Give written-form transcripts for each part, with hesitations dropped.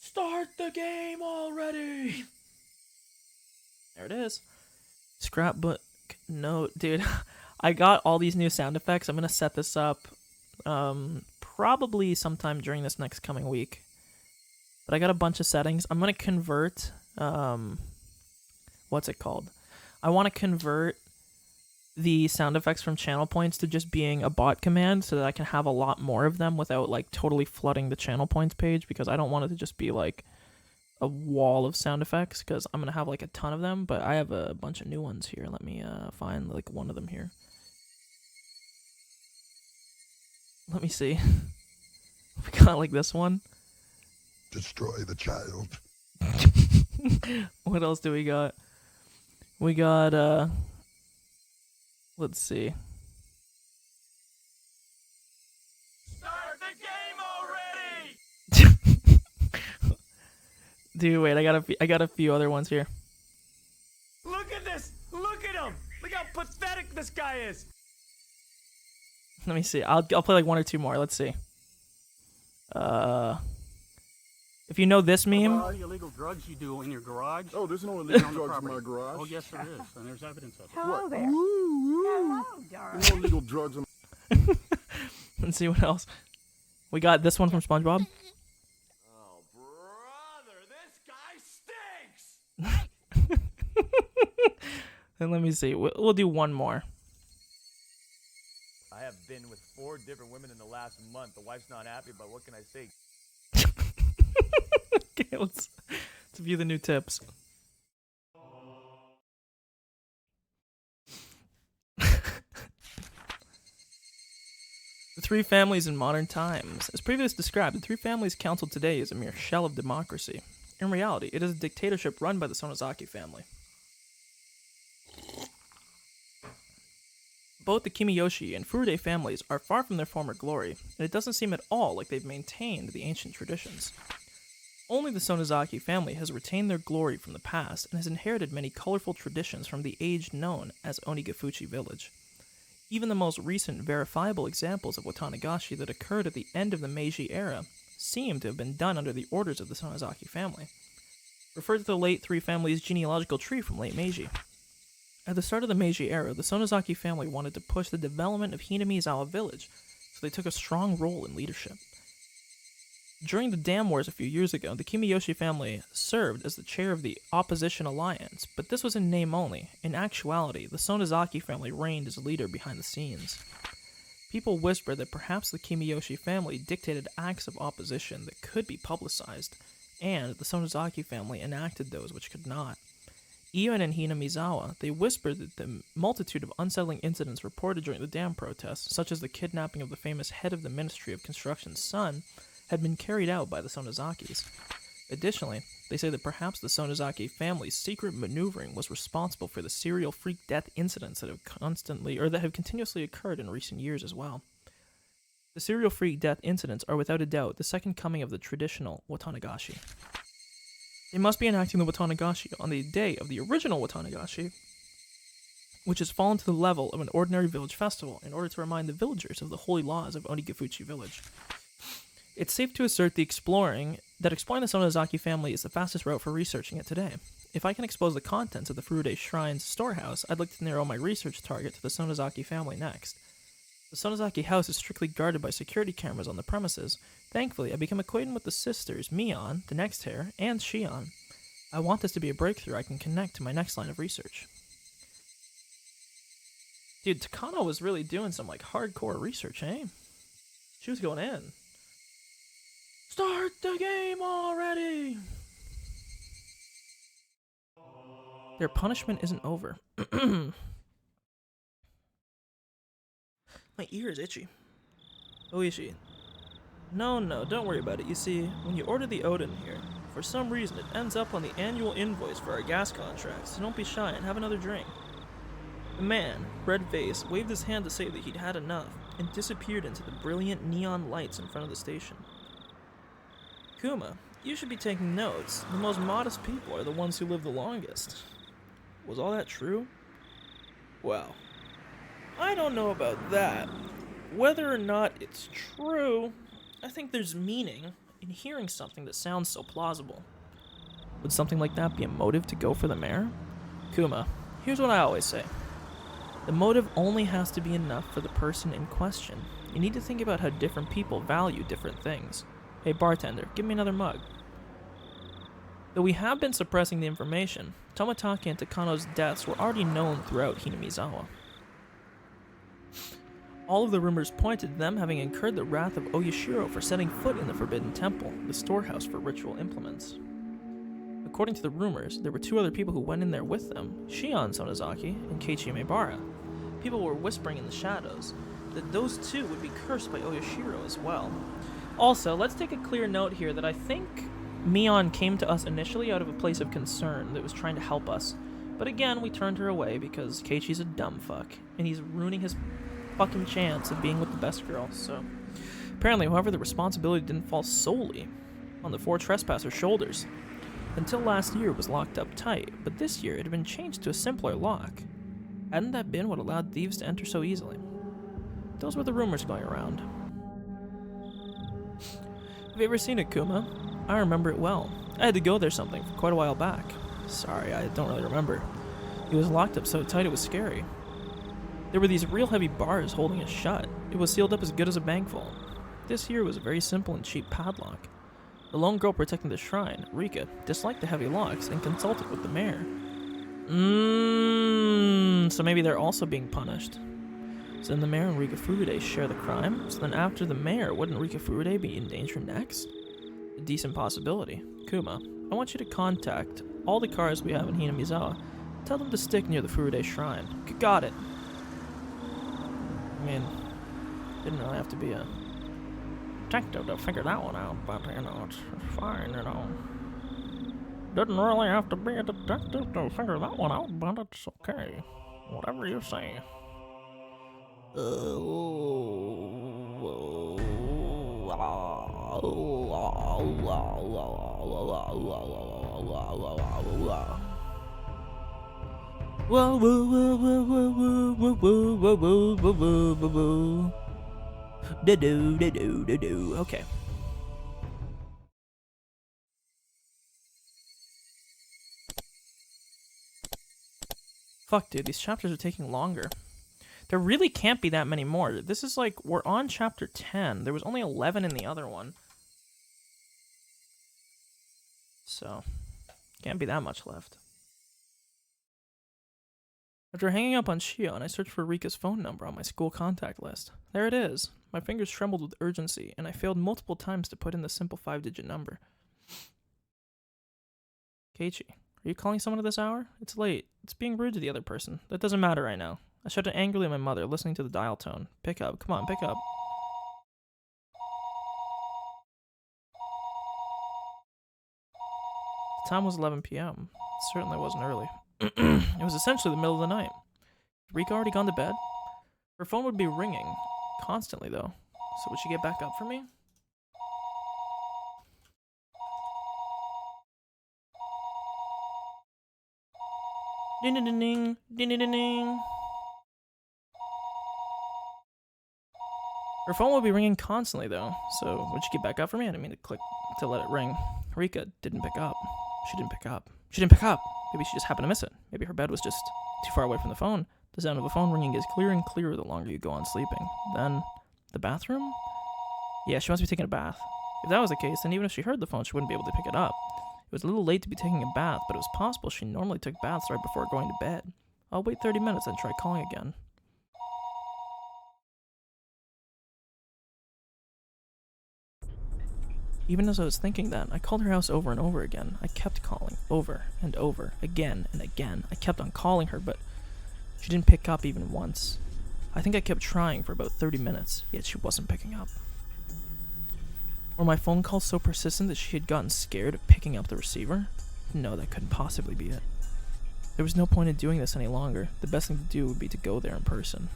Start the game already! There it is. Scrapbook note. Dude, I got all these new sound effects. I'm going to set this up probably sometime during this next coming week. But I got a bunch of settings. I'm going to convert... what's it called? I want to convert the sound effects from channel points to just being a bot command so that I can have a lot more of them without like totally flooding the channel points page, because I don't want it to just be like a wall of sound effects, because I'm gonna have like a ton of them. But I have a bunch of new ones here. Let me find like one of them here. Let me see. We got like this one. Destroy the child. What else do we got? We got let's see. Start the game already! Dude, wait, I got a few other ones here. Look at this! Look at him! Look how pathetic this guy is! Let me see. I'll play like one or two more. Let's see. If you know this meme, All the illegal drugs you do in your garage. Oh, there's no on illegal the drugs in property. my garage. Oh, yes, there is, and there's evidence of it. Hello there. Woo, Hello, woo. darling. There's no illegal drugs in let's see what else. We got this one from SpongeBob. Oh, brother, this guy stinks! And let me see. We'll do one more. I have been with 4 different women in the last month. The wife's not happy, but what can I say? Okay, let's view the new tips. The three families in modern times. As previously described, the three families counseled today is a mere shell of democracy. In reality, it is a dictatorship run by the Sonozaki family. Both the Kimiyoshi and Furude families are far from their former glory, and it doesn't seem at all like they've maintained the ancient traditions. Only the Sonozaki family has retained their glory from the past and has inherited many colorful traditions from the age known as Onigafuchi village. Even the most recent verifiable examples of Watangashi that occurred at the end of the Meiji era seem to have been done under the orders of the Sonozaki family. Refer to the late three families' genealogical tree from late Meiji. At the start of the Meiji era, the Sonozaki family wanted to push the development of Hinamizawa village, so they took a strong role in leadership. During the Dam Wars a few years ago, the Kimiyoshi family served as the chair of the opposition alliance, but this was in name only. In actuality, the Sonozaki family reigned as leader behind the scenes. People whisper that perhaps the Kimiyoshi family dictated acts of opposition that could be publicized, and the Sonozaki family enacted those which could not. Even in Hinamizawa, they whispered that the multitude of unsettling incidents reported during the dam protests, such as the kidnapping of the famous head of the Ministry of Construction's son, had been carried out by the Sonozakis. Additionally, they say that perhaps the Sonozaki family's secret maneuvering was responsible for the serial freak death incidents that have continuously occurred in recent years as well. The serial freak death incidents are without a doubt the second coming of the traditional Watangashi. They must be enacting the Watangashi on the day of the original Watangashi, which has fallen to the level of an ordinary village festival, in order to remind the villagers of the holy laws of Onigafuchi village. It's safe to assert that exploring the Sonozaki family is the fastest route for researching it today. If I can expose the contents of the Furude Shrine's storehouse, I'd like to narrow my research target to the Sonozaki family next. The Sonozaki house is strictly guarded by security cameras on the premises. Thankfully, I become acquainted with the sisters Mion, the next heir, and Shion. I want this to be a breakthrough I can connect to my next line of research. Dude, Takano was really doing some like hardcore research, eh? She was going in. Start the game already! Their punishment isn't over. My ear is itchy. Oishi. No, don't worry about it. You see, when you order the Odin here, for some reason it ends up on the annual invoice for our gas contracts, so don't be shy and have another drink. The man, red face, waved his hand to say that he'd had enough, and disappeared into the brilliant neon lights in front of the station. Kuma, you should be taking notes. The most modest people are the ones who live the longest. Was all that true? Well, I don't know about that. Whether or not it's true, I think there's meaning, in hearing something that sounds so plausible. Would something like that be a motive to go for the mayor? Kuma, here's what I always say. The motive only has to be enough for the person in question. You need to think about how different people value different things. Hey bartender, give me another mug. Though we have been suppressing the information, Tomitake and Takano's deaths were already known throughout Hinamizawa. All of the rumors pointed to them having incurred the wrath of Oyashiro for setting foot in the Forbidden Temple, the storehouse for ritual implements. According to the rumors, there were two other people who went in there with them, Shion Sonozaki and Keiichi Maebara. People were whispering in the shadows that those two would be cursed by Oyashiro as well. Also, let's take a clear note here that I think Mion came to us initially out of a place of concern that was trying to help us. But again, we turned her away because Keiichi's a dumb fuck, and he's ruining his fucking chance of being with the best girl, so... Apparently, however, the responsibility didn't fall solely on the four trespassers' shoulders. Until last year, it was locked up tight, but this year it had been changed to a simpler lock. Hadn't that been what allowed thieves to enter so easily? Those were the rumors going around. Have you ever seen it, Kuma? I remember it well. I had to go there something for quite a while back. Sorry, I don't really remember. It was locked up so tight it was scary. There were these real heavy bars holding it shut. It was sealed up as good as a bank vault. This here was a very simple and cheap padlock. The lone girl protecting the shrine, Rika, disliked the heavy locks and consulted with the mayor. So maybe they're also being punished. So then the mayor and Rika Furude share the crime? So then after the mayor, wouldn't Rika Furude be in danger next? A decent possibility. Kuma, I want you to contact all the cars we have in Hinamizawa. Tell them to stick near the Furude shrine. Got it. I mean, didn't really have to be a detective to figure that one out, but, you know, it's fine, you know. Didn't really have to be a detective to figure that one out, but it's okay. Whatever you say. Whoa, whoa, whoa, whoa, whoa, whoa, whoa, whoa, whoa, whoa, whoa, whoa, whoa. Da-do. Okay. Fuck, dude, these chapters are taking longer. There really can't be that many more. This is like, we're on chapter 10. There was only 11 in the other one. So, can't be that much left. After hanging up on Shion, I searched for Rika's phone number on my school contact list. There it is. My fingers trembled with urgency, and I failed multiple times to put in the simple 5-digit number. Keiichi, are you calling someone at this hour? It's late. It's being rude to the other person. That doesn't matter right now. I shouted angrily at my mother, listening to the dial tone. Pick up. Come on, pick up. The time was 11 p.m. It certainly wasn't early. It was essentially the middle of the night. Had Rika already gone to bed? Her phone would be ringing. Constantly, though. So would she get back up for me? Ding-ding-ding-ding. Ding-ding-ding-ding. Her phone would be ringing constantly, though. So would she get back up for me? I didn't mean to click to let it ring. Rika didn't pick up. She didn't pick up. She didn't pick up. Maybe she just happened to miss it. Maybe her bed was just too far away from the phone. The sound of a phone ringing gets clearer and clearer the longer you go on sleeping. Then, the bathroom? Yeah, she must be taking a bath. If that was the case, then even if she heard the phone, she wouldn't be able to pick it up. It was a little late to be taking a bath, but it was possible she normally took baths right before going to bed. I'll wait 30 minutes and try calling again. Even as I was thinking that, I called her house over and over again. I kept calling, over and over, again and again. I kept on calling her, but she didn't pick up even once. I think I kept trying for about 30 minutes, yet she wasn't picking up. Were my phone calls so persistent that she had gotten scared of picking up the receiver? No, that couldn't possibly be it. There was no point in doing this any longer. The best thing to do would be to go there in person.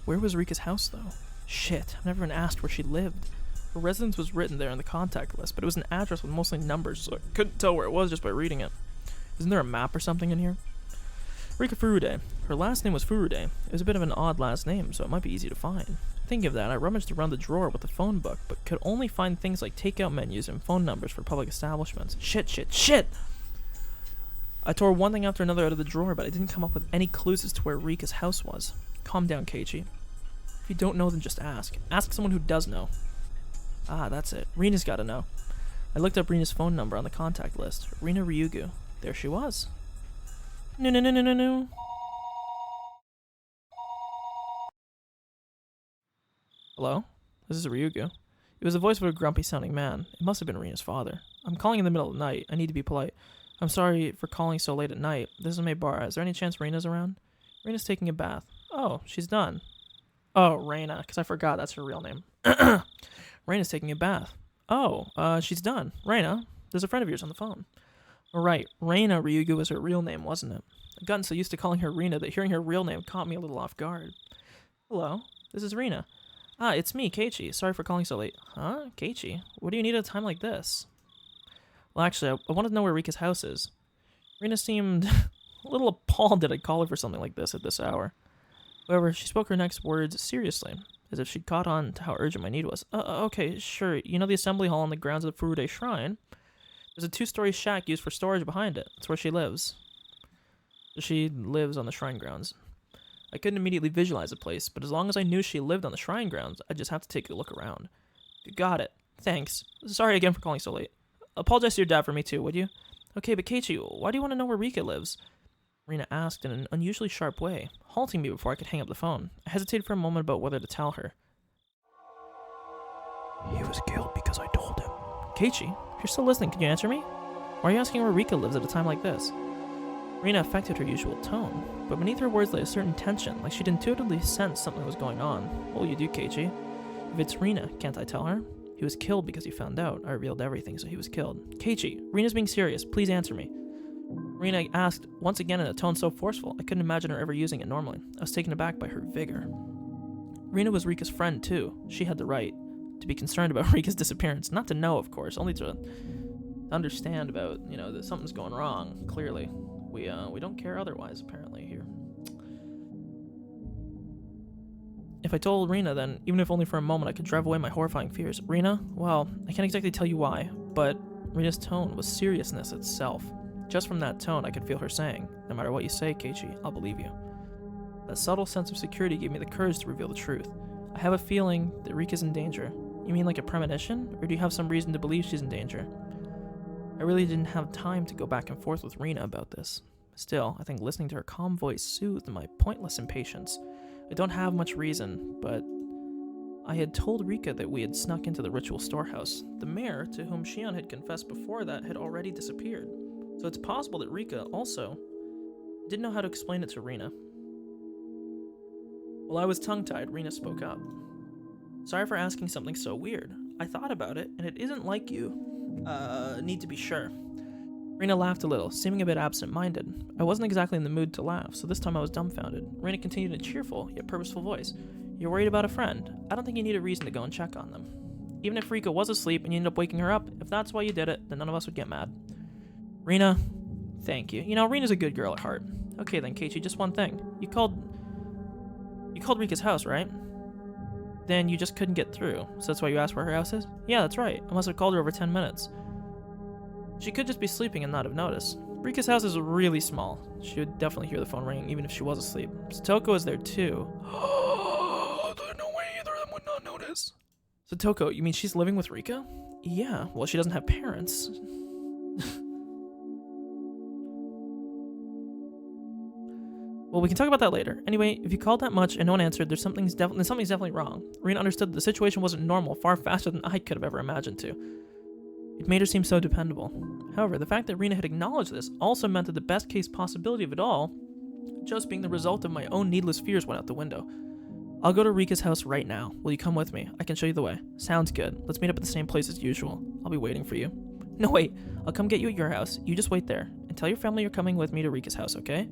Where was Rika's house, though? Shit, I've never been asked where she lived. Her residence was written there in the contact list, but it was an address with mostly numbers, so I couldn't tell where it was just by reading it. Isn't there a map or something in here? Rika Furude. Her last name was Furude. It was a bit of an odd last name, so it might be easy to find. Thinking of that, I rummaged around the drawer with the phone book, but could only find things like takeout menus and phone numbers for public establishments. Shit! I tore one thing after another out of the drawer, but I didn't come up with any clues as to where Rika's house was. Calm down, Keiichi. If you don't know, then just ask. Ask someone who does know. Ah, that's it. Rina's gotta know. I looked up Rina's phone number on the contact list. Rina Ryugu. There she was. No. Hello? This is Ryugu. It was the voice of a grumpy-sounding man. It must have been Rina's father. I'm calling in the middle of the night. I need to be polite. I'm sorry for calling so late at night. This is Maybara. Is there any chance Reina's around? Reina's taking a bath. Oh, she's done. Oh, Reina, because I forgot that's her real name. Reina's taking a bath. Oh, she's done. Reina, there's a friend of yours on the phone. Right, Reina Ryugu was her real name, wasn't it? I've gotten so used to calling her Rina that hearing her real name caught me a little off guard. Hello, this is Rina. Ah, it's me, Keiichi. Sorry for calling so late. Huh? Keiichi? What do you need at a time like this? Well, actually, I wanted to know where Rika's house is. Rina seemed a little appalled that I'd call her for something like this at this hour. However, she spoke her next words seriously, as if she'd caught on to how urgent my need was. Okay, sure. You know the assembly hall on the grounds of the Furude Shrine? There's a 2-story shack used for storage behind it. That's where she lives. She lives on the shrine grounds. I couldn't immediately visualize the place, but as long as I knew she lived on the shrine grounds, I'd just have to take a look around. Got it. Thanks. Sorry again for calling so late. Apologize to your dad for me too, would you? Okay, but Keiichi, why do you want to know where Rika lives? Rina asked in an unusually sharp way, halting me before I could hang up the phone. I hesitated for a moment about whether to tell her. He was killed because I told him. Keiichi, if you're still listening, can you answer me? Why are you asking where Rika lives at a time like this? Rina affected her usual tone, but beneath her words lay a certain tension, like she'd intuitively sensed something was going on. What will you do, Keiichi? If it's Rina, can't I tell her? He was killed because he found out. I revealed everything, so he was killed. Keiichi, Rina's being serious. Please answer me. Rina asked, once again in a tone so forceful, I couldn't imagine her ever using it normally. I was taken aback by her vigor. Rina was Rika's friend, too. She had the right to be concerned about Rika's disappearance. Not to know, of course, only to understand about, that something's going wrong, clearly. We don't care otherwise, apparently, here. If I told Rina, then, even if only for a moment, I could drive away my horrifying fears. Rina? Well, I can't exactly tell you why, but Rina's tone was seriousness itself. Just from that tone, I could feel her saying, no matter what you say, Keiichi, I'll believe you. That subtle sense of security gave me the courage to reveal the truth. I have a feeling that Rika's in danger. You mean like a premonition? Or do you have some reason to believe she's in danger? I really didn't have time to go back and forth with Rina about this. Still, I think listening to her calm voice soothed my pointless impatience. I don't have much reason, but I had told Rika that we had snuck into the ritual storehouse. The mayor, to whom Shion had confessed before that, had already disappeared. So it's possible that Rika also didn't know how to explain it to Rina. While I was tongue-tied, Rina spoke up. Sorry for asking something so weird. I thought about it, and it isn't like you. Need to be sure. Rina laughed a little, seeming a bit absent-minded. I wasn't exactly in the mood to laugh, so this time I was dumbfounded. Rina continued in a cheerful, yet purposeful voice. You're worried about a friend. I don't think you need a reason to go and check on them. Even if Rika was asleep and you ended up waking her up, if that's why you did it, then none of us would get mad. Rina, thank you. Rina's a good girl at heart. Okay then, Keiichi, just one thing. You called Rika's house, right? Then you just couldn't get through, so that's why you asked where her house is? Yeah, that's right. I must have called her over 10 minutes. She could just be sleeping and not have noticed. Rika's house is really small. She would definitely hear the phone ringing even if she was asleep. Satoko is there too. There's no way either of them would not notice. Satoko, you mean she's living with Rika? Yeah, well, she doesn't have parents. Well, we can talk about that later. Anyway, if you called that much and no one answered, something's definitely wrong. Rina understood that the situation wasn't normal far faster than I could have ever imagined to. It made her seem so dependable. However, the fact that Rina had acknowledged this also meant that the best case possibility of it all, just being the result of my own needless fears, went out the window. I'll go to Rika's house right now. Will you come with me? I can show you the way. Sounds good. Let's meet up at the same place as usual. I'll be waiting for you. No, wait. I'll come get you at your house. You just wait there. And tell your family you're coming with me to Rika's house, okay?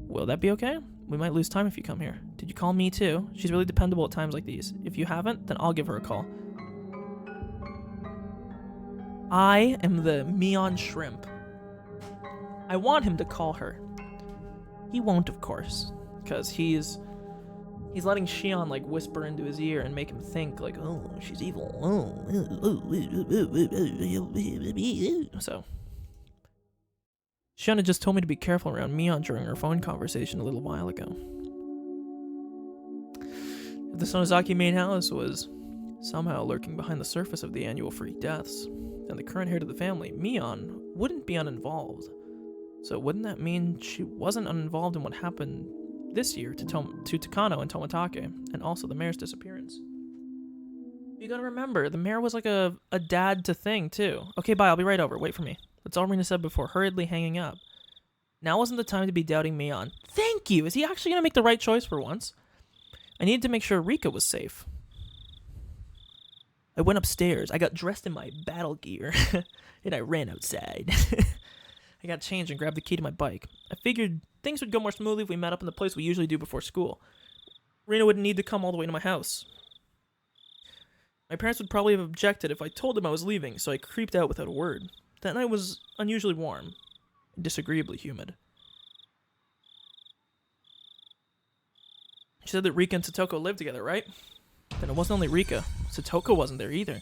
Will that be okay? We might lose time if you come here. Did you call me too? She's really dependable at times like these. If you haven't, then I'll give her a call. I am the Mion Shrimp. I want him to call her. He won't, of course, because he's He's letting Shion, like, whisper into his ear and make him think, like, oh, she's evil. So, Shion had just told me to be careful around Mion during our phone conversation a little while ago. If the Sonozaki main house was somehow lurking behind the surface of the annual freak deaths, then the current head of the family, Mion, wouldn't be uninvolved. So wouldn't that mean she wasn't uninvolved in what happened this year to Takano and Tomatake, and also the mayor's disappearance? You gotta remember, the mayor was like a dad to thing, too. Okay, bye, I'll be right over. Wait for me. That's all Rina said before hurriedly hanging up. Now wasn't the time to be doubting Mion. Thank you! Is he actually gonna make the right choice for once? I needed to make sure Rika was safe. I went upstairs. I got dressed in my battle gear, and I ran outside. I got changed and grabbed the key to my bike. I figured things would go more smoothly if we met up in the place we usually do before school. Rina wouldn't need to come all the way to my house. My parents would probably have objected if I told them I was leaving, so I creeped out without a word. That night was unusually warm, and disagreeably humid. She said that Rika and Satoko lived together, right? Then it wasn't only Rika. Satoko wasn't there either.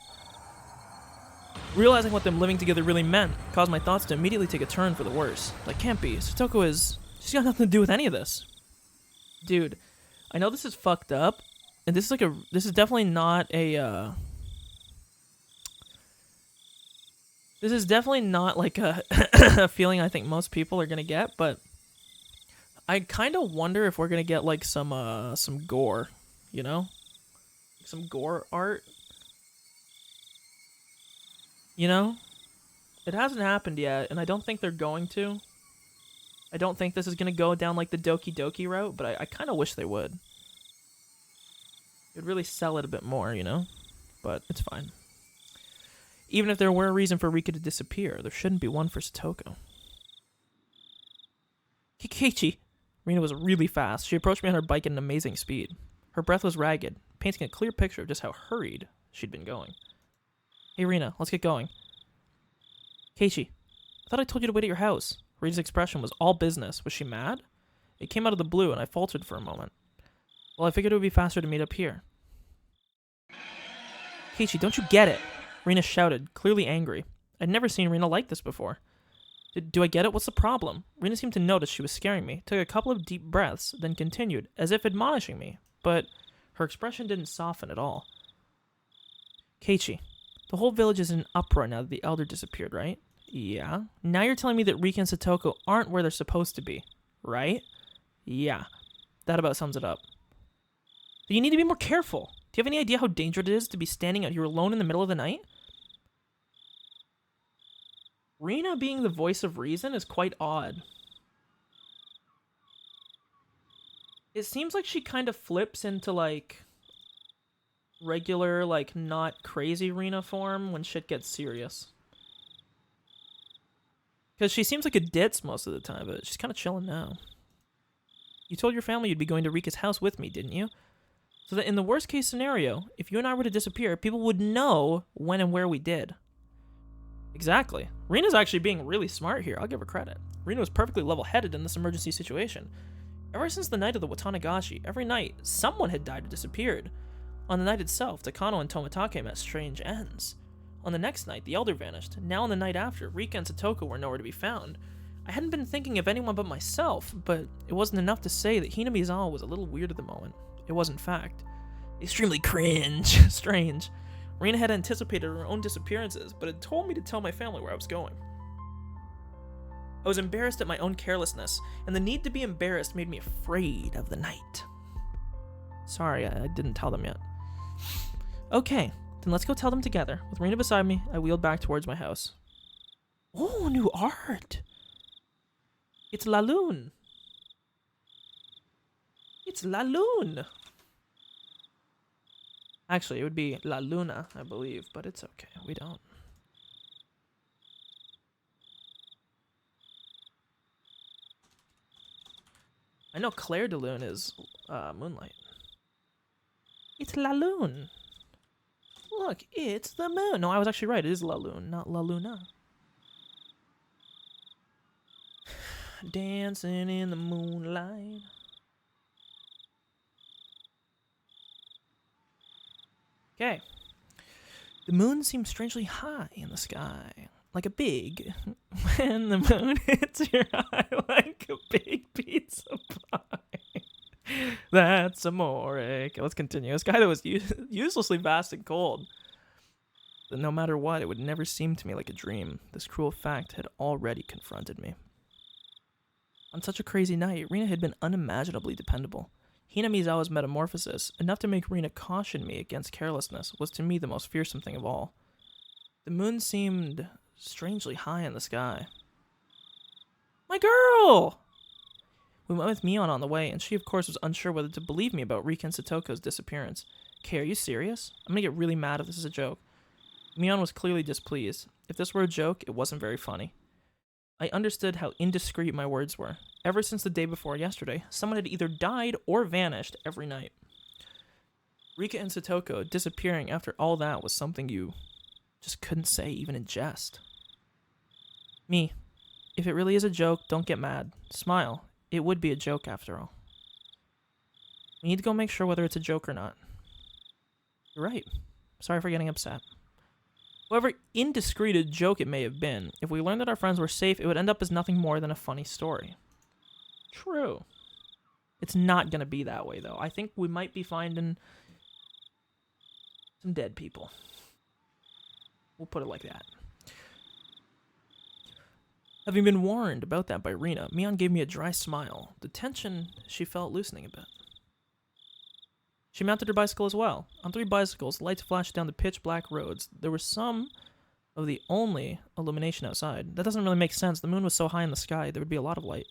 Realizing what them living together really meant caused my thoughts to immediately take a turn for the worse. That can't be. Satoko is... she's got nothing to do with any of this. Dude, I know this is fucked up, and this is definitely not a, this is definitely not like a, a feeling I think most people are gonna get, but I kind of wonder if we're gonna get like some gore, you know? Some gore art. You know? It hasn't happened yet, and I don't think they're going to. I don't think this is going to go down like the Doki Doki route, but I kind of wish they would. It would really sell it a bit more, you know? But it's fine. Even if there were a reason for Rika to disappear, there shouldn't be one for Satoko. Keiichi! Rina was really fast. She approached me on her bike at an amazing speed. Her breath was ragged, painting a clear picture of just how hurried she'd been going. Hey, Rina, let's get going. Keiichi, I thought I told you to wait at your house. Rina's expression was all business. Was she mad? It came out of the blue, and I faltered for a moment. Well, I figured it would be faster to meet up here. Keiichi, don't you get it? Rina shouted, clearly angry. I'd never seen Rina like this before. Do I get it? What's the problem? Rina seemed to notice she was scaring me, took a couple of deep breaths, then continued, as if admonishing me, but her expression didn't soften at all. Keiichi, the whole village is in an uproar now that the elder disappeared, right? Yeah. Now you're telling me that Rika and Satoko aren't where they're supposed to be, right? Yeah. That about sums it up. But you need to be more careful. Do you have any idea how dangerous it is to be standing out here alone in the middle of the night? Rina being the voice of reason is quite odd. It seems like she kind of flips into, like, regular, like, not crazy Rina form when shit gets serious. Because she seems like a ditz most of the time, but she's kind of chilling now. You told your family you'd be going to Rika's house with me, didn't you? So that in the worst case scenario, if you and I were to disappear, people would know when and where we did. Exactly. Rina's actually being really smart here, I'll give her credit. Rina was perfectly level-headed in this emergency situation. Ever since the night of the Watangashi, every night, someone had died or disappeared. On the night itself, Takano and Tomatake met strange ends. On the next night, the elder vanished. Now on the night after, Rika and Satoko were nowhere to be found. I hadn't been thinking of anyone but myself, but it wasn't enough to say that Hinamizawa was a little weird at the moment. It was, in fact, extremely strange. Rina had anticipated her own disappearances, but had told me to tell my family where I was going. I was embarrassed at my own carelessness, and the need to be embarrassed made me afraid of the night. Sorry, I didn't tell them yet. Okay, then let's go tell them together. With Rina beside me, I wheeled back towards my house. Oh, new art! It's La Lune! It's La Lune! Actually, it would be La Luna, I believe, but it's okay. We don't. I know Claire de Lune is Moonlight. It's La Lune. Look, it's the moon. No, I was actually right. It is La Lune, not La Luna. Dancing in the moonlight. Okay. The moon seemed strangely high in the sky, like a big. When the moon hits your eye like a big pizza pie. That's amore. Okay, let's continue. A sky that was uselessly vast and cold. That no matter what, it would never seem to me like a dream. This cruel fact had already confronted me. On such a crazy night, Rina had been unimaginably dependable. Hina Mizawa's metamorphosis, enough to make Rina caution me against carelessness, was to me the most fearsome thing of all. The moon seemed strangely high in the sky. My girl! We went with Mion on the way, and she of course was unsure whether to believe me about Rika and Satoko's disappearance. Kay, are you serious? I'm gonna get really mad if this is a joke. Mion was clearly displeased. If this were a joke, it wasn't very funny. I understood how indiscreet my words were. Ever since the day before yesterday, someone had either died or vanished every night. Rika and Satoko disappearing after all that was something you just couldn't say even in jest. Me, if it really is a joke, don't get mad. Smile. It would be a joke after all. We need to go make sure whether it's a joke or not. You're right. Sorry for getting upset. However indiscreet a joke it may have been, if we learned that our friends were safe, it would end up as nothing more than a funny story. True. It's not going to be that way, though. I think we might be finding some dead people. We'll put it like that. Having been warned about that by Rina, Mion gave me a dry smile. The tension she felt loosening a bit. She mounted her bicycle as well. On 3 bicycles, lights flashed down the pitch-black roads. There was some of the only illumination outside. That doesn't really make sense. The moon was so high in the sky, there would be a lot of light.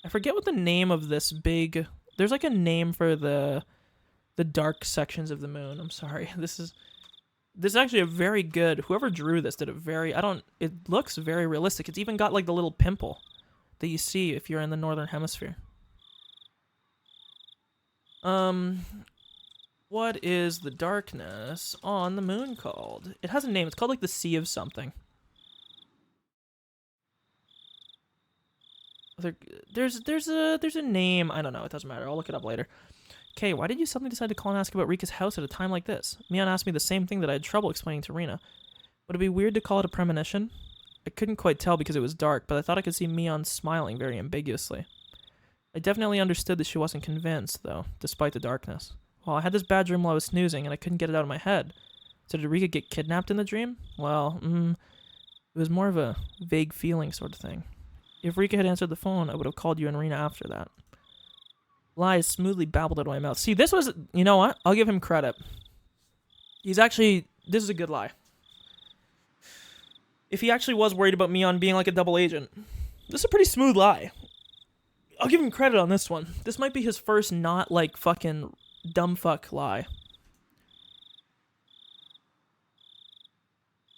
I forget what the name of this big... There's like a name for the dark sections of the moon. I'm sorry. This is actually a very good... Whoever drew this did a very... It looks very realistic. It's even got like the little pimple that you see if you're in the northern hemisphere. What is the darkness on the moon called? It has a name. It's called like the Sea of something. There's a name. I don't know. It doesn't matter. I'll look it up later. Okay, why did you suddenly decide to call and ask about Rika's house at a time like this? Mion asked me the same thing that I had trouble explaining to Rina. Would it be weird to call it a premonition? I couldn't quite tell because it was dark, but I thought I could see Mion smiling very ambiguously. I definitely understood that she wasn't convinced, though, despite the darkness. Well, I had this bad dream while I was snoozing, and I couldn't get it out of my head. So did Rika get kidnapped in the dream? Well, it was more of a vague feeling sort of thing. If Rika had answered the phone, I would have called you and Rina after that. Lies smoothly babbled out of my mouth. See, this was... You know what? I'll give him credit. He's actually... This is a good lie. If he actually was worried about Mion being like a double agent, this is a pretty smooth lie. I'll give him credit on this one. This might be his first not, like, fucking dumb fuck lie.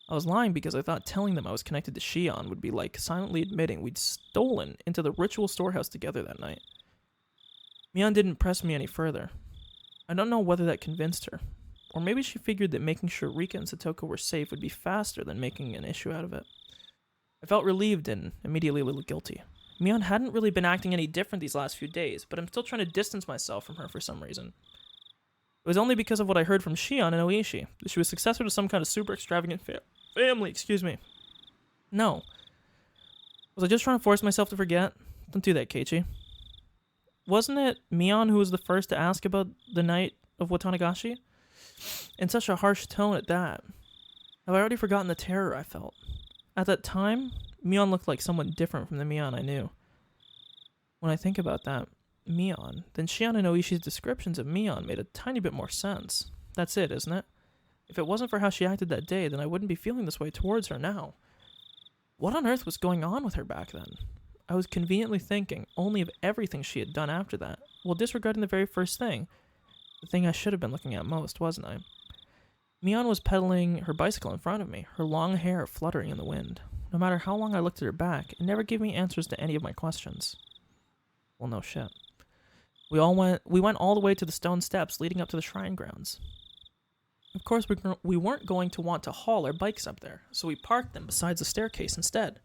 I was lying because I thought telling them I was connected to Shion would be like silently admitting we'd stolen into the ritual storehouse together that night. Mion didn't press me any further. I don't know whether that convinced her, or maybe she figured that making sure Rika and Satoko were safe would be faster than making an issue out of it. I felt relieved and immediately a little guilty. Mion hadn't really been acting any different these last few days, but I'm still trying to distance myself from her for some reason. It was only because of what I heard from Shion and Oishi, that she was successor to some kind of super extravagant family, No. Was I just trying to force myself to forget? Don't do that, Keiichi. Wasn't it Mion who was the first to ask about the night of Watangashi? In such a harsh tone at that. Have I already forgotten the terror I felt? At that time, Mion looked like someone different from the Mion I knew. When I think about that, Mion, then Shion and Oishi's descriptions of Mion made a tiny bit more sense. That's it, isn't it? If it wasn't for how she acted that day, then I wouldn't be feeling this way towards her now. What on earth was going on with her back then? I was conveniently thinking only of everything she had done after that, while disregarding the very first thing. The thing I should have been looking at most, wasn't I? Mion was pedaling her bicycle in front of me, her long hair fluttering in the wind. No matter how long I looked at her back, it never gave me answers to any of my questions. Well, no shit. We went all the way to the stone steps leading up to the shrine grounds. Of course, we weren't going to want to haul our bikes up there, so we parked them beside the staircase instead.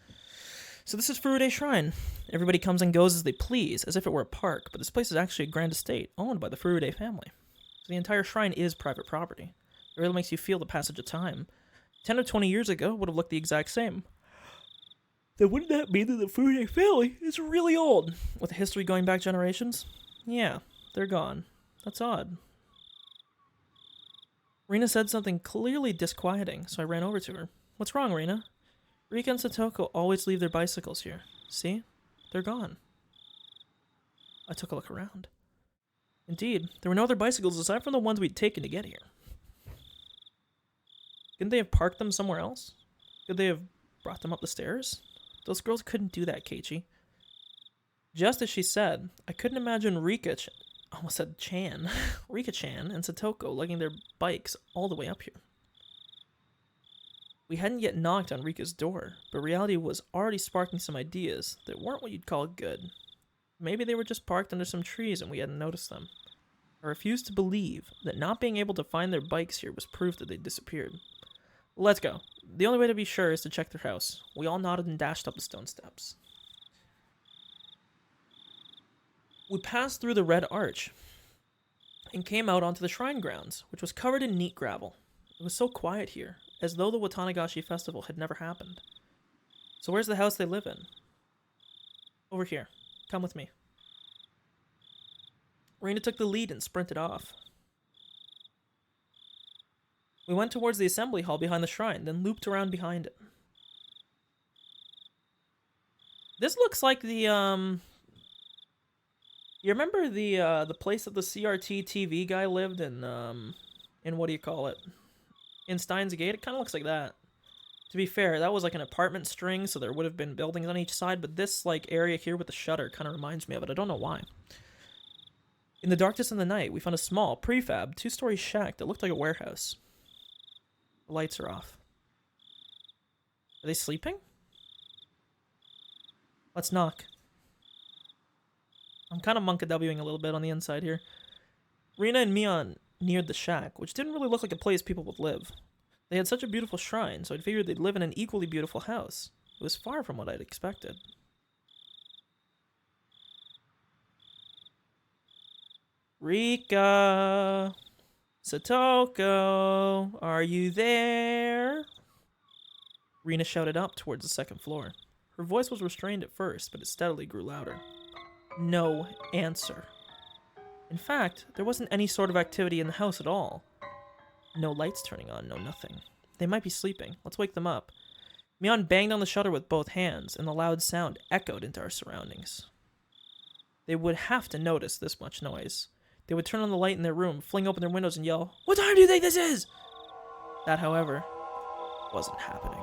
So this is Furude Shrine. Everybody comes and goes as they please, as if it were a park, but this place is actually a grand estate owned by the Furude family. So the entire shrine is private property. It really makes you feel the passage of time. 10 or 20 years ago would have looked the exact same. Then wouldn't that mean that the Furude family is really old? With a history going back generations? Yeah, they're gone. That's odd. Rina said something clearly disquieting, so I ran over to her. What's wrong, Rina? Rika and Satoko always leave their bicycles here. See? They're gone. I took a look around. Indeed, there were no other bicycles aside from the ones we'd taken to get here. Couldn't they have parked them somewhere else? Could they have brought them up the stairs? Those girls couldn't do that, Keiichi. Just as she said, I couldn't imagine almost said Chan, Rika-chan and Satoko lugging their bikes all the way up here. We hadn't yet knocked on Rika's door, but reality was already sparking some ideas that weren't what you'd call good. Maybe they were just parked under some trees and we hadn't noticed them. I refused to believe that not being able to find their bikes here was proof that they'd disappeared. Let's go. The only way to be sure is to check their house. We all nodded and dashed up the stone steps. We passed through the red arch and came out onto the shrine grounds, which was covered in neat gravel. It was so quiet here, as though the Watangashi festival had never happened. So where's the house they live in? Over here. Come with me. Rina took the lead and sprinted off. We went towards the assembly hall behind the shrine, then looped around behind it. This looks like the, You remember the place that the CRT TV guy lived in what do you call it? In Steins Gate? It kind of looks like that. To be fair, that was like an apartment string, so there would have been buildings on each side, but this like area here with the shutter kind of reminds me of it. I don't know why. In the darkness of the night, we found a small, prefab, 2-story shack that looked like a warehouse. The lights are off. Are they sleeping? Let's knock. I'm kind of monkaWing a little bit on the inside here. Rina and Mion neared the shack, which didn't really look like a place people would live. They had such a beautiful shrine, so I'd figured they'd live in an equally beautiful house. It was far from what I'd expected. Rika! Satoko! Are you there? Rina shouted up towards the second floor. Her voice was restrained at first, but it steadily grew louder. No answer. In fact, there wasn't any sort of activity in the house at all. No lights turning on, no nothing. They might be sleeping. Let's wake them up. Mion banged on the shutter with both hands, and the loud sound echoed into our surroundings. They would have to notice this much noise. They would turn on the light in their room, fling open their windows, and yell, "What time do you think this is?" That, however, wasn't happening.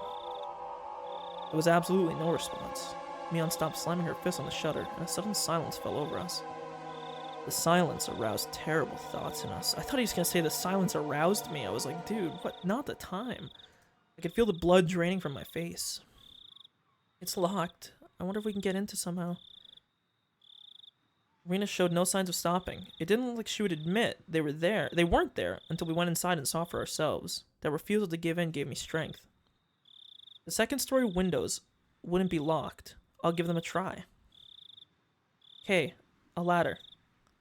There was absolutely no response. Mion stopped slamming her fist on the shutter, and a sudden silence fell over us. The silence aroused terrible thoughts in us. I thought he was going to say the silence aroused me. I was like, dude, what? Not the time. I could feel the blood draining from my face. It's locked. I wonder if we can get into somehow. Rina showed no signs of stopping. It didn't look like she would admit they were there. They weren't there until we went inside and saw for ourselves. That refusal to give in gave me strength. The second-story windows wouldn't be locked. I'll give them a try. Okay, a ladder.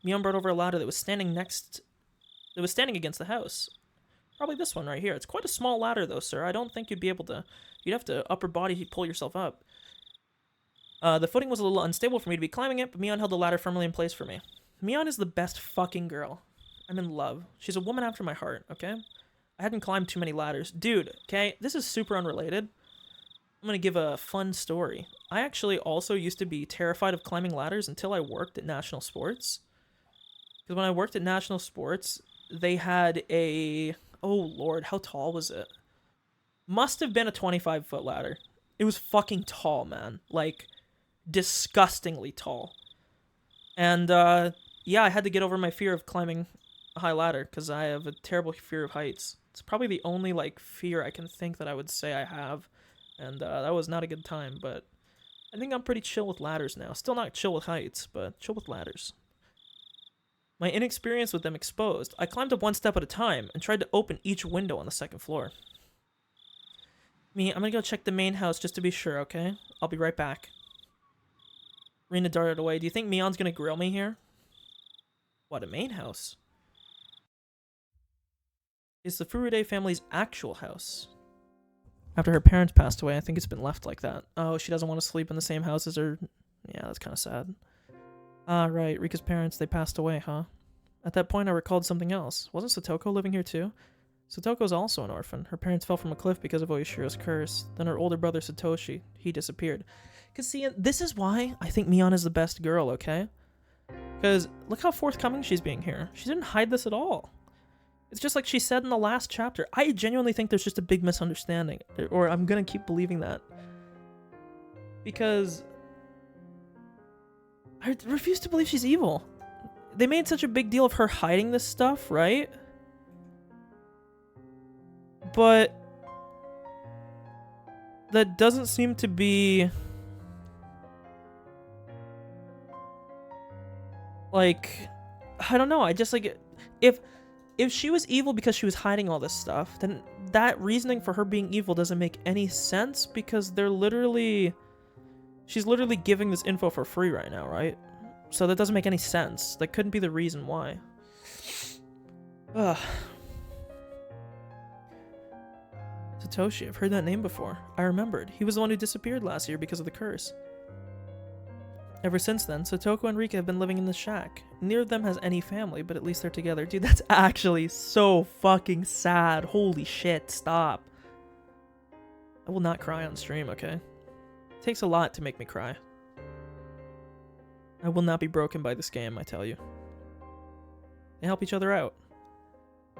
Mion brought over a ladder that was standing against the house. Probably this one right here. It's quite a small ladder though, sir. I don't think you'd be able to... You'd have to upper body pull yourself up. The footing was a little unstable for me to be climbing it, but Mion held the ladder firmly in place for me. Mion is the best fucking girl. I'm in love. She's a woman after my heart, okay? I hadn't climbed too many ladders. Dude, okay? This is super unrelated. I'm gonna give a fun story. I actually also used to be terrified of climbing ladders until I worked at National Sports. Because when I worked at National Sports, they had a... Oh, Lord, how tall was it? Must have been a 25-foot ladder. It was fucking tall, man. Like, disgustingly tall. And, yeah, I had to get over my fear of climbing a high ladder, because I have a terrible fear of heights. It's probably the only, like, fear I can think that I would say I have. And, that was not a good time, but I think I'm pretty chill with ladders now. Still not chill with heights, but chill with ladders. My inexperience with them exposed, I climbed up one step at a time and tried to open each window on the second floor. I'm gonna go check the main house just to be sure, okay? I'll be right back. Rina darted away. Do you think Mion's gonna grill me here? What, a main house? It's the Furude family's actual house. After her parents passed away, I think it's been left like that. Oh, she doesn't want to sleep in the same house as her... Yeah, that's kind of sad. Ah, right. Rika's parents, they passed away, huh? At that point, I recalled something else. Wasn't Satoko living here too? Satoko's also an orphan. Her parents fell from a cliff because of Oyashiro's curse. Then her older brother Satoshi, he disappeared. Cause see, this is why I think Mion is the best girl, okay? Because look how forthcoming she's being here. She didn't hide this at all. It's just like she said in the last chapter. I genuinely think there's just a big misunderstanding. Or I'm gonna keep believing that. Because I refuse to believe she's evil. They made such a big deal of her hiding this stuff, right? But that doesn't seem to be... Like, I don't know. I just like... If she was evil because she was hiding all this stuff, then that reasoning for her being evil doesn't make any sense because they're literally... She's literally giving this info for free right now, right? So that doesn't make any sense. That couldn't be the reason why. Ugh. Satoshi, I've heard that name before. I remembered. He was the one who disappeared last year because of the curse. Ever since then, Satoko and Rika have been living in the shack. Neither of them has any family, but at least they're together. Dude, that's actually so fucking sad. Holy shit, stop. I will not cry on stream, okay? It takes a lot to make me cry. I will not be broken by this game, I tell you. They help each other out.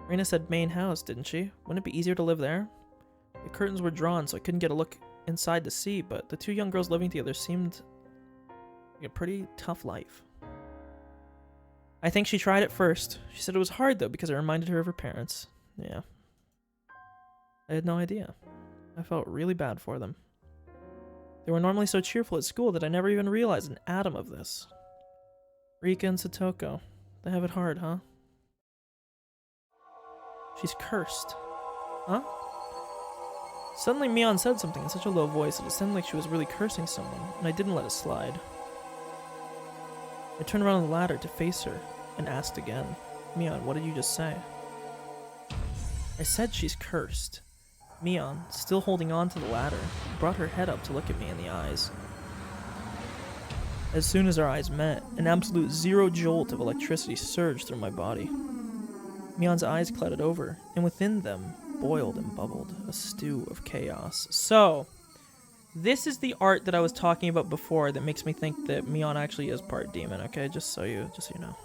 Rina said main house, didn't she? Wouldn't it be easier to live there? The curtains were drawn, so I couldn't get a look inside to see, but the two young girls living together seemed like a pretty tough life. I think she tried it first. She said it was hard, though, because it reminded her of her parents. Yeah. I had no idea. I felt really bad for them. They were normally so cheerful at school that I never even realized an atom of this. Rika and Satoko. They have it hard, huh? She's cursed. Huh? Suddenly Mion said something in such a low voice that it sounded like she was really cursing someone, and I didn't let it slide. I turned around on the ladder to face her, and asked again, Mion, what did you just say? I said she's cursed. Mion, still holding on to the ladder, brought her head up to look at me in the eyes. As soon as our eyes met, an absolute zero jolt of electricity surged through my body. Mion's eyes clouded over, and within them boiled and bubbled a stew of chaos. So, this is the art that I was talking about before that makes me think that Mion actually is part demon, okay? Just so you know.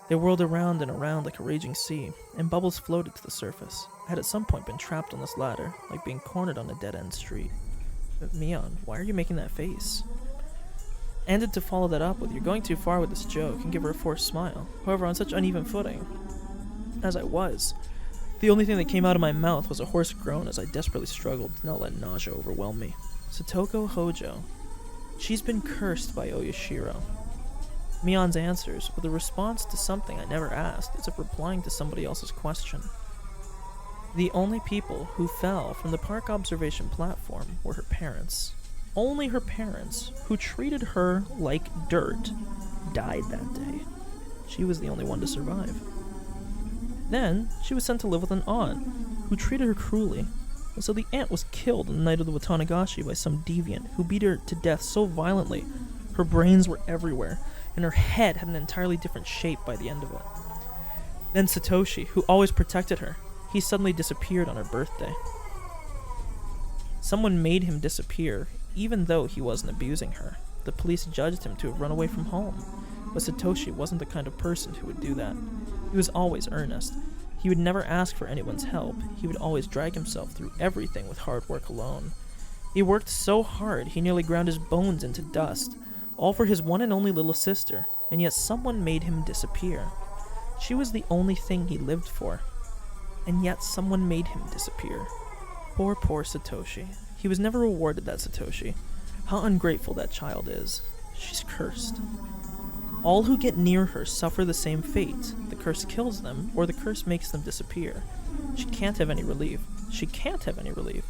They whirled around and around like a raging sea, and bubbles floated to the surface. I had at some point been trapped on this ladder, like being cornered on a dead-end street. But Mion, why are you making that face? I ended to follow that up with, you're going too far with this joke, and give her a forced smile. However, on such uneven footing, as I was, the only thing that came out of my mouth was a hoarse groan as I desperately struggled to not let nausea overwhelm me. Satoko Hojo. She's been cursed by Oyashiro. Mion's answers were the response to something I never asked, as if replying to somebody else's question. The only people who fell from the park observation platform were her parents. Only her parents, who treated her like dirt, died that day. She was the only one to survive. Then, she was sent to live with an aunt, who treated her cruelly, and so the aunt was killed on the night of the Watangashi by some deviant who beat her to death so violently her brains were everywhere, and her head had an entirely different shape by the end of it. Then Satoshi, who always protected her, he suddenly disappeared on her birthday. Someone made him disappear, even though he wasn't abusing her. The police judged him to have run away from home, but Satoshi wasn't the kind of person who would do that. He was always earnest. He would never ask for anyone's help. He would always drag himself through everything with hard work alone. He worked so hard he nearly ground his bones into dust, all for his one and only little sister, and yet someone made him disappear. She was the only thing he lived for, and yet someone made him disappear. Poor Satoshi. He was never rewarded that Satoshi. How ungrateful that child is. She's cursed. All who get near her suffer the same fate. The curse kills them, or the curse makes them disappear. She can't have any relief. She can't have any relief.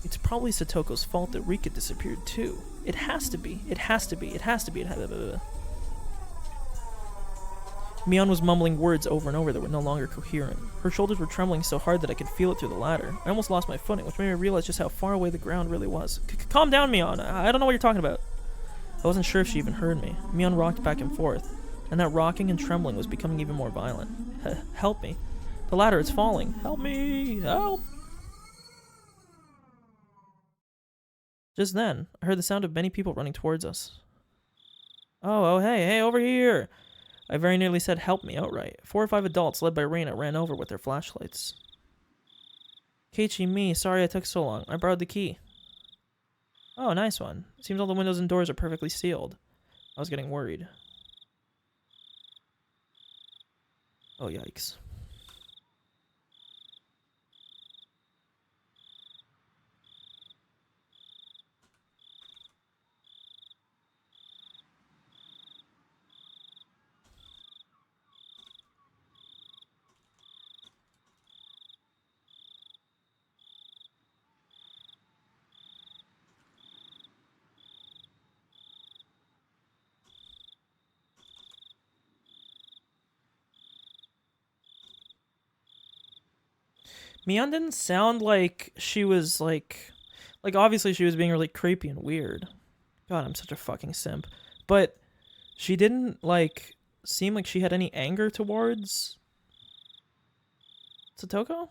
It's probably Satoko's fault that Rika disappeared too. It has to be. It has to be. It has to be. Mion was mumbling words over and over that were no longer coherent. Her shoulders were trembling so hard that I could feel it through the ladder. I almost lost my footing, which made me realize just how far away the ground really was. Calm down, Mion. I don't know what you're talking about. I wasn't sure if she even heard me. Mion rocked back and forth, and that rocking and trembling was becoming even more violent. Help me. The ladder, it's falling. Help me. Help. Just then, I heard the sound of many people running towards us. Oh, hey, over here! I very nearly said help me outright. 4 or 5 adults, led by Reina, ran over with their flashlights. Keiichi, sorry I took so long. I borrowed the key. Oh, nice one. Seems all the windows and doors are perfectly sealed. I was getting worried. Oh, yikes. Mion didn't sound like she was like obviously she was being really creepy and weird. God, I'm such a fucking simp. But she didn't seem like she had any anger towards Satoko.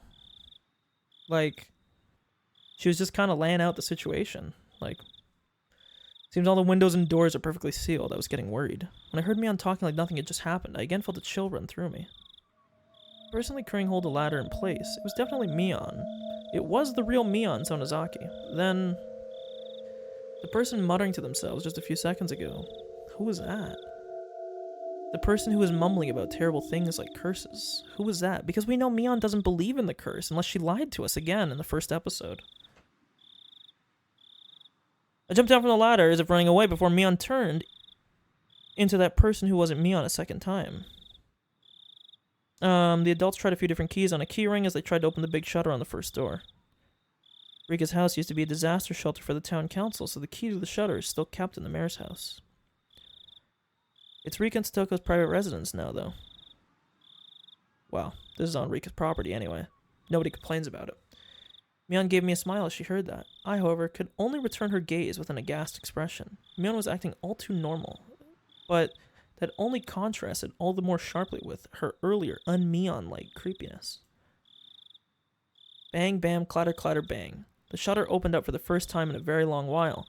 She was just kind of laying out the situation. Seems all the windows and doors are perfectly sealed. I was getting worried. When I heard Mion talking like nothing had just happened, I again felt a chill run through me. Personally carrying hold of the ladder in place, it was definitely Mion. It was the real Mion Sonozaki. Then, the person muttering to themselves just a few seconds ago, who was that? The person who was mumbling about terrible things like curses. Who was that? Because we know Mion doesn't believe in the curse unless she lied to us again in the first episode. I jumped down from the ladder as if running away before Mion turned into that person who wasn't Mion a second time. The adults tried a few different keys on a keyring as they tried to open the big shutter on the first door. Rika's house used to be a disaster shelter for the town council, so the key to the shutter is still kept in the mayor's house. It's Rika and Satoko's private residence now, though. Well, this is on Rika's property anyway. Nobody complains about it. Mion gave me a smile as she heard that. I, however, could only return her gaze with an aghast expression. Mion was acting all too normal, but that only contrasted all the more sharply with her earlier un-Mion-like creepiness. Bang, bam, clatter, clatter, bang. The shutter opened up for the first time in a very long while.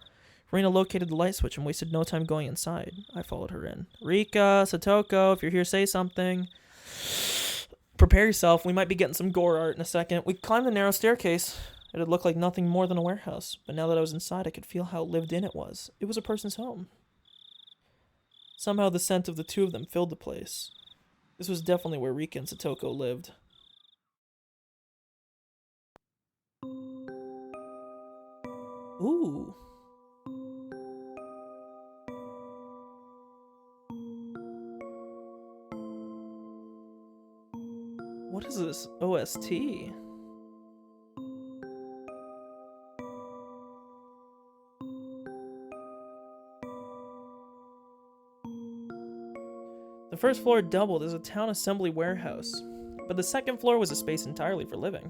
Reina located the light switch and wasted no time going inside. I followed her in. Rika, Satoko, if you're here, say something. Prepare yourself, we might be getting some gore art in a second. We climbed the narrow staircase. It had looked like nothing more than a warehouse, but now that I was inside, I could feel how lived in it was. It was a person's home. Somehow the scent of the two of them filled the place. This was definitely where Rika and Satoko lived. Ooh. What is this OST? The first floor doubled as a town assembly warehouse, but the second floor was a space entirely for living.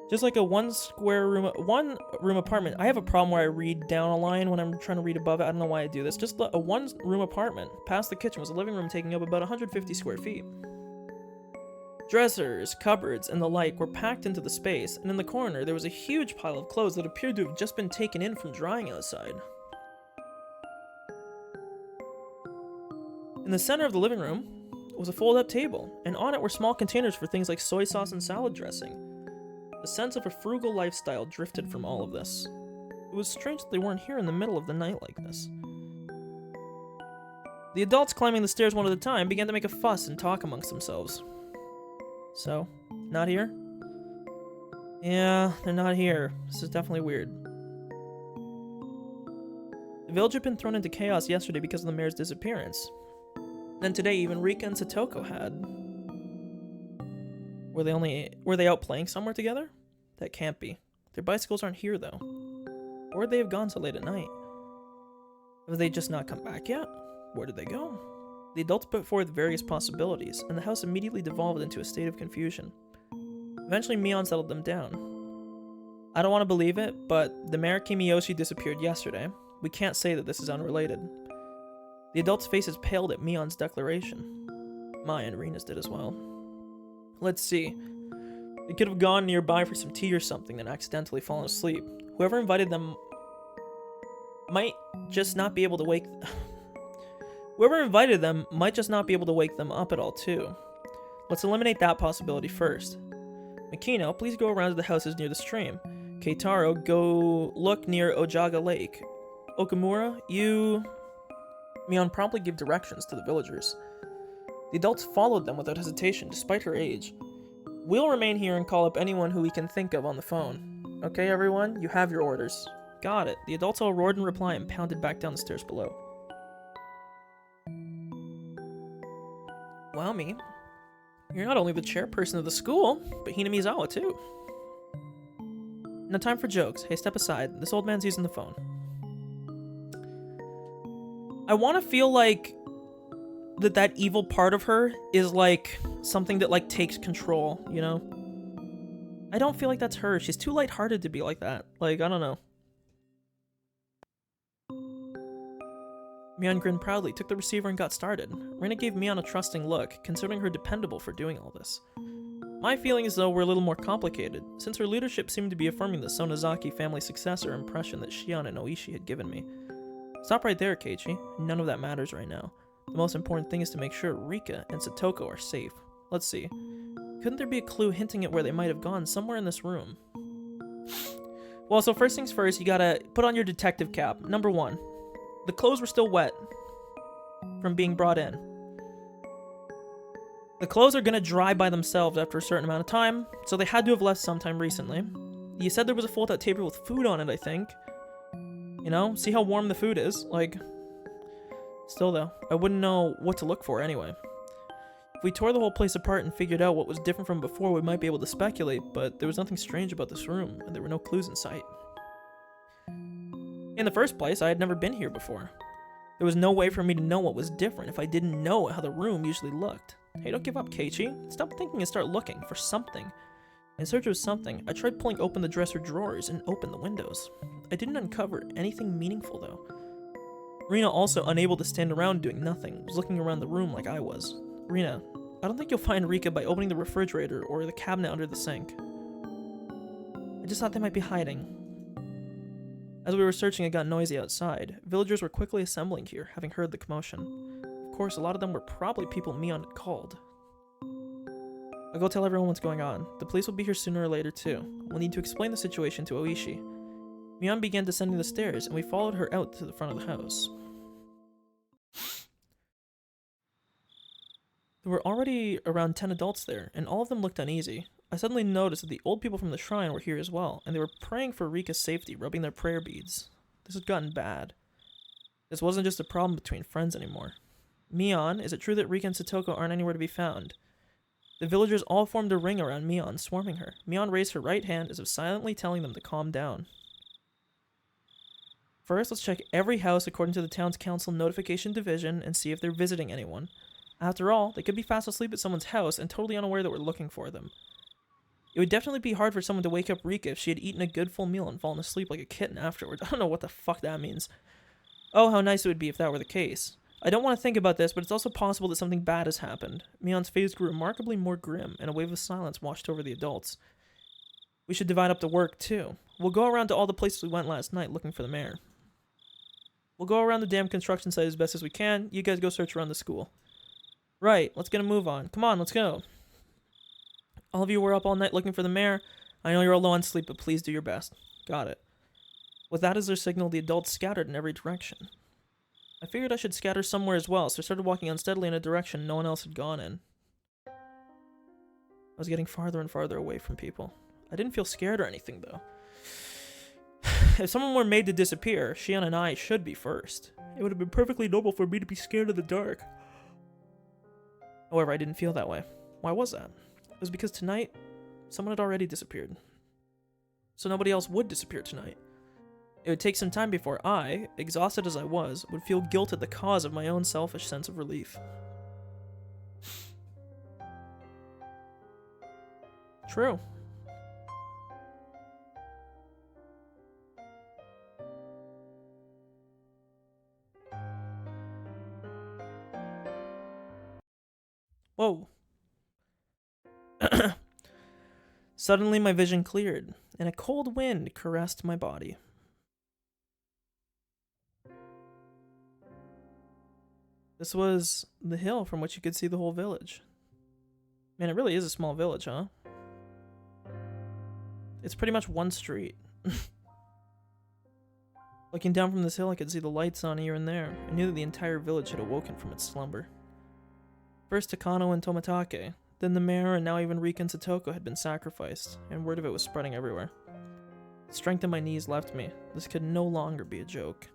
Just like a one room apartment. I have a problem where I read down a line when I'm trying to read above it. I don't know why I do this. Just a one room apartment. Past the kitchen was a living room taking up about 150 square feet. Dressers, cupboards, and the like were packed into the space, and in the corner there was a huge pile of clothes that appeared to have just been taken in from drying outside. In the center of the living room was a fold-up table, and on it were small containers for things like soy sauce and salad dressing. A sense of a frugal lifestyle drifted from all of this. It was strange that they weren't here in the middle of the night like this. The adults climbing the stairs one at a time began to make a fuss and talk amongst themselves. So, not here? Yeah, they're not here. This is definitely weird. The village had been thrown into chaos yesterday because of the mayor's disappearance. Then today, even Rika and Satoko had. Were they out playing somewhere together? That can't be. Their bicycles aren't here, though. Or would they have gone so late at night? Have they just not come back yet? Where did they go? The adults put forth various possibilities, and the house immediately devolved into a state of confusion. Eventually, Mion settled them down. I don't want to believe it, but the Mayor Kimiyoshi disappeared yesterday. We can't say that this is unrelated. The adults' faces paled at Mion's declaration. Maya and Rina's did as well. Let's see. They could have gone nearby for some tea or something and accidentally fallen asleep. Whoever invited them might just not be able to wake... Whoever invited them might just not be able to wake them up at all, too. Let's eliminate that possibility first. Makino, please go around to the houses near the stream. Keitaro, go look near Ojaga Lake. Okamura, you... Mion promptly gave directions to the villagers. The adults followed them without hesitation, despite her age. We'll remain here and call up anyone who we can think of on the phone. Okay, everyone? You have your orders. Got it. The adults all roared in reply and pounded back down the stairs below. Well, me, you're not only the chairperson of the school, but Hinamizawa, too. No time for jokes. Hey, step aside. This old man's using the phone. I want to feel like that evil part of her is like something that like takes control, you know? I don't feel like that's her. She's too lighthearted to be like that. Like, I don't know. Mion grinned proudly, took the receiver and got started. Rina gave Mion a trusting look, considering her dependable for doing all this. My feelings, though, were a little more complicated, since her leadership seemed to be affirming the Sonozaki family successor impression that Shion and Oishi had given me. Stop right there, Keiichi. None of that matters right now. The most important thing is to make sure Rika and Satoko are safe. Let's see. Couldn't there be a clue hinting at where they might have gone somewhere in this room? Well, so first things first, you gotta put on your detective cap. Number 1. The clothes were still wet from being brought in. The clothes are gonna dry by themselves after a certain amount of time, so they had to have left sometime recently. You said there was a fold-out table with food on it, I think. You know, see how warm the food is? Like, still though, I wouldn't know what to look for anyway. If we tore the whole place apart and figured out what was different from before, we might be able to speculate, but there was nothing strange about this room, and there were no clues in sight. In the first place, I had never been here before. There was no way for me to know what was different if I didn't know how the room usually looked. Hey, don't give up, Keiichi. Stop thinking and start looking for something. In search of something, I tried pulling open the dresser drawers and opened the windows. I didn't uncover anything meaningful, though. Rina, also unable to stand around doing nothing, was looking around the room like I was. Rina, I don't think you'll find Rika by opening the refrigerator or the cabinet under the sink. I just thought they might be hiding. As we were searching, it got noisy outside. Villagers were quickly assembling here, having heard the commotion. Of course, a lot of them were probably people Mion had called. I'll go tell everyone what's going on. The police will be here sooner or later, too. We'll need to explain the situation to Oishi. Mion began descending the stairs, and we followed her out to the front of the house. There were already around 10 adults there, and all of them looked uneasy. I suddenly noticed that the old people from the shrine were here as well, and they were praying for Rika's safety, rubbing their prayer beads. This had gotten bad. This wasn't just a problem between friends anymore. Mion, is it true that Rika and Satoko aren't anywhere to be found? The villagers all formed a ring around Mion, swarming her. Mion raised her right hand as if silently telling them to calm down. First, let's check every house according to the town's council notification division and see if they're visiting anyone. After all, they could be fast asleep at someone's house and totally unaware that we're looking for them. It would definitely be hard for someone to wake up Rika if she had eaten a good full meal and fallen asleep like a kitten afterwards. I don't know what the fuck that means. Oh, how nice it would be if that were the case. I don't want to think about this, but it's also possible that something bad has happened. Mion's face grew remarkably more grim, and a wave of silence washed over the adults. We should divide up the work, too. We'll go around to all the places we went last night looking for the mayor. We'll go around the damn construction site as best as we can. You guys go search around the school. Right, let's get a move on. Come on, let's go. All of you were up all night looking for the mayor. I know you're all low on sleep, but please do your best. Got it. With that as their signal, the adults scattered in every direction. I figured I should scatter somewhere as well, so I started walking unsteadily in a direction no one else had gone in. I was getting farther and farther away from people. I didn't feel scared or anything, though. If someone were made to disappear, Shion and I should be first. It would have been perfectly normal for me to be scared of the dark. However, I didn't feel that way. Why was that? It was because tonight, someone had already disappeared. so nobody else would disappear tonight. It would take some time before I, exhausted as I was, would feel guilt at the cause of my own selfish sense of relief. True. Whoa. Suddenly my vision cleared, and a cold wind caressed my body. This was the hill from which you could see the whole village. Man, it really is a small village, huh? It's pretty much one street. Looking down from this hill, I could see the lights on here and there. I knew that the entire village had awoken from its slumber. First Takano and Tomatake, then the mayor, and now even Rika and Satoko had been sacrificed, and word of it was spreading everywhere. The strength in my knees left me. This could no longer be a joke.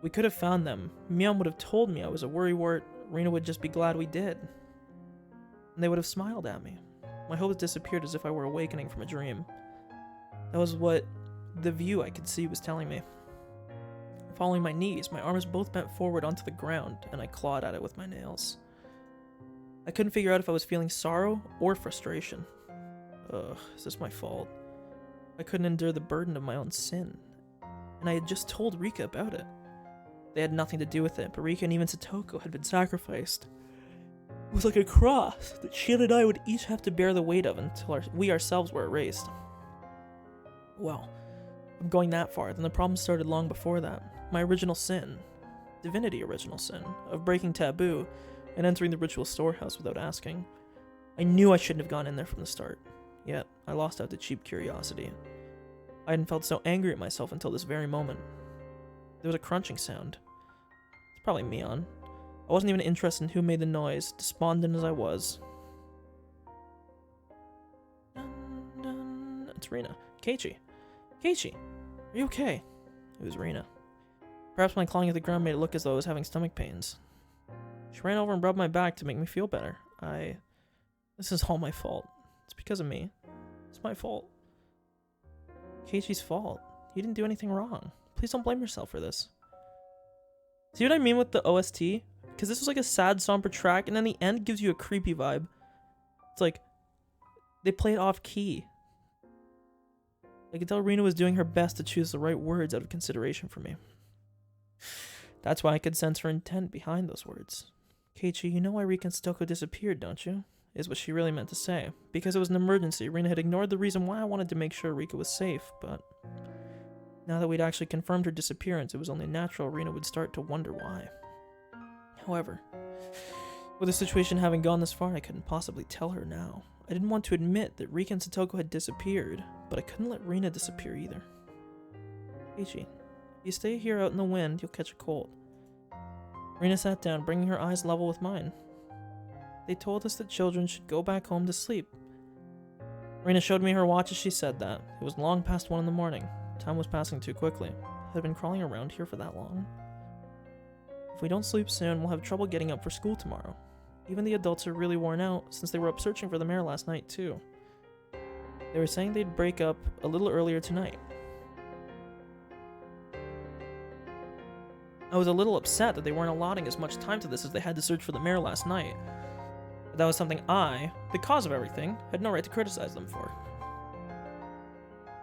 We could have found them. Mion would have told me I was a worrywart. Rina would just be glad we did. And they would have smiled at me. My hopes disappeared as if I were awakening from a dream. That was what the view I could see was telling me. Following my knees, my arms both bent forward onto the ground, and I clawed at it with my nails. I couldn't figure out if I was feeling sorrow or frustration. Ugh, is this my fault? I couldn't endure the burden of my own sin. And I had just told Rika about it. They had nothing to do with it, but Rika and even Satoko had been sacrificed. It was like a cross that she and I would each have to bear the weight of until we ourselves were erased. Well, I'm going that far, then the problem started long before that. My original sin, divinity original sin, of breaking taboo and entering the ritual storehouse without asking. I knew I shouldn't have gone in there from the start, yet I lost out to cheap curiosity. I hadn't felt so angry at myself until this very moment. There was a crunching sound. It's probably Mion. I wasn't even interested in who made the noise, despondent as I was. It's Rina. Keiichi. Keiichi, are you okay? It was Rina. Perhaps my clawing at the ground made it look as though I was having stomach pains. She ran over and rubbed my back to make me feel better. This is all my fault. It's because of me. It's my fault. Keiichi's fault. You didn't do anything wrong. Please don't blame yourself for this. See what I mean with the OST? Because this was like a sad, somber track, and then the end gives you a creepy vibe. It's like, they play it off key. I could tell Rina was doing her best to choose the right words out of consideration for me. That's why I could sense her intent behind those words. Keiichi, you know why Rika and Satoko disappeared, don't you? Is what she really meant to say. Because it was an emergency, Rina had ignored the reason why I wanted to make sure Rika was safe, but now that we'd actually confirmed her disappearance, it was only natural Rina would start to wonder why. However, with the situation having gone this far, I couldn't possibly tell her now. I didn't want to admit that Rika and Satoko had disappeared, but I couldn't let Rina disappear either. Keiichi, if you stay here out in the wind, you'll catch a cold. Rina sat down, bringing her eyes level with mine. They told us that children should go back home to sleep. Rina showed me her watch as she said that. It was long past 1 in the morning. Time was passing too quickly. Had I been crawling around here for that long? If we don't sleep soon, we'll have trouble getting up for school tomorrow. Even the adults are really worn out, since they were up searching for the mayor last night, too. They were saying they'd break up a little earlier tonight. I was a little upset that they weren't allotting as much time to this as they had to search for the mayor last night. But that was something I, the cause of everything, had no right to criticize them for.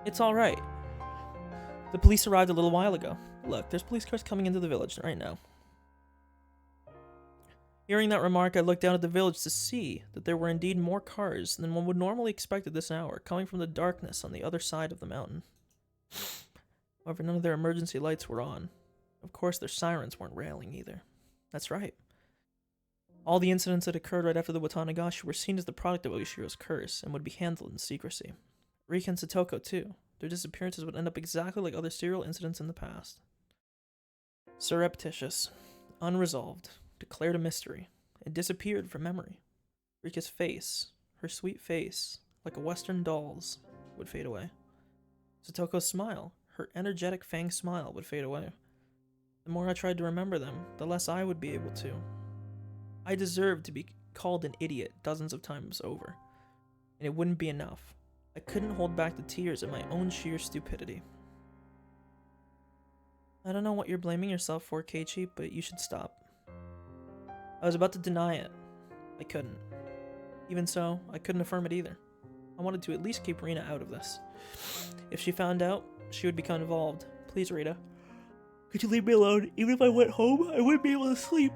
It's alright. The police arrived a little while ago. Look, there's police cars coming into the village right now. Hearing that remark, I looked down at the village to see that there were indeed more cars than one would normally expect at this hour, coming from the darkness on the other side of the mountain. However, none of their emergency lights were on. Of course, their sirens weren't railing either. That's right. All the incidents that occurred right after the Watangashi were seen as the product of Oishiro's curse and would be handled in secrecy. Rika and Satoko, too. Their disappearances would end up exactly like other serial incidents in the past. Surreptitious, unresolved, declared a mystery, and disappeared from memory. Rika's face, her sweet face, like a Western doll's, would fade away. Satoko's smile, her energetic fang smile, would fade away. The more I tried to remember them, the less I would be able to. I deserved to be called an idiot dozens of times over, and it wouldn't be enough. I couldn't hold back the tears at my own sheer stupidity. I don't know what you're blaming yourself for, Keiichi, but you should stop. I was about to deny it. I couldn't. Even so, I couldn't affirm it either. I wanted to at least keep Rina out of this. If she found out, she would become involved. Please, Rita. Could you leave me alone? Even if I went home, I wouldn't be able to sleep.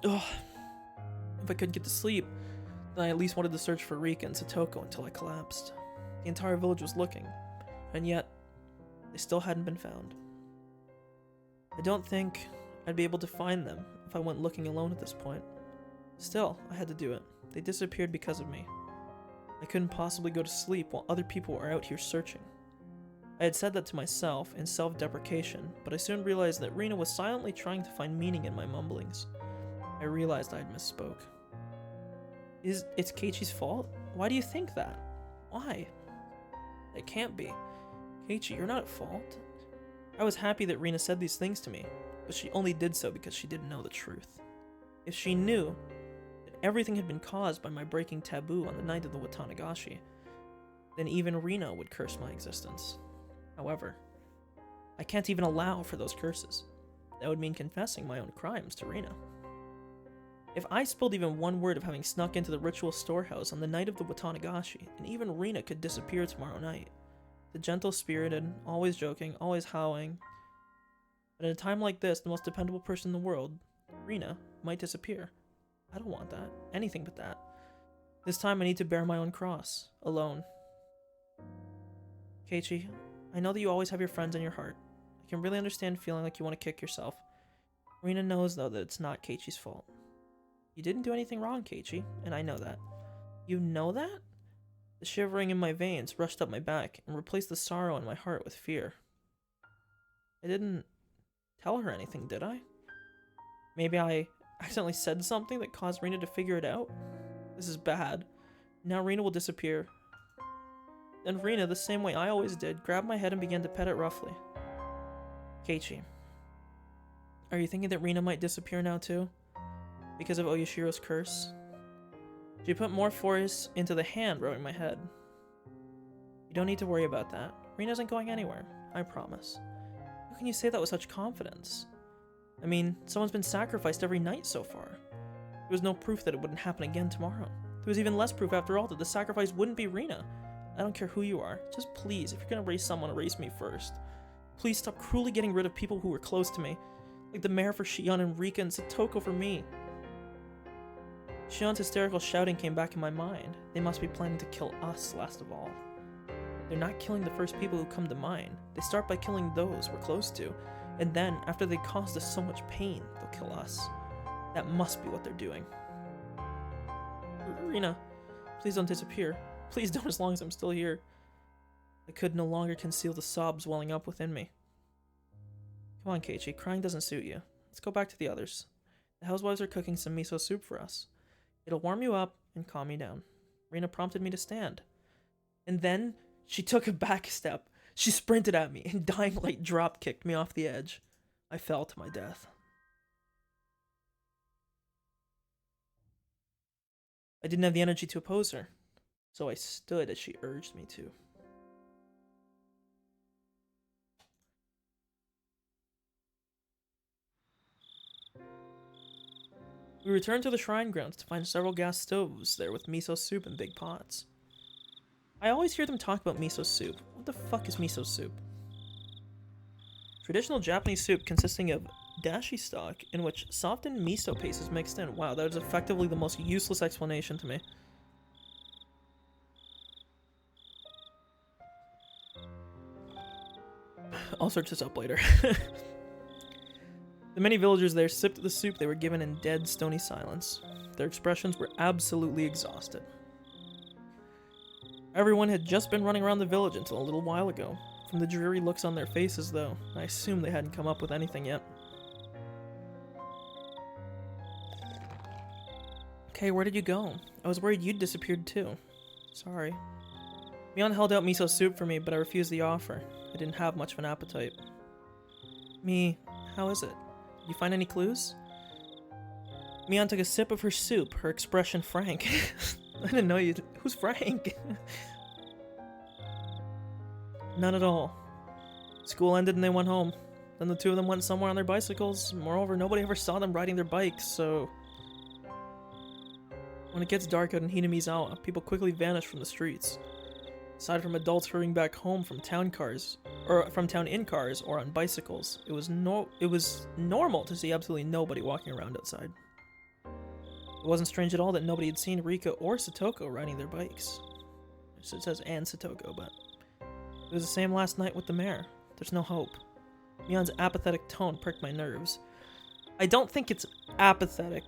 Ugh. If I couldn't get to sleep, then I at least wanted to search for Rika and Satoko until I collapsed. The entire village was looking, and yet, they still hadn't been found. I don't think I'd be able to find them if I went looking alone at this point. Still, I had to do it. They disappeared because of me. I couldn't possibly go to sleep while other people were out here searching. I had said that to myself in self-deprecation, but I soon realized that Rina was silently trying to find meaning in my mumblings. I realized I had misspoke. It's Keiichi's fault? Why do you think that? Why? It can't be. Keiichi, you're not at fault. I was happy that Rina said these things to me, but she only did so because she didn't know the truth. If she knew that everything had been caused by my breaking taboo on the night of the Watangashi, then even Rina would curse my existence. However, I can't even allow for those curses. That would mean confessing my own crimes to Rina. If I spilled even one word of having snuck into the ritual storehouse on the night of the Watangashi, then even Rina could disappear tomorrow night. The gentle-spirited, always joking, always howling. But at a time like this, the most dependable person in the world, Rina, might disappear. I don't want that. Anything but that. This time I need to bear my own cross. Alone. Keiichi, I know that you always have your friends in your heart. I can really understand feeling like you want to kick yourself. Rina knows, though, that it's not Keiichi's fault. You didn't do anything wrong, Keiichi, and I know that. You know that? The shivering in my veins rushed up my back and replaced the sorrow in my heart with fear. I didn't tell her anything, did I? Maybe I accidentally said something that caused Rina to figure it out? This is bad. Now Rina will disappear. Then Rina, the same way I always did, grabbed my head and began to pet it roughly. Keiichi, are you thinking that Rina might disappear now too? Because of Oyashiro's curse? She put more force into the hand rubbing my head. You don't need to worry about that. Rina isn't going anywhere, I promise. How can you say that with such confidence? I mean, someone's been sacrificed every night so far. There was no proof that it wouldn't happen again tomorrow. There was even less proof after all that the sacrifice wouldn't be Rina. I don't care who you are. Just please, if you're gonna raise someone, raise me first. Please stop cruelly getting rid of people who were close to me. Like the mayor for Shion and Rika and Satoko for me. Shion's hysterical shouting came back in my mind. They must be planning to kill us last of all. They're not killing the first people who come to mind. They start by killing those we're close to, and then, after they caused us so much pain, they'll kill us. That must be what they're doing. Rina, please don't disappear. Please don't as long as I'm still here. I could no longer conceal the sobs welling up within me. Come on, Keiichi, crying doesn't suit you. Let's go back to the others. The housewives are cooking some miso soup for us. It'll warm you up and calm you down. Rina prompted me to stand. And then she took a back step. She sprinted at me and dying light drop kicked me off the edge. I fell to my death. I didn't have the energy to oppose her, so I stood as she urged me to. We returned to the shrine grounds to find several gas stoves there with miso soup in big pots. I always hear them talk about miso soup. What the fuck is miso soup? Traditional Japanese soup consisting of dashi stock in which softened miso paste is mixed in. Wow, that is effectively the most useless explanation to me. I'll search this up later. The many villagers there sipped the soup they were given in dead, stony silence. Their expressions were absolutely exhausted. Everyone had just been running around the village until a little while ago. From the dreary looks on their faces, though, I assume they hadn't come up with anything yet. Okay, where did you go? I was worried you'd disappeared too. Sorry. Mion held out miso soup for me, but I refused the offer. I didn't have much of an appetite. How is it? Did you find any clues? Mion took a sip of her soup, her expression frank. I didn't know you. Who's Frank? None at all. School ended and they went home. Then the two of them went somewhere on their bicycles. Moreover, nobody ever saw them riding their bikes, so... When it gets dark out in Hinamizawa, people quickly vanish from the streets. Aside from adults hurrying back home from town in cars or on bicycles, it was normal to see absolutely nobody walking around outside. It wasn't strange at all that nobody had seen Rika or Satoko riding their bikes. So it says and Satoko, but it was the same last night with the mayor. There's no hope. Mion's apathetic tone pricked my nerves. I don't think it's apathetic.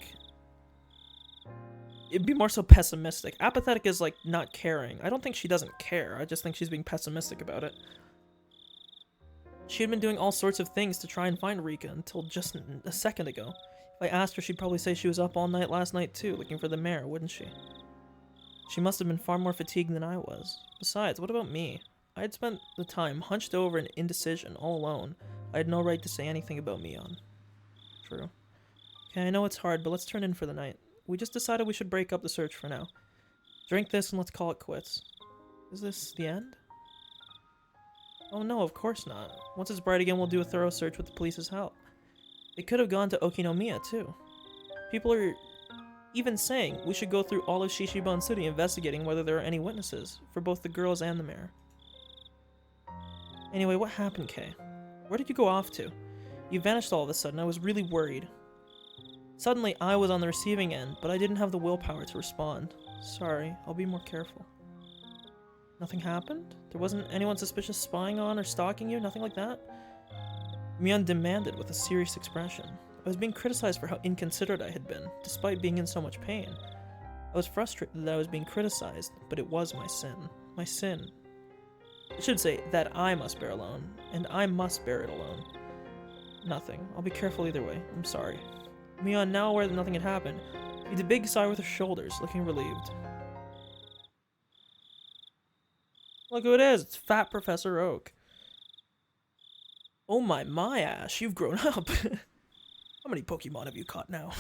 It'd be more so pessimistic. Apathetic is like not caring. I don't think she doesn't care. I just think she's being pessimistic about it. She had been doing all sorts of things to try and find Rika until just a second ago. If I asked her, she'd probably say she was up all night last night too, looking for the mayor, wouldn't she? She must have been far more fatigued than I was. Besides, what about me? I had spent the time hunched over in indecision, all alone. I had no right to say anything about Mion. True. Okay, I know it's hard, but let's turn in for the night. We just decided we should break up the search for now. Drink this and let's call it quits. Is this the end? Oh no, of course not. Once it's bright again, we'll do a thorough search with the police's help. They could have gone to Okinomiya, too. People are even saying we should go through all of Shishiban City investigating whether there are any witnesses, for both the girls and the mayor. Anyway, what happened, Kay? Where did you go off to? You vanished all of a sudden. I was really worried. Suddenly, I was on the receiving end, but I didn't have the willpower to respond. Sorry, I'll be more careful. Nothing happened? There wasn't anyone suspicious spying on or stalking you? Nothing like that? Mion demanded with a serious expression. I was being criticized for how inconsiderate I had been, despite being in so much pain. I was frustrated that I was being criticized, but it was my sin. My sin. I should say that I must bear alone, and I must bear it alone. Nothing. I'll be careful either way. I'm sorry. Mion, now aware that nothing had happened, heaved a big sigh with her shoulders, looking relieved. Look who it is! It's Fat Professor Oak. Oh my Ash, you've grown up. How many Pokemon have you caught now?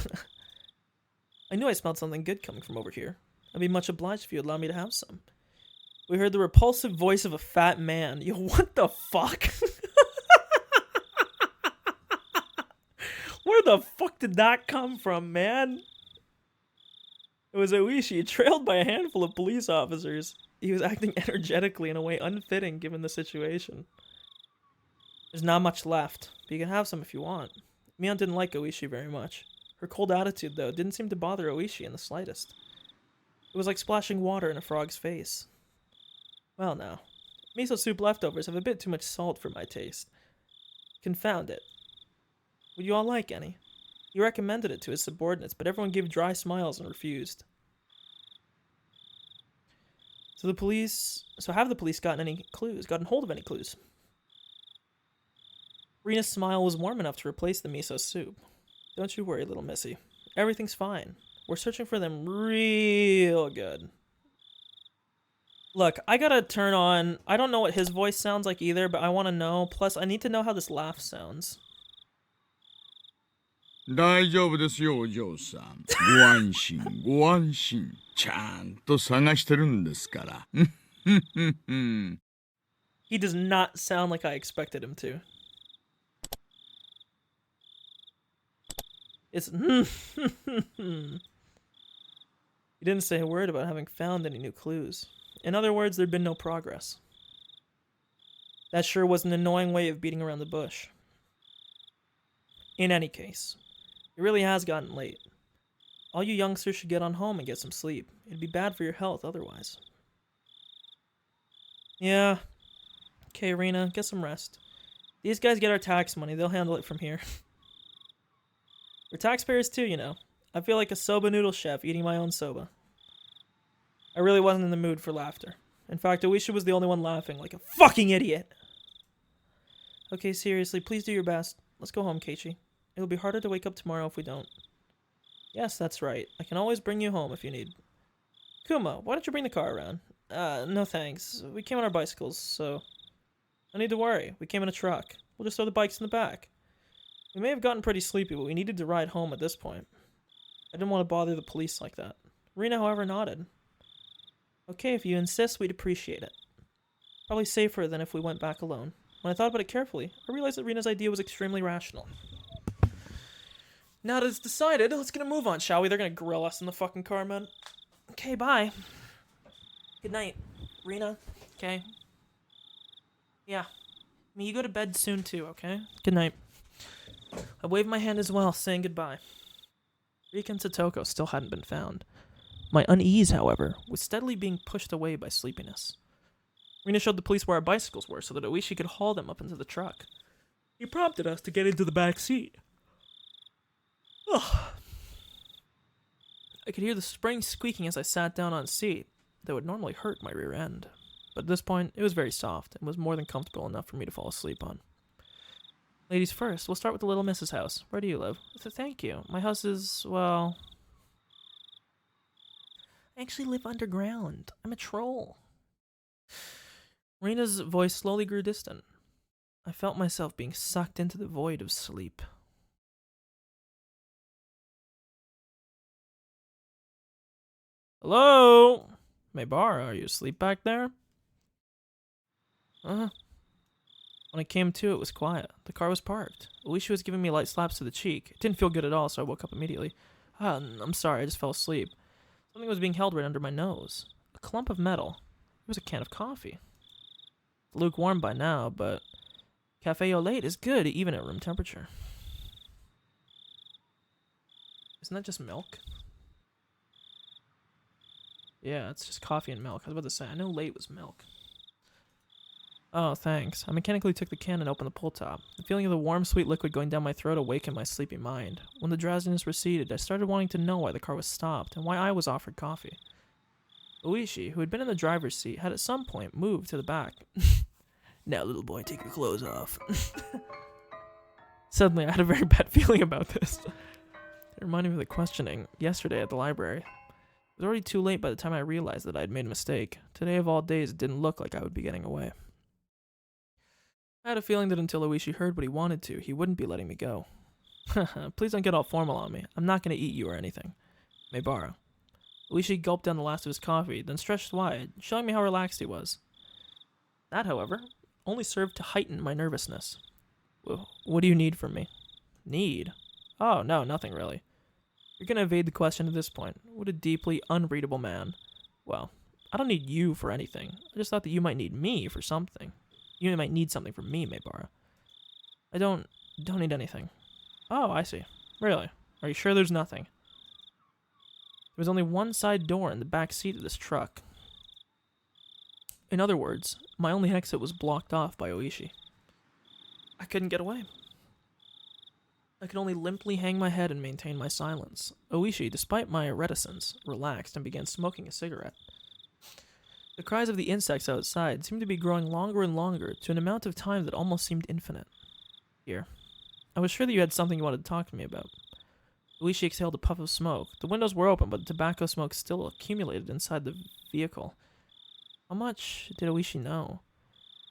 I knew I smelled something good coming from over here. I'd be much obliged if you'd allow me to have some. We heard the repulsive voice of a fat man. Yo, what the fuck? Where the fuck did that come from, man? It was Oishi, trailed by a handful of police officers. He was acting energetically in a way unfitting given the situation. There's not much left, but you can have some if you want. Mion didn't like Oishi very much. Her cold attitude, though, didn't seem to bother Oishi in the slightest. It was like splashing water in a frog's face. Well now, miso soup leftovers have a bit too much salt for my taste. Confound it. Would you all like any? He recommended it to his subordinates, but everyone gave dry smiles and refused. So have the police gotten hold of any clues? Rina's smile was warm enough to replace the miso soup. Don't you worry, little missy. Everything's fine. We're searching for them real good. Look, I gotta turn on... I don't know what his voice sounds like either, but I want to know. Plus, I need to know how this laugh sounds. 大丈夫ですよ、お嬢さん。ご安心、ご安心。ちゃんと探してるんですから。He does not sound like I expected him to. It's He didn't say a word about having found any new clues. In other words, there'd been no progress. That sure was an annoying way of beating around the bush. In any case, it really has gotten late. All you youngsters should get on home and get some sleep. It'd be bad for your health otherwise. Yeah. Okay, Rina, get some rest. These guys get our tax money. They'll handle it from here. We're taxpayers too, you know. I feel like a soba noodle chef eating my own soba. I really wasn't in the mood for laughter. In fact, Oisha was the only one laughing like a fucking idiot. Okay, seriously, please do your best. Let's go home, Keiichi. It'll be harder to wake up tomorrow if we don't. Yes, that's right. I can always bring you home if you need. Kuma, why don't you bring the car around? No thanks. We came on our bicycles, so... No need to worry. We came in a truck. We'll just throw the bikes in the back. We may have gotten pretty sleepy, but we needed to ride home at this point. I didn't want to bother the police like that. Rina, however, nodded. Okay, if you insist, we'd appreciate it. Probably safer than if we went back alone. When I thought about it carefully, I realized that Rina's idea was extremely rational. Now that it's decided, let's get a move on, shall we? They're gonna grill us in the fucking car, man. Okay, bye. Good night, Rina. Okay. Yeah. I mean, you go to bed soon too, okay? Good night. I waved my hand as well, saying goodbye. Rika and Satoko still hadn't been found. My unease, however, was steadily being pushed away by sleepiness. Rina showed the police where our bicycles were so that Oishi could haul them up into the truck. He prompted us to get into the back seat. Ugh. I could hear the springs squeaking as I sat down on a seat that would normally hurt my rear end. But at this point, it was very soft and was more than comfortable enough for me to fall asleep on. Ladies first, we'll start with the little Mrs. house. Where do you live? Thank you. My house is, well... I actually live underground. I'm a troll. Rina's voice slowly grew distant. I felt myself being sucked into the void of sleep. Hello? Maybara, are you asleep back there? When I came to, it was quiet. The car was parked. Alicia was giving me light slaps to the cheek. It didn't feel good at all, so I woke up immediately. I'm sorry, I just fell asleep. Something was being held right under my nose. A clump of metal. It was a can of coffee. Lukewarm by now, but cafe au lait is good even at room temperature. Isn't that just milk? Yeah, it's just coffee and milk. I was about to say, I know late was milk. Oh, thanks. I mechanically took the can and opened the pull top. The feeling of the warm, sweet liquid going down my throat awakened my sleepy mind. When the drowsiness receded, I started wanting to know why the car was stopped and why I was offered coffee. Oishi, who had been in the driver's seat, had at some point moved to the back. Now, little boy, take your clothes off. Suddenly, I had a very bad feeling about this. It reminded me of the questioning yesterday at the library. It was already too late by the time I realized that I had made a mistake. Today of all days, it didn't look like I would be getting away. I had a feeling that until Oishi heard what he wanted to, he wouldn't be letting me go. Please don't get all formal on me. I'm not going to eat you or anything. Maybara. Oishi gulped down the last of his coffee, then stretched wide, showing me how relaxed he was. That, however, only served to heighten my nervousness. Well, what do you need from me? Need? Oh, no, nothing really. You're going to evade the question at this point. What a deeply unreadable man. Well, I don't need you for anything. I just thought that you might need me for something. You might need something from me, Maybara. I don't need anything. Oh, I see. Really? Are you sure there's nothing? There was only one side door in the back seat of this truck. In other words, my only exit was blocked off by Oishi. I couldn't get away. I could only limply hang my head and maintain my silence. Oishi, despite my reticence, relaxed and began smoking a cigarette. The cries of the insects outside seemed to be growing longer and longer to an amount of time that almost seemed infinite. Here. I was sure that you had something you wanted to talk to me about. Oishi exhaled a puff of smoke. The windows were open, but the tobacco smoke still accumulated inside the vehicle. How much did Oishi know?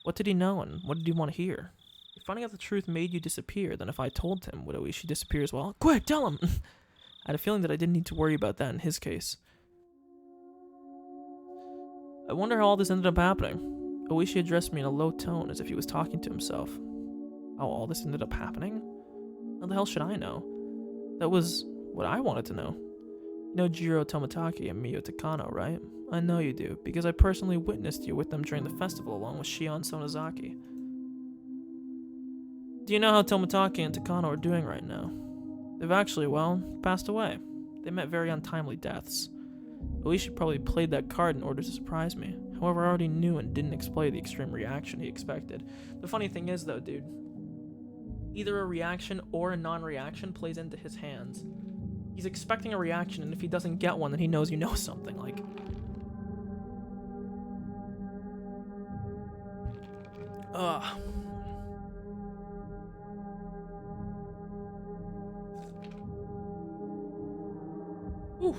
What did he know, and what did he want to hear? If finding out the truth made you disappear, then if I told him, would Oishi disappear as well? Quick, tell him! I had a feeling that I didn't need to worry about that in his case. I wonder how all this ended up happening. Oishi addressed me in a low tone, as if he was talking to himself. How all this ended up happening? How the hell should I know? That was what I wanted to know. You know Jiro Tomitake and Miyo Takano, right? I know you do, because I personally witnessed you with them during the festival along with Shion Sonozaki. Do you know how Tomitake and Takano are doing right now? They've actually, well, passed away. They met very untimely deaths. Oishi probably played that card in order to surprise me. However, I already knew and didn't explain the extreme reaction he expected. The funny thing is, though, dude, either a reaction or a non-reaction plays into his hands. He's expecting a reaction, and if he doesn't get one, then he knows you know something, like... Ugh. Oof.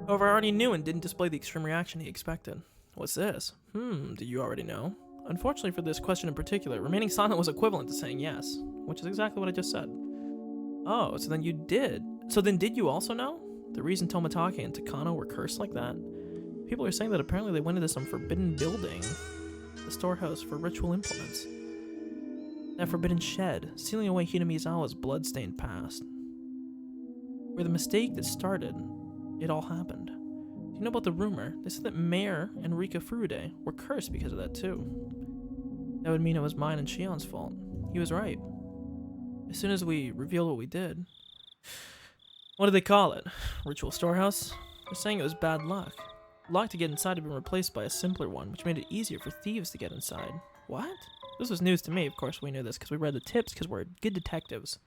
However, I already knew and didn't display the extreme reaction he expected. What's this? Did you already know? Unfortunately for this question in particular, remaining silent was equivalent to saying yes, which is exactly what I just said. Oh, so then you did. So then did you also know? The reason Tomitake and Takano were cursed like that? People are saying that apparently they went into some forbidden building, the storehouse for ritual implements. That forbidden shed, sealing away Hinamizawa's blood-stained past. Where the mistake that started, it all happened. Do you know about the rumor? They said that Mayor and Rika Furude were cursed because of that too. That would mean it was mine and Shion's fault. He was right. As soon as we revealed what we did... What did they call it? Ritual storehouse? They're saying it was bad luck. The lock to get inside had been replaced by a simpler one, which made it easier for thieves to get inside. What? This was news to me. Of course we knew this because we read the tips because we're good detectives.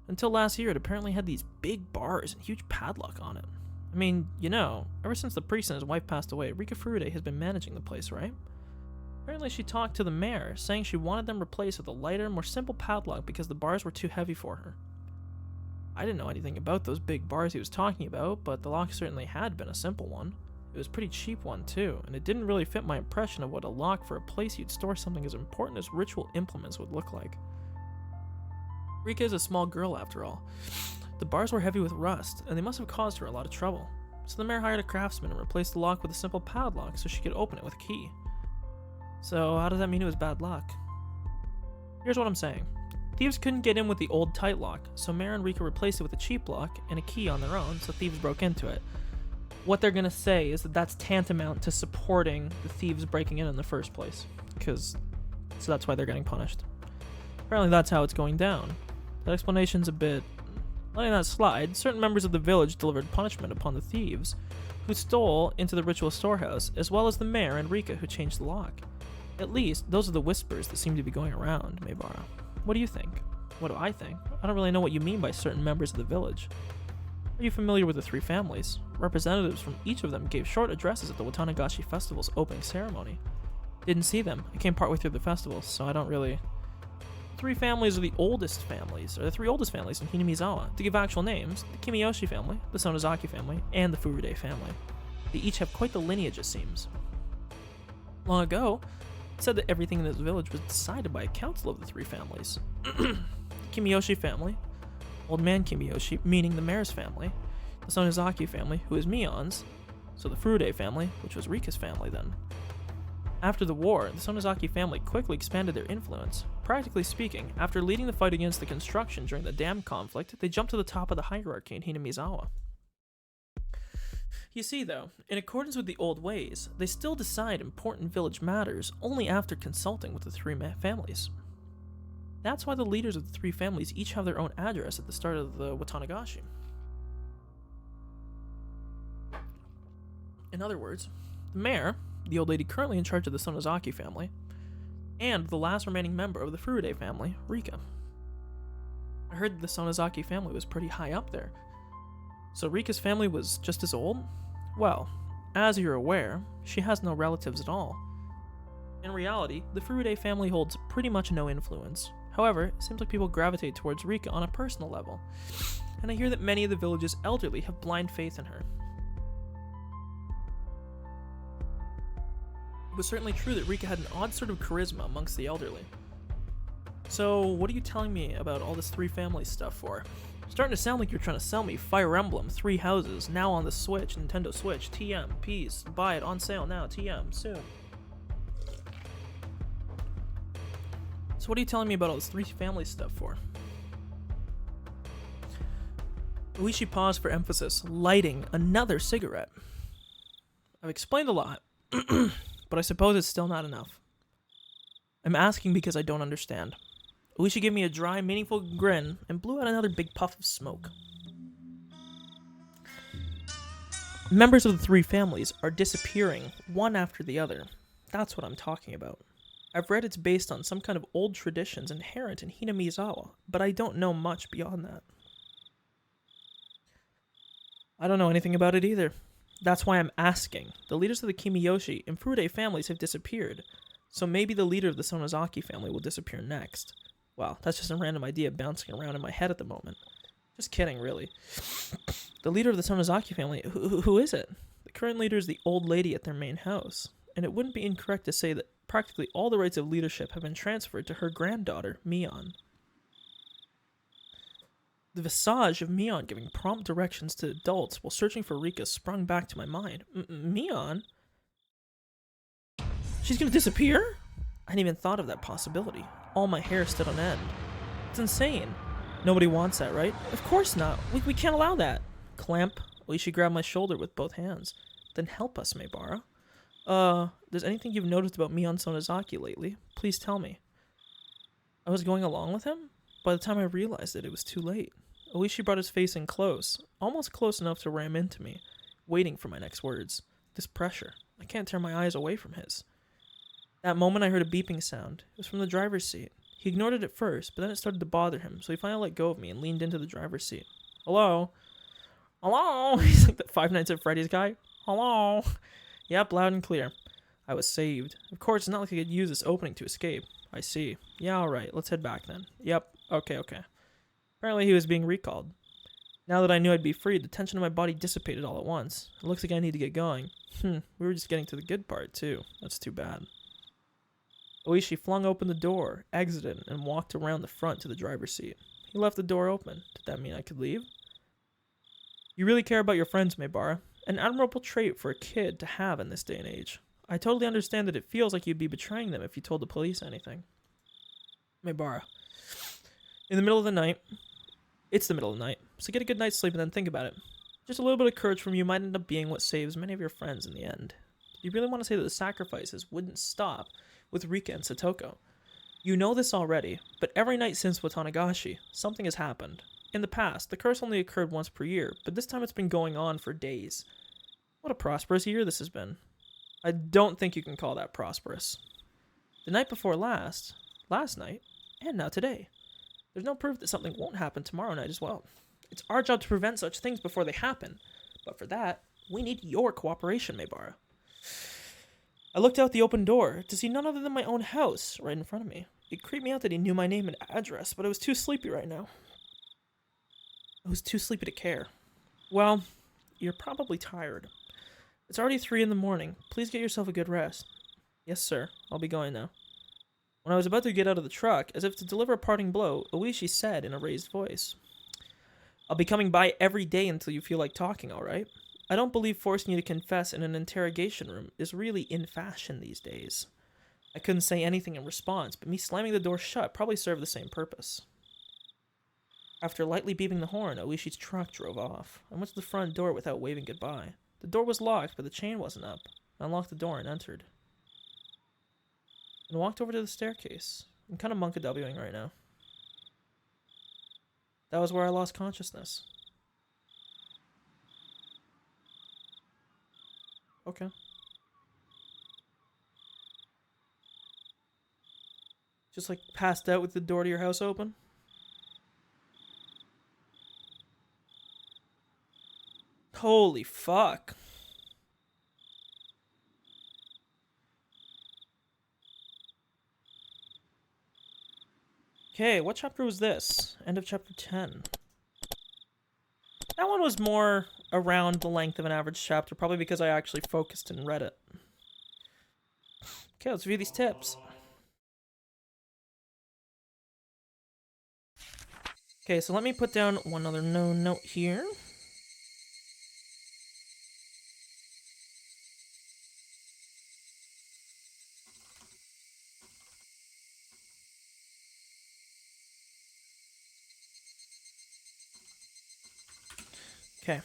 Until last year, it apparently had these big bars and huge padlock on it. I mean, you know, ever since the priest and his wife passed away, Rika Furude has been managing the place, right? Apparently she talked to the mayor, saying she wanted them replaced with a lighter, more simple padlock because the bars were too heavy for her. I didn't know anything about those big bars he was talking about, but the lock certainly had been a simple one. It was a pretty cheap one too, and it didn't really fit my impression of what a lock for a place you'd store something as important as ritual implements would look like. Rika is a small girl after all. The bars were heavy with rust, and they must have caused her a lot of trouble. So the mayor hired a craftsman and replaced the lock with a simple padlock so she could open it with a key. So how does that mean it was bad luck? Here's what I'm saying. Thieves couldn't get in with the old tight lock, so Mayor and Rika replaced it with a cheap lock and a key on their own, so thieves broke into it. What they're gonna say is that that's tantamount to supporting the thieves breaking in the first place, so that's why they're getting punished. Apparently that's how it's going down. That explanation's a bit... Letting that slide, certain members of the village delivered punishment upon the thieves, who stole into the ritual storehouse, as well as the mayor and Rika who changed the lock. At least, those are the whispers that seem to be going around, Maybara. What do you think? What do I think? I don't really know what you mean by certain members of the village. Are you familiar with the three families? Representatives from each of them gave short addresses at the Watangashi Festival's opening ceremony. Didn't see them. I came partway through the festival, so I don't really... The three families are the three oldest families in Hinamizawa. To give actual names, the Kimiyoshi family, the Sonozaki family, and the Furude family. They each have quite the lineage, it seems. Long ago, it said that everything in this village was decided by a council of the three families. The Kimiyoshi family, Old Man Kimiyoshi, meaning the mayor's family, the Sonozaki family, who is Mion's, so the Furude family, which was Rika's family then. After the war, the Sonozaki family quickly expanded their influence. Practically speaking, after leading the fight against the construction during the dam conflict, they jumped to the top of the hierarchy in Hinamizawa. You see, though, in accordance with the old ways, they still decide important village matters only after consulting with the three families. That's why the leaders of the three families each have their own address at the start of the Watangashi. In other words, the mayor, the old lady currently in charge of the Sonozaki family, and the last remaining member of the Furude family, Rika. I heard that the Sonozaki family was pretty high up there. So Rika's family was just as old? Well, as you're aware, she has no relatives at all. In reality, the Furude family holds pretty much no influence. However, it seems like people gravitate towards Rika on a personal level, and I hear that many of the village's elderly have blind faith in her. It was certainly true that Rika had an odd sort of charisma amongst the elderly. So, what are you telling me about all this three family stuff for? Starting to sound like you're trying to sell me Fire Emblem, 3 Houses, now on the Switch, Nintendo Switch, TM, peace, buy it, on sale now, TM, soon. So what are you telling me about all this three family stuff for? Uishi paused for emphasis, lighting another cigarette. I've explained a lot, but I suppose it's still not enough. I'm asking because I don't understand. Uishi gave me a dry, meaningful grin and blew out another big puff of smoke. Members of the three families are disappearing one after the other. That's what I'm talking about. I've read it's based on some kind of old traditions inherent in Hinamizawa, but I don't know much beyond that. I don't know anything about it either. That's why I'm asking. The leaders of the Kimiyoshi and Furude families have disappeared, so maybe the leader of the Sonozaki family will disappear next. Well, that's just a random idea bouncing around in my head at the moment. Just kidding, really. The leader of the Sonozaki family, who is it? The current leader is the old lady at their main house, and it wouldn't be incorrect to say that practically all the rights of leadership have been transferred to her granddaughter, Mion. The visage of Mion giving prompt directions to adults while searching for Rika sprung back to my mind. Mion? She's gonna disappear? I hadn't even thought of that possibility. All my hair stood on end. It's insane. Nobody wants that, right? Of course not. We can't allow that. Clamp. Well, she grabbed my shoulder with both hands. Then help us, Maebara. There's anything you've noticed about Mion Sonozaki lately? Please tell me. I was going along with him? By the time I realized it was too late. Oishi brought his face in close, almost close enough to ram into me, waiting for my next words. This pressure. I can't tear my eyes away from his. That moment I heard a beeping sound. It was from the driver's seat. He ignored it at first, but then it started to bother him, so he finally let go of me and leaned into the driver's seat. Hello? Hello? He's like that Five Nights at Freddy's guy. Hello? Yep, loud and clear. I was saved. Of course, it's not like I could use this opening to escape. I see. Yeah, alright, let's head back then. Yep, okay. Apparently he was being recalled. Now that I knew I'd be freed, the tension in my body dissipated all at once. It looks like I need to get going. We were just getting to the good part, too. That's too bad. Oishi flung open the door, exited, and walked around the front to the driver's seat. He left the door open. Did that mean I could leave? You really care about your friends, Maebara. An admirable trait for a kid to have in this day and age. I totally understand that it feels like you'd be betraying them if you told the police anything. Maebara. In the middle of the night. It's the middle of the night, so get a good night's sleep and then think about it. Just a little bit of courage from you might end up being what saves many of your friends in the end. Do you really want to say that the sacrifices wouldn't stop with Rika and Satoko? You know this already, but every night since Watangashi, something has happened. In the past, the curse only occurred once per year, but this time it's been going on for days. What a prosperous year this has been. I don't think you can call that prosperous. The night before last night, and now today. There's no proof that something won't happen tomorrow night as well. It's our job to prevent such things before they happen. But for that, we need your cooperation, Maebara. I looked out the open door to see none other than my own house right in front of me. It creeped me out that he knew my name and address, but I was too sleepy right now. I was too sleepy to care. Well, you're probably tired. It's already 3 in the morning. Please get yourself a good rest. Yes, sir. I'll be going now. When I was about to get out of the truck, as if to deliver a parting blow, Oishi said in a raised voice, I'll be coming by every day until you feel like talking, alright? I don't believe forcing you to confess in an interrogation room is really in fashion these days. I couldn't say anything in response, but me slamming the door shut probably served the same purpose. After lightly beeping the horn, Oishi's truck drove off. I went to the front door without waving goodbye. The door was locked, but the chain wasn't up. I unlocked the door and entered. And walked over to the staircase. I'm kind of monkaWing right now. That was where I lost consciousness. Okay. Just like passed out with the door to your house open? Holy fuck. Okay, what chapter was this? End of chapter 10. That one was more around the length of an average chapter, probably because I actually focused and read it. Okay, let's review these tips. Okay, so let me put down one other note here. Okay.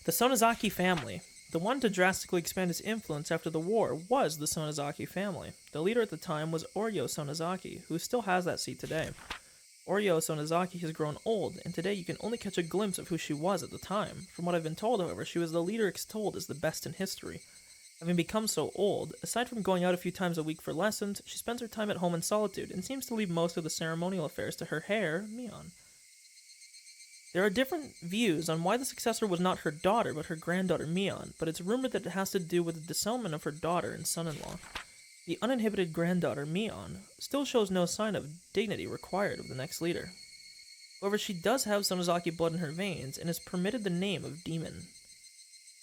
The Sonozaki family. The one to drastically expand its influence after the war was the Sonozaki family. The leader at the time was Oryo Sonozaki, who still has that seat today. Oryo Sonozaki has grown old, and today you can only catch a glimpse of who she was at the time. From what I've been told, however, she was the leader extolled as the best in history. Having become so old, aside from going out a few times a week for lessons, she spends her time at home in solitude, and seems to leave most of the ceremonial affairs to her heir, Mion. There are different views on why the successor was not her daughter, but her granddaughter Mion, but it's rumored that it has to do with the disownment of her daughter and son-in-law. The uninhibited granddaughter, Mion, still shows no sign of dignity required of the next leader. However, she does have Sonozaki blood in her veins, and is permitted the name of Demon.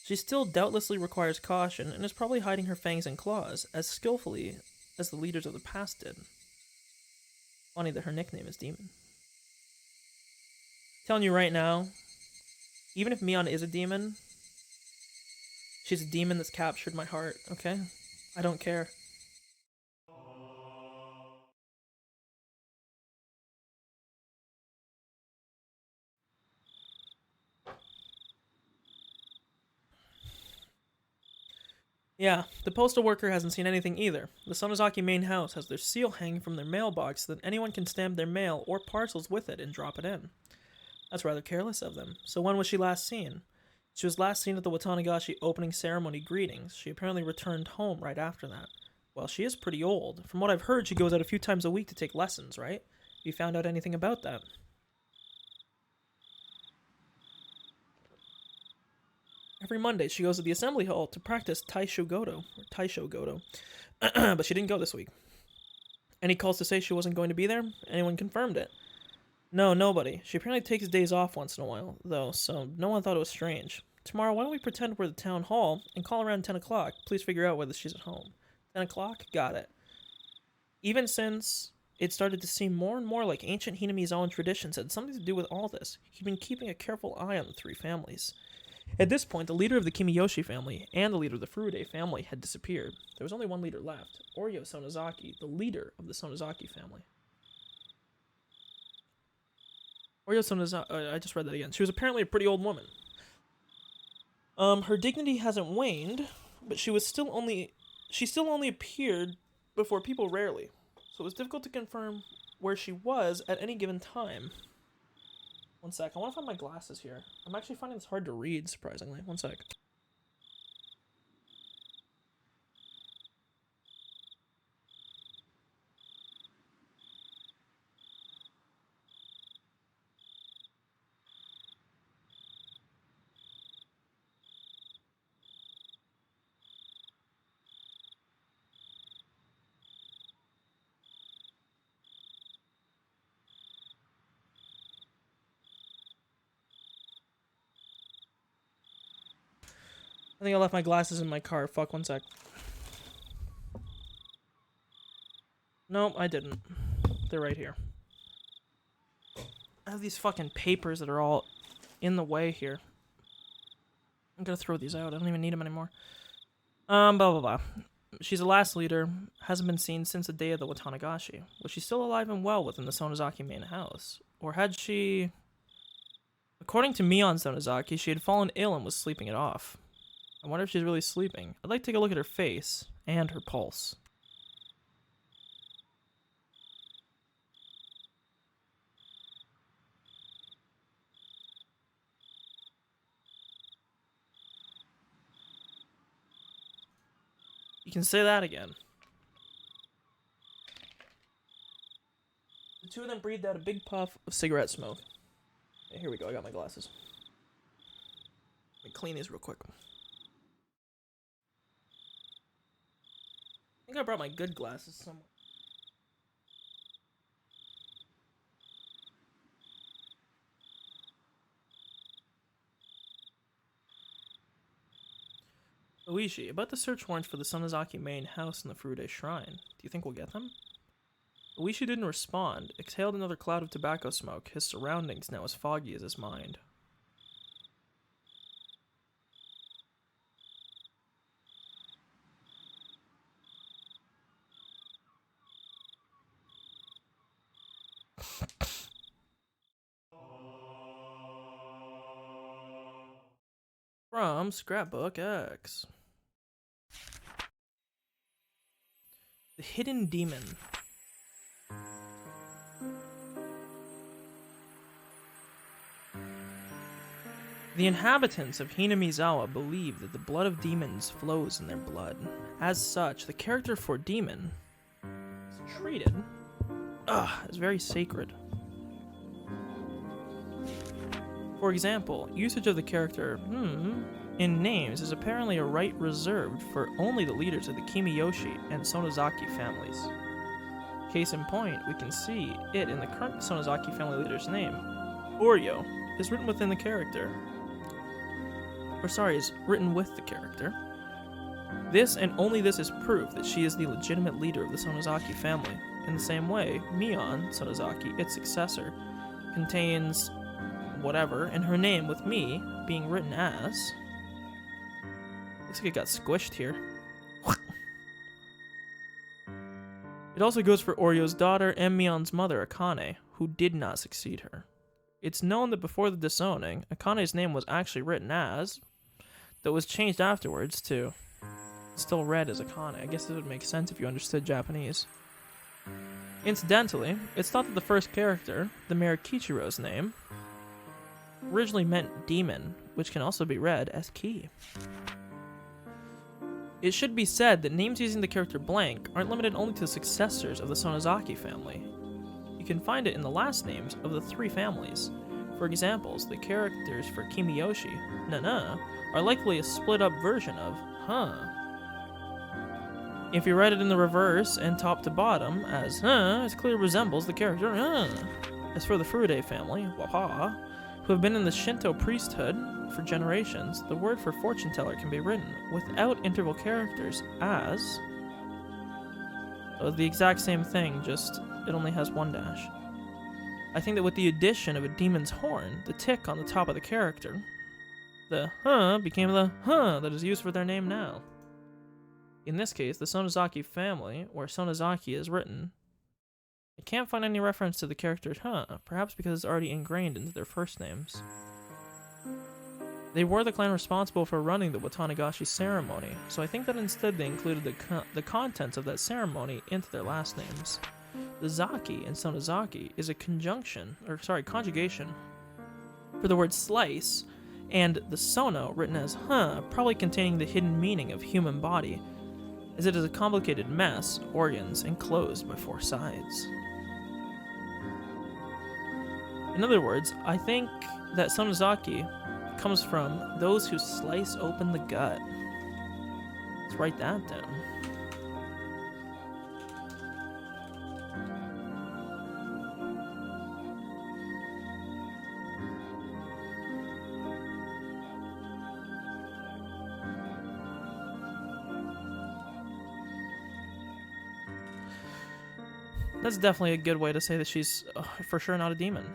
She still doubtlessly requires caution, and is probably hiding her fangs and claws, as skillfully as the leaders of the past did. Funny that her nickname is Demon. Telling you right now, even if Mion is a demon, she's a demon that's captured my heart, okay? I don't care. Yeah, the postal worker hasn't seen anything either. The Sonozaki main house has their seal hanging from their mailbox so that anyone can stamp their mail or parcels with it and drop it in. That's rather careless of them. So when was she last seen? She was last seen at the Watangashi opening ceremony greetings. She apparently returned home right after that. Well, she is pretty old. From what I've heard, she goes out a few times a week to take lessons, right? You found out anything about that? Every Monday, she goes to the assembly hall to practice Taisho Godo. But she didn't go this week. Any calls to say she wasn't going to be there? Anyone confirmed it? No, nobody. She apparently takes days off once in a while, though, so no one thought it was strange. Tomorrow, why don't we pretend we're at the town hall and call around 10 o'clock? Please figure out whether she's at home. 10 o'clock? Got it. Even since it started to seem more and more like ancient Hinamizawa traditions had something to do with all this, he'd been keeping a careful eye on the three families. At this point, the leader of the Kimiyoshi family and the leader of the Furude family had disappeared. There was only one leader left, Oryo Sonozaki, the leader of the Sonozaki family. Oryo Sonozaki, I just read that again. She was apparently a pretty old woman. Her dignity hasn't waned, but she still only appeared before people rarely, so it was difficult to confirm where she was at any given time. One sec, I want to find my glasses here. I'm actually finding this hard to read, surprisingly. One sec. I think I left my glasses in my car. Fuck, one sec. Nope, I didn't. They're right here. I have these fucking papers that are all in the way here. I'm gonna throw these out. I don't even need them anymore. Blah, blah, blah. She's the last leader. Hasn't been seen since the day of the Watangashi. Was she still alive and well within the Sonozaki main house? Or had she... According to Mion Sonozaki, she had fallen ill and was sleeping it off. I wonder if she's really sleeping. I'd like to take a look at her face and her pulse. You can say that again. The two of them breathed out a big puff of cigarette smoke. Okay, here we go, I got my glasses. Let me clean these real quick. I think I brought my good glasses somewhere. Luigi, about the search warrants for the Sonozaki main house and the Furude shrine. Do you think we'll get them? Luigi didn't respond, exhaled another cloud of tobacco smoke, his surroundings now as foggy as his mind. From Scrapbook X. The Hidden Demon. The inhabitants of Hinamizawa believe that the blood of demons flows in their blood. As such, the character for demon is treated as very sacred. For example, usage of the character in names is apparently a right reserved for only the leaders of the Kimiyoshi and Sonozaki families. Case in point, we can see it in the current Sonozaki family leader's name. Oryo is written within the character. Is written with the character. This and only this is proof that she is the legitimate leader of the Sonozaki family. In the same way, Mion Sonozaki, its successor, contains whatever, and her name with me being written as... Looks like it got squished here. It also goes for Orio's daughter and Mion's mother, Akane, who did not succeed her. It's known that before the disowning, Akane's name was actually written as, though it was changed afterwards to still read as Akane. I guess it would make sense if you understood Japanese. Incidentally, it's thought that the first character, the Mayor Kichiro's name, originally meant demon, which can also be read as key. It should be said that names using the character blank aren't limited only to the successors of the Sonozaki family. You can find it in the last names of the three families. For examples, the characters for Kimiyoshi, Nana, are likely a split-up version of If you write it in the reverse and top to bottom as it clearly resembles the character As for the Furude family, Waha, who have been in the Shinto priesthood for generations, the word for fortune teller can be written without interval characters as the exact same thing, just it only has one dash. I think that with the addition of a demon's horn, the tick on the top of the character, the became the that is used for their name now. In this case, the Sonozaki family, where Sonozaki is written, I can't find any reference to the character perhaps because it's already ingrained into their first names. They were the clan responsible for running the Watangashi ceremony, so I think that instead they included the contents of that ceremony into their last names. The Zaki in Sonozaki is a conjugation for the word slice, and the Sono, written as probably containing the hidden meaning of human body, as it is a complicated mess, organs, enclosed by four sides. In other words, I think that Sonozaki comes from those who slice open the gut. Let's write that down. That's definitely a good way to say that she's for sure not a demon.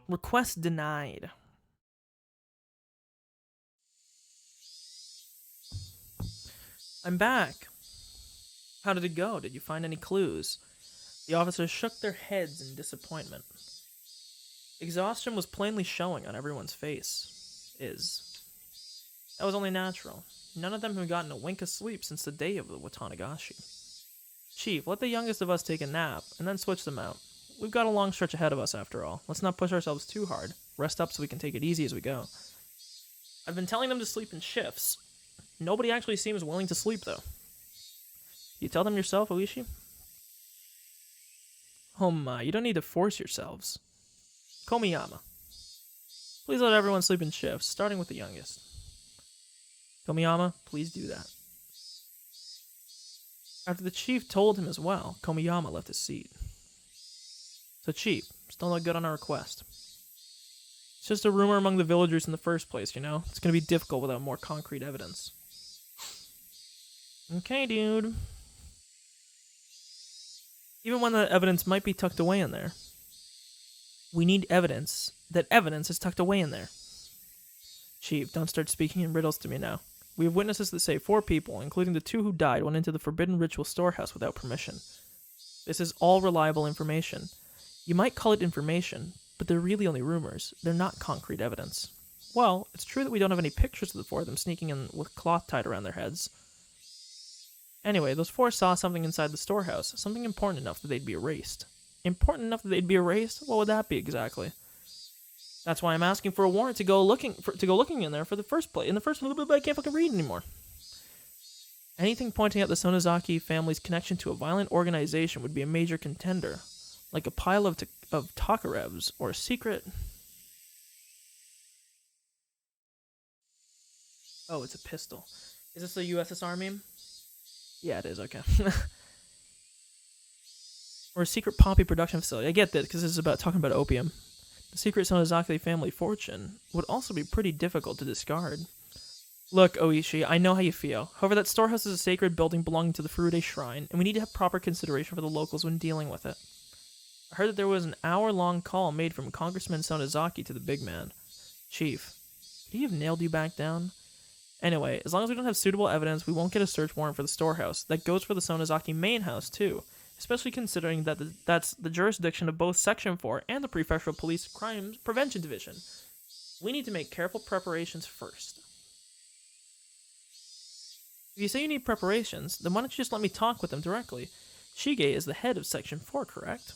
Request denied. I'm back. How did it go? Did you find any clues? The officers shook their heads in disappointment. Exhaustion was plainly showing on everyone's face. That was only natural. None of them had gotten a wink of sleep since the day of the Watangashi. Chief, let the youngest of us take a nap, and then switch them out. We've got a long stretch ahead of us, after all. Let's not push ourselves too hard. Rest up so we can take it easy as we go. I've been telling them to sleep in shifts. Nobody actually seems willing to sleep, though. You tell them yourself, Oishi? Oh my, you don't need to force yourselves. Komiyama. Please let everyone sleep in shifts, starting with the youngest. Komiyama, please do that. After the chief told him as well, Komiyama left his seat. So chief, still no good on our request. It's just a rumor among the villagers in the first place, you know? It's gonna be difficult without more concrete evidence. Okay, dude. Even when the evidence might be tucked away in there. We need evidence that evidence is tucked away in there. Chief, don't start speaking in riddles to me now. We have witnesses that say 4 people, including the 2 who died, went into the forbidden ritual storehouse without permission. This is all reliable information. You might call it information, but they're really only rumors. They're not concrete evidence. Well, it's true that we don't have any pictures of the 4 of them sneaking in with cloth tied around their heads. Anyway, those 4 saw something inside the storehouse, something important enough that they'd be erased. Important enough that they'd be erased? What would that be exactly? That's why I'm asking for a warrant to go looking in there for the first place. In the first little bit, but I can't fucking read anymore. Anything pointing out the Sonozaki family's connection to a violent organization would be a major contender, like a pile of Takarevs or a secret. Oh, it's a pistol. Is this a USSR meme? Yeah, it is. Okay. Or a secret poppy production facility. I get that, because this is about talking about opium. The secret Sonozaki family fortune would also be pretty difficult to discard. Look, Oishi, I know how you feel. However, that storehouse is a sacred building belonging to the Furude Shrine, and we need to have proper consideration for the locals when dealing with it. I heard that there was an hour-long call made from Congressman Sonozaki to the big man. Chief, could he have nailed you back down? Anyway, as long as we don't have suitable evidence, we won't get a search warrant for the storehouse. That goes for the Sonozaki main house, too. Especially considering that that's the jurisdiction of both Section 4 and the Prefectural Police Crimes Prevention Division. We need to make careful preparations first. If you say you need preparations, then why don't you just let me talk with them directly? Shige is the head of Section 4, correct?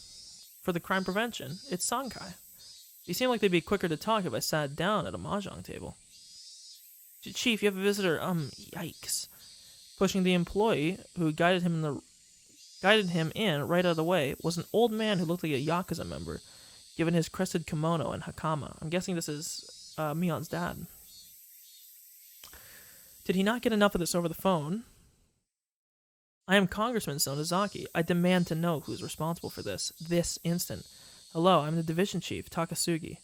For the crime prevention, it's Sankai. You seem like they'd be quicker to talk if I sat down at a mahjong table. Chief, you have a visitor. Yikes. Pushing the employee who guided him in right out of the way was an old man who looked like a Yakuza member, given his crested kimono and hakama. I'm guessing this is Mion's dad. Did he not get enough of this over the phone? I am Congressman Sonozaki. I demand to know who's responsible for this instant. Hello, I'm the division chief, Takasugi.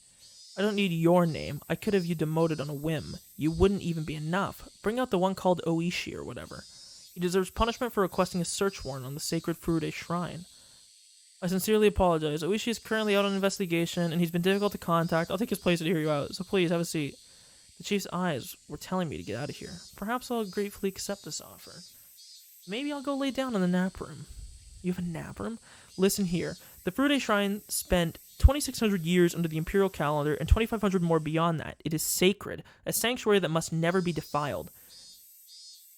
I don't need your name. I could have you demoted on a whim. You wouldn't even be enough. Bring out the one called Oishi or whatever. He deserves punishment for requesting a search warrant on the sacred Furude Shrine. I sincerely apologize. Oishi is currently out on investigation, and he's been difficult to contact. I'll take his place to hear you out, so please have a seat. The chief's eyes were telling me to get out of here. Perhaps I'll gratefully accept this offer. Maybe I'll go lay down in the nap room. You have a nap room? Listen here. The Furude Shrine spent 2,600 years under the imperial calendar and 2,500 more beyond that. It is sacred, a sanctuary that must never be defiled.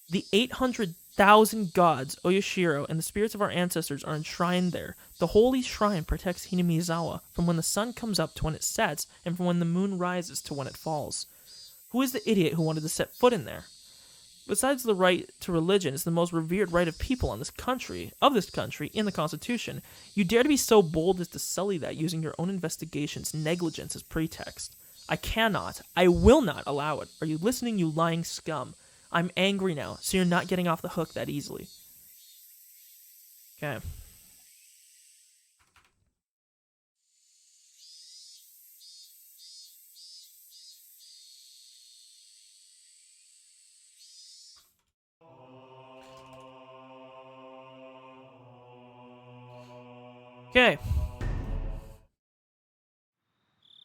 The 800,000 gods, Oyashiro, and the spirits of our ancestors are enshrined there. The holy shrine protects Hinamizawa from when the sun comes up to when it sets, and from when the moon rises to when it falls. Who is the idiot who wanted to set foot in there? Besides the right to religion is the most revered right of people in this country, in the Constitution. You dare to be so bold as to sully that using your own investigation's negligence as pretext. I will not allow it. Are you listening, you lying scum? I'm angry now, so you're not getting off the hook that easily. Okay. Okay.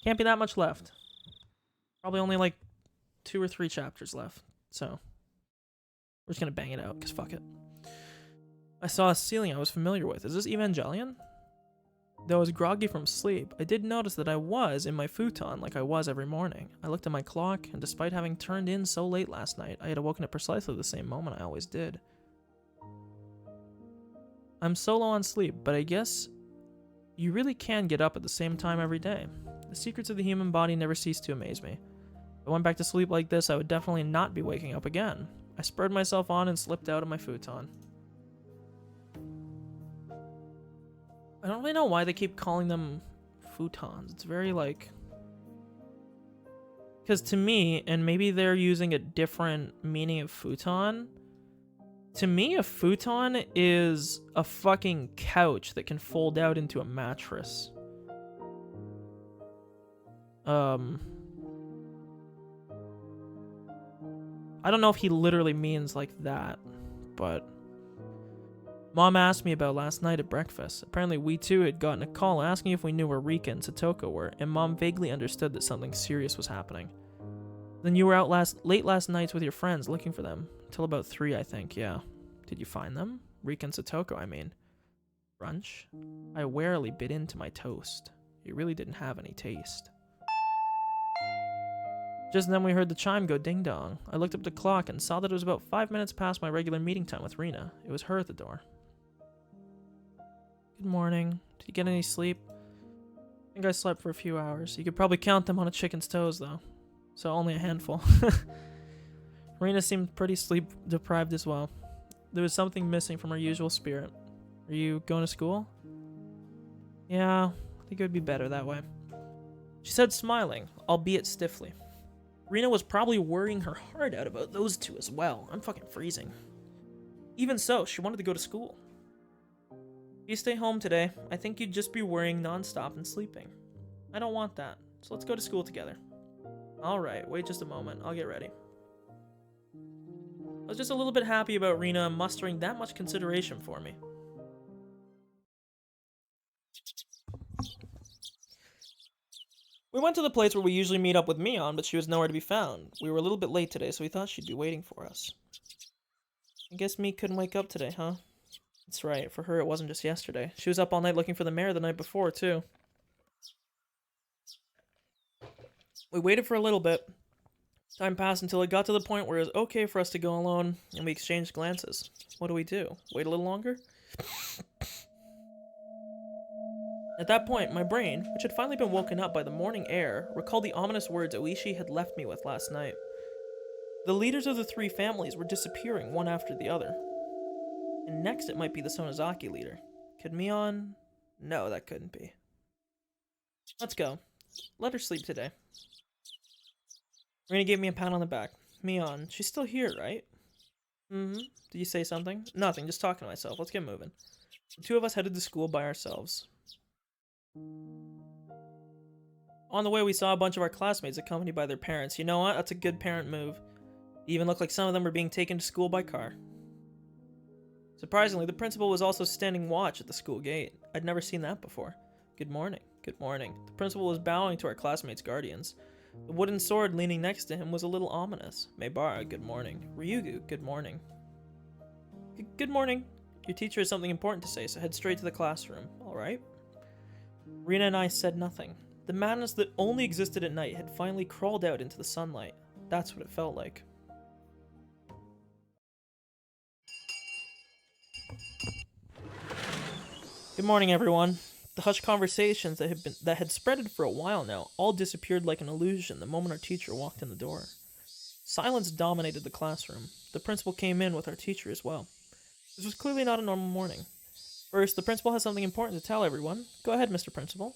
Can't be that much left. Probably only like 2 or 3 chapters left, so we're just gonna bang it out, because fuck it. I saw a ceiling I was familiar with. Is this Evangelion? Though I was groggy from sleep, I did notice that I was in my futon like I was every morning. I looked at my clock, and despite having turned in so late last night, I had awoken at precisely the same moment I always did. I'm so low on sleep, but I guess you really can get up at the same time every day. The secrets of the human body never cease to amaze me. If I went back to sleep like this, I would definitely not be waking up again. I spurred myself on and slipped out of my futon. I don't really know why they keep calling them futons. It's very like... Because to me, and maybe they're using a different meaning of futon, to me a futon is a fucking couch that can fold out into a mattress. I don't know if he literally means like that, but Mom asked me about last night at breakfast. Apparently we too had gotten a call asking if we knew where Rika and Satoko were, and Mom vaguely understood that something serious was happening. Then you were out late last nights with your friends looking for them, till about 3, I think, yeah. Did you find them? Rika and Satoko, I mean. Brunch? I warily bit into my toast. It really didn't have any taste. Just then we heard the chime go ding-dong. I looked up the clock and saw that it was about 5 minutes past my regular meeting time with Rina. It was her at the door. Good morning. Did you get any sleep? I think I slept for a few hours. You could probably count them on a chicken's toes, though. So only a handful. Rina seemed pretty sleep-deprived as well. There was something missing from her usual spirit. Are you going to school? Yeah, I think it would be better that way. She said, smiling, albeit stiffly. Rina was probably worrying her heart out about those two as well. I'm fucking freezing. Even so, she wanted to go to school. you stay home today, I think you'd just be worrying nonstop and sleeping. I don't want that, so let's go to school together. Alright, wait just a moment, I'll get ready. I was just a little bit happy about Rina mustering that much consideration for me. We went to the place where we usually meet up with Mion, but she was nowhere to be found. We were a little bit late today, so we thought she'd be waiting for us. I guess Mi couldn't wake up today, huh? That's right, for her it wasn't just yesterday. She was up all night looking for the mayor the night before, too. We waited for a little bit. Time passed until it got to the point where it was okay for us to go alone, and we exchanged glances. What do we do? Wait a little longer? At that point, my brain, which had finally been woken up by the morning air, recalled the ominous words Oishi had left me with last night. The leaders of the three families were disappearing one after the other. And next it might be the Sonozaki leader. Could Mion? No, that couldn't be. Let's go. Let her sleep today. Rina gave me a pat on the back. Mion, she's still here, right? Mm-hmm. Did you say something? Nothing, just talking to myself. Let's get moving. The two of us headed to school by ourselves. On the way, we saw a bunch of our classmates accompanied by their parents. You know what? That's a good parent move. It even looked like some of them were being taken to school by car. Surprisingly, the principal was also standing watch at the school gate. I'd never seen that before. Good morning. Good morning. The principal was bowing to our classmates' guardians. The wooden sword leaning next to him was a little ominous. Meibara, good morning. Ryugu, good morning. Good morning. Your teacher has something important to say, so head straight to the classroom. All right? Rina and I said nothing. The madness that only existed at night had finally crawled out into the sunlight. That's what it felt like. Good morning, everyone. The hushed conversations that had spreaded for a while now all disappeared like an illusion the moment our teacher walked in the door. Silence dominated the classroom. The principal came in with our teacher as well. This was clearly not a normal morning. First, the principal has something important to tell everyone. Go ahead, Mr. Principal.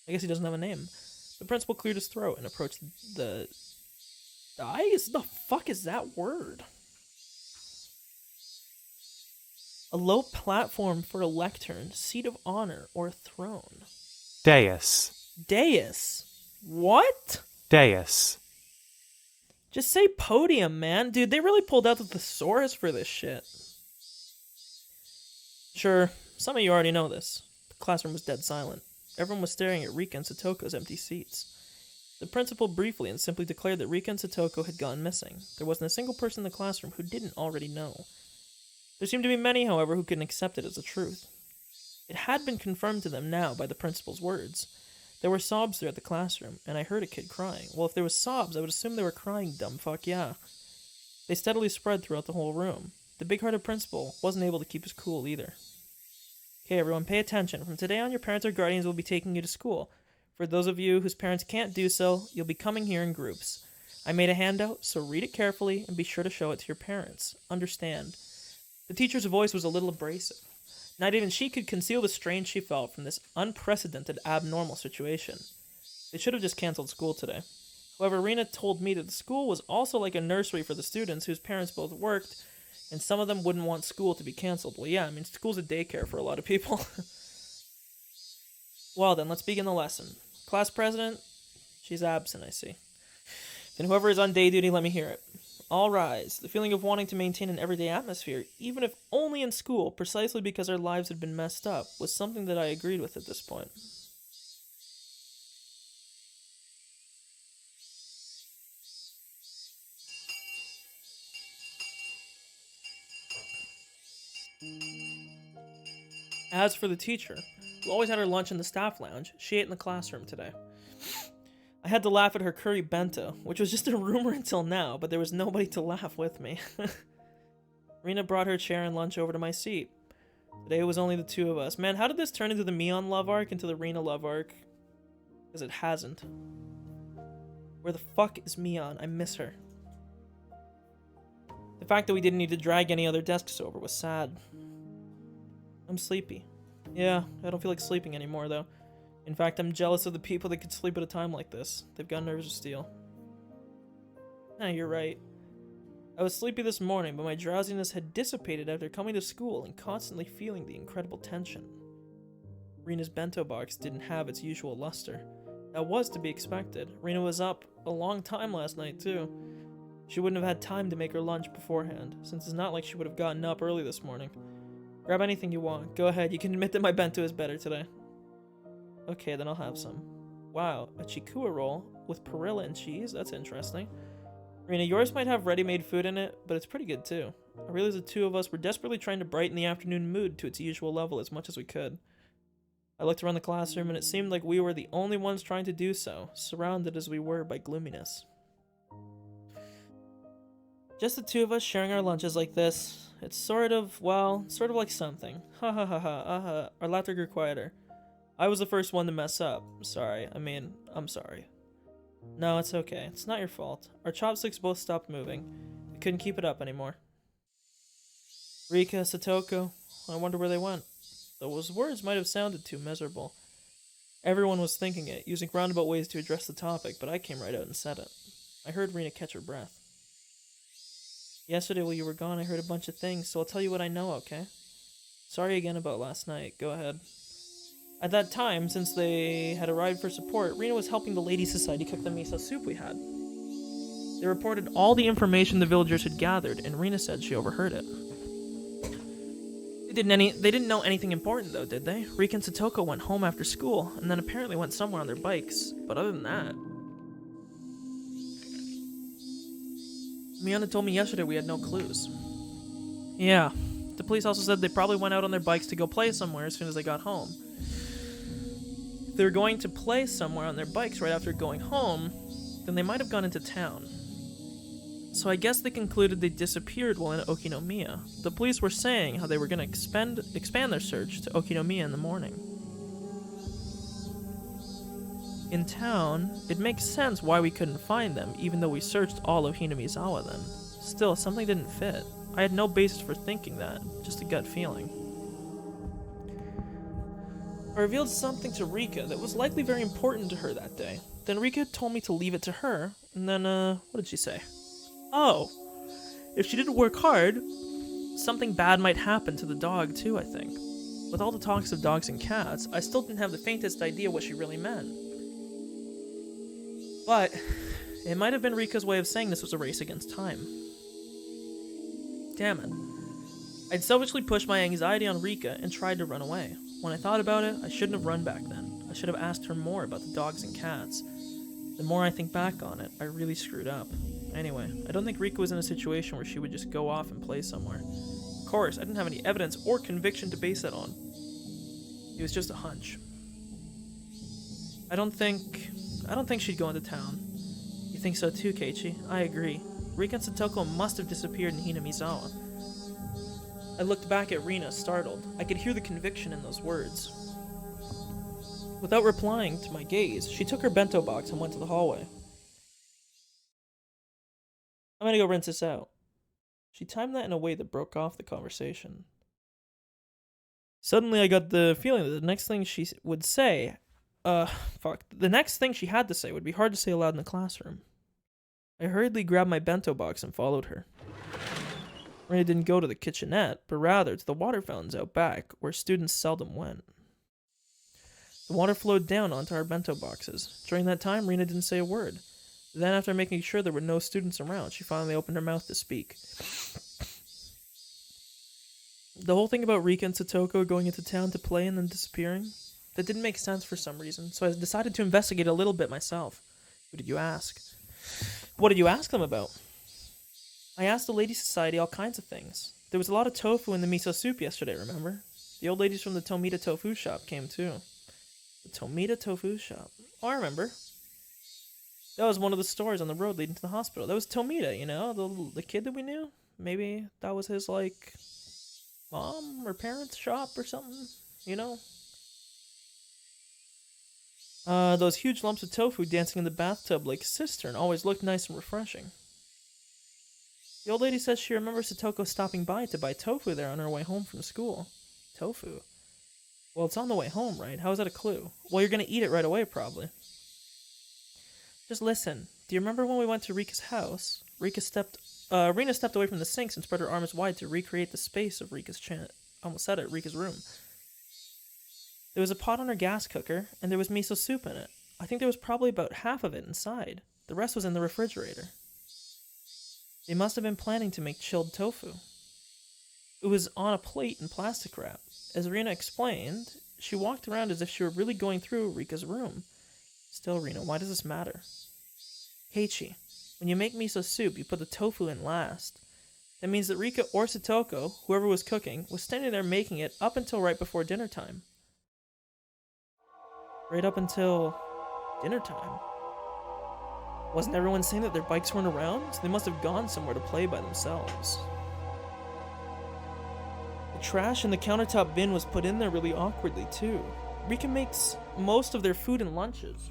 I guess he doesn't have a name. The principal cleared his throat and approached the dais? The fuck is that word? A low platform for a lectern, seat of honor, or throne. Dais. Dais? What? Dais. Just say podium, man. Dude, they really pulled out the thesaurus for this shit. Sure, some of you already know this. The classroom was dead silent. Everyone was staring at Rika and Satoko's empty seats. The principal briefly and simply declared that Rika and Satoko had gone missing. There wasn't a single person in the classroom who didn't already know. There seemed to be many, however, who couldn't accept it as the truth. It had been confirmed to them now by the principal's words. There were sobs throughout the classroom, and I heard a kid crying. Well, if there was sobs, I would assume they were crying, dumb fuck, yeah. They steadily spread throughout the whole room. The big-hearted principal wasn't able to keep his cool either. Okay, everyone, pay attention. From today on, your parents or guardians will be taking you to school. For those of you whose parents can't do so, you'll be coming here in groups. I made a handout, so read it carefully and be sure to show it to your parents. Understand. The teacher's voice was a little abrasive. Not even she could conceal the strain she felt from this unprecedented abnormal situation. They should have just canceled school today. However, Rina told me that the school was also like a nursery for the students whose parents both worked, and some of them wouldn't want school to be canceled. Well, yeah, I mean, school's a daycare for a lot of people. Well then, let's begin the lesson. Class president? She's absent, I see. Then whoever is on day duty, let me hear it. All rise. The feeling of wanting to maintain an everyday atmosphere, even if only in school, precisely because our lives had been messed up, was something that I agreed with at this point. As for the teacher, who always had her lunch in the staff lounge, she ate in the classroom today. I had to laugh at her curry bento, which was just a rumor until now, but there was nobody to laugh with me. Rina brought her chair and lunch over to my seat. Today it was only the two of us. Man, how did this turn into the Mion love arc into the Rina love arc? Because it hasn't. Where the fuck is Mion? I miss her. The fact that we didn't need to drag any other desks over was sad. I'm sleepy. Yeah, I don't feel like sleeping anymore, though. In fact, I'm jealous of the people that could sleep at a time like this. They've got nerves of steel. Nah, you're right. I was sleepy this morning, but my drowsiness had dissipated after coming to school and constantly feeling the incredible tension. Rina's bento box didn't have its usual luster. That was to be expected. Rina was up a long time last night, too. She wouldn't have had time to make her lunch beforehand, since it's not like she would have gotten up early this morning. Grab anything you want. Go ahead, you can admit that my bento is better today. Okay, then I'll have some. Wow, a chikua roll with perilla and cheese? That's interesting. Rina, yours might have ready-made food in it, but it's pretty good too. I realized the two of us were desperately trying to brighten the afternoon mood to its usual level as much as we could. I looked around the classroom and it seemed like we were the only ones trying to do so, surrounded as we were by gloominess. Just the two of us sharing our lunches like this. It's sort of like something. Ha ha ha ha, Our laughter grew quieter. I was the first one to mess up. I'm sorry. No, it's okay. It's not your fault. Our chopsticks both stopped moving. We couldn't keep it up anymore. Rika, Satoko, I wonder where they went. Those words might have sounded too miserable. Everyone was thinking it, using roundabout ways to address the topic, but I came right out and said it. I heard Rina catch her breath. Yesterday while you were gone, I heard a bunch of things, so I'll tell you what I know, okay? Sorry again about last night. Go ahead. At that time, since they had arrived for support, Rina was helping the Ladies' Society cook the miso soup we had. They reported all the information the villagers had gathered, and Rina said she overheard it. They didn't know anything important, though, did they? Rika and Satoko went home after school, and then apparently went somewhere on their bikes. But other than that... Miyana told me yesterday we had no clues. Yeah, the police also said they probably went out on their bikes to go play somewhere as soon as they got home. If they were going to play somewhere on their bikes right after going home, then they might have gone into town. So I guess they concluded they disappeared while in Okinomiya. The police were saying how they were going to expand their search to Okinomiya in the morning. In town, it makes sense why we couldn't find them, even though we searched all of Hinamizawa then. Still, something didn't fit. I had no basis for thinking that, just a gut feeling. I revealed something to Rika that was likely very important to her that day. Then Rika told me to leave it to her, and then, what did she say? Oh, if she didn't work hard, something bad might happen to the dog too, I think. With all the talks of dogs and cats, I still didn't have the faintest idea what she really meant. But, it might have been Rika's way of saying this was a race against time. Damn it. I'd selfishly pushed my anxiety on Rika and tried to run away. When I thought about it, I shouldn't have run back then. I should have asked her more about the dogs and cats. The more I think back on it, I really screwed up. Anyway, I don't think Rika was in a situation where she would just go off and play somewhere. Of course, I didn't have any evidence or conviction to base it on. It was just a hunch. I don't think she'd go into town. You think so too, Keiichi? I agree. Rika and Satoko must have disappeared in Hinamizawa. I looked back at Rina, startled. I could hear the conviction in those words. Without replying to my gaze, she took her bento box and went to the hallway. I'm gonna go rinse this out. She timed that in a way that broke off the conversation. Suddenly I got the feeling that the next thing she would say... The next thing she had to say would be hard to say aloud in the classroom. I hurriedly grabbed my bento box and followed her. Rina didn't go to the kitchenette, but rather to the water fountains out back, where students seldom went. The water flowed down onto our bento boxes. During that time, Rina didn't say a word. Then, after making sure there were no students around, she finally opened her mouth to speak. The whole thing about Rika and Satoko going into town to play and then disappearing, that didn't make sense for some reason, so I decided to investigate a little bit myself. Who did you ask? What did you ask them about? I asked the Ladies' Society all kinds of things. There was a lot of tofu in the miso soup yesterday, remember? The old ladies from the Tomita Tofu shop came too. The Tomita Tofu shop. Oh, I remember. That was one of the stores on the road leading to the hospital. That was Tomita, you know? The kid that we knew? Maybe that was his, mom or parents' shop or something, you know? Those huge lumps of tofu dancing in the bathtub like a cistern always looked nice and refreshing. The old lady says she remembers Satoko stopping by to buy tofu there on her way home from school. Tofu? Well, it's on the way home, right? How is that a clue? Well, you're gonna eat it right away, probably. Just listen. Do you remember when we went to Rika's house? Rina stepped away from the sinks and spread her arms wide to recreate the space of Rika's Rika's room. There was a pot on her gas cooker, and there was miso soup in it. I think there was probably about half of it inside. The rest was in the refrigerator. They must have been planning to make chilled tofu. It was on a plate in plastic wrap. As Rina explained, she walked around as if she were really going through Rika's room. Still, Rina, why does this matter? Keiichi, when you make miso soup, you put the tofu in last. That means that Rika or Satoko, whoever was cooking, was standing there making it up until right before dinner time. Right up until dinner time. Wasn't everyone saying that their bikes weren't around? So they must have gone somewhere to play by themselves. The trash in the countertop bin was put in there really awkwardly too. Rika makes most of their food and lunches.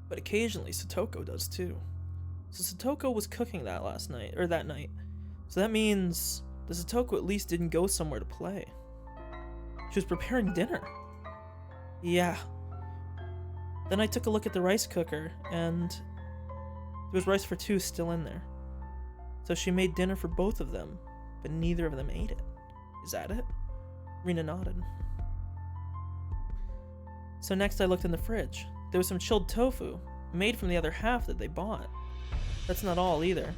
But occasionally Satoko does too. So Satoko was cooking that night. So that means the Satoko at least didn't go somewhere to play. She was preparing dinner. Yeah. Then I took a look at the rice cooker, and there was rice for two still in there. So she made dinner for both of them, but neither of them ate it. Is that it? Rina nodded. So next I looked in the fridge. There was some chilled tofu, made from the other half that they bought. That's not all either.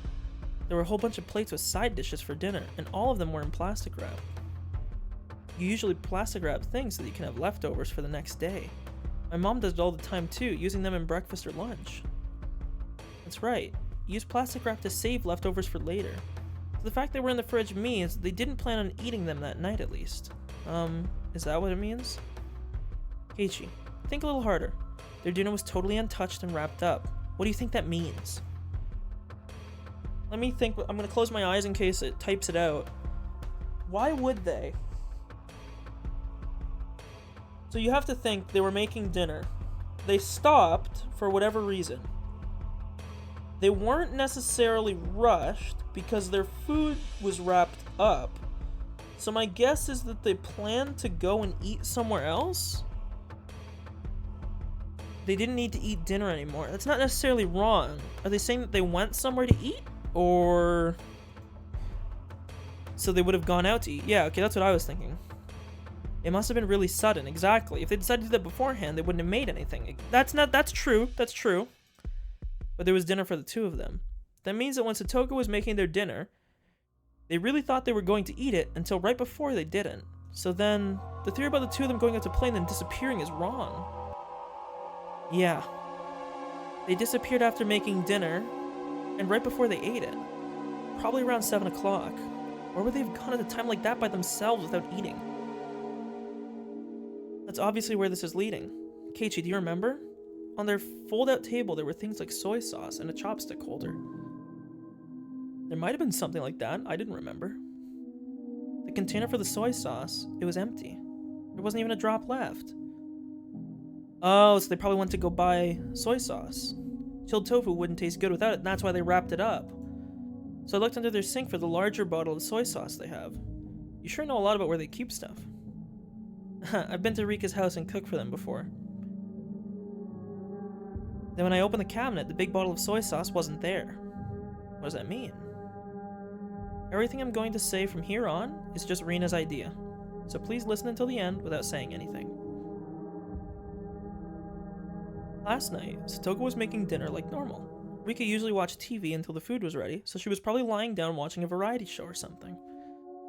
There were a whole bunch of plates with side dishes for dinner, and all of them were in plastic wrap. You usually plastic wrap things so that you can have leftovers for the next day. My mom does it all the time too, using them in breakfast or lunch. That's right, use plastic wrap to save leftovers for later. So the fact they were in the fridge means they didn't plan on eating them that night at least. Is that what it means? Keiichi, think a little harder. Their dinner was totally untouched and wrapped up. What do you think that means? Let me think. I'm gonna close my eyes in case it types it out. Why would they? So you have to think they were making dinner. They stopped for whatever reason. They weren't necessarily rushed because their food was wrapped up. So my guess is that they planned to go and eat somewhere else. They didn't need to eat dinner anymore. That's not necessarily wrong. Are they saying that they went somewhere to eat? Or so they would have gone out to eat? Yeah, okay, that's what I was thinking. It must have been really sudden, exactly. If they decided to do that beforehand, they wouldn't have made anything. That's true. But there was dinner for the two of them. That means that when Satoko was making their dinner, they really thought they were going to eat it until right before they didn't. So then, the theory about the two of them going out to play and then disappearing is wrong. Yeah. They disappeared after making dinner, and right before they ate it. Probably around 7 o'clock. Or would they have gone at a time like that by themselves without eating? That's obviously where this is leading. Keiichi, do you remember? On their fold-out table, there were things like soy sauce and a chopstick holder. There might have been something like that. I didn't remember. The container for the soy sauce, it was empty. There wasn't even a drop left. Oh, so they probably went to go buy soy sauce. Chilled tofu wouldn't taste good without it, and that's why they wrapped it up. So I looked under their sink for the larger bottle of soy sauce they have. You sure know a lot about where they keep stuff. I've been to Rika's house and cooked for them before. Then when I opened the cabinet, the big bottle of soy sauce wasn't there. What does that mean? Everything I'm going to say from here on is just Rina's idea. So please listen until the end without saying anything. Last night, Satoko was making dinner like normal. Rika usually watched TV until the food was ready, so she was probably lying down watching a variety show or something.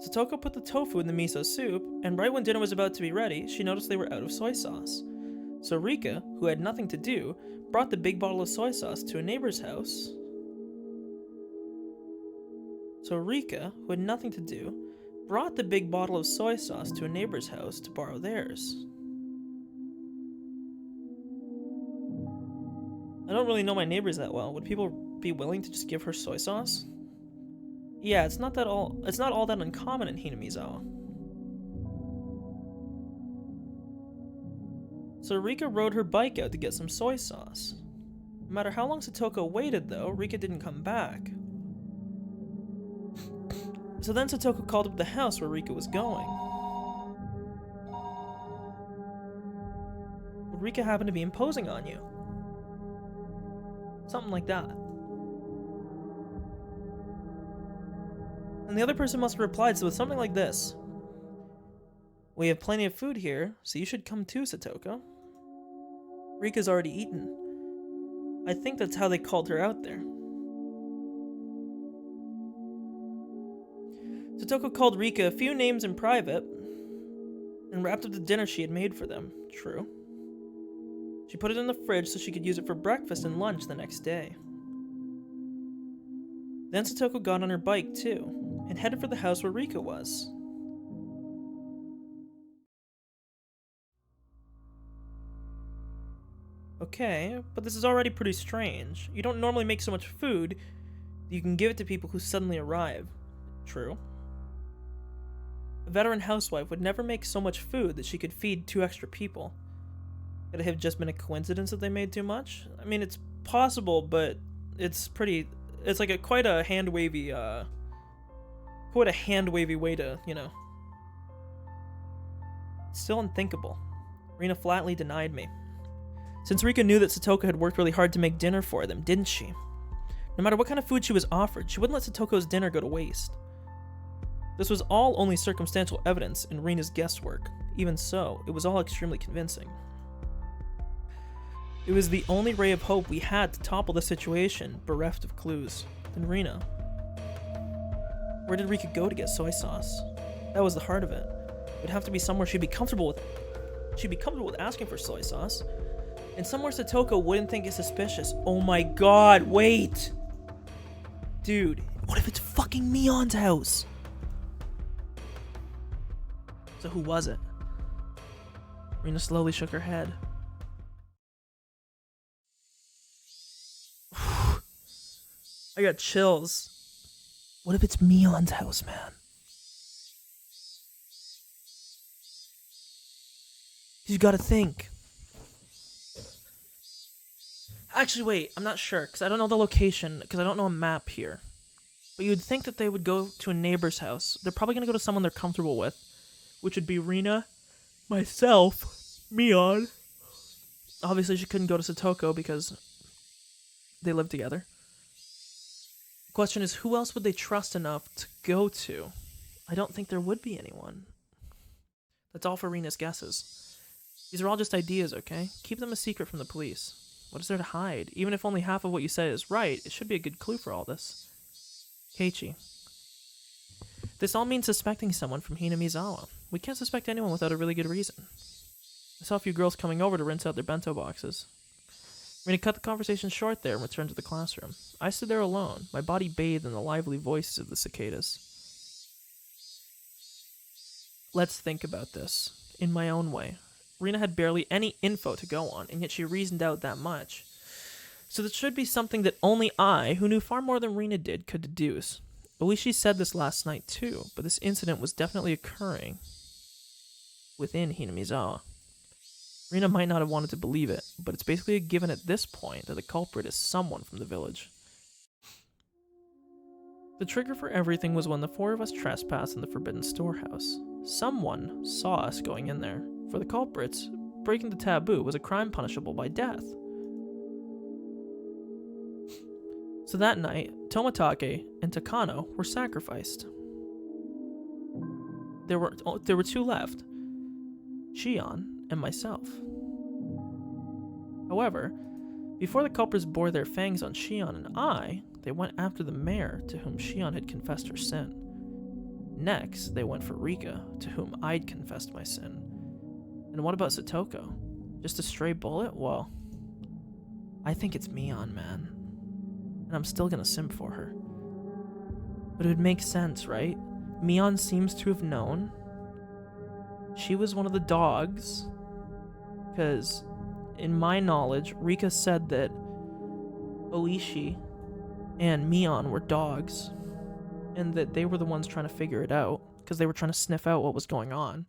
Satoko put the tofu in the miso soup, and right when dinner was about to be ready, she noticed they were out of soy sauce. So Rika, who had nothing to do, brought the big bottle of soy sauce to a neighbor's house. To borrow theirs. I don't really know my neighbors that well. Would people be willing to just give her soy sauce? Yeah, it's not all that uncommon in Hinamizawa. So Rika rode her bike out to get some soy sauce. No matter how long Satoko waited though, Rika didn't come back. So then Satoko called up the house where Rika was going. Would Rika happen to be imposing on you? Something like that. And the other person must have replied, so it's something like this. We have plenty of food here, so you should come too, Satoko. Rika's already eaten. I think that's how they called her out there. Satoko called Rika a few names in private and wrapped up the dinner she had made for them. True. She put it in the fridge so she could use it for breakfast and lunch the next day. Then Satoko got on her bike too and headed for the house where Rika was. Okay, but this is already pretty strange. You don't normally make so much food that you can give it to people who suddenly arrive. True. A veteran housewife would never make so much food that she could feed 2 extra people. Could it have just been a coincidence that they made too much? I mean, it's possible, but it's like quite a hand-wavy way to, Still unthinkable. Rina flatly denied me. Since Rika knew that Satoko had worked really hard to make dinner for them, didn't she? No matter what kind of food she was offered, she wouldn't let Satoko's dinner go to waste. This was all only circumstantial evidence in Rina's guesswork. Even so, it was all extremely convincing. It was the only ray of hope we had to topple the situation, bereft of clues. Then Rina. Where did Rika go to get soy sauce? That was the heart of it. It would have to be somewhere she'd be comfortable with asking for soy sauce. And somewhere Satoko wouldn't think it's suspicious. Oh my god, wait! Dude, what if it's fucking Mion's house? So who was it? Rina slowly shook her head. I got chills. What if it's Mion's house, man? You gotta think. Actually, wait, I'm not sure, because I don't know the location, because I don't know a map here. But you'd think that they would go to a neighbor's house. They're probably going to go to someone they're comfortable with, which would be Rina, myself, Mion. Obviously, she couldn't go to Satoko because they live together. The question is, who else would they trust enough to go to? I don't think there would be anyone. That's all for Rina's guesses. These are all just ideas, okay? Keep them a secret from the police. What is there to hide? Even if only half of what you say is right, it should be a good clue for all this. Keiichi. This all means suspecting someone from Hinamizawa. We can't suspect anyone without a really good reason. I saw a few girls coming over to rinse out their bento boxes. Rina cut the conversation short there and returned to the classroom. I stood there alone, my body bathed in the lively voices of the cicadas. Let's think about this, in my own way. Rina had barely any info to go on, and yet she reasoned out that much. So that should be something that only I, who knew far more than Rina did, could deduce. At least she said this last night too, but this incident was definitely occurring within Hinamizawa. Rina might not have wanted to believe it, but it's basically a given at this point that the culprit is someone from the village. The trigger for everything was when the 4 of us trespassed in the forbidden storehouse. Someone saw us going in there. For the culprits, breaking the taboo was a crime punishable by death. So that night, Tomatake and Takano were sacrificed. There were 2 left, Shion and myself. However, before the culprits bore their fangs on Shion and I, they went after the mare to whom Shion had confessed her sin. Next, they went for Rika, to whom I'd confessed my sin. And what about Satoko? Just a stray bullet? Well, I think it's Mion, man. And I'm still gonna simp for her. But it would make sense, right? Mion seems to have known. She was one of the dogs. Because, in my knowledge, Rika said that Oishi and Mion were dogs. And that they were the ones trying to figure it out. Because they were trying to sniff out what was going on.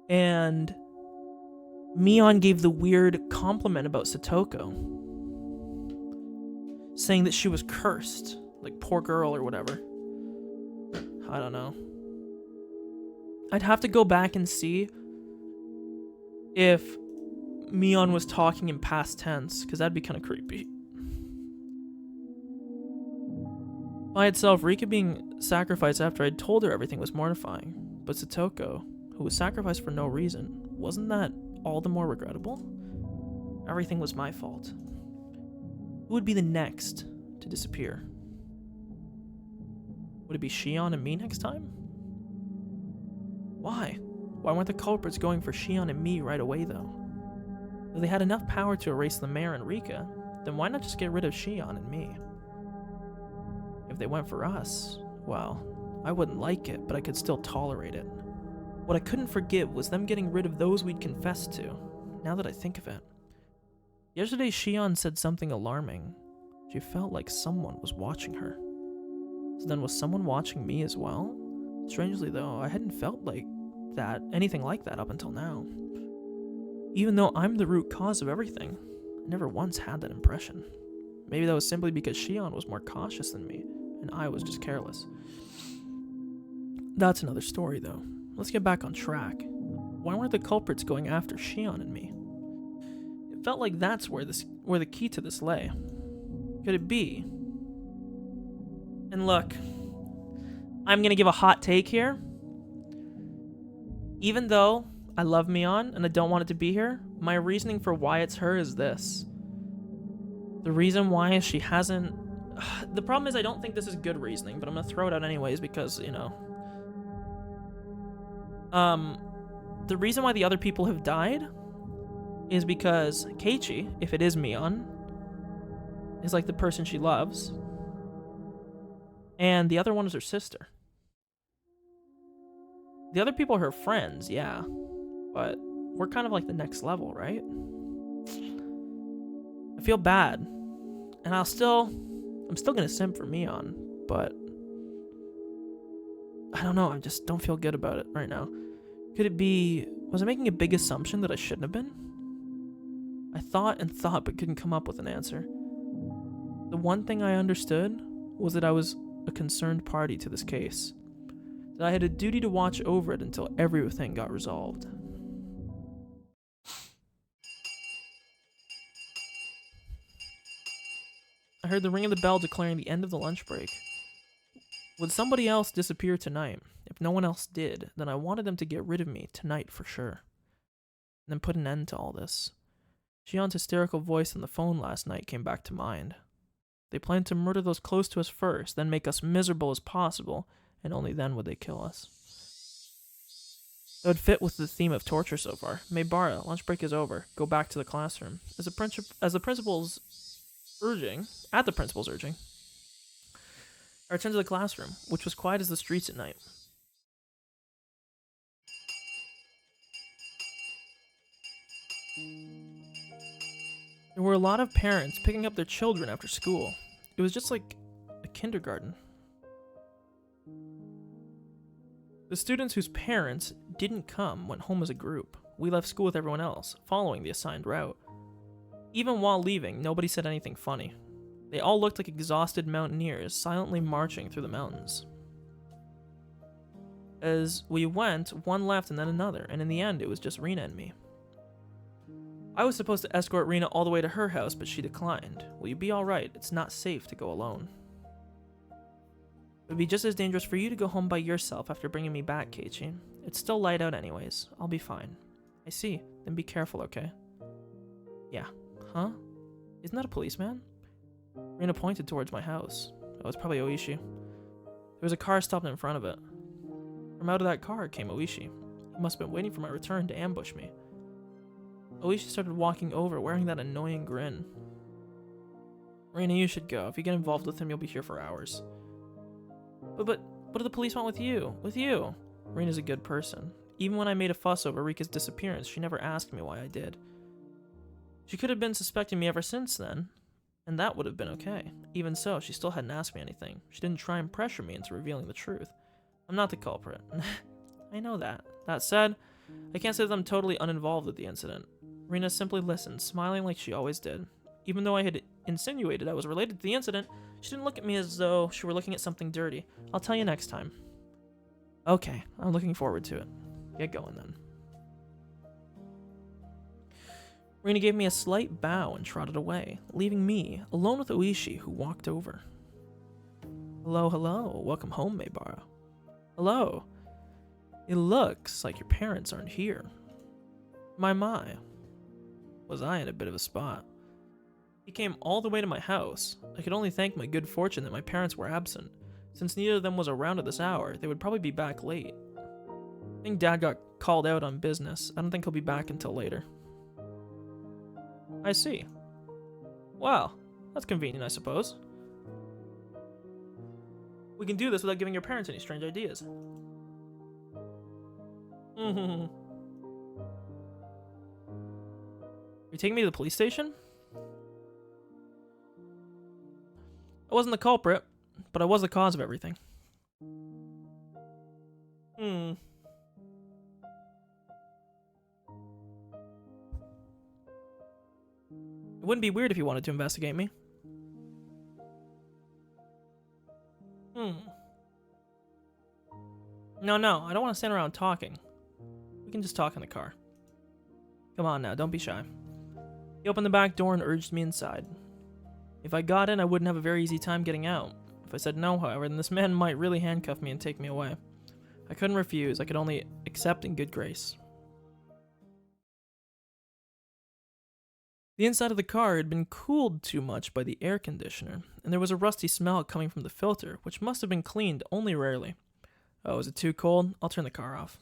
And Mion gave the weird compliment about Satoko, saying that she was cursed, like poor girl or whatever. I don't know. I'd have to go back and see if Mion was talking in past tense, because that'd be kind of creepy. By itself, Rika being sacrificed after I'd told her everything was mortifying, but Satoko, who was sacrificed for no reason, wasn't that all the more regrettable? Everything was my fault. Who would be the next to disappear? Would it be Shion and me next time? Why? Why weren't the culprits going for Shion and me right away, though? If they had enough power to erase the mayor and Rika, then why not just get rid of Shion and me? If they went for us, well, I wouldn't like it, but I could still tolerate it. What I couldn't forgive was them getting rid of those we'd confessed to, now that I think of it. Yesterday, Shion said something alarming. She felt like someone was watching her. So then was someone watching me as well? Strangely though, I hadn't felt like anything like that up until now. Even though I'm the root cause of everything, I never once had that impression. Maybe that was simply because Shion was more cautious than me, and I was just careless. That's another story though. Let's get back on track. Why weren't the culprits going after Shion and me? It felt like that's where the key to this lay. Could it be? And look, I'm gonna give a hot take here. Even though I love Mion and I don't want it to be here, my reasoning for why it's her is this. The reason why she hasn't... The problem is I don't think this is good reasoning, but I'm gonna throw it out anyways because, you know... The reason why the other people have died is because Keiichi, if it is Mion, is like the person she loves, and the other one is her sister. The other people are her friends, yeah, but we're kind of like the next level, right? I feel bad, and I'm still gonna simp for Mion, but I don't know, I just don't feel good about it right now. Could it be, was I making a big assumption that I shouldn't have been? I thought and thought but couldn't come up with an answer. The one thing I understood was that I was a concerned party to this case, that I had a duty to watch over it until everything got resolved. I heard the ring of the bell declaring the end of the lunch break. Would somebody else disappear tonight? If no one else did, then I wanted them to get rid of me tonight for sure. And then put an end to all this. Shion's hysterical voice on the phone last night came back to mind. They planned to murder those close to us first, then make us miserable as possible, and only then would they kill us. That would fit with the theme of torture so far. Maebara, lunch break is over. Go back to the classroom. At the principal's urging, I returned to the classroom, which was quiet as the streets at night. There were a lot of parents picking up their children after school. It was just like a kindergarten. The students whose parents didn't come went home as a group. We left school with everyone else, following the assigned route. Even while leaving, nobody said anything funny. They all looked like exhausted mountaineers silently marching through the mountains. As we went, one left and then another, and in the end it was just Rina and me. I was supposed to escort Rina all the way to her house, but she declined. Will you be alright? It's not safe to go alone. It would be just as dangerous for you to go home by yourself after bringing me back, Keiichi. It's still light out anyways. I'll be fine. I see. Then be careful, okay? Yeah. Huh? Isn't that a policeman? Rina pointed towards my house. Oh, it's probably Oishi. There was a car stopped in front of it. From out of that car came Oishi. He must have been waiting for my return to ambush me. Oishi started walking over, wearing that annoying grin. Rina, you should go. If you get involved with him, you'll be here for hours. But what do the police want with you? With you? Rina's a good person. Even when I made a fuss over Rika's disappearance, she never asked me why I did. She could have been suspecting me ever since then, and that would have been okay. Even so, she still hadn't asked me anything. She didn't try and pressure me into revealing the truth. I'm not the culprit. I know that. That said, I can't say that I'm totally uninvolved with the incident. Rina simply listened, smiling like she always did. Even though I had insinuated I was related to the incident, she didn't look at me as though she were looking at something dirty. I'll tell you next time. Okay, I'm looking forward to it. Get going then. Rina gave me a slight bow and trotted away, leaving me alone with Oishi, who walked over. Hello, hello. Welcome home, Maebara. Hello. It looks like your parents aren't here. My. Was I in a bit of a spot? He came all the way to my house. I could only thank my good fortune that my parents were absent. Since neither of them was around at this hour, they would probably be back late. I think Dad got called out on business. I don't think he'll be back until later. I see. Well, that's convenient, I suppose. We can do this without giving your parents any strange ideas. You taking me to the police station? I wasn't the culprit, but I was the cause of everything. It wouldn't be weird if you wanted to investigate me. No, I don't want to stand around talking. We can just talk in the car. Come on now, don't be shy. He opened the back door and urged me inside. If I got in, I wouldn't have a very easy time getting out. If I said no, however, then this man might really handcuff me and take me away. I couldn't refuse, I could only accept in good grace. The inside of the car had been cooled too much by the air conditioner, and there was a rusty smell coming from the filter, which must have been cleaned only rarely. Oh, is it too cold? I'll turn the car off.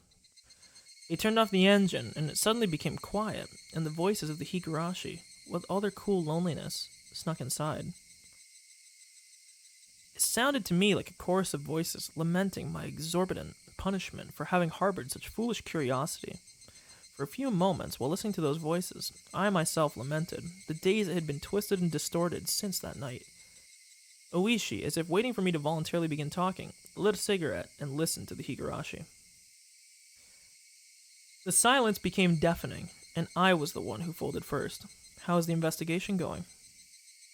He turned off the engine, and it suddenly became quiet, and the voices of the Higurashi, with all their cool loneliness, snuck inside. It sounded to me like a chorus of voices lamenting my exorbitant punishment for having harbored such foolish curiosity. For a few moments, while listening to those voices, I myself lamented the days that had been twisted and distorted since that night. Oishi, as if waiting for me to voluntarily begin talking, lit a cigarette and listened to the Higurashi. The silence became deafening, and I was the one who folded first. How is the investigation going?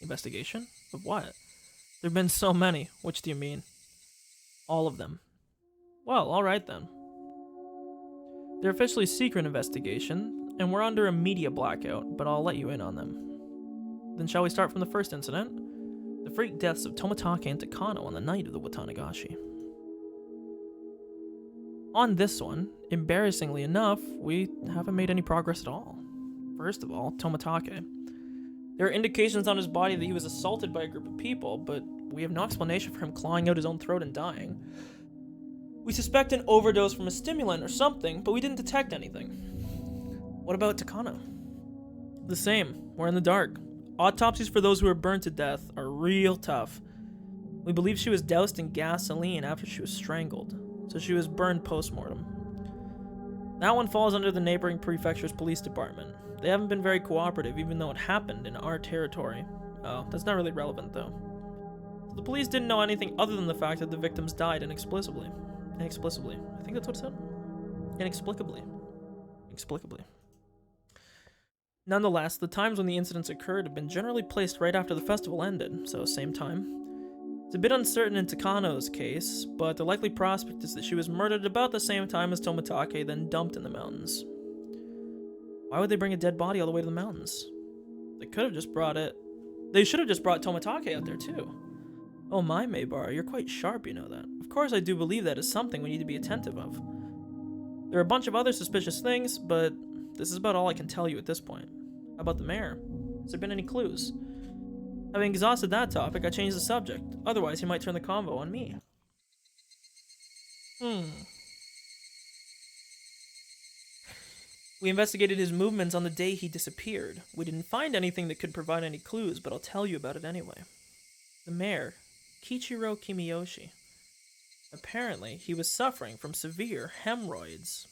Investigation? Of what? There have been so many. Which do you mean? All of them. Well, alright then. They're officially secret investigation, and we're under a media blackout, but I'll let you in on them. Then shall we start from the first incident? The freak deaths of Tomitake and Takano on the night of the Watangashi. On this one, embarrassingly enough, we haven't made any progress at all. First of all, Tomitake. There are indications on his body that he was assaulted by a group of people, but we have no explanation for him clawing out his own throat and dying. We suspect an overdose from a stimulant or something, but we didn't detect anything. What about Takano? The same. We're in the dark. Autopsies for those who were burned to death are real tough. We believe she was doused in gasoline after she was strangled, so she was burned post-mortem. That one falls under the neighboring prefecture's police department. They haven't been very cooperative, even though it happened in our territory. Oh, that's not really relevant, though. So the police didn't know anything other than the fact that the victims died inexplicably. Inexplicably. I think that's what it said. Inexplicably. Inexplicably. Nonetheless, the times when the incidents occurred have been generally placed right after the festival ended, so same time. It's a bit uncertain in Takano's case, but the likely prospect is that she was murdered about the same time as Tomitake, then dumped in the mountains. Why would they bring a dead body all the way to the mountains? They should have just brought Tomitake out there too. Oh my, Maybar, you're quite sharp, you know that. Of course I do believe that is something we need to be attentive of. There are a bunch of other suspicious things, but this is about all I can tell you at this point. How about the mayor? Has there been any clues? Having exhausted that topic, I changed the subject. Otherwise, he might turn the convo on me. We investigated his movements on the day he disappeared. We didn't find anything that could provide any clues, but I'll tell you about it anyway. The mayor, Kichiro Kimiyoshi. Apparently, he was suffering from severe hemorrhoids.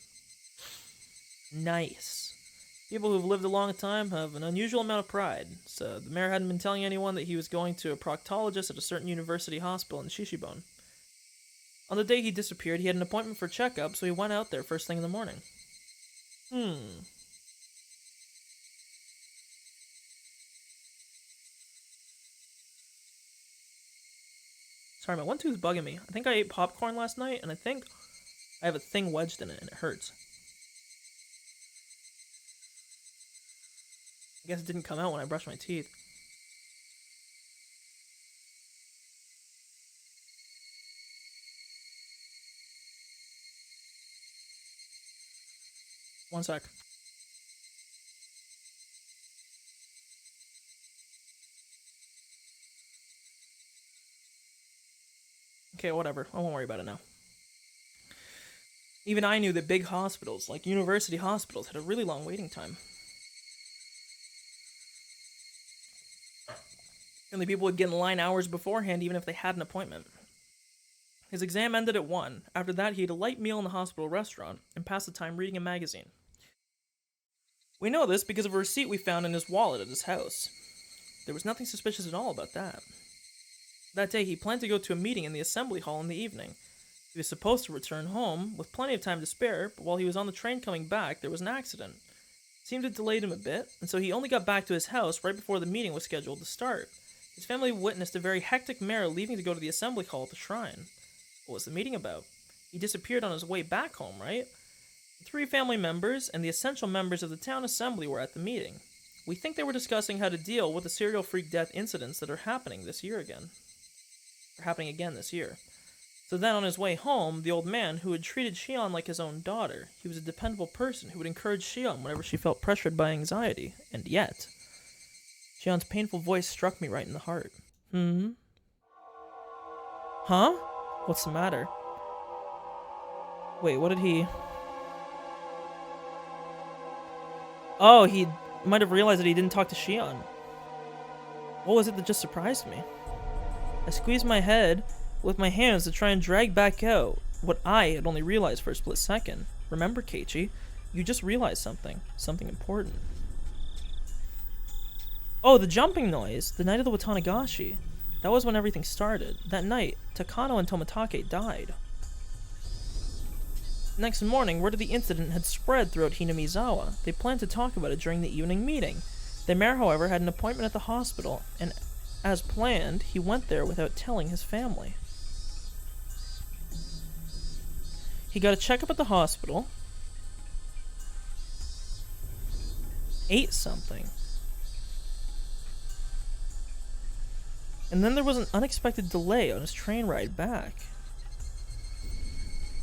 Nice. People who've lived a long time have an unusual amount of pride, so the mayor hadn't been telling anyone that he was going to a proctologist at a certain university hospital in Shishibone. On the day he disappeared, he had an appointment for checkup, so he went out there first thing in the morning. Sorry, my one tooth's bugging me. I think I ate popcorn last night, and I think I have a thing wedged in it, and it hurts. I guess it didn't come out when I brushed my teeth. One sec. Okay, whatever. I won't worry about it now. Even I knew that big hospitals, like university hospitals, had a really long waiting time. Only people would get in line hours beforehand, even if they had an appointment. His exam ended at 1. After that, he ate a light meal in the hospital restaurant and passed the time reading a magazine. We know this because of a receipt we found in his wallet at his house. There was nothing suspicious at all about that. That day, he planned to go to a meeting in the assembly hall in the evening. He was supposed to return home, with plenty of time to spare, but while he was on the train coming back, there was an accident. It seemed to delayed him a bit, and so he only got back to his house right before the meeting was scheduled to start. His family witnessed a very hectic mayor leaving to go to the assembly hall at the shrine. What was the meeting about? He disappeared on his way back home, right? The 3 family members and the essential members of the town assembly were at the meeting. We think they were discussing how to deal with the serial freak death incidents that are happening this year again. Or happening again this year. So then on his way home, the old man, who had treated Shion like his own daughter, he was a dependable person who would encourage Shion whenever she felt pressured by anxiety, and yet... Shion's painful voice struck me right in the heart. Huh? What's the matter? Wait, what did he... Oh, he might have realized that he didn't talk to Shion. What was it that just surprised me? I squeezed my head with my hands to try and drag back out what I had only realized for a split second. Remember, Keiichi, you just realized something. Something important. Oh, the jumping noise. The night of the Watangashi. That was when everything started. That night, Takano and Tomitake died. Next morning, word of the incident had spread throughout Hinamizawa. They planned to talk about it during the evening meeting. The mayor, however, had an appointment at the hospital, and as planned, he went there without telling his family. He got a checkup at the hospital, ate something, and then there was an unexpected delay on his train ride back.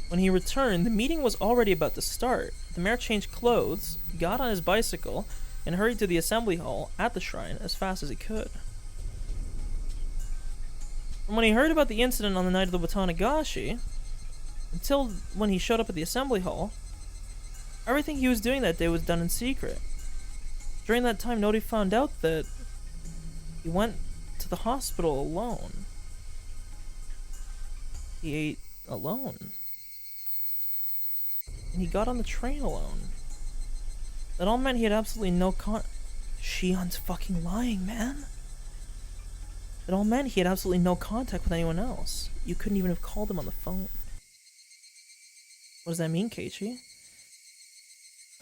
When he returned, the meeting was already about to start. The mayor changed clothes, got on his bicycle, and hurried to the assembly hall at the shrine as fast as he could. From when he heard about the incident on the night of the Watangashi, until when he showed up at the assembly hall, everything he was doing that day was done in secret. During that time, nobody found out that he went to the hospital alone. He ate alone. And he got on the train alone. That all meant he had absolutely no Shion's fucking lying, man. It all meant he had absolutely no contact with anyone else. You couldn't even have called him on the phone. What does that mean, Keiichi?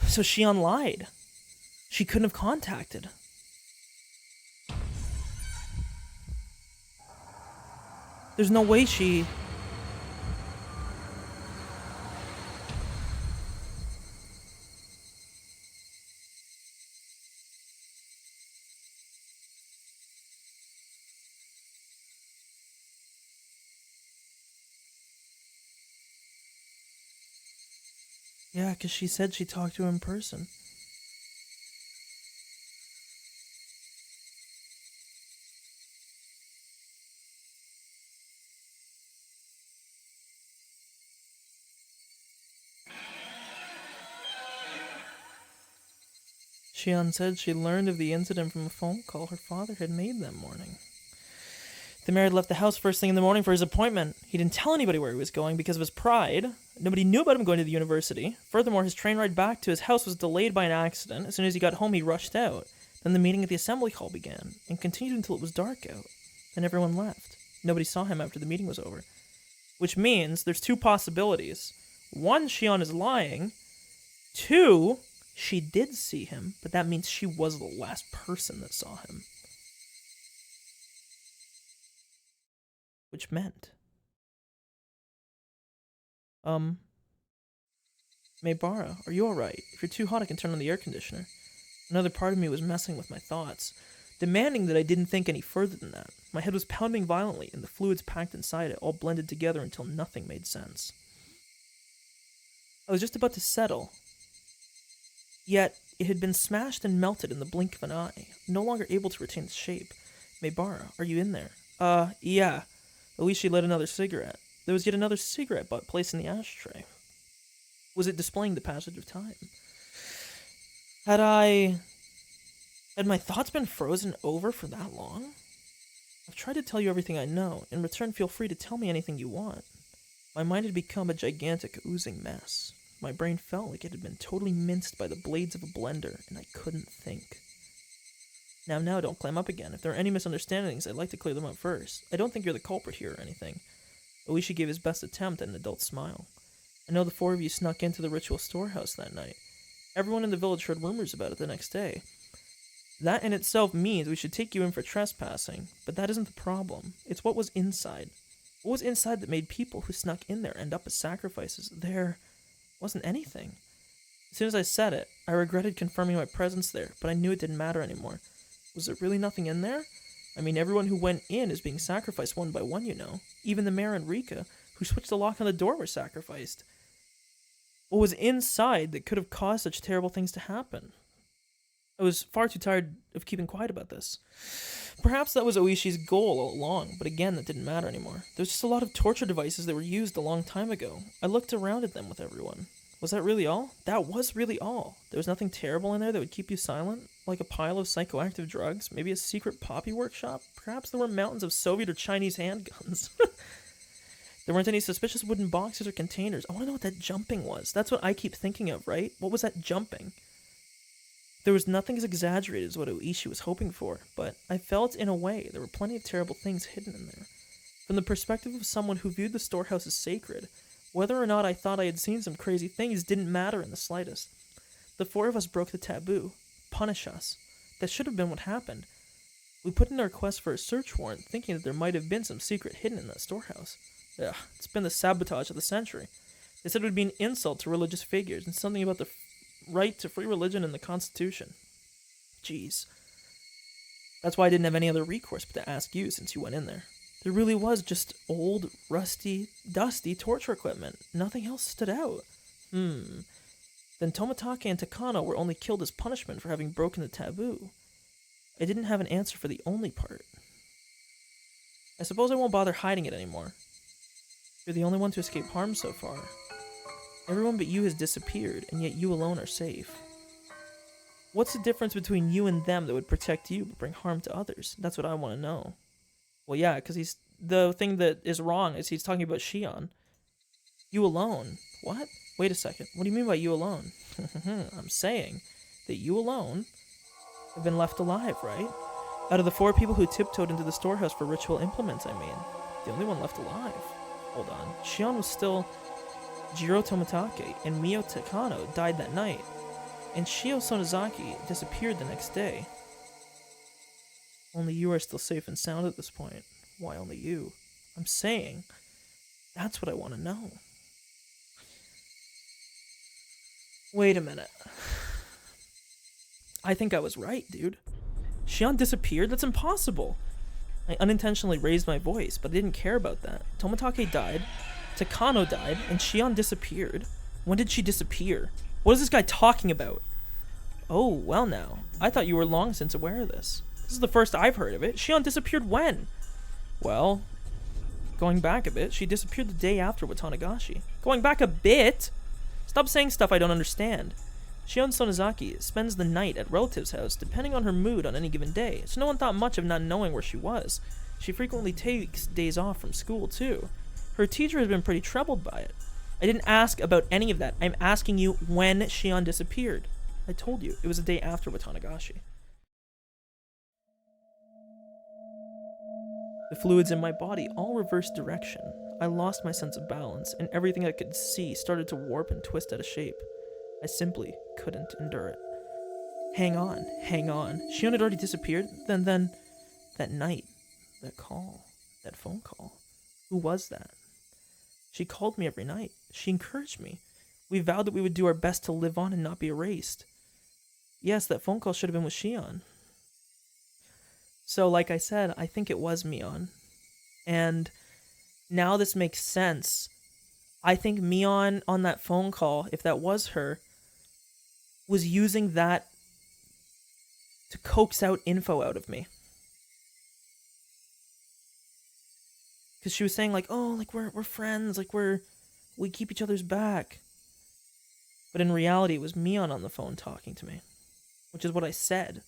So Shion lied. She couldn't have contacted. There's no way she... Yeah, because she said she talked to him in person. Shion said she learned of the incident from a phone call her father had made that morning. The mayor had left the house first thing in the morning for his appointment. He didn't tell anybody where he was going because of his pride. Nobody knew about him going to the university. Furthermore, his train ride back to his house was delayed by an accident. As soon as he got home, he rushed out. Then the meeting at the assembly hall began, and continued until it was dark out. Then everyone left. Nobody saw him after the meeting was over. Which means there's 2 possibilities. 1, Shion is lying. 2, she did see him, but that means she was the last person that saw him. Which meant... Maybara, are you alright? If you're too hot, I can turn on the air conditioner. Another part of me was messing with my thoughts, demanding that I didn't think any further than that. My head was pounding violently, and the fluids packed inside it all blended together until nothing made sense. I was just about to settle Yet, it had been smashed and melted in the blink of an eye, no longer able to retain its shape. Maybara, are you in there? Yeah. At least she lit another cigarette. There was yet another cigarette butt placed in the ashtray. Was it displaying the passage of time? Had my thoughts been frozen over for that long? I've tried to tell you everything I know. In return, feel free to tell me anything you want. My mind had become a gigantic, oozing mess. My brain felt like it had been totally minced by the blades of a blender, and I couldn't think. Now, don't clam up again. If there are any misunderstandings, I'd like to clear them up first. I don't think you're the culprit here or anything. Oishi gave his best attempt at an adult smile. I know the four of you snuck into the ritual storehouse that night. Everyone in the village heard rumors about it the next day. That in itself means we should take you in for trespassing, but that isn't the problem. It's what was inside. What was inside that made people who snuck in there end up as sacrifices? There wasn't anything. As soon as I said it, I regretted confirming my presence there, but I knew it didn't matter anymore. Was there really nothing in there? I mean, everyone who went in is being sacrificed one by one, you know. Even the mayor and Rika, who switched the lock on the door, were sacrificed. What was inside that could have caused such terrible things to happen? I was far too tired of keeping quiet about this. Perhaps that was Oishi's goal all along, but again, that didn't matter anymore. There's just a lot of torture devices that were used a long time ago. I looked around at them with everyone. Was that really all? That was really all. There was nothing terrible in there that would keep you silent? Like a pile of psychoactive drugs? Maybe a secret poppy workshop? Perhaps there were mountains of Soviet or Chinese handguns. There weren't any suspicious wooden boxes or containers. I want to know what that jumping was. That's what I keep thinking of, right? What was that jumping? There was nothing as exaggerated as what Oishi was hoping for, but I felt, in a way, there were plenty of terrible things hidden in there. From the perspective of someone who viewed the storehouse as sacred, whether or not I thought I had seen some crazy things didn't matter in the slightest. The four of us broke the taboo. Punish us. That should have been what happened. We put in our request for a search warrant, thinking that there might have been some secret hidden in that storehouse. Ugh, it's been the sabotage of the century. They said it would be an insult to religious figures, and something about the right to free religion in the Constitution. Jeez. That's why I didn't have any other recourse but to ask you since you went in there. There really was just old, rusty, dusty torture equipment. Nothing else stood out. Then Tomitake and Takano were only killed as punishment for having broken the taboo. I didn't have an answer for the only part. I suppose I won't bother hiding it anymore. You're the only one to escape harm so far. Everyone but you has disappeared, and yet you alone are safe. What's the difference between you and them that would protect you but bring harm to others? That's what I want to know. Well, yeah, because the thing that is wrong is he's talking about Shion. You alone? What? Wait a second. What do you mean by you alone? I'm saying that you alone have been left alive, right? Out of the four people who tiptoed into the storehouse for ritual implements, I mean. The only one left alive. Hold on. Shion was still Jiro Tomitake, and Mio Takano died that night, and Shio Sonozaki disappeared the next day. Only you are still safe and sound at this point. Why only you? I'm saying, that's what I want to know. Wait a minute. I think I was right, dude. Shion disappeared? That's impossible. I unintentionally raised my voice, but I didn't care about that. Tomitake died, Takano died, and Shion disappeared. When did she disappear? What is this guy talking about? Oh, well now. I thought you were long since aware of this. This is the first I've heard of it. Shion disappeared when? Well, going back a bit, she disappeared the day after Watangashi. Going back a bit? Stop saying stuff I don't understand. Shion Sonozaki spends the night at relatives' house, depending on her mood on any given day, so no one thought much of not knowing where she was. She frequently takes days off from school, too. Her teacher has been pretty troubled by it. I didn't ask about any of that. I'm asking you when Shion disappeared. I told you, it was the day after Watangashi. The fluids in my body all reversed direction. I lost my sense of balance, and everything I could see started to warp and twist out of shape. I simply couldn't endure it. Hang on. Shion had already disappeared? Then, that night, that call, that phone call. Who was that? She called me every night. She encouraged me. We vowed that we would do our best to live on and not be erased. Yes, that phone call should have been with Shion. So, like I said, I think it was Mion. And now this makes sense. I think Mion on that phone call, if that was her, was using that to coax out info out of me. Because she was saying, like, oh, like, we're friends, like, we keep each other's back. But in reality, it was Mion on the phone talking to me. Which is what I said.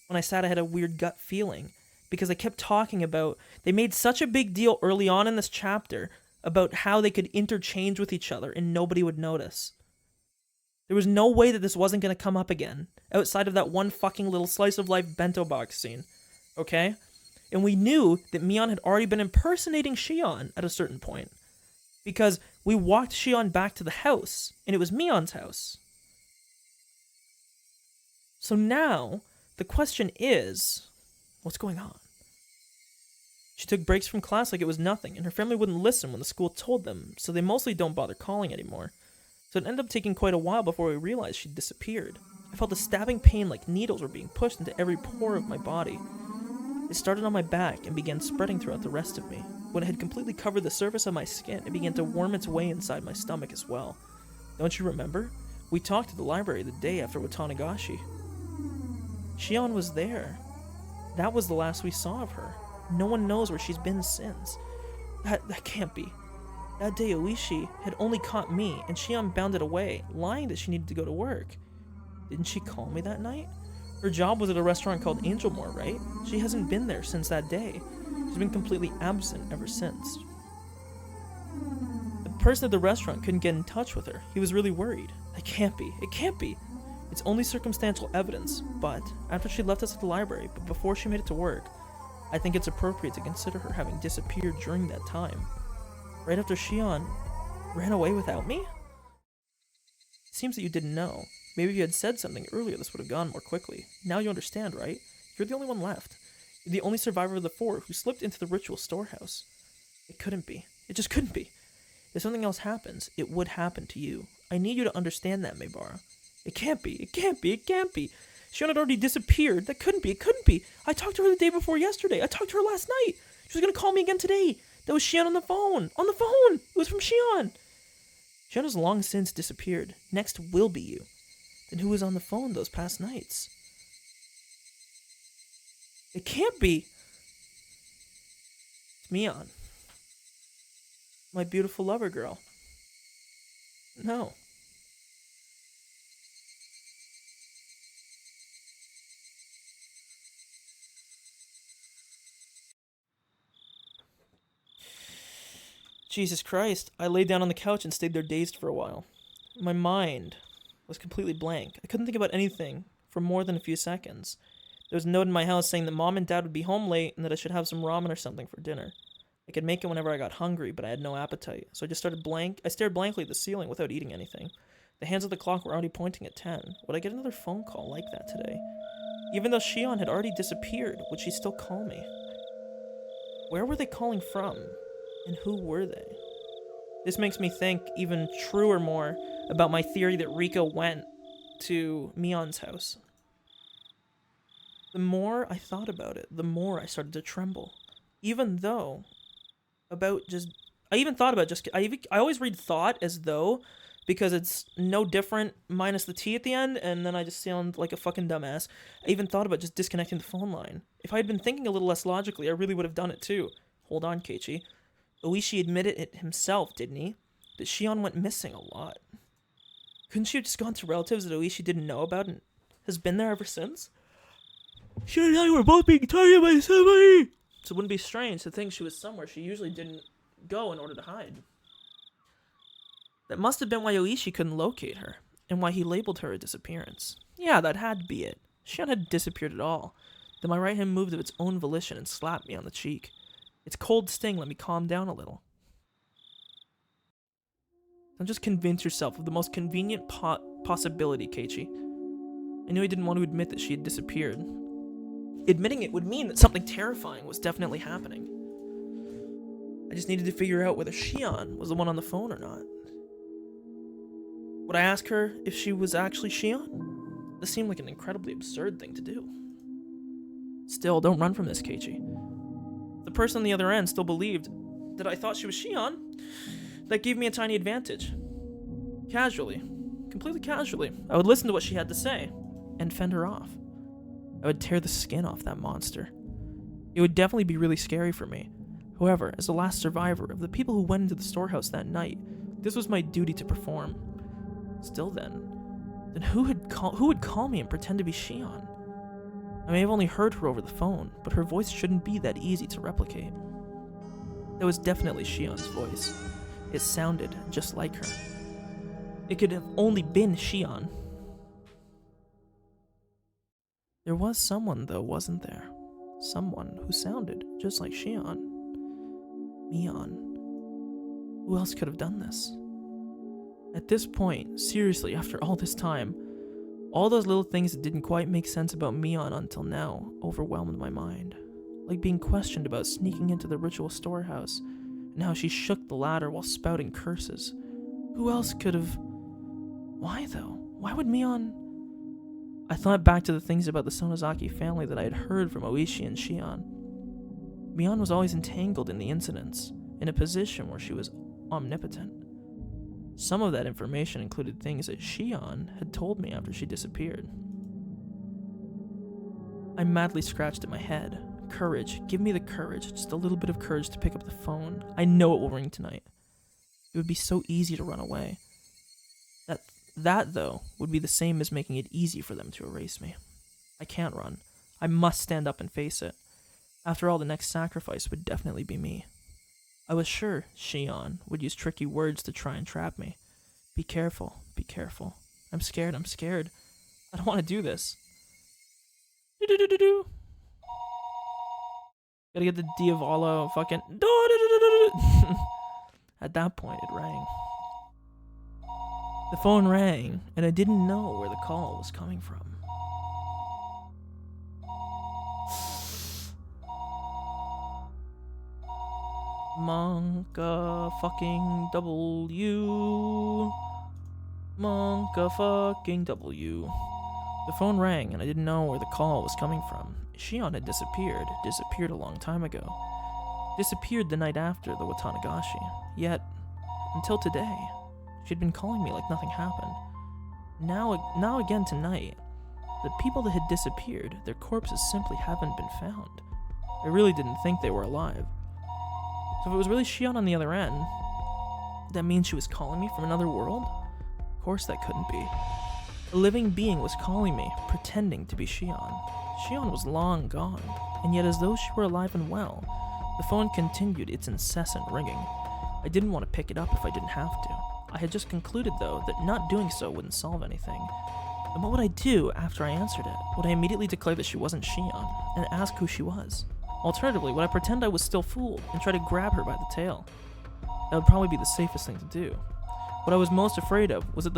When I said I had a weird gut feeling. Because they kept talking about... They made such a big deal early on in this chapter about how they could interchange with each other and nobody would notice. There was no way that this wasn't going to come up again. Outside of that one fucking little slice of life bento box scene. Okay? And we knew that Mion had already been impersonating Shion at a certain point. Because we walked Shion back to the house, and it was Mion's house. So now, the question is, what's going on? She took breaks from class like it was nothing, and her family wouldn't listen when the school told them, so they mostly don't bother calling anymore. So it ended up taking quite a while before we realized she'd disappeared. I felt a stabbing pain like needles were being pushed into every pore of my body. It started on my back and began spreading throughout the rest of me. When it had completely covered the surface of my skin, it began to worm its way inside my stomach as well. Don't you remember? We talked at the library the day after Watangashi. Shion was there. That was the last we saw of her. No one knows where she's been since. That can't be. That day Oishi had only caught me, and Shion bounded away, lying that she needed to go to work. Didn't she call me that night? Her job was at a restaurant called Angelmore, right? She hasn't been there since that day. She's been completely absent ever since. The person at the restaurant couldn't get in touch with her. He was really worried. It can't be. It can't be. It's only circumstantial evidence, but after she left us at the library, but before she made it to work, I think it's appropriate to consider her having disappeared during that time. Right after Shion ran away without me? It seems that you didn't know. Maybe if you had said something earlier, this would have gone more quickly. Now you understand, right? You're the only one left. You're the only survivor of the four who slipped into the ritual storehouse. It couldn't be. It just couldn't be. If something else happens, it would happen to you. I need you to understand that, Maybara. It can't be. It can't be. It can't be. Shion had already disappeared. That couldn't be. It couldn't be. I talked to her the day before yesterday. I talked to her last night. She was going to call me again today. That was Shion on the phone. On the phone! It was from Shion. Shion has long since disappeared. Next will be you. Then who was on the phone those past nights? It can't be. It's Mion. My beautiful lover girl. No. Jesus Christ, I laid down on the couch and stayed there dazed for a while. My mind was completely blank. I couldn't think about anything for more than a few seconds. There was a note in my house saying that Mom and Dad would be home late and that I should have some ramen or something for dinner. I could make it whenever I got hungry, but I had no appetite, so I stared blankly at the ceiling without eating anything. The hands of the clock were already pointing at 10. Would I get another phone call like that today? Even though Shion had already disappeared, would she still call me? Where were they calling from? And who were they? This makes me think even truer more about my theory that Rika went to Mion's house. The more I thought about it, the more I started to tremble. Even though I always read thought as though, because it's no different minus the T at the end, and then I just sound like a fucking dumbass. I even thought about just disconnecting the phone line. If I had been thinking a little less logically, I really would have done it too. Hold on, Keiichi. Oishi admitted it himself, didn't he? That Shion went missing a lot. Couldn't she have just gone to relatives that Oishi didn't know about and has been there ever since? Shion and I were both being targeted by somebody! So it wouldn't be strange to think she was somewhere she usually didn't go in order to hide. That must have been why Oishi couldn't locate her, and why he labeled her a disappearance. Yeah, that had to be it. Shion hadn't disappeared at all. Then my right hand moved of its own volition and slapped me on the cheek. Its cold sting let me calm down a little. Don't just convince yourself of the most convenient possibility, Keiichi. I knew he didn't want to admit that she had disappeared. Admitting it would mean that something terrifying was definitely happening. I just needed to figure out whether Shion was the one on the phone or not. Would I ask her if she was actually Shion? This seemed like an incredibly absurd thing to do. Still, don't run from this, Keiichi. The person on the other end still believed that I thought she was Shion. That gave me a tiny advantage. Casually, completely casually. I would listen to what she had to say and fend her off. I would tear the skin off that monster. It would definitely be really scary for me. However, as the last survivor of the people who went into the storehouse that night, this was my duty to perform. Still then who would call me and pretend to be Shion? I may have only heard her over the phone, but her voice shouldn't be that easy to replicate. That was definitely Shion's voice. It sounded just like her. It could have only been Shion. There was someone, though, wasn't there? Someone who sounded just like Shion. Mion. Who else could have done this? At this point, seriously, after all this time, all those little things that didn't quite make sense about Mion until now overwhelmed my mind. Like being questioned about sneaking into the ritual storehouse, and how she shook the ladder while spouting curses. Who else could have... Why, though? Why would Mion... I thought back to the things about the Sonozaki family that I had heard from Oishi and Shion. Mion was always entangled in the incidents, in a position where she was omnipotent. Some of that information included things that Shion had told me after she disappeared. I madly scratched at my head. Courage. Give me the courage. Just a little bit of courage to pick up the phone. I know it will ring tonight. It would be so easy to run away. That, though, would be the same as making it easy for them to erase me. I can't run. I must stand up and face it. After all, the next sacrifice would definitely be me. I was sure Shion would use tricky words to try and trap me. Be careful, be careful. I'm scared. I don't want to do this. Do-do-do-do-do. Gotta get the Diavolo fucking... At that point, it rang. The phone rang, and I didn't know where the call was coming from. Monka fucking W. Monka fucking W. The phone rang, and I didn't know where the call was coming from. Shion had disappeared a long time ago. Disappeared the night after the Watangashi. Yet, until today, she'd been calling me like nothing happened. Now again tonight, the people that had disappeared, their corpses simply haven't been found. I really didn't think they were alive. So if it was really Shion on the other end, that means she was calling me from another world? Of course that couldn't be. A living being was calling me, pretending to be Shion. Shion was long gone, and yet as though she were alive and well, the phone continued its incessant ringing. I didn't want to pick it up if I didn't have to. I had just concluded, though, that not doing so wouldn't solve anything. And what would I do after I answered it? Would I immediately declare that she wasn't Shion, and ask who she was? Alternatively, would I pretend I was still fooled, and try to grab her by the tail? That would probably be the safest thing to do. What I was most afraid of was that what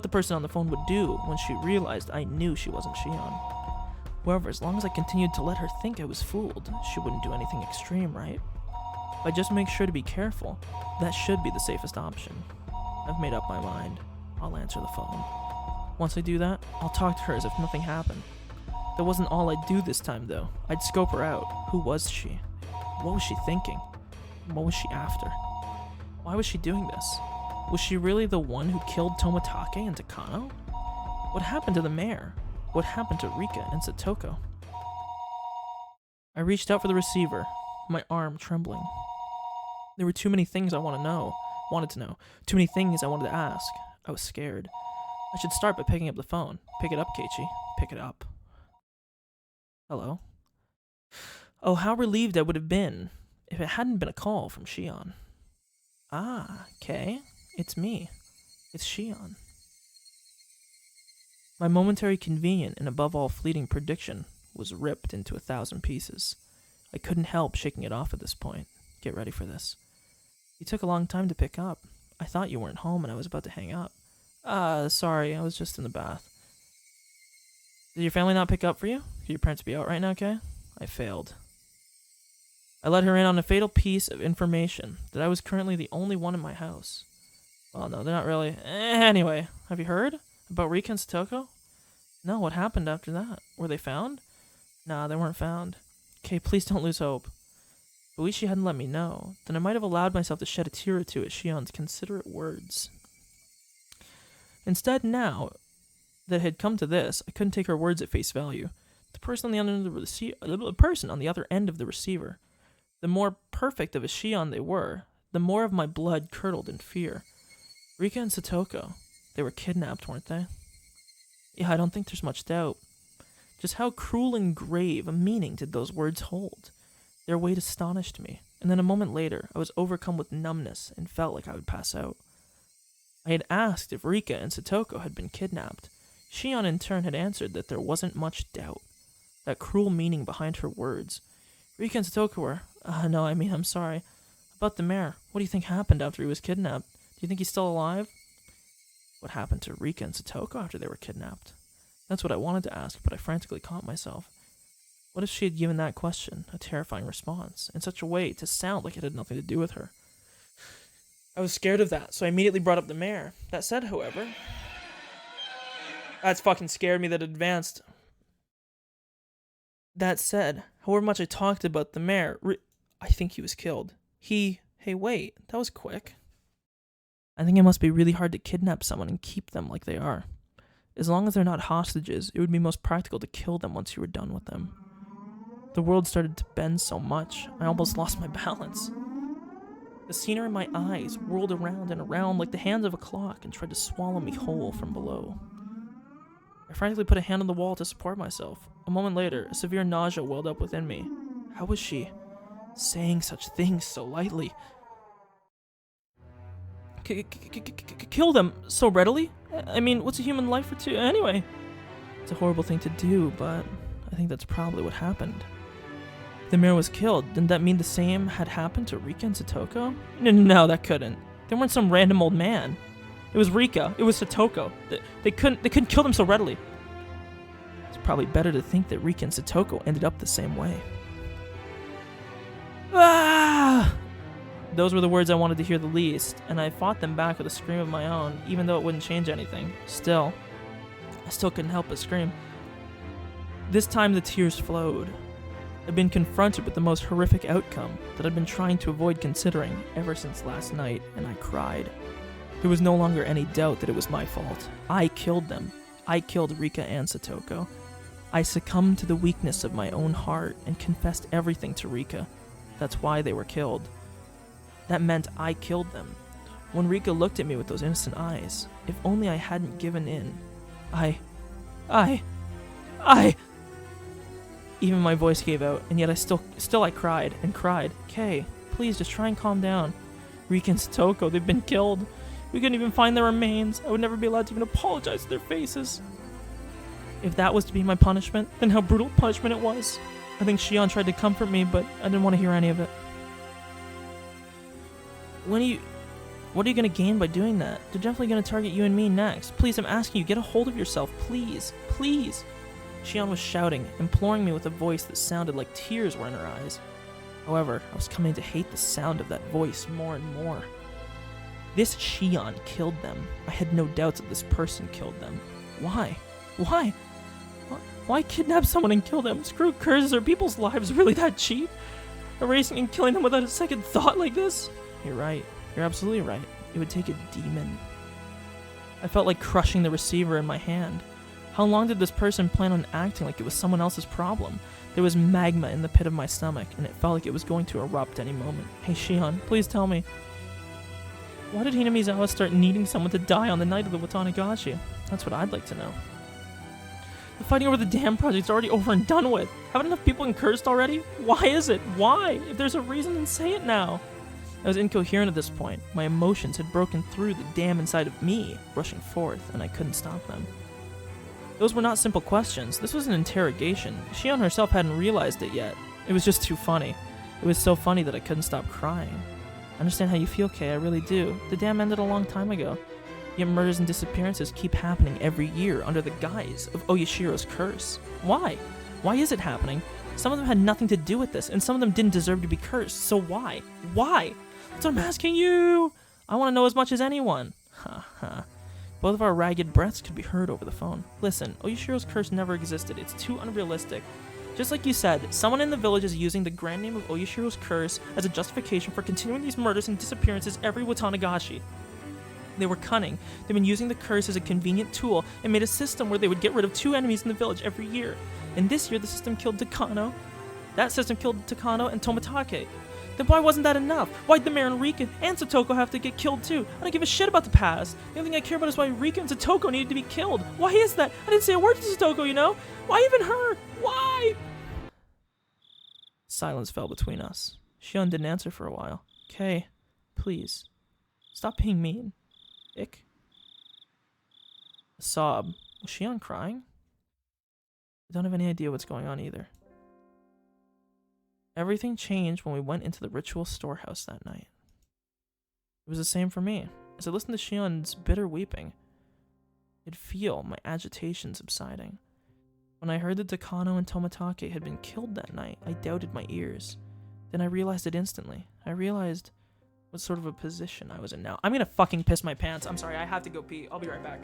the person on the phone would do when she realized I knew she wasn't Shion. However, as long as I continued to let her think I was fooled, she wouldn't do anything extreme, right? If I just make sure to be careful, that should be the safest option. I've made up my mind. I'll answer the phone. Once I do that, I'll talk to her as if nothing happened. That wasn't all I'd do this time, though. I'd scope her out. Who was she? What was she thinking? What was she after? Why was she doing this? Was she really the one who killed Tomatake and Takano? What happened to the mayor? What happened to Rika and Satoko? I reached out for the receiver, my arm trembling. There were too many things I wanted to know. Too many things I wanted to ask. I was scared. I should start by picking up the phone. Pick it up, Keiichi. Pick it up. Hello? Oh, how relieved I would have been if it hadn't been a call from Shion. Ah, Kei, it's me. It's Shion. My momentary convenient and above all fleeting prediction was ripped into 1,000 pieces. I couldn't help shaking it off at this point. Get ready for this. You took a long time to pick up. I thought you weren't home and I was about to hang up. Sorry, I was just in the bath. Did your family not pick up for you? Could your parents be out right now, Kei? I failed. I let her in on a fatal piece of information, that I was currently the only one in my house. Well, no, they're not really. Anyway, have you heard about Rika and Satoko? No, what happened after that? Were they found? Nah, they weren't found. Kei, please don't lose hope. If Oishi hadn't let me know, then I might have allowed myself to shed a tear or two at Shion's considerate words. Instead, now that it had come to this, I couldn't take her words at face value. The person on the other end of the receiver, the more perfect of a Shion they were, the more of my blood curdled in fear. Rika and Satoko, they were kidnapped, weren't they? Yeah, I don't think there's much doubt. Just how cruel and grave a meaning did those words hold? Their weight astonished me, and then a moment later, I was overcome with numbness and felt like I would pass out. I had asked if Rika and Satoko had been kidnapped. Shion in turn had answered that there wasn't much doubt. That cruel meaning behind her words. Rika and Satoko were, I'm sorry. About the mayor, what do you think happened after he was kidnapped? Do you think he's still alive? What happened to Rika and Satoko after they were kidnapped? That's what I wanted to ask, but I frantically caught myself. What if she had given that question a terrifying response, in such a way to sound like it had nothing to do with her? I was scared of that, so I immediately brought up the mayor. That said, however... That's fucking scared me that it advanced. That said, however much I talked about the mayor, I think he was killed. Hey, wait, that was quick. I think it must be really hard to kidnap someone and keep them like they are. As long as they're not hostages, it would be most practical to kill them once you were done with them. The world started to bend so much, I almost lost my balance. The scenery in my eyes whirled around and around like the hands of a clock and tried to swallow me whole from below. I frantically put a hand on the wall to support myself. A moment later, a severe nausea welled up within me. How was she saying such things so lightly? Kill them so readily? I mean, what's a human life for two anyway? It's a horrible thing to do, but I think that's probably what happened. If the mayor was killed, didn't that mean the same had happened to Rika and Satoko? No, that couldn't. They weren't some random old man. It was Rika. It was Satoko. They couldn't kill them so readily. It's probably better to think that Rika and Satoko ended up the same way. Ah! Those were the words I wanted to hear the least, and I fought them back with a scream of my own, even though it wouldn't change anything. I still couldn't help but scream. This time the tears flowed. I'd been confronted with the most horrific outcome that I'd been trying to avoid considering ever since last night, and I cried. There was no longer any doubt that it was my fault. I killed them. I killed Rika and Satoko. I succumbed to the weakness of my own heart and confessed everything to Rika. That's why they were killed. That meant I killed them. When Rika looked at me with those innocent eyes, if only I hadn't given in. Even my voice gave out, and yet I still cried and cried. Kay, please just try and calm down. Rika and Satoko, they've been killed. We couldn't even find their remains. I would never be allowed to even apologize to their faces. If that was to be my punishment, then how brutal punishment it was. I think Shion tried to comfort me, but I didn't want to hear any of it. What are you going to gain by doing that? They're definitely going to target you and me next. Please, I'm asking you, get a hold of yourself. Please, please. Shion was shouting, imploring me with a voice that sounded like tears were in her eyes. However, I was coming to hate the sound of that voice more and more. This Shion killed them. I had no doubts that this person killed them. Why? Why kidnap someone and kill them? Screw curses, are people's lives really that cheap? Erasing and killing them without a second thought like this? You're right. You're absolutely right. It would take a demon. I felt like crushing the receiver in my hand. How long did this person plan on acting like it was someone else's problem? There was magma in the pit of my stomach, and it felt like it was going to erupt any moment. Hey Shion, please tell me. Why did Hinamizawa start needing someone to die on the night of the Watangashi? That's what I'd like to know. The fighting over the dam project's already over and done with. Haven't enough people been cursed already? Why is it? Why? If there's a reason, then say it now. I was incoherent at this point. My emotions had broken through the dam inside of me, rushing forth, and I couldn't stop them. Those were not simple questions. This was an interrogation. Shion herself hadn't realized it yet. It was just too funny. It was so funny that I couldn't stop crying. I understand how you feel, Kay, I really do. The dam ended a long time ago. Yet murders and disappearances keep happening every year under the guise of Oyashiro's curse. Why? Why is it happening? Some of them had nothing to do with this, and some of them didn't deserve to be cursed. So why? Why? That's what I'm asking you! I want to know as much as anyone. Ha ha. Both of our ragged breaths could be heard over the phone. Listen, Oyashiro's curse never existed. It's too unrealistic. Just like you said, someone in the village is using the grand name of Oyashiro's curse as a justification for continuing these murders and disappearances every Watangashi. They were cunning. They'd been using the curse as a convenient tool and made a system where they would get rid of 2 enemies in the village every year. And this year, the system killed Takano. That system killed Takano and Tomitake. Then why wasn't that enough? Why'd the mayor and Rika and Satoko have to get killed too? I don't give a shit about the past. The only thing I care about is why Rika and Satoko needed to be killed. Why is that? I didn't say a word to Satoko, you know? Why even her? Why? Silence fell between us. Shion didn't answer for a while. Kay, please. Stop being mean. Ick. A sob. Was Shion crying? I don't have any idea what's going on either. Everything changed when we went into the ritual storehouse that night. It was the same for me. As I listened to Shion's bitter weeping, I'd feel my agitation subsiding. When I heard that Takano and Tomitake had been killed that night, I doubted my ears. Then I realized it instantly. I realized what sort of a position I was in now. I'm gonna fucking piss my pants. I'm sorry, I have to go pee. I'll be right back.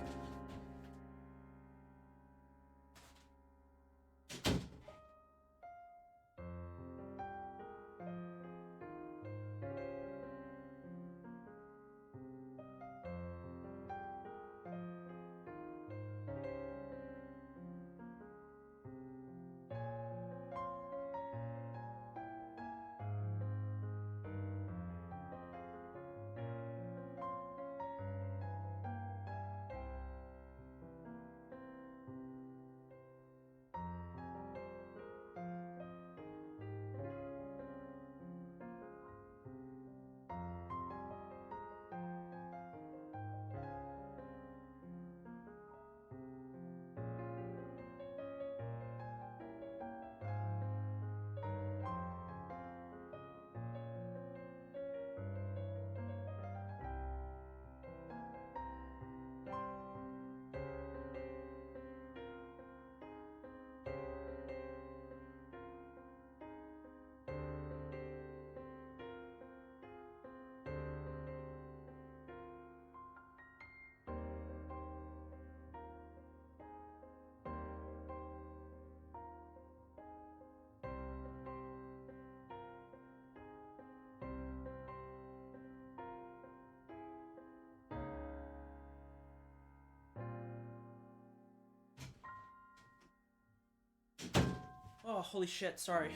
Oh, holy shit, sorry.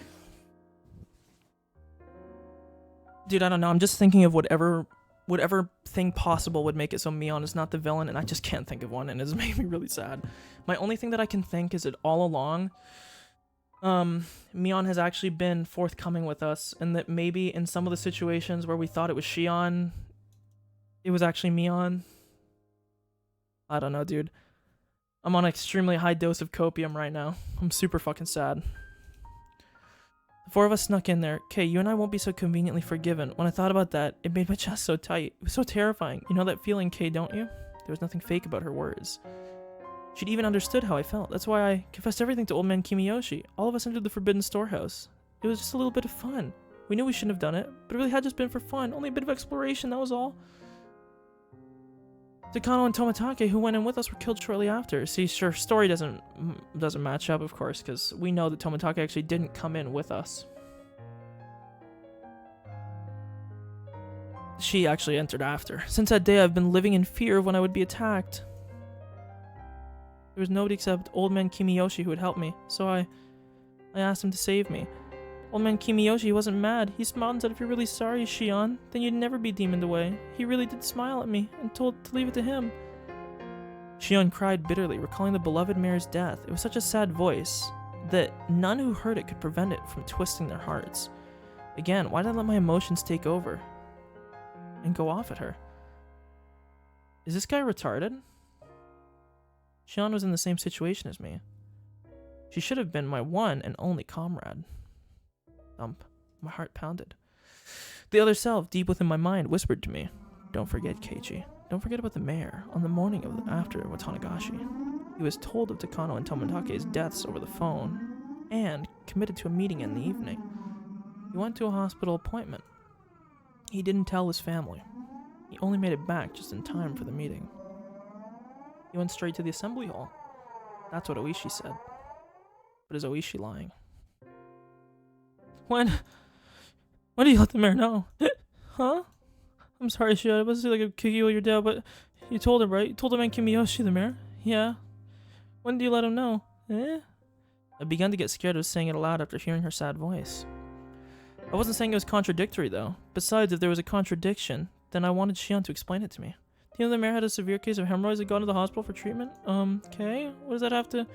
Dude, I don't know, I'm just thinking of whatever thing possible would make it so Mion is not the villain, and I just can't think of one, and it's making me really sad. My only thing that I can think is that all along, Mion has actually been forthcoming with us, and that maybe in some of the situations where we thought it was Shion, it was actually Mion. I don't know, dude. I'm on an extremely high dose of copium right now. I'm super fucking sad. The 4 of us snuck in there. Kay, you and I won't be so conveniently forgiven. When I thought about that, it made my chest so tight. It was so terrifying. You know that feeling, Kay, don't you? There was nothing fake about her words. She'd even understood how I felt. That's why I confessed everything to old man Kimiyoshi. All of us entered the forbidden storehouse. It was just a little bit of fun. We knew we shouldn't have done it, but it really had just been for fun. Only a bit of exploration, that was all. Takano and Tomitake, who went in with us, were killed shortly after. See, sure, story doesn't match up, of course, because we know that Tomitake actually didn't come in with us. She actually entered after. Since that day, I've been living in fear of when I would be attacked. There was nobody except old man Kimiyoshi who would help me, so I asked him to save me. Old man Kimiyoshi wasn't mad. He smiled and said, if you're really sorry, Shion, then you'd never be demoned away. He really did smile at me and told to leave it to him. Shion cried bitterly, recalling the beloved mayor's death. It was such a sad voice that none who heard it could prevent it from twisting their hearts. Again, why did I let my emotions take over and go off at her? Is this guy retarded? Shion was in the same situation as me. She should have been my one and only comrade. Thump. My heart pounded. The other self, deep within my mind, whispered to me, don't forget, Keiichi. Don't forget about the mayor. On the morning after Watangashi, he was told of Takano and Tomitake's deaths over the phone, and committed to a meeting in the evening. He went to a hospital appointment. He didn't tell his family. He only made it back just in time for the meeting. He went straight to the assembly hall. That's what Oishi said. But is Oishi lying? When do you let the mayor know? Huh? I'm sorry, Shion. It wasn't like a Kiki with your dad, but you told him, right? You told him and Kimiyoshi, the mayor? Yeah. When did you let him know? Eh? I began to get scared of saying it aloud after hearing her sad voice. I wasn't saying it was contradictory, though. Besides, if there was a contradiction, then I wanted Shion to explain it to me. Do you know the mayor had a severe case of hemorrhoids and gone to the hospital for treatment? Okay. What does that have to...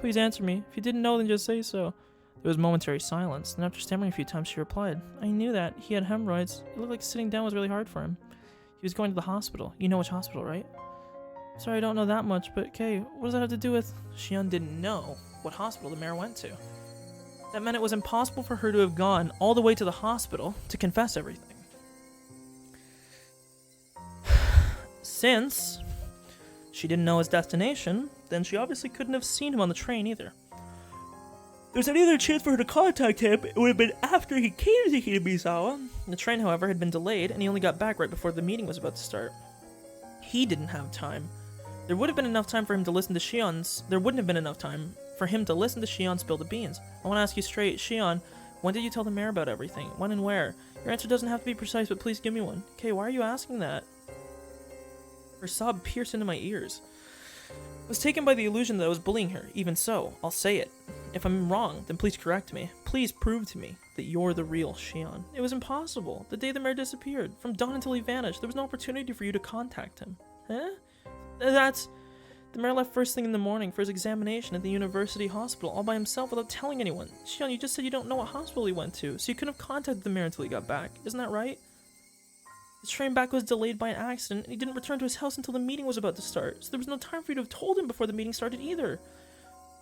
Please answer me. If you didn't know, then just say so. There was momentary silence, and after stammering a few times, she replied, I knew that. He had hemorrhoids. It looked like sitting down was really hard for him. He was going to the hospital. You know which hospital, right? Sorry, I don't know that much, but Kay, what does that have to do with... Shion didn't know what hospital the mayor went to. That meant it was impossible for her to have gone all the way to the hospital to confess everything. Since she didn't know his destination, then she obviously couldn't have seen him on the train either. If there's any other chance for her to contact him, it would have been after he came to Hinabizawa. The train, however, had been delayed, and he only got back right before the meeting was about to start. He didn't have time. There would have been enough time for him to listen to Shion's... There wouldn't have been enough time for him to listen to Shion spill the beans. I want to ask you straight, Shion, when did you tell the mayor about everything? When and where? Your answer doesn't have to be precise, but please give me one. Okay, why are you asking that? Her sob pierced into my ears. I was taken by the illusion that I was bullying her. Even so, I'll say it. If I'm wrong, then please correct me. Please prove to me that you're the real Shion. It was impossible. The day the mayor disappeared, from dawn until he vanished, there was no opportunity for you to contact him. Huh? The mayor left first thing in the morning for his examination at the university hospital all by himself without telling anyone. Shion, you just said you don't know what hospital he went to, so you couldn't have contacted the mayor until he got back. Isn't that right? His train back was delayed by an accident, and he didn't return to his house until the meeting was about to start, so there was no time for you to have told him before the meeting started either.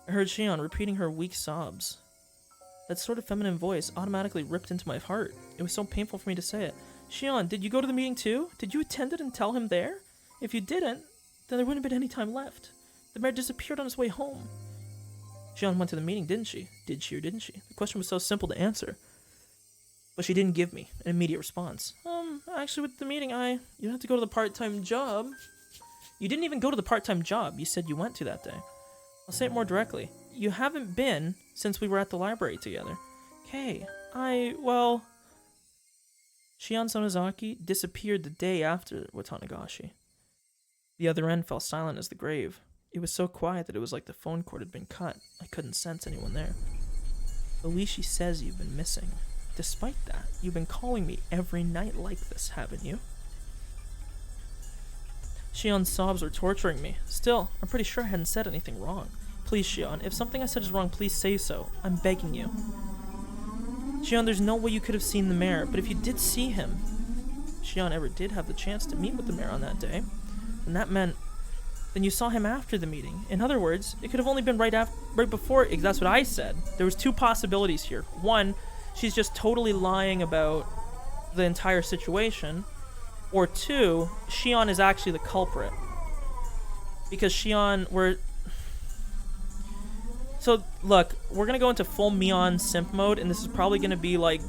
I heard Shion repeating her weak sobs. That sort of feminine voice automatically ripped into my heart. It was so painful for me to say it. Shion, did you go to the meeting too? Did you attend it and tell him there? If you didn't, then there wouldn't have been any time left. The mayor disappeared on his way home. Shion went to the meeting, didn't she? Did she or didn't she? The question was so simple to answer. But she didn't give me an immediate response. Actually with the meeting, you didn't have to go to the part-time job. You didn't even go to the part-time job you said you went to that day. I'll say it more directly. You haven't been since we were at the library together. Okay, well... Shion Sonozaki disappeared the day after Watangashi. The other end fell silent as the grave. It was so quiet that it was like the phone cord had been cut. I couldn't sense anyone there. Alishi says you've been missing. Despite that, you've been calling me every night like this, haven't you? Shion's sobs were torturing me. Still, I'm pretty sure I hadn't said anything wrong. Please, Shion, if something I said is wrong, please say so. I'm begging you. Shion, there's no way you could have seen the mayor, but if you did see him... Shion ever did have the chance to meet with the mayor on that day, and that meant... Then you saw him after the meeting. In other words, it could have only been right before... That's what I said. There was two possibilities here. One, she's just totally lying about the entire situation. Or two, Shion is actually the culprit. Because Shion, So, look, we're gonna go into full Mion simp mode, and this is probably gonna be, like,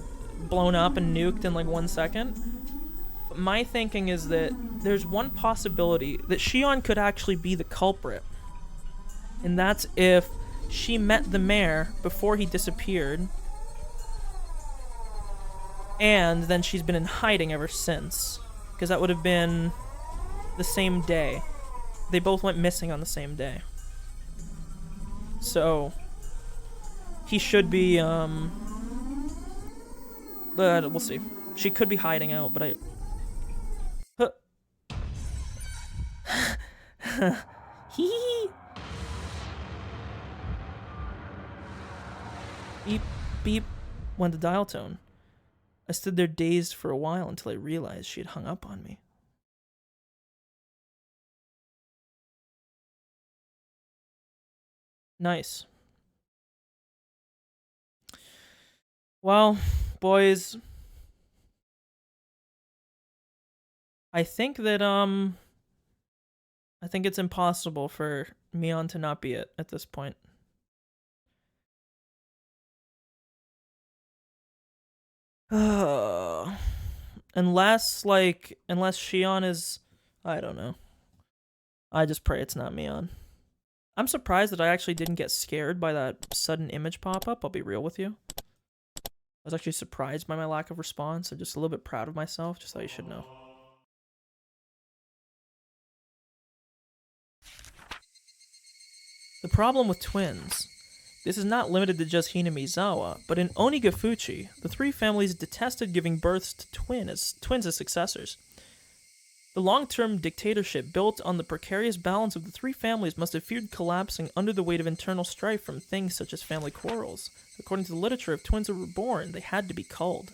blown up and nuked in, like, 1 second. But my thinking is that there's one possibility that Shion could actually be the culprit. And that's if she met the mayor before he disappeared, and then she's been in hiding ever since. Because that would have been the same day. They both went missing on the same day. So, he should be, but we'll see. She could be hiding out, but Hee. Beep, beep, went the dial tone. I stood there dazed for a while until I realized she had hung up on me. Nice. Well, boys, I think that, I think it's impossible for Mion to not be it at this point. Unless Shion is, I don't know. I just pray it's not Mion. I'm surprised that I actually didn't get scared by that sudden image pop-up, I'll be real with you. I was actually surprised by my lack of response. I'm just a little bit proud of myself, just so you should know. The problem with twins. This is not limited to just Hinamizawa, but in Onigafuchi, the three families detested giving birth to twins as successors. The long-term dictatorship built on the precarious balance of the three families must have feared collapsing under the weight of internal strife from things such as family quarrels. According to the literature, if twins were born, they had to be culled.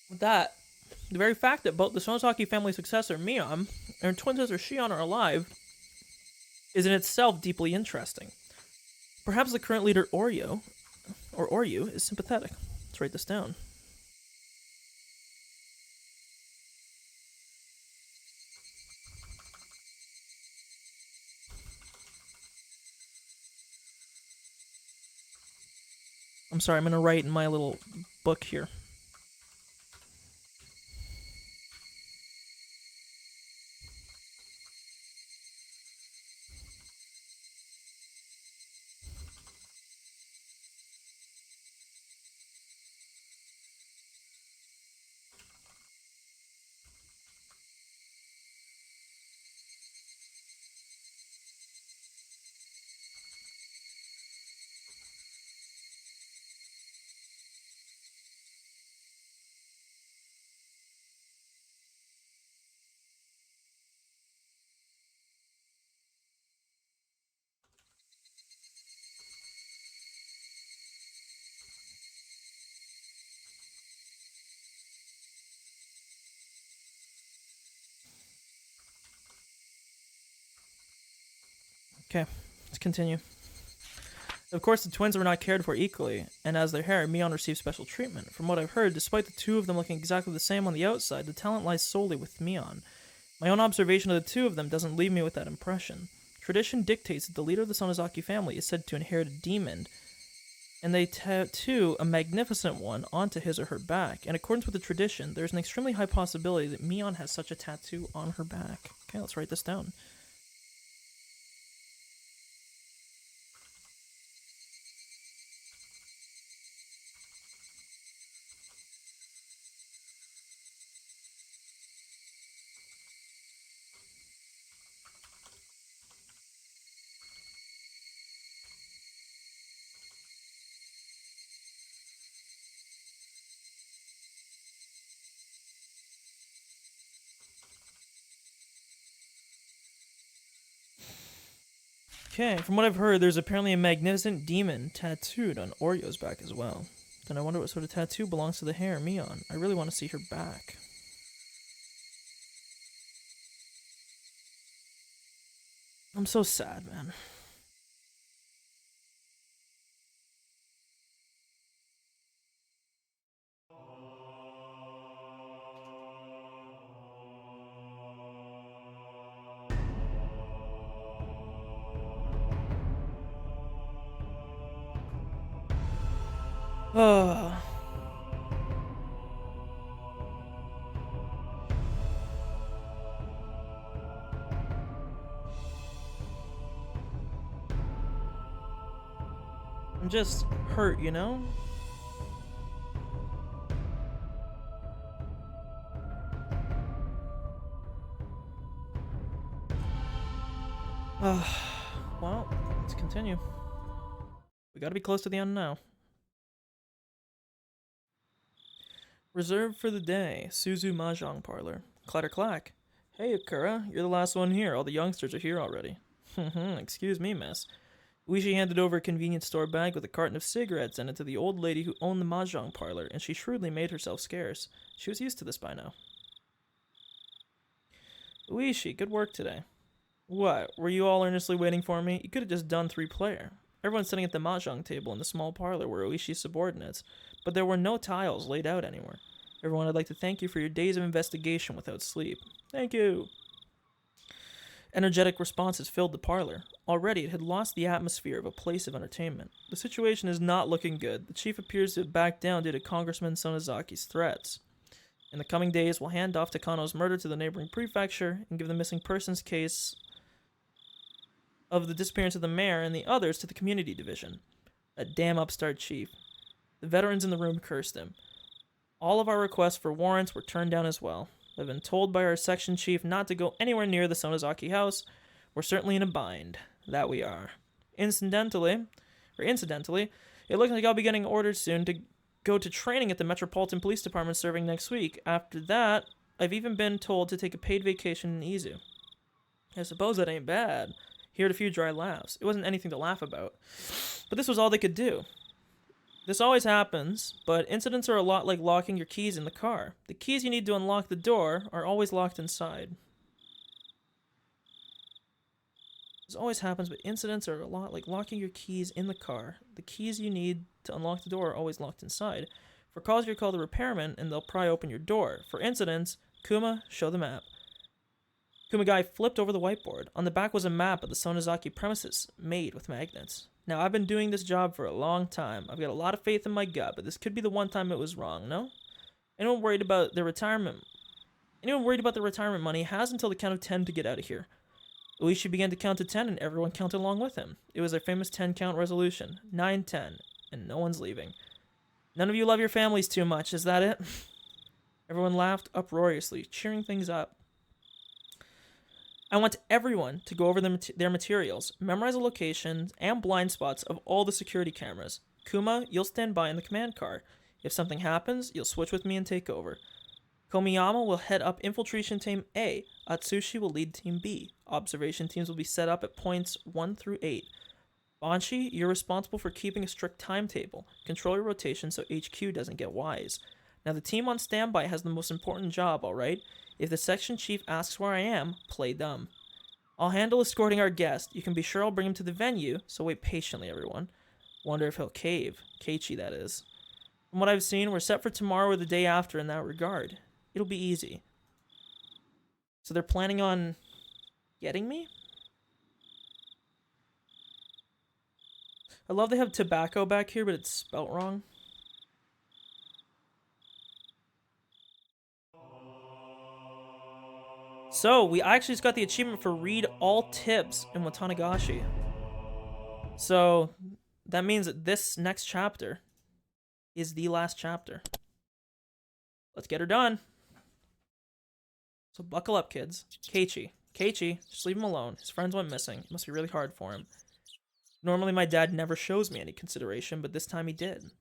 With that, the very fact that both the Sonozaki family successor Mion and twin sister Shion are alive is in itself deeply interesting. Perhaps the current leader Oryu is sympathetic. Let's write this down. I'm sorry, I'm going to write in my little book here. Okay, let's continue. Of course, the twins were not cared for equally, and as their heir, Mion received special treatment. From what I've heard, despite the two of them looking exactly the same on the outside, the talent lies solely with Mion. My own observation of the two of them doesn't leave me with that impression. Tradition dictates that the leader of the Sonozaki family is said to inherit a demon, and they tattoo a magnificent one onto his or her back. In accordance with the tradition, there is an extremely high possibility that Mion has such a tattoo on her back. Okay, let's write this down. Okay, from what I've heard, there's apparently a magnificent demon tattooed on Oreo's back as well. Then I wonder what sort of tattoo belongs to the hair, Mion. I really want to see her back. I'm so sad, man. I'm just hurt, you know? Well, let's continue. We gotta be close to the end now. Reserved for the day, Suzu Mahjong Parlor. Clatter clack. Hey, Akura, you're the last one here. All the youngsters are here already. Excuse me, miss. Uishi handed over a convenience store bag with a carton of cigarettes in it to the old lady who owned the Mahjong Parlor, and she shrewdly made herself scarce. She was used to this by now. Uishi, good work today. What, were you all earnestly waiting for me? You could have just done 3-player. Everyone's sitting at the Mahjong table in the small parlor where Uishi's subordinates, but there were no tiles laid out anywhere. Everyone, I'd like to thank you for your days of investigation without sleep. Thank you. Energetic responses filled the parlor. Already, it had lost the atmosphere of a place of entertainment. The situation is not looking good. The chief appears to have backed down due to Congressman Sonozaki's threats. In the coming days, we'll hand off Takano's murder to the neighboring prefecture and give the missing persons case of the disappearance of the mayor and the others to the community division. That damn upstart chief. The veterans in the room cursed him. All of our requests for warrants were turned down as well. I've been told by our section chief not to go anywhere near the Sonozaki house. We're certainly in a bind. That we are. Incidentally, it looks like I'll be getting ordered soon to go to training at the Metropolitan Police Department starting next week. After that, I've even been told to take a paid vacation in Izu. I suppose that ain't bad. He heard a few dry laughs. It wasn't anything to laugh about. But this was all they could do. This always happens, but incidents are a lot like locking your keys in the car. The keys you need to unlock the door are always locked inside. This always happens, but incidents are a lot like locking your keys in the car. The keys you need to unlock the door are always locked inside. For calls, you call the repairman, and they'll pry open your door. For incidents, Kuma, show the map. Kumagai flipped over the whiteboard. On the back was a map of the Sonozaki premises, made with magnets. Now, I've been doing this job for a long time. I've got a lot of faith in my gut, but this could be the one time it was wrong, no? Anyone worried about their retirement money has until the count of 10 to get out of here. Uishi began to count to 10, and everyone counted along with him. It was their famous 10-count resolution. 9, 10, and no one's leaving. None of you love your families too much, is that it? Everyone laughed uproariously, cheering things up. I want everyone to go over their materials, memorize the locations and blind spots of all the security cameras. Kuma, you'll stand by in the command car. If something happens, you'll switch with me and take over. Komiyama will head up infiltration team A. Atsushi will lead team B. Observation teams will be set up at points 1 through 8. Banshi, you're responsible for keeping a strict timetable. Control your rotation so HQ doesn't get wise. Now the team on standby has the most important job, alright? If the section chief asks where I am, play dumb. I'll handle escorting our guest. You can be sure I'll bring him to the venue, so wait patiently, everyone. Wonder if he'll cave. Keiichi, that is. From what I've seen, we're set for tomorrow or the day after in that regard. It'll be easy. So they're planning on getting me? I love they have tobacco back here, but it's spelt wrong. So, we actually just got the achievement for read all tips in Watangashi. So, that means that this next chapter is the last chapter. Let's get her done. So buckle up, kids. Keiichi, just leave him alone. His friends went missing. It must be really hard for him. Normally my dad never shows me any consideration, but this time he did.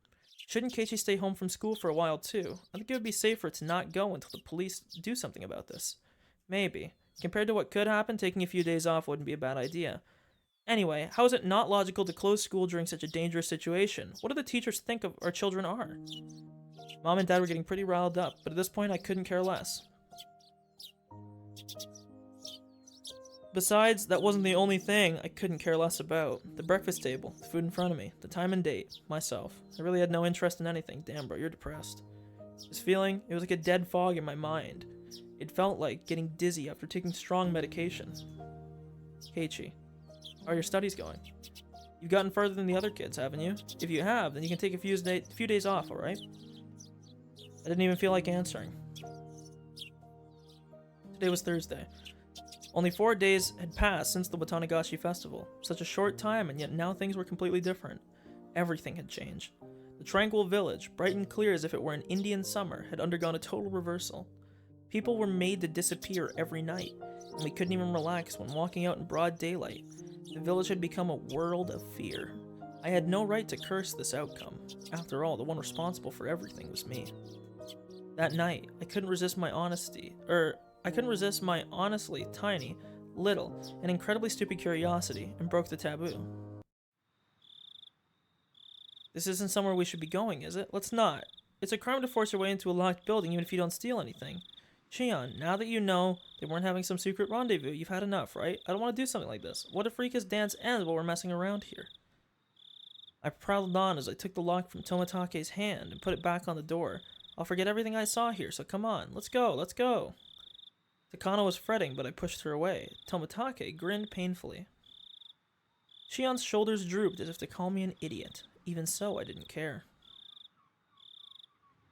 Shouldn't Keiichi stay home from school for a while too? I think it would be safer to not go until the police do something about this. Maybe. Compared to what could happen, taking a few days off wouldn't be a bad idea. Anyway, how is it not logical to close school during such a dangerous situation? What do the teachers think of our children are? Mom and Dad were getting pretty riled up, but at this point I couldn't care less. Besides, that wasn't the only thing I couldn't care less about. The breakfast table, the food in front of me, the time and date, myself. I really had no interest in anything. Damn, bro, you're depressed. This feeling, it was like a dead fog in my mind. It felt like getting dizzy after taking strong medication. Keiichi, how are your studies going? You've gotten further than the other kids, haven't you? If you have, then you can take a few days off, alright? I didn't even feel like answering. Today was Thursday. Only 4 days had passed since the Watangashi festival. Such a short time, and yet now things were completely different. Everything had changed. The tranquil village, bright and clear as if it were an Indian summer, had undergone a total reversal. People were made to disappear every night, and we couldn't even relax when walking out in broad daylight. The village had become a world of fear. I had no right to curse this outcome. After all, the one responsible for everything was me. That night, I couldn't resist my honestly tiny, little, and incredibly stupid curiosity, and broke the taboo. This isn't somewhere we should be going, is it? Let's not. It's a crime to force your way into a locked building even if you don't steal anything. Shion, now that you know they weren't having some secret rendezvous, you've had enough, right? I don't want to do something like this. What if Rika's dance ends while we're messing around here? I prattled on as I took the lock from Tomatake's hand and put it back on the door. I'll forget everything I saw here, so come on. Let's go, let's go. Takano was fretting, but I pushed her away. Tomatake grinned painfully. Shion's shoulders drooped as if to call me an idiot. Even so, I didn't care.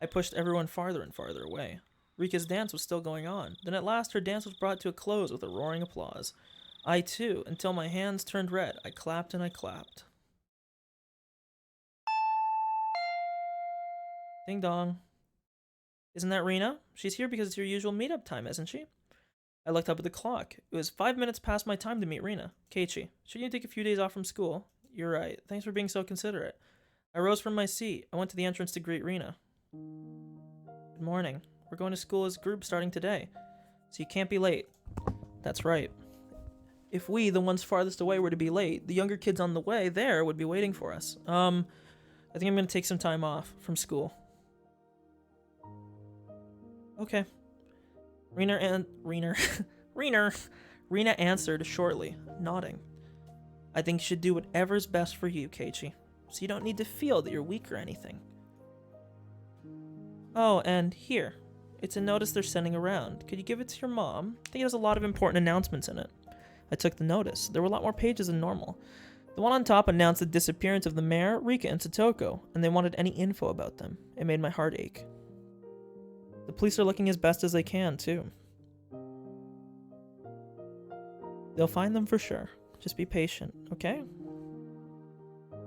I pushed everyone farther and farther away. Rika's dance was still going on. Then at last her dance was brought to a close with a roaring applause. I too, until my hands turned red, I clapped and I clapped. Ding dong. Isn't that Rena? She's here because it's your usual meetup time, isn't she? I looked up at the clock. It was 5 minutes past my time to meet Rena. Keiichi, shouldn't you take a few days off from school? You're right. Thanks for being so considerate. I rose from my seat. I went to the entrance to greet Rena. Good morning. We're going to school as a group starting today, so you can't be late. That's right. If we, the ones farthest away, were to be late, the younger kids on the way there would be waiting for us. I think I'm gonna take some time off from school. Okay. Rena answered shortly, nodding. I think you should do whatever's best for you, Keiichi, so you don't need to feel that you're weak or anything. Oh, and here. It's a notice they're sending around. Could you give it to your mom? I think it has a lot of important announcements in it. I took the notice. There were a lot more pages than normal. The one on top announced the disappearance of the mayor, Rika, and Satoko, and they wanted any info about them. It made my heart ache. The police are looking as best as they can, too. They'll find them for sure. Just be patient, okay?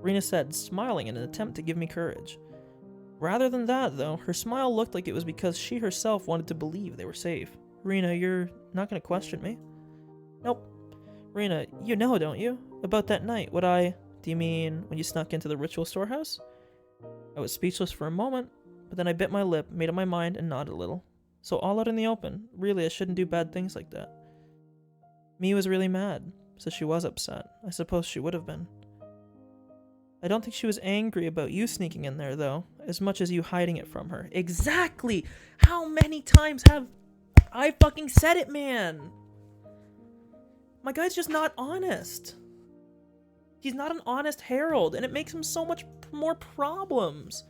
Rena said, smiling in an attempt to give me courage. Rather than that, though, her smile looked like it was because she herself wanted to believe they were safe. Rena, you're not going to question me? Nope. Rena, you know, don't you? About that night, do you mean when you snuck into the ritual storehouse? I was speechless for a moment, but then I bit my lip, made up my mind, and nodded a little. So all out in the open. Really, I shouldn't do bad things like that. Mie was really mad, so she was upset. I suppose she would have been. I don't think she was angry about you sneaking in there, though, as much as you hiding it from her. Exactly! How many times have I fucking said it, man? My guy's just not honest. He's not an honest herald, and it makes him so much more problems.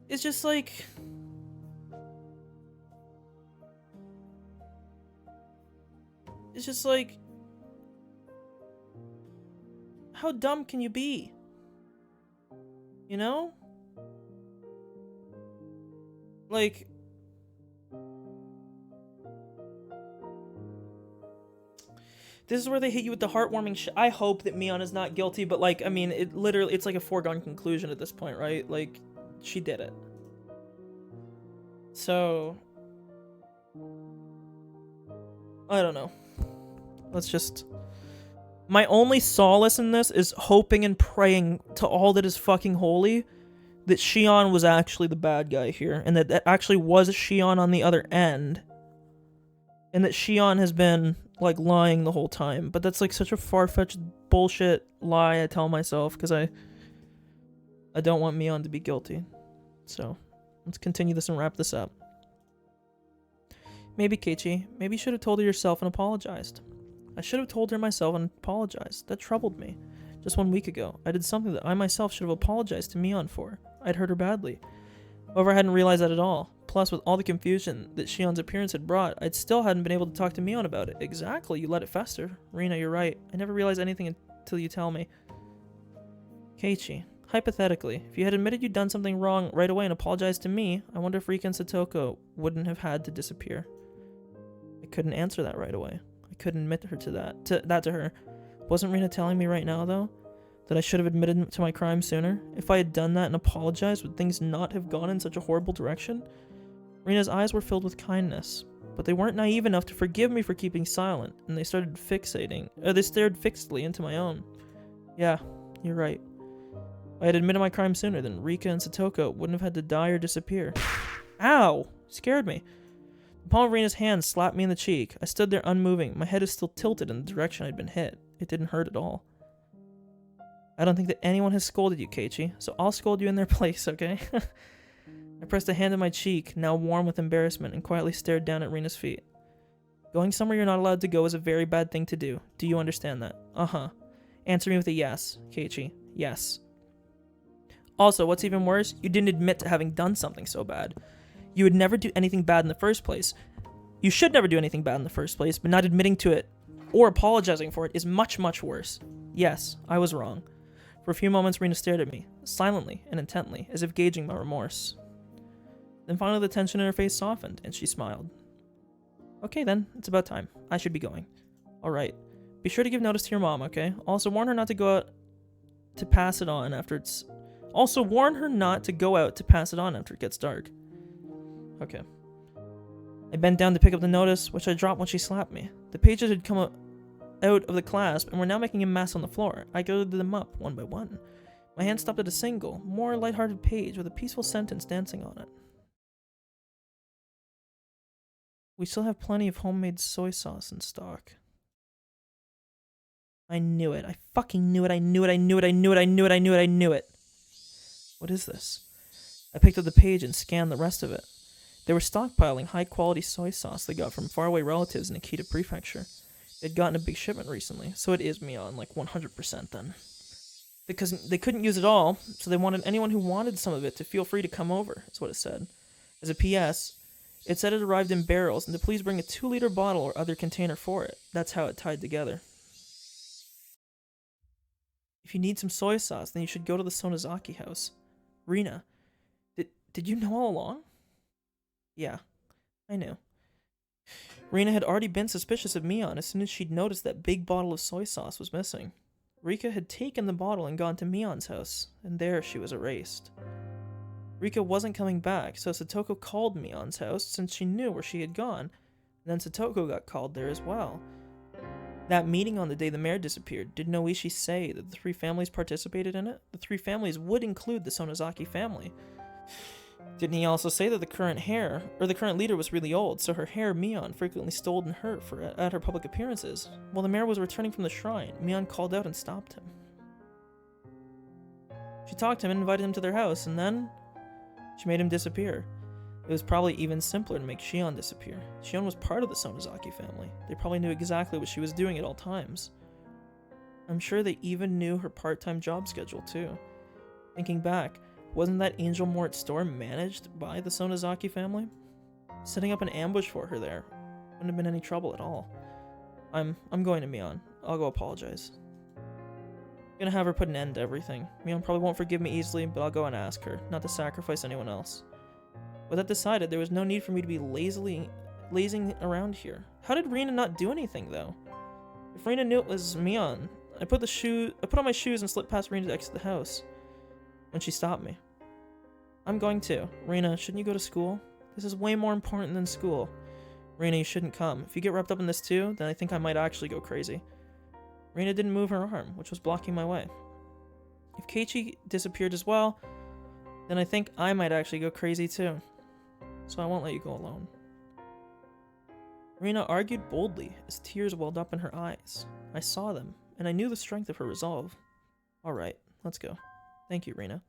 It's just like... It's just like... How dumb can you be? You know? Like... This is where they hit you with the heartwarming shit. I hope that Mion is not guilty, but like, I mean, it's like a foregone conclusion at this point, right? Like, she did it. So... I don't know. Let's just... My only solace in this is hoping and praying to all that is fucking holy that Shion was actually the bad guy here, and that actually was Shion on the other end, and that Shion has been, like, lying the whole time. But that's, like, such a far-fetched bullshit lie I tell myself, because I don't want Mion to be guilty. So, let's continue this and wrap this up. Maybe, Keiichi, maybe you should have told her yourself and apologized. I should have told her myself and apologized. That troubled me. Just 1 week ago, I did something that I myself should have apologized to Mion for. I'd hurt her badly. However, I hadn't realized that at all. Plus, with all the confusion that Shion's appearance had brought, I still hadn't been able to talk to Mion about it. Exactly, you let it fester. Rena, you're right. I never realized anything until you tell me. Keiichi, hypothetically, if you had admitted you'd done something wrong right away and apologized to me, I wonder if Rika and Satoko wouldn't have had to disappear. I couldn't answer that right away. I couldn't admit her to that to her. Wasn't Rena telling me right now, though, that I should have admitted to my crime sooner? If I had done that and apologized, would things not have gone in such a horrible direction? Rena's eyes were filled with kindness, but they weren't naive enough to forgive me for keeping silent, and they stared fixedly into my own. Yeah, you're right. If I had admitted my crime sooner, then Rika and Satoko wouldn't have had to die or disappear. Ow! Scared me. The palm of Rena's hand slapped me in the cheek. I stood there unmoving. My head is still tilted in the direction I'd been hit. It didn't hurt at all. I don't think that anyone has scolded you, Keiichi, so I'll scold you in their place, okay? I pressed a hand on my cheek, now warm with embarrassment, and quietly stared down at Rena's feet. Going somewhere you're not allowed to go is a very bad thing to do. Do you understand that? Uh-huh. Answer me with a yes, Keiichi. Yes. Also, what's even worse, you didn't admit to having done something so bad. You would never do anything bad in the first place. You should never do anything bad in the first place, but not admitting to it or apologizing for it is much, much worse. Yes, I was wrong. For a few moments, Rena stared at me, silently and intently, as if gauging my remorse. Then finally the tension in her face softened, and she smiled. Okay then, it's about time. I should be going. Alright. Be sure to give notice to your mom, okay? Also warn her not to go out to pass it on after it's... Also, warn her not to go out to pass it on after it gets dark. Okay. I bent down to pick up the notice, which I dropped when she slapped me. The pages had come out of the clasp and were now making a mess on the floor. I gathered them up one by one. My hand stopped at a single, more lighthearted page with a peaceful sentence dancing on it. We still have plenty of homemade soy sauce in stock. I knew it. I fucking knew it. I knew it. I knew it. I knew it. I knew it. I knew it. I knew it. What is this? I picked up the page and scanned the rest of it. They were stockpiling high-quality soy sauce they got from faraway relatives in Akita Prefecture. They'd gotten a big shipment recently, so it is me on like 100% then. Because they couldn't use it all, so they wanted anyone who wanted some of it to feel free to come over, is what it said. As a PS, it said it arrived in barrels and to please bring a 2-liter bottle or other container for it. That's how it tied together. If you need some soy sauce, then you should go to the Sonozaki house. Rina, did you know all along? Yeah, I knew. Rina had already been suspicious of Mion as soon as she'd noticed that big bottle of soy sauce was missing. Rika had taken the bottle and gone to Mion's house, and there she was erased. Rika wasn't coming back, so Satoko called Mion's house since she knew where she had gone, and then Satoko got called there as well. That meeting on the day the mayor disappeared, did Noishi say that the 3 families participated in it? The 3 families would include the Sonozaki family. Didn't he also say that the current leader was really old, so her hair Mion frequently stole in her at her public appearances? While the mayor was returning from the shrine, Mion called out and stopped him. She talked to him and invited him to their house, and then she made him disappear. It was probably even simpler to make Shion disappear. Shion was part of the Sonozaki family. They probably knew exactly what she was doing at all times. I'm sure they even knew her part-time job schedule too. Thinking back, wasn't that Angel Mort store managed by the Sonozaki family? Setting up an ambush for her there wouldn't have been any trouble at all. I'm going to Mion. I'll go apologize. Gonna have her put an end to everything. Mion probably won't forgive me easily, but I'll go and ask her, not to sacrifice anyone else. With that decided, there was no need for me to be lazing around here. How did Rina not do anything, though? If Rina knew it was Mion, I put on my shoes and slipped past Rina to exit the house. When she stopped me. I'm going to. Rina, shouldn't you go to school? This is way more important than school. Rina, you shouldn't come. If you get wrapped up in this too, then I think I might actually go crazy. Rina didn't move her arm, which was blocking my way. If Keiichi disappeared as well, then I think I might actually go crazy too. So I won't let you go alone. Rina argued boldly as tears welled up in her eyes. I saw them, and I knew the strength of her resolve. Alright, let's go. Thank you, Rina.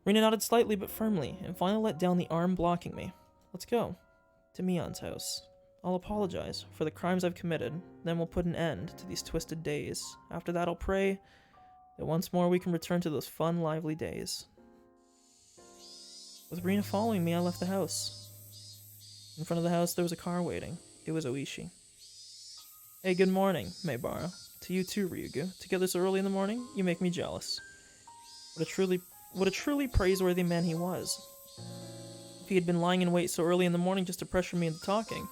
Rina nodded slightly but firmly, and finally let down the arm blocking me. Let's go. To Mion's house. I'll apologize for the crimes I've committed, then we'll put an end to these twisted days. After that, I'll pray that once more we can return to those fun, lively days. With Rina following me, I left the house. In front of the house, there was a car waiting. It was Oishi. Hey, good morning, Maebara. To you too, Ryugu. To get this early in the morning, you make me jealous. What a truly praiseworthy man he was. If he had been lying in wait so early in the morning just to pressure me into talking.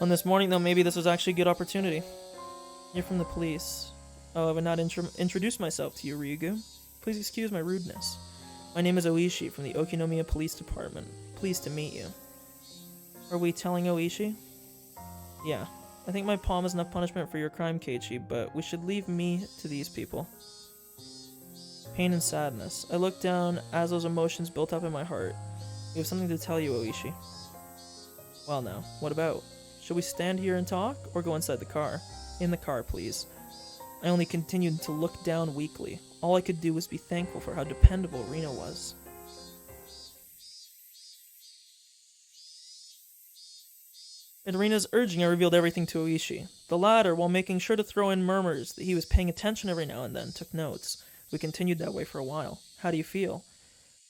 On this morning, though, maybe this was actually a good opportunity. You're from the police. Oh, have I not introduced myself to you, Ryugu? Please excuse my rudeness. My name is Oishi from the Okinomiya Police Department. Pleased to meet you. Are we telling Oishi? Yeah. I think my palm is enough punishment for your crime, Keiichi, but we should leave me to these people. Pain and sadness. I looked down as those emotions built up in my heart. We have something to tell you, Oishi. Well now, what about? Should we stand here and talk, or go inside the car? In the car, please. I only continued to look down weakly. All I could do was be thankful for how dependable Rina was. At Rina's urging, I revealed everything to Oishi. The latter, while making sure to throw in murmurs that he was paying attention every now and then, took notes. We continued that way for a while. How do you feel?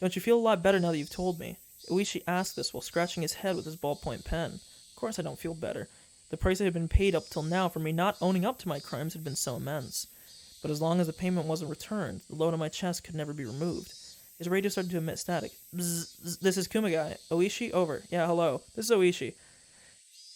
Don't you feel a lot better now that you've told me? Oishi asked this while scratching his head with his ballpoint pen. Of course I don't feel better. The price that had been paid up till now for me not owning up to my crimes had been so immense. But as long as the payment wasn't returned, the load on my chest could never be removed. His radio started to emit static. Bzz, this is Kumagai. Oishi, over. Yeah, hello. This is Oishi.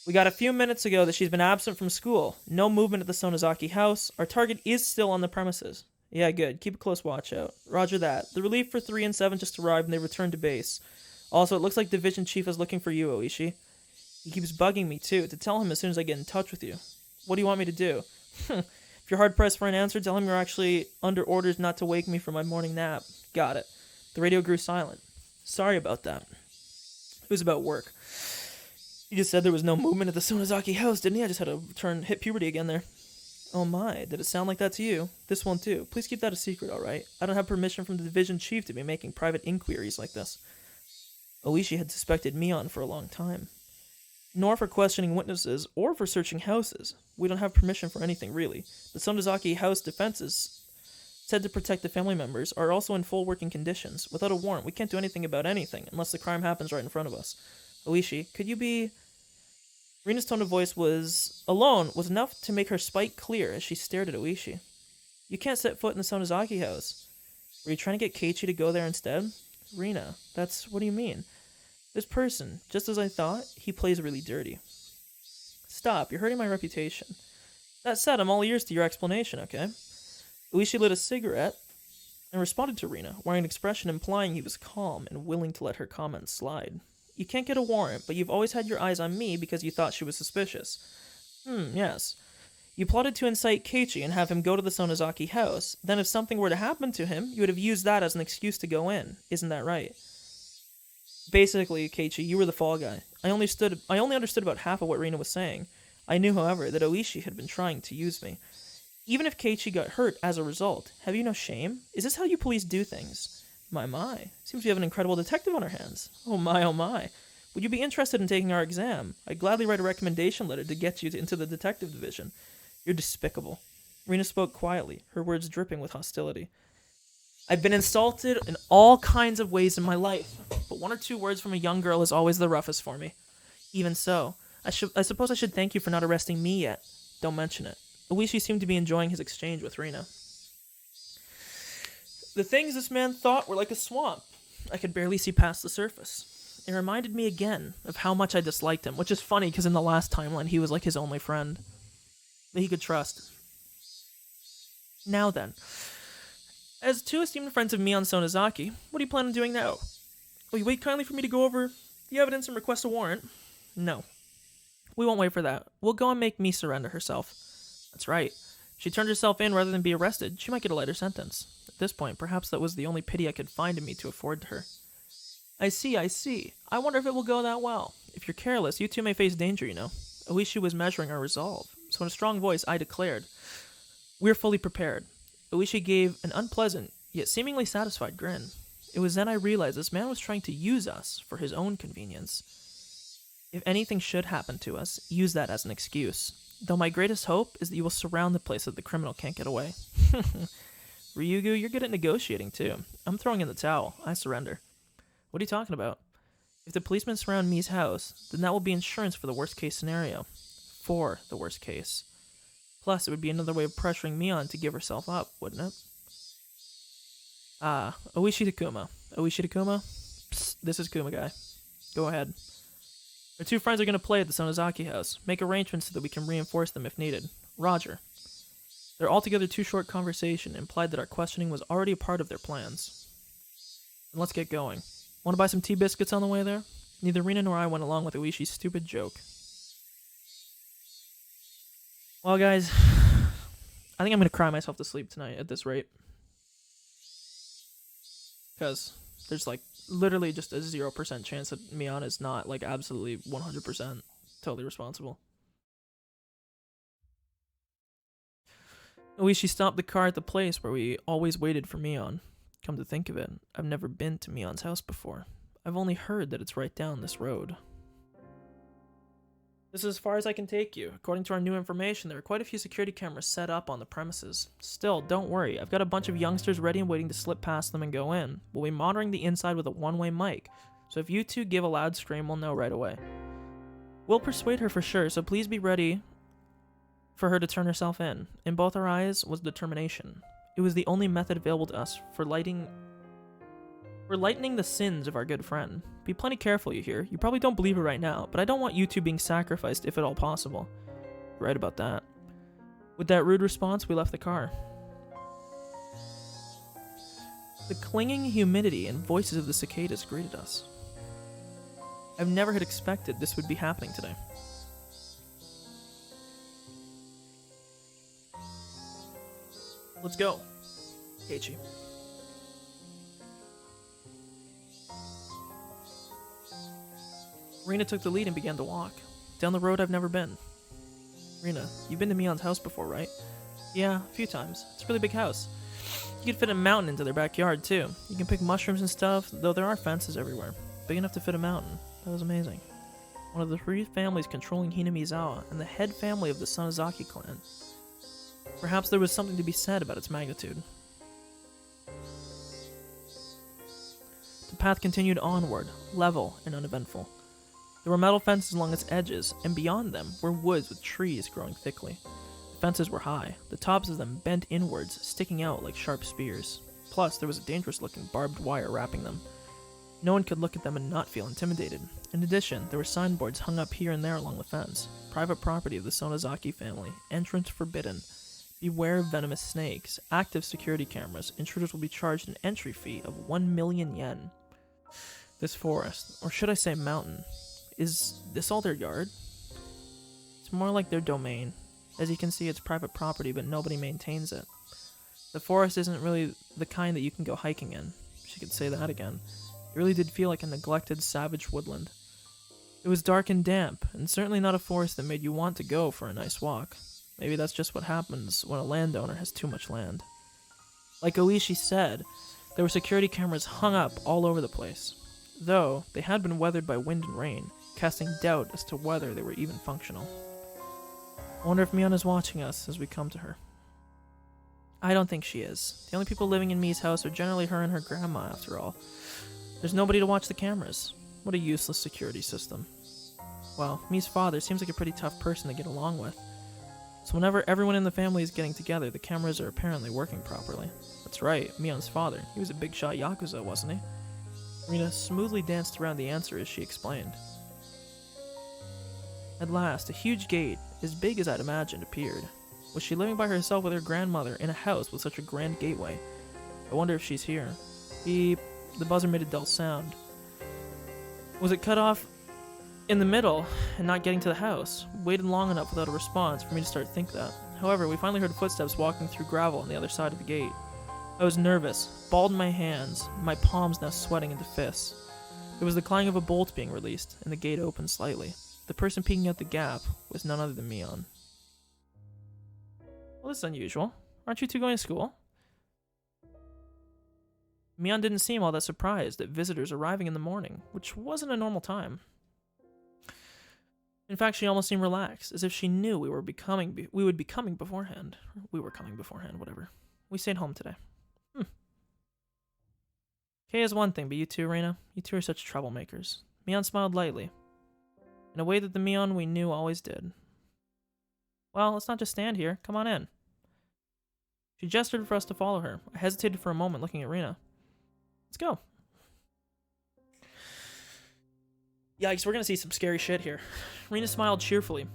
We got a few minutes ago that she's been absent from school. No movement at the Sonozaki house. Our target is still on the premises. Yeah, good. Keep a close watch out. Roger that. The relief for 3 and 7 just arrived and they returned to base. Also, it looks like Division Chief is looking for you, Oishi. He keeps bugging me, too, to tell him as soon as I get in touch with you. What do you want me to do? If you're hard-pressed for an answer, tell him you're actually under orders not to wake me from my morning nap. Got it. The radio grew silent. Sorry about that. It was about work. He just said there was no movement at the Sonozaki house, didn't he? I just had to hit puberty again there. Oh my, did it sound like that to you? This one too. Please keep that a secret, alright? I don't have permission from the division chief to be making private inquiries like this. Oishi had suspected Mion for a long time. Nor for questioning witnesses or for searching houses. We don't have permission for anything, really. The Sonozaki house defenses, said to protect the family members, are also in full working conditions. Without a warrant, we can't do anything about anything, unless the crime happens right in front of us. Oishi, could you be... Rina's tone of voice was enough to make her spite clear as she stared at Oishi. You can't set foot in the Sonozaki house. Were you trying to get Keiichi to go there instead? Rina, what do you mean? This person, just as I thought, he plays really dirty. Stop, you're hurting my reputation. That said, I'm all ears to your explanation, okay? Oishi lit a cigarette and responded to Rina, wearing an expression implying he was calm and willing to let her comments slide. You can't get a warrant, but you've always had your eyes on me because you thought she was suspicious. Yes. You plotted to incite Keiichi and have him go to the Sonozaki house. Then if something were to happen to him, you would have used that as an excuse to go in. Isn't that right? Basically, Keiichi, you were the fall guy. I only understood about half of what Rina was saying. I knew, however, that Oishi had been trying to use me. Even if Keiichi got hurt as a result, have you no shame? Is this how you police do things? My. Seems we have an incredible detective on our hands. Oh my. Would you be interested in taking our exam? I'd gladly write a recommendation letter to get you into the detective division. You're despicable. Rina spoke quietly, her words dripping with hostility. I've been insulted in all kinds of ways in my life, but 1 or 2 words from a young girl is always the roughest for me. Even so, I suppose I should thank you for not arresting me yet. Don't mention it. Oishi seemed to be enjoying his exchange with Rina. The things this man thought were like a swamp. I could barely see past the surface. It reminded me again of how much I disliked him, which is funny because in the last timeline he was like his only friend that he could trust. Now then, as 2 esteemed friends of Mion Sonozaki, what do you plan on doing now? Will you wait kindly for me to go over the evidence and request a warrant? No. We won't wait for that. We'll go and make me surrender herself. That's right. If she turned herself in rather than be arrested, she might get a lighter sentence. At this point, perhaps that was the only pity I could find in me to afford to her. I see. I wonder if it will go that well. If you're careless, you two may face danger, you know. Oishi was measuring our resolve, so in a strong voice I declared, We're fully prepared. Oishi gave an unpleasant, yet seemingly satisfied grin. It was then I realized this man was trying to use us for his own convenience. If anything should happen to us, use that as an excuse. Though my greatest hope is that you will surround the place so that the criminal can't get away. Ryugu, you're good at negotiating, too. I'm throwing in the towel. I surrender. What are you talking about? If the policemen surround Mi's house, then that will be insurance for the worst-case scenario. For the worst case. Plus, it would be another way of pressuring Mion to give herself up, wouldn't it? Oishi Takuma. Oishi Takuma? Psst, this is Kuma guy. Go ahead. Our 2 friends are going to play at the Sonozaki house. Make arrangements so that we can reinforce them if needed. Roger. Their altogether too short conversation implied that our questioning was already a part of their plans. And let's get going. Want to buy some tea biscuits on the way there? Neither Rina nor I went along with Oishi's stupid joke. Well, guys, I think I'm going to cry myself to sleep tonight at this rate. Because there's, literally just a 0% chance that Mion is not, absolutely 100% totally responsible. Oishi stopped the car at the place where we always waited for Mion. Come to think of it, I've never been to Mion's house before. I've only heard that it's right down this road. This is as far as I can take you. According to our new information, there are quite a few security cameras set up on the premises. Still, don't worry, I've got a bunch of youngsters ready and waiting to slip past them and go in. We'll be monitoring the inside with a one-way mic, so if you two give a loud scream, we'll know right away. We'll persuade her for sure, so please be ready for her to turn herself in. In both our eyes was determination. It was the only method available to us for lighting We're lightening the sins of our good friend. Be plenty careful, you hear. You probably don't believe it right now, but I don't want you two being sacrificed if at all possible. You're right about that. With that rude response, we left the car. The clinging humidity and voices of the cicadas greeted us. I've never had expected this would be happening today. Let's go, Keiichi. Rina took the lead and began to walk. Down the road I've never been. Rina, you've been to Mion's house before, right? Yeah, a few times. It's a really big house. You could fit a mountain into their backyard, too. You can pick mushrooms and stuff, though there are fences everywhere. Big enough to fit a mountain. That was amazing. One of the 3 families controlling Hinamizawa, and the head family of the Sonozaki clan. Perhaps there was something to be said about its magnitude. The path continued onward, level and uneventful. There were metal fences along its edges, and beyond them were woods with trees growing thickly. The fences were high, the tops of them bent inwards, sticking out like sharp spears. Plus, there was a dangerous-looking barbed wire wrapping them. No one could look at them and not feel intimidated. In addition, there were signboards hung up here and there along the fence. Private property of the Sonozaki family. Entrance forbidden. Beware venomous snakes. Active security cameras. Intruders will be charged an entry fee of 1 million yen. This forest, or should I say mountain, is this all their yard? It's more like their domain. As you can see, it's private property, but nobody maintains it. The forest isn't really the kind that you can go hiking in. She could say that again. It really did feel like a neglected, savage woodland. It was dark and damp, and certainly not a forest that made you want to go for a nice walk. Maybe that's just what happens when a landowner has too much land. Like Oishi said, there were security cameras hung up all over the place, though they had been weathered by wind and rain, casting doubt as to whether they were even functional. I wonder if Mion is watching us as we come to her. I don't think she is. The only people living in Mi's house are generally her and her grandma, after all. There's nobody to watch the cameras. What a useless security system. Well, Mi's father seems like a pretty tough person to get along with. So whenever everyone in the family is getting together, the cameras are apparently working properly. That's right, Mion's father. He was a big shot Yakuza, wasn't he? Rina smoothly danced around the answer as she explained. At last, a huge gate, as big as I'd imagined, appeared. Was she living by herself with her grandmother in a house with such a grand gateway? I wonder if she's here. Beep. The buzzer made a dull sound. Was it cut off in the middle and not getting to the house? Waited long enough without a response for me to start to think that. However, we finally heard footsteps walking through gravel on the other side of the gate. I was nervous, balled in my hands, my palms now sweating into fists. There was the clang of a bolt being released, and the gate opened slightly. The person peeking out the gap was none other than Mion. Well, this is unusual. Aren't you two going to school? Mion didn't seem all that surprised at visitors arriving in the morning, which wasn't a normal time. In fact, she almost seemed relaxed, as if she knew we would be coming beforehand. We were coming beforehand, whatever. We stayed home today. Kay is one thing, but you two, Reina, you two are such troublemakers. Mion smiled lightly, in a way that the Mion we knew always did. Well, let's not just stand here. Come on in. She gestured for us to follow her. I hesitated for a moment, looking at Rina. Let's go. Yikes, we're gonna see some scary shit here. Rina smiled cheerfully,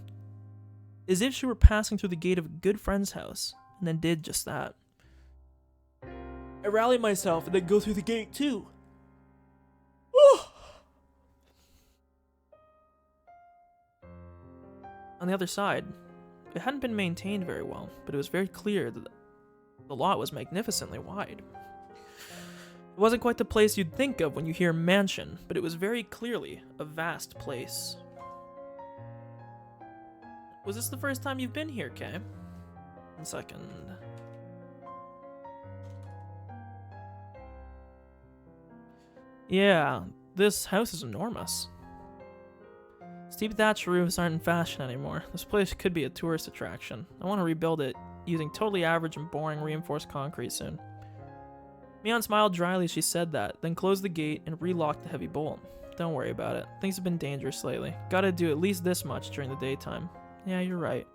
as if she were passing through the gate of a good friend's house, and then did just that. I rallied myself and then go through the gate too. On the other side, it hadn't been maintained very well, but it was very clear that the lot was magnificently wide. It wasn't quite the place you'd think of when you hear mansion, but it was very clearly a vast place. Was this the first time you've been here, Kay? 1 second. Yeah, this house is enormous. Steep thatch roofs aren't in fashion anymore. This place could be a tourist attraction. I want to rebuild it using totally average and boring reinforced concrete soon. Mion smiled dryly as she said that, then closed the gate and relocked the heavy bolt. Don't worry about it. Things have been dangerous lately. Gotta do at least this much during the daytime. Yeah, you're right.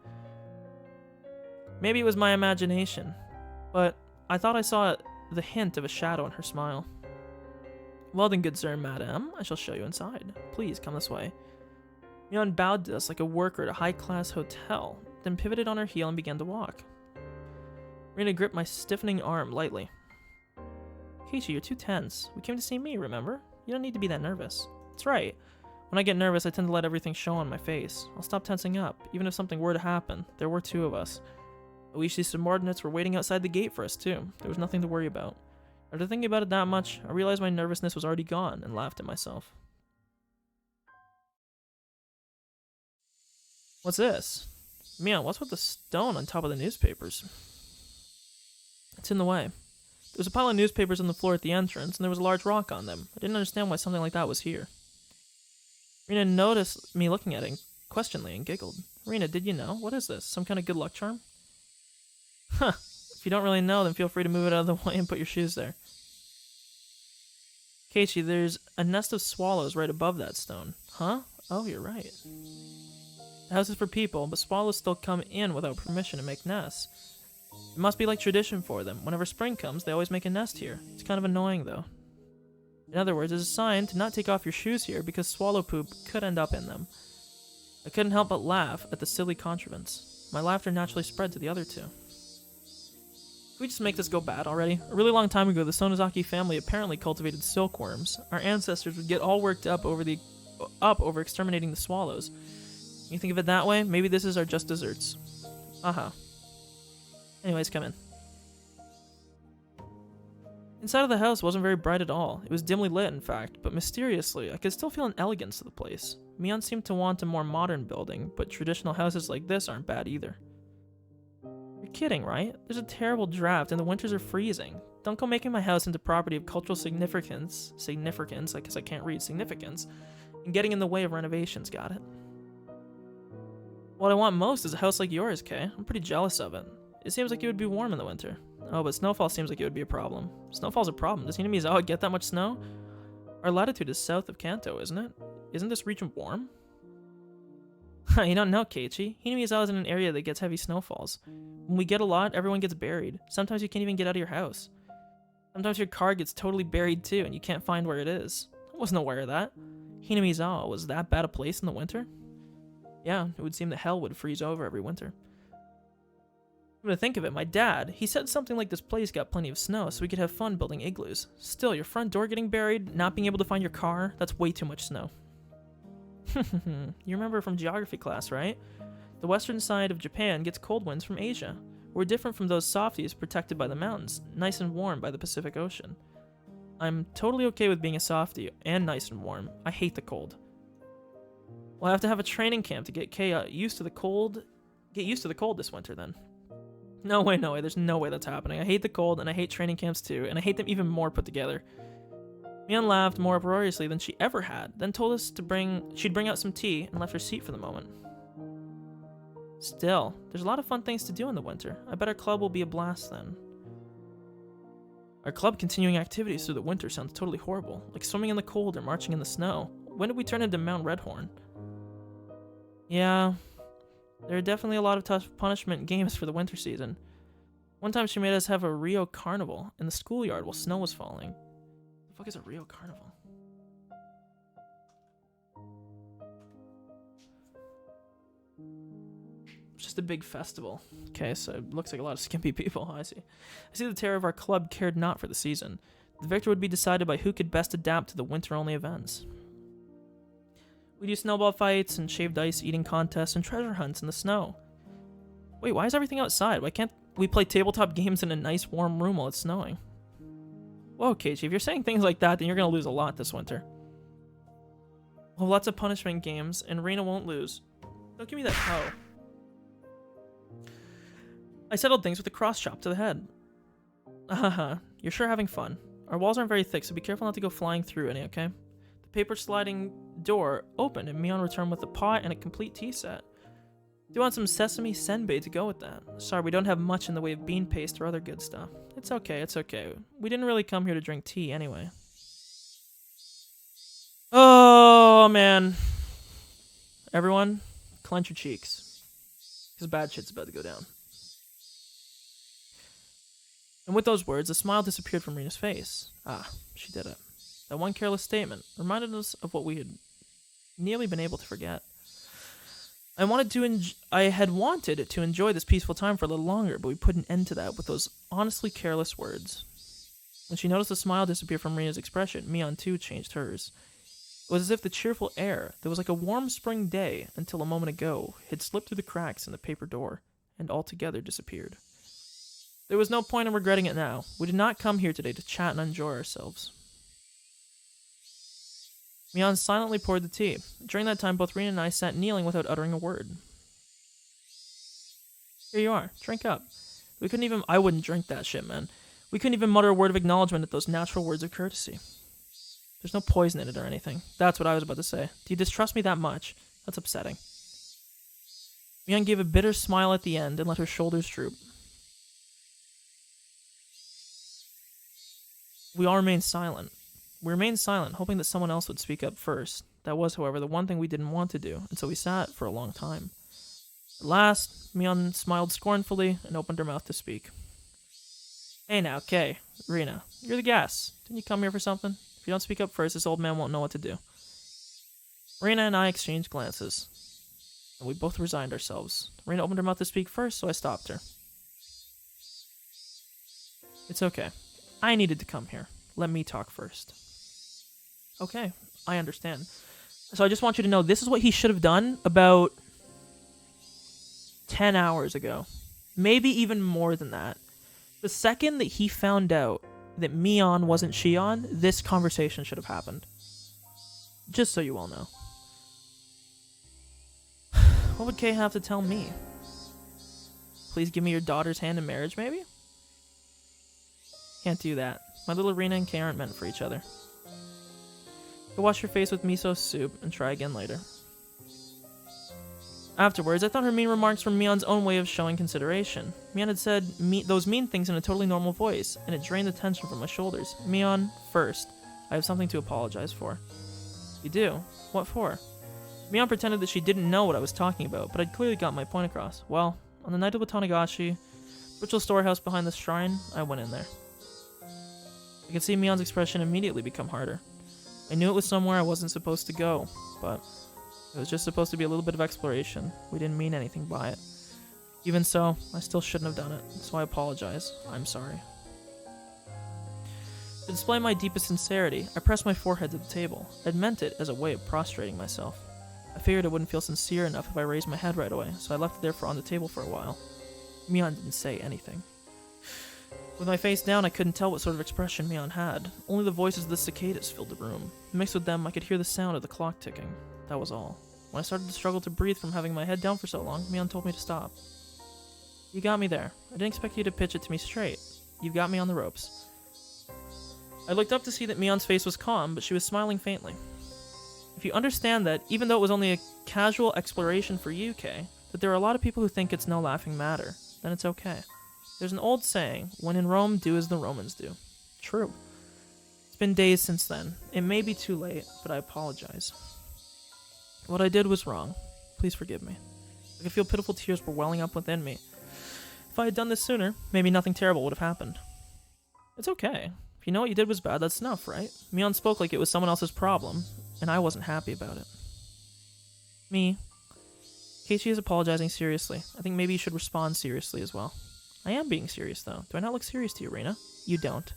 Maybe it was my imagination, but I thought I saw the hint of a shadow in her smile. Well then, good sir and madam, I shall show you inside. Please, come this way. Mion bowed to us like a worker at a high-class hotel, then pivoted on her heel and began to walk. Rina gripped my stiffening arm lightly. Keiichi, you're too tense. We came to see me, remember? You don't need to be that nervous. That's right. When I get nervous, I tend to let everything show on my face. I'll stop tensing up, even if something were to happen. There were 2 of us. Oishi's subordinates were waiting outside the gate for us, too. There was nothing to worry about. After thinking about it that much, I realized my nervousness was already gone and laughed at myself. What's this? Mion, what's with the stone on top of the newspapers? It's in the way. There was a pile of newspapers on the floor at the entrance, and there was a large rock on them. I didn't understand why something like that was here. Rina noticed me looking at it questioningly and giggled. Rina, did you know? What is this? Some kind of good luck charm? Huh. If you don't really know, then feel free to move it out of the way and put your shoes there. Keiichi, there's a nest of swallows right above that stone. Huh? Oh, you're right. The house is for people, but swallows still come in without permission to make nests. It must be like tradition for them. Whenever spring comes, they always make a nest here. It's kind of annoying, though. In other words, it's a sign to not take off your shoes here because swallow poop could end up in them. I couldn't help but laugh at the silly contrivance. My laughter naturally spread to the other 2. Can we just make this go bad already? A really long time ago, the Sonozaki family apparently cultivated silkworms. Our ancestors would get all worked up over exterminating the swallows. You think of it that way? Maybe this is our just desserts. Aha. Anyways, come in. Inside of the house wasn't very bright at all. It was dimly lit, in fact, but mysteriously, I could still feel an elegance to the place. Mion seemed to want a more modern building, but traditional houses like this aren't bad either. You're kidding, right? There's a terrible drought and the winters are freezing. Don't go making my house into property of cultural significance, I guess I can't read significance, and getting in the way of renovations, got it? What I want most is a house like yours, Kay. I'm pretty jealous of it. It seems like it would be warm in the winter. Oh, but snowfall seems like it would be a problem. Snowfall's a problem. Does Hinamizawa get that much snow? Our latitude is south of Kanto, isn't it? Isn't this region warm? You don't know, Keiichi. Hinamizawa is in an area that gets heavy snowfalls. When we get a lot, everyone gets buried. Sometimes you can't even get out of your house. Sometimes your car gets totally buried too, and you can't find where it is. I wasn't aware of that. Hinamizawa was that bad a place in the winter? Yeah, it would seem that hell would freeze over every winter. Come to think of it, my dad, he said something like this place got plenty of snow so we could have fun building igloos. Still, your front door getting buried, not being able to find your car, that's way too much snow. You remember from geography class, right? The western side of Japan gets cold winds from Asia. We're different from those softies protected by the mountains, nice and warm by the Pacific Ocean. I'm totally okay with being a softie and nice and warm. I hate the cold. We'll have to have a training camp to get Kay used to the cold. Get used to the cold this winter, then. No way. There's no way that's happening. I hate the cold, and I hate training camps too, and I hate them even more put together. Mion laughed more uproariously than she ever had, then told us she'd bring out some tea and left her seat for the moment. Still, there's a lot of fun things to do in the winter. I bet our club will be a blast then. Our club continuing activities through the winter sounds totally horrible, like swimming in the cold or marching in the snow. When did we turn into Mount Redhorn? Yeah, there are definitely a lot of tough punishment games for the winter season. One time she made us have a Rio carnival in the schoolyard while snow was falling. The fuck is a Rio carnival? It's just a big festival. Okay, so it looks like a lot of skimpy people. I see the terror of our club cared not for the season. The victor would be decided by who could best adapt to the winter-only events. We do snowball fights and shaved ice eating contests and treasure hunts in the snow. Wait, why is everything outside? Why can't we play tabletop games in a nice warm room while it's snowing? Whoa, Keiichi, if you're saying things like that, then you're gonna lose a lot this winter. Well, lots of punishment games, and Rina won't lose. Don't give me that hoe. I settled things with a cross chop to the head. You're sure having fun. Our walls aren't very thick, so be careful not to go flying through any, okay? The paper sliding door opened, and Mion returned with a pot and a complete tea set. Do you want some sesame senbei to go with that? Sorry, we don't have much in the way of bean paste or other good stuff. It's okay. We didn't really come here to drink tea anyway. Oh, man. Everyone, clench your cheeks. Because bad shit's about to go down. And with those words, a smile disappeared from Rina's face. Ah, she did it. That one careless statement reminded us of what we had nearly been able to forget. I had wanted to enjoy this peaceful time for a little longer, but we put an end to that with those honestly careless words. When she noticed the smile disappear from Rina's expression, Mion too changed hers. It was as if the cheerful air that was like a warm spring day until a moment ago had slipped through the cracks in the paper door and altogether disappeared. There was no point in regretting it now. We did not come here today to chat and enjoy ourselves. Mion silently poured the tea. During that time, both Rina and I sat kneeling without uttering a word. Here you are. Drink up. I wouldn't drink that shit, man. We couldn't even mutter a word of acknowledgement at those natural words of courtesy. There's no poison in it or anything. That's what I was about to say. Do you distrust me that much? That's upsetting. Mion gave a bitter smile at the end and let her shoulders droop. We all remained silent. We remained silent, hoping that someone else would speak up first. That was, however, the one thing we didn't want to do, and so we sat for a long time. At last, Mion smiled scornfully and opened her mouth to speak. Hey now, Kay, Rina, you're the guest. Didn't you come here for something? If you don't speak up first, this old man won't know what to do. Rina and I exchanged glances, and we both resigned ourselves. Rina opened her mouth to speak first, so I stopped her. It's okay. I needed to come here. Let me talk first. Okay, I understand. So I just want you to know this is what he should have done about 10 hours ago. Maybe even more than that. The second that he found out that Mion wasn't Shion, this conversation should have happened. Just so you all know. What would Kay have to tell me? Please give me your daughter's hand in marriage, maybe? Can't do that. My little Rina and Kay aren't meant for each other. Go wash your face with miso soup and try again later. Afterwards, I thought her mean remarks were Mion's own way of showing consideration. Mion had said those mean things in a totally normal voice, and it drained the tension from my shoulders. Mion, first, I have something to apologize for. You do? What for? Mion pretended that she didn't know what I was talking about, but I'd clearly got my point across. Well, on the night of Watangashi, ritual storehouse behind the shrine, I went in there. I could see Mion's expression immediately become harder. I knew it was somewhere I wasn't supposed to go, but it was just supposed to be a little bit of exploration. We didn't mean anything by it. Even so, I still shouldn't have done it, so I apologize. I'm sorry. To display my deepest sincerity, I pressed my forehead to the table. I'd meant it as a way of prostrating myself. I figured I wouldn't feel sincere enough if I raised my head right away, so I left it there on the table for a while. Mion didn't say anything. With my face down, I couldn't tell what sort of expression Mion had. Only the voices of the cicadas filled the room. Mixed with them, I could hear the sound of the clock ticking. That was all. When I started to struggle to breathe from having my head down for so long, Mion told me to stop. You got me there. I didn't expect you to pitch it to me straight. You've got me on the ropes. I looked up to see that Mion's face was calm, but she was smiling faintly. If you understand that, even though it was only a casual exploration for you, Kay, that there are a lot of people who think it's no laughing matter, then it's okay. There's an old saying, when in Rome, do as the Romans do. True. It's been days since then. It may be too late, but I apologize. What I did was wrong. Please forgive me. I could feel pitiful tears were welling up within me. If I had done this sooner, maybe nothing terrible would have happened. It's okay. If you know what you did was bad, that's enough, right? Mion spoke like it was someone else's problem, and I wasn't happy about it. Keiichi is apologizing seriously. I think maybe you should respond seriously as well. I am being serious, though. Do I not look serious to you, Rina? You don't.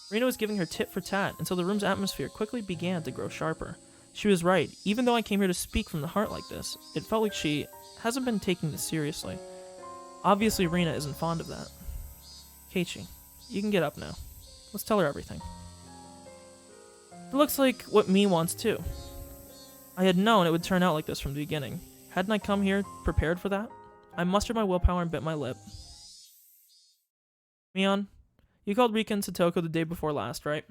Rina was giving her tit for tat, and so the room's atmosphere quickly began to grow sharper. She was right. Even though I came here to speak from the heart like this, it felt like she hasn't been taking this seriously. Obviously, Rina isn't fond of that. Keiichi, you can get up now. Let's tell her everything. It looks like what Mi wants too. I had known it would turn out like this from the beginning. Hadn't I come here prepared for that? I mustered my willpower and bit my lip. Mion, you called Rika and Satoko the day before last, right?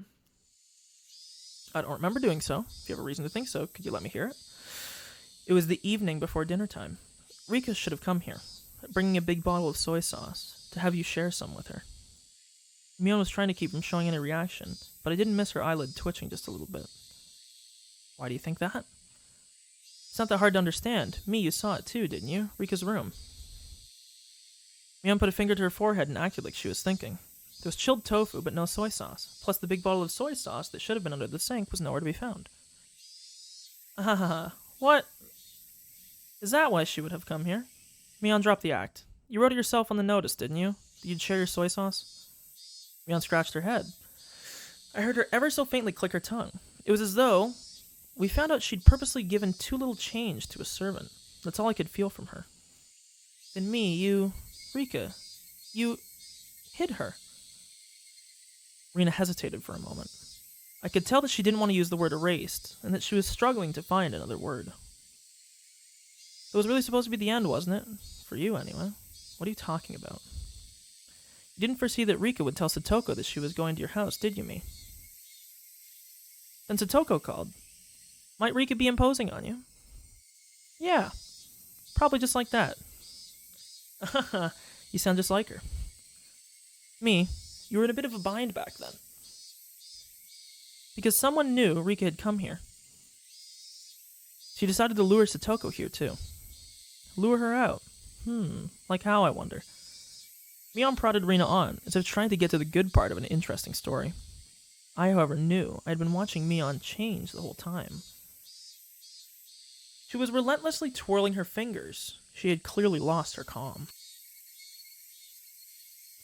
I don't remember doing so. If you have a reason to think so, could you let me hear it? It was the evening before dinner time. Rika should have come here, bringing a big bottle of soy sauce, to have you share some with her. Mion was trying to keep from showing any reaction, but I didn't miss her eyelid twitching just a little bit. Why do you think that? It's not that hard to understand. Mi, you saw it too, didn't you? Rika's room. Mion put a finger to her forehead and acted like she was thinking. There was chilled tofu, but no soy sauce. Plus, the big bottle of soy sauce that should have been under the sink was nowhere to be found. What? Is that why she would have come here? Mion, drop the act. You wrote it yourself on the notice, didn't you? That you'd share your soy sauce? Mion scratched her head. I heard her ever so faintly click her tongue. It was as though we found out she'd purposely given too little change to a servant. That's all I could feel from her. Then Rika, you hid her. Rena hesitated for a moment. I could tell that she didn't want to use the word erased, and that she was struggling to find another word. It was really supposed to be the end, wasn't it? For you, anyway. What are you talking about? You didn't foresee that Rika would tell Satoko that she was going to your house, did you, Mi? Then Satoko called. Might Rika be imposing on you? Yeah. Probably just like that. You sound just like her. Mi, you were in a bit of a bind back then. Because someone knew Rika had come here. She decided to lure Satoko here, too. Lure her out. Like how, I wonder? Mion prodded Rena on, as if trying to get to the good part of an interesting story. I, however, knew I had been watching Mion change the whole time. She was relentlessly twirling her fingers. She had clearly lost her calm.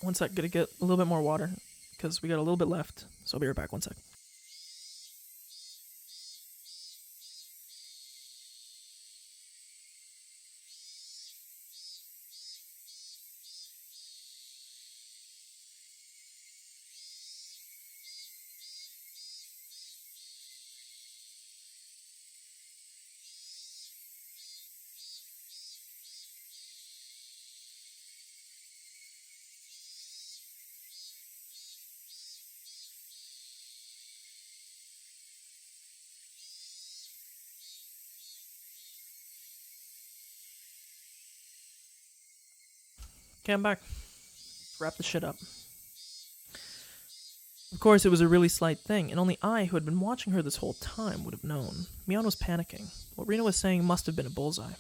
One sec, gonna get a little bit more water, because we got a little bit left, so I'll be right back, one sec. Okay, I'm back. Let's wrap the shit up. Of course, it was a really slight thing, and only I, who had been watching her this whole time, would have known. Mion was panicking. What Rena was saying must have been a bullseye.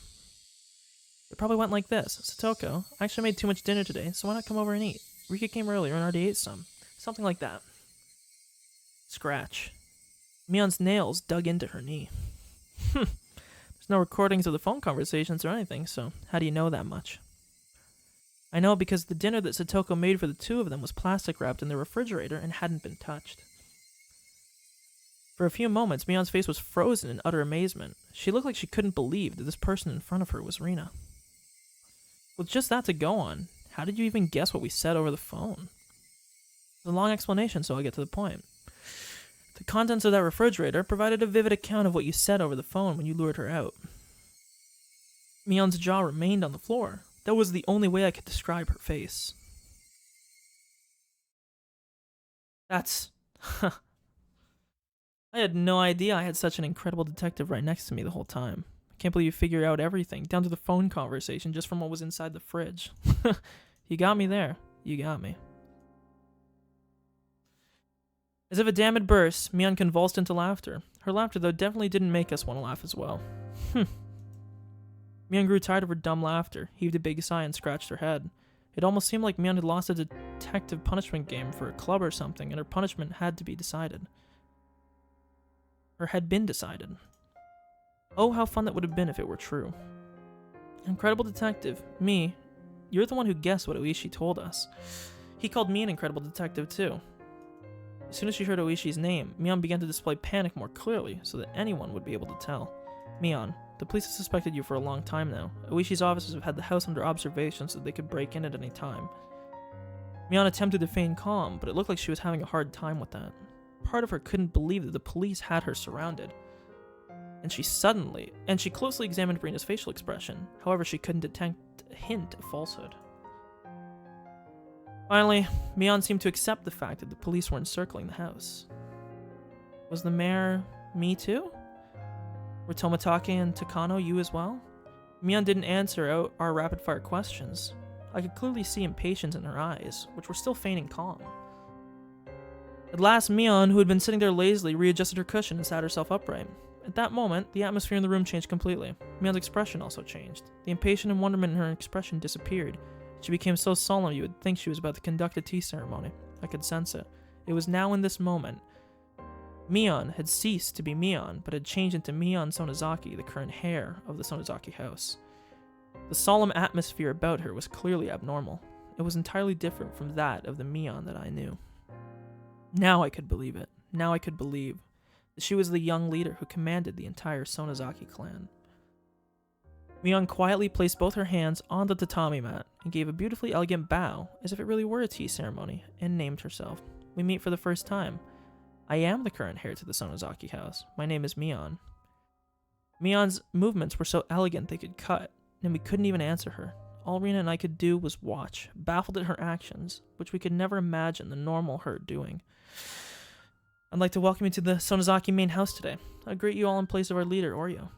It probably went like this. Satoko, I actually made too much dinner today, so why not come over and eat? Rika came earlier and already ate some. Something like that. Scratch. Mion's nails dug into her knee. There's no recordings of the phone conversations or anything, so how do you know that much? I know because the dinner that Satoko made for the two of them was plastic wrapped in the refrigerator and hadn't been touched. For a few moments, Mion's face was frozen in utter amazement. She looked like she couldn't believe that this person in front of her was Rena. With just that to go on, how did you even guess what we said over the phone? It's a long explanation, so I'll get to the point. The contents of that refrigerator provided a vivid account of what you said over the phone when you lured her out. Mion's jaw remained on the floor. That was the only way I could describe her face. That's... I had no idea I had such an incredible detective right next to me the whole time. I can't believe you figure out everything, down to the phone conversation, just from what was inside the fridge. You got me there. You got me. As if a dam had burst, Mion convulsed into laughter. Her laughter, though, definitely didn't make us want to laugh as well. Mion grew tired of her dumb laughter, heaved a big sigh, and scratched her head. It almost seemed like Mion had lost a detective punishment game for a club or something, and her punishment had to be decided. Or had been decided. Oh, how fun that would have been if it were true. Incredible detective, me, you're the one who guessed what Oishi told us. He called me an incredible detective, too. As soon as she heard Oishi's name, Mion began to display panic more clearly, so that anyone would be able to tell. Mion, the police have suspected you for a long time now. Oishi's officers have had the house under observation so they could break in at any time. Mion attempted to feign calm, but it looked like she was having a hard time with that. Part of her couldn't believe that the police had her surrounded. And she closely examined Rena's facial expression. However, she couldn't detect a hint of falsehood. Finally, Mion seemed to accept the fact that the police were encircling the house. Was the mayor me too? Were Tomitake and Takano you as well? Mion didn't answer our rapid-fire questions. I could clearly see impatience in her eyes, which were still feigning calm. At last, Mion, who had been sitting there lazily, readjusted her cushion and sat herself upright. At that moment, the atmosphere in the room changed completely. Mion's expression also changed. The impatience and wonderment in her expression disappeared. She became so solemn you would think she was about to conduct a tea ceremony. I could sense it. It was now in this moment. Mion had ceased to be Mion, but had changed into Mion Sonozaki, the current heir of the Sonozaki house. The solemn atmosphere about her was clearly abnormal. It was entirely different from that of the Mion that I knew. Now I could believe it. Now I could believe that she was the young leader who commanded the entire Sonozaki clan. Mion quietly placed both her hands on the tatami mat and gave a beautifully elegant bow, as if it really were a tea ceremony, and named herself. We meet for the first time. I am the current heir to the Sonozaki house. My name is Mion. Mion's movements were so elegant they could cut, and we couldn't even answer her. All Rina and I could do was watch, baffled at her actions, which we could never imagine the normal her doing. I'd like to welcome you to the Sonozaki main house today. I greet you all in place of our leader, Oryo.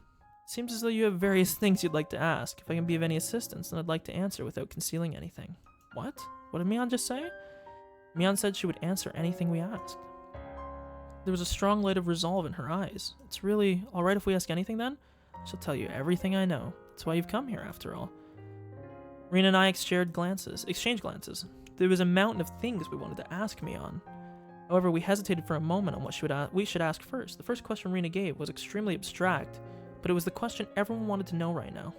Seems as though you have various things you'd like to ask. If I can be of any assistance, then I'd like to answer without concealing anything. What? What did Mion just say? Mion said she would answer anything we asked. There was a strong light of resolve in her eyes. It's really alright if we ask anything then? She'll tell you everything I know. That's why you've come here, after all. Rina and I exchanged glances. There was a mountain of things we wanted to ask Mion. However, we hesitated for a moment on what we should ask first. The first question Rina gave was extremely abstract, but it was the question everyone wanted to know right now.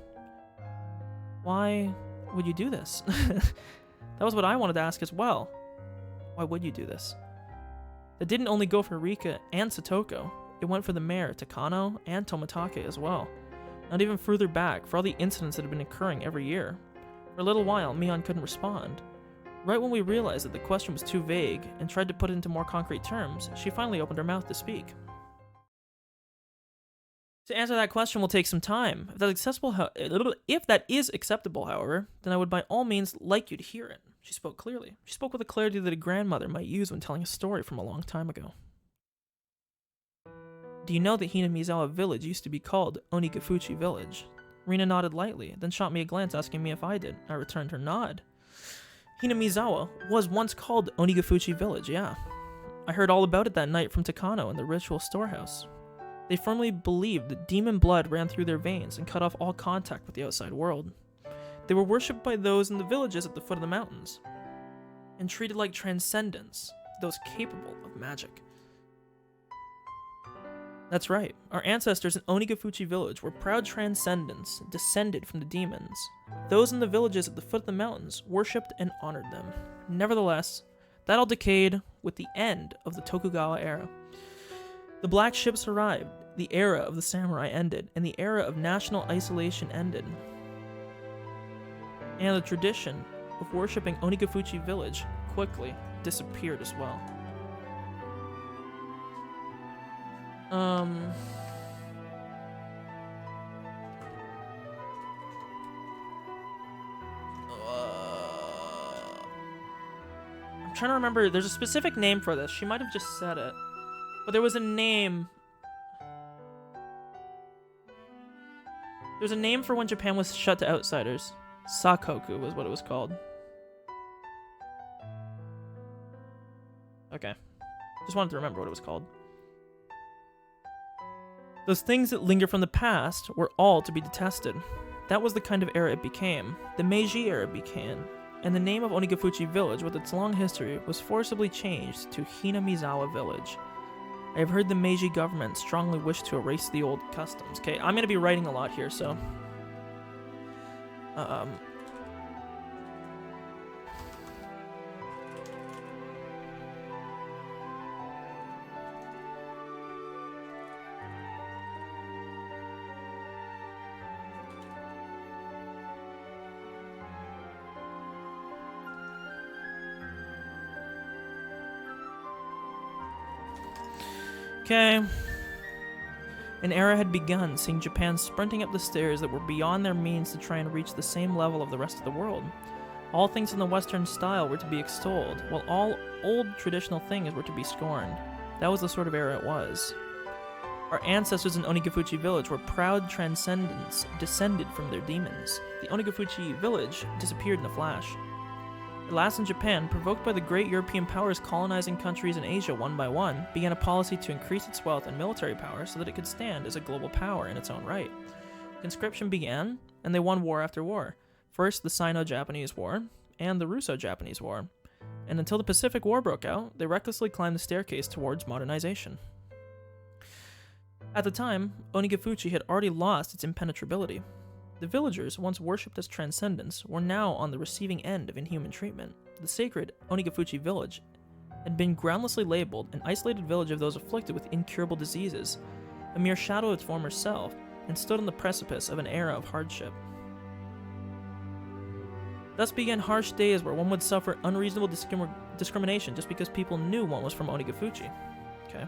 Why would you do this? That was what I wanted to ask as well. Why would you do this? That didn't only go for Rika and Satoko. It went for the mayor, Takano, and Tomitake as well. Not even further back, for all the incidents that had been occurring every year. For a little while, Mion couldn't respond. Right when we realized that the question was too vague and tried to put it into more concrete terms, she finally opened her mouth to speak. To answer that question will take some time. If that is acceptable, however, then I would by all means like you to hear it. She spoke clearly. She spoke with a clarity that a grandmother might use when telling a story from a long time ago. Do you know that Hinamizawa village used to be called Onigafuchi village? Rina nodded lightly, then shot me a glance asking me if I did. I returned her nod. Hinamizawa was once called Onigafuchi village, yeah. I heard all about it that night from Takano in the ritual storehouse. They firmly believed that demon blood ran through their veins and cut off all contact with the outside world. They were worshipped by those in the villages at the foot of the mountains, and treated like transcendents, those capable of magic. That's right, our ancestors in Onigafuchi village were proud transcendents descended from the demons. Those in the villages at the foot of the mountains worshipped and honored them. Nevertheless, that all decayed with the end of the Tokugawa era. The black ships arrived, the era of the samurai ended, and the era of national isolation ended. And the tradition of worshipping Onigafuchi village quickly disappeared as well. I'm trying to remember, there's a specific name for this. She might have just said it. But there was a name. There's a name for when Japan was shut to outsiders. Sakoku was what it was called. Okay. Just wanted to remember what it was called. Those things that linger from the past were all to be detested. That was the kind of era it became. The Meiji era became. And the name of Onigafuchi village, with its long history, was forcibly changed to Hinamizawa village. I have heard the Meiji government strongly wish to erase the old customs. Okay, I'm going to be writing a lot here, so... Okay. An era had begun, seeing Japan sprinting up the stairs that were beyond their means to try and reach the same level of the rest of the world. All things in the Western style were to be extolled, while all old traditional things were to be scorned. That was the sort of era it was. Our ancestors in Onigafuchi village were proud transcendents descended from their demons. The Onigafuchi village disappeared in a flash. At last in Japan, provoked by the great European powers colonizing countries in Asia one by one, began a policy to increase its wealth and military power so that it could stand as a global power in its own right. Conscription began, and they won war after war. First, the Sino-Japanese War, and the Russo-Japanese War. and until the Pacific War broke out, they recklessly climbed the staircase towards modernization. At the time, Onigafuchi had already lost its impenetrability. The villagers, once worshipped as transcendents, were now on the receiving end of inhuman treatment. The sacred Onigafuchi village had been groundlessly labeled an isolated village of those afflicted with incurable diseases, a mere shadow of its former self, and stood on the precipice of an era of hardship. Thus began harsh days where one would suffer unreasonable discrimination just because people knew one was from Onigafuchi. Okay.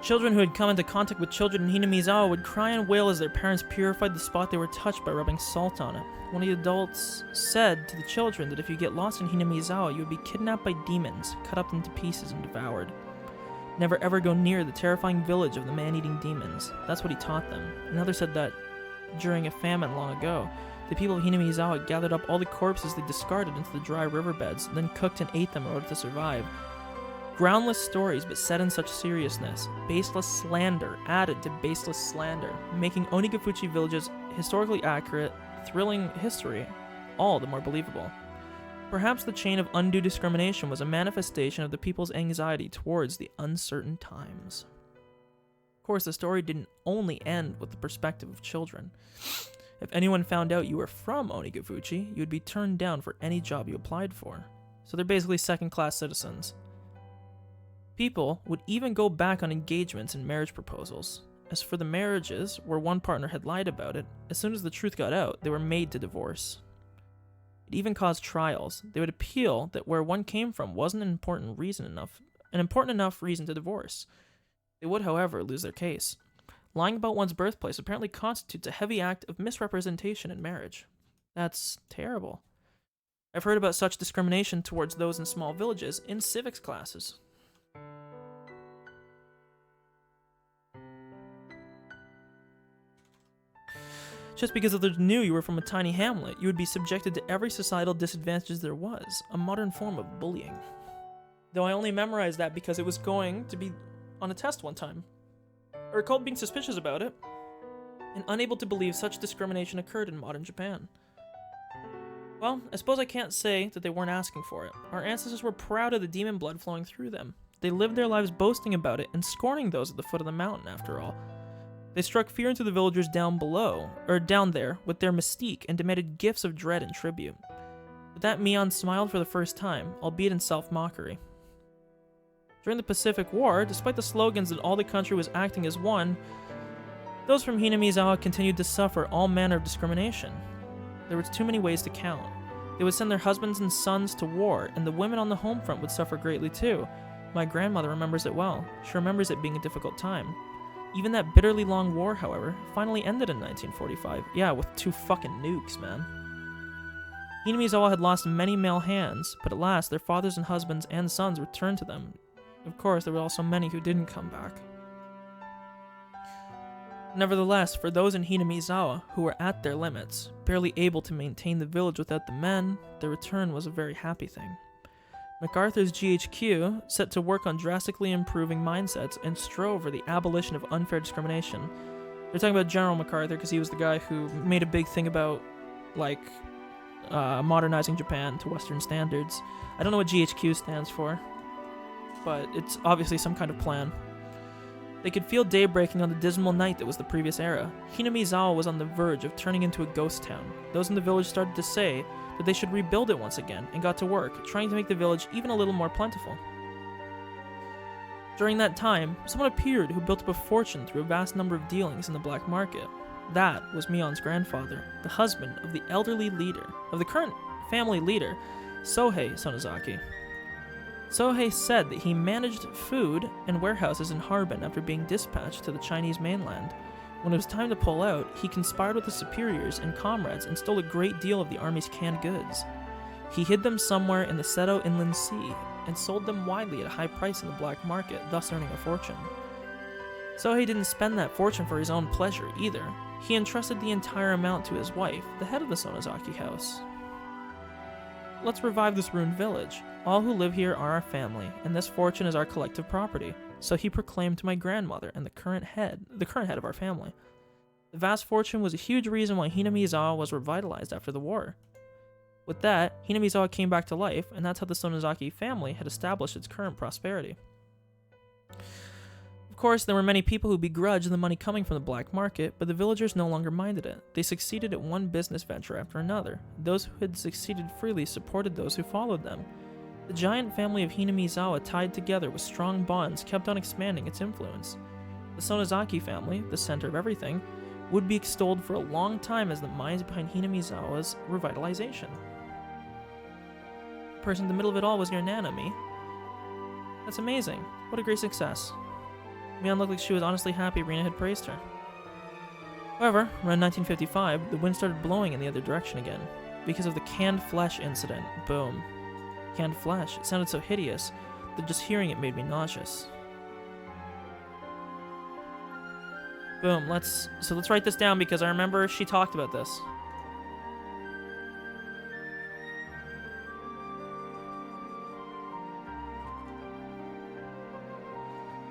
Children who had come into contact with children in Hinamizawa would cry and wail as their parents purified the spot they were touched by rubbing salt on it. One of the adults said to the children that if you get lost in Hinamizawa, you would be kidnapped by demons, cut up into pieces and devoured. Never ever go near the terrifying village of the man-eating demons. That's what he taught them. Another said that during a famine long ago, the people of Hinamizawa gathered up all the corpses they discarded into the dry riverbeds, then cooked and ate them in order to survive. Groundless stories, but said in such seriousness. Baseless slander added to baseless slander, making Onigafuchi village's historically accurate, thrilling history all the more believable. Perhaps the chain of undue discrimination was a manifestation of the people's anxiety towards the uncertain times. Of course, the story didn't only end with the perspective of children. If anyone found out you were from Onigafuchi, you would be turned down for any job you applied for. So they're basically second-class citizens. People would even go back on engagements and marriage proposals. As for the marriages, where one partner had lied about it, as soon as the truth got out, they were made to divorce. It even caused trials. They would appeal that where one came from wasn't an important enough reason to divorce. They would, however, lose their case. Lying about one's birthplace apparently constitutes a heavy act of misrepresentation in marriage. That's terrible. I've heard about such discrimination towards those in small villages in civics classes. Just because others knew you were from a tiny hamlet, you would be subjected to every societal disadvantage there was, a modern form of bullying. Though I only memorized that because it was going to be on a test one time. I recalled being suspicious about it, and unable to believe such discrimination occurred in modern Japan. Well, I suppose I can't say that they weren't asking for it. Our ancestors were proud of the demon blood flowing through them. They lived their lives boasting about it and scorning those at the foot of the mountain, after all. They struck fear into the villagers down there, with their mystique, and demanded gifts of dread and tribute. With that, Mion smiled for the first time, albeit in self-mockery. During the Pacific War, despite the slogans that all the country was acting as one, those from Hinamizawa continued to suffer all manner of discrimination. There was too many ways to count. They would send their husbands and sons to war, and the women on the home front would suffer greatly too. My grandmother remembers it well. She remembers it being a difficult time. Even that bitterly long war, however, finally ended in 1945. Yeah, with 2 fucking nukes, man. Hinamizawa had lost many male hands, but at last their fathers and husbands and sons returned to them. Of course, there were also many who didn't come back. Nevertheless, for those in Hinamizawa who were at their limits, barely able to maintain the village without the men, their return was a very happy thing. MacArthur's GHQ set to work on drastically improving mindsets and strove for the abolition of unfair discrimination. They're talking about General MacArthur because he was the guy who made a big thing about, modernizing Japan to Western standards. I don't know what GHQ stands for, but it's obviously some kind of plan. They could feel day breaking on the dismal night that was the previous era. Hinamizawa was on the verge of turning into a ghost town. Those in the village started to say that they should rebuild it once again, and got to work, trying to make the village even a little more plentiful. During that time, someone appeared who built up a fortune through a vast number of dealings in the black market. That was Mion's grandfather, the husband of the elderly leader, of the current family leader, Sohei Sonozaki. Sohei said that he managed food and warehouses in Harbin after being dispatched to the Chinese mainland. When it was time to pull out, he conspired with his superiors and comrades and stole a great deal of the army's canned goods. He hid them somewhere in the Seto Inland Sea and sold them widely at a high price in the black market, thus earning a fortune. Sohei didn't spend that fortune for his own pleasure either. he entrusted the entire amount to his wife, the head of the Sonozaki house. Let's revive this ruined village. All who live here are our family, and this fortune is our collective property. So he proclaimed to my grandmother and the current head of our family. The vast fortune was a huge reason why Hinamizawa was revitalized after the war. With that, Hinamizawa came back to life, and that's how the Sonozaki family had established its current prosperity. Of course, there were many people who begrudged the money coming from the black market, but the villagers no longer minded it. They succeeded at one business venture after another. Those who had succeeded freely supported those who followed them. The giant family of Hinamizawa, tied together with strong bonds, kept on expanding its influence. The Sonozaki family, the center of everything, would be extolled for a long time as the minds behind Hinamizawa's revitalization. The person in the middle of it all was your Nana, me. That's amazing. What a great success. Mian looked like she was honestly happy Rina had praised her. However, around 1955, the wind started blowing in the other direction again, because of the canned flesh incident. Boom. Canned flesh. It sounded so hideous that just hearing it made me nauseous. Boom. Let's write this down because I remember she talked about this.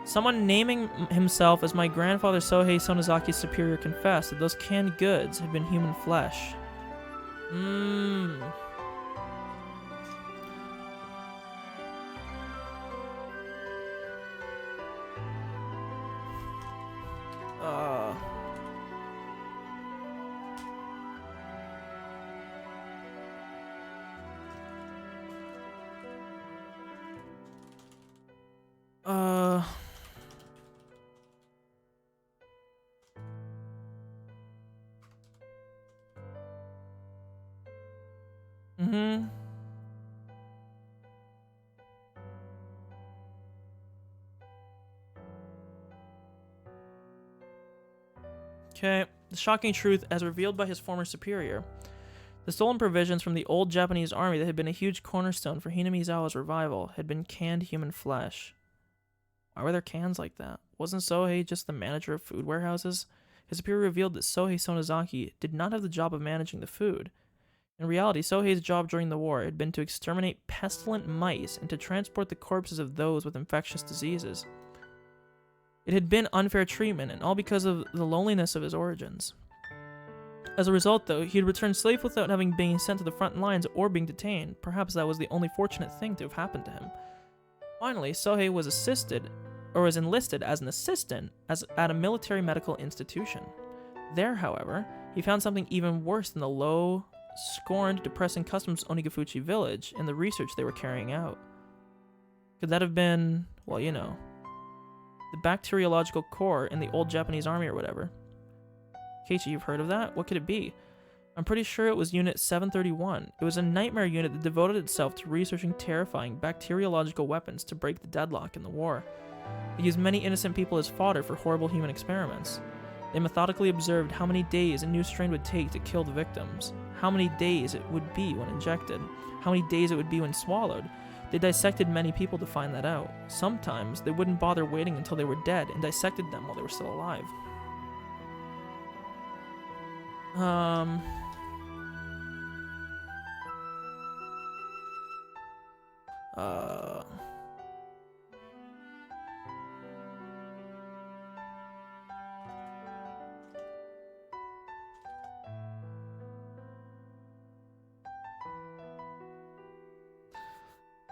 Someone naming himself as my grandfather Sohei Sonozaki's superior confessed that those canned goods had been human flesh. Okay, the shocking truth as revealed by his former superior. The stolen provisions from the old Japanese army that had been a huge cornerstone for Hinamizawa's revival had been canned human flesh. Why were there cans like that? Wasn't Sohei just the manager of food warehouses? His superior revealed that Sohei Sonozaki did not have the job of managing the food. In reality, Sohei's job during the war had been to exterminate pestilent mice and to transport the corpses of those with infectious diseases. It had been unfair treatment, and all because of the loneliness of his origins. As a result, though, he had returned safe without having been sent to the front lines or being detained. Perhaps that was the only fortunate thing to have happened to him. Finally, Sohei was enlisted as an assistant at a military medical institution. There, however, he found something even worse than the low, scorned, depressing customs of Onigafuchi village in the research they were carrying out. Could that have been, well, you know, the bacteriological core in the old Japanese army or whatever? Keiichi, you've heard of that? What could it be? I'm pretty sure it was Unit 731. It was a nightmare unit that devoted itself to researching terrifying bacteriological weapons to break the deadlock in the war. It used many innocent people as fodder for horrible human experiments. They methodically observed how many days a new strain would take to kill the victims, how many days it would be when injected, how many days it would be when swallowed. They dissected many people to find that out. Sometimes they wouldn't bother waiting until they were dead and dissected them while they were still alive.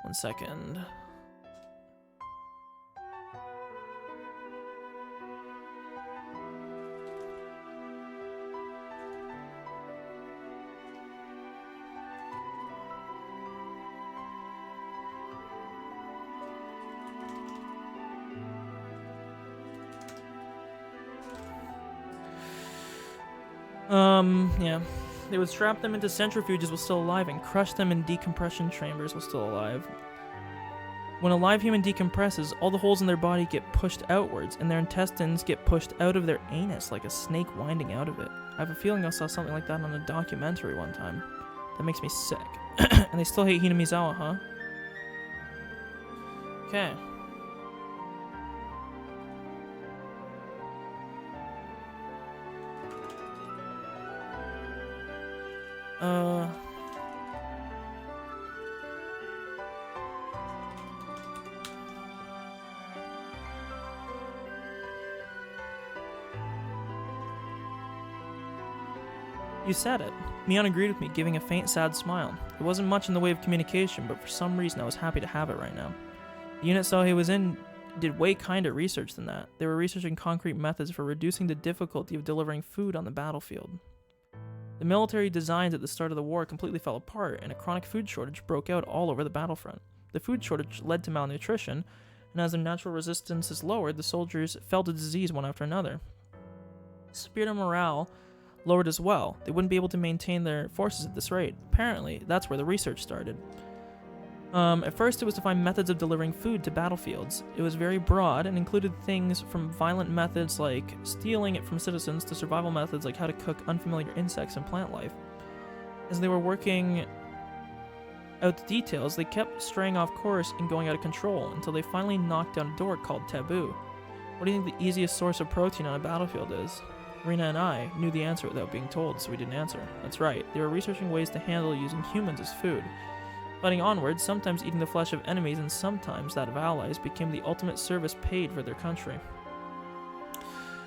One second. Yeah. They would strap them into centrifuges while still alive and crush them in decompression chambers while still alive. When a live human decompresses, all the holes in their body get pushed outwards, and their intestines get pushed out of their anus like a snake winding out of it. I have a feeling I saw something like that on a documentary one time. That makes me sick. And they still hate Hinamizawa, huh? Okay. Uh... You said it. Mion agreed with me, giving a faint, sad smile. It wasn't much in the way of communication, but for some reason I was happy to have it right now. The unit cell he was in did way kinder research than that. They were researching concrete methods for reducing the difficulty of delivering food on the battlefield. The military designs at the start of the war completely fell apart, and a chronic food shortage broke out all over the battlefront. The food shortage led to malnutrition, and as their natural resistance is lowered, the soldiers fell to disease one after another. Spirit and morale lowered as well. They wouldn't be able to maintain their forces at this rate. Apparently, that's where the research started. At first, it was to find methods of delivering food to battlefields. It was very broad and included things from violent methods like stealing it from citizens to survival methods like how to cook unfamiliar insects and plant life. As they were working out the details, they kept straying off course and going out of control until they finally knocked down a door called Taboo. What do you think the easiest source of protein on a battlefield is? Rena and I knew the answer without being told, so we didn't answer. That's right, they were researching ways to handle using humans as food. Fighting onwards, sometimes eating the flesh of enemies and sometimes that of allies, became the ultimate service paid for their country.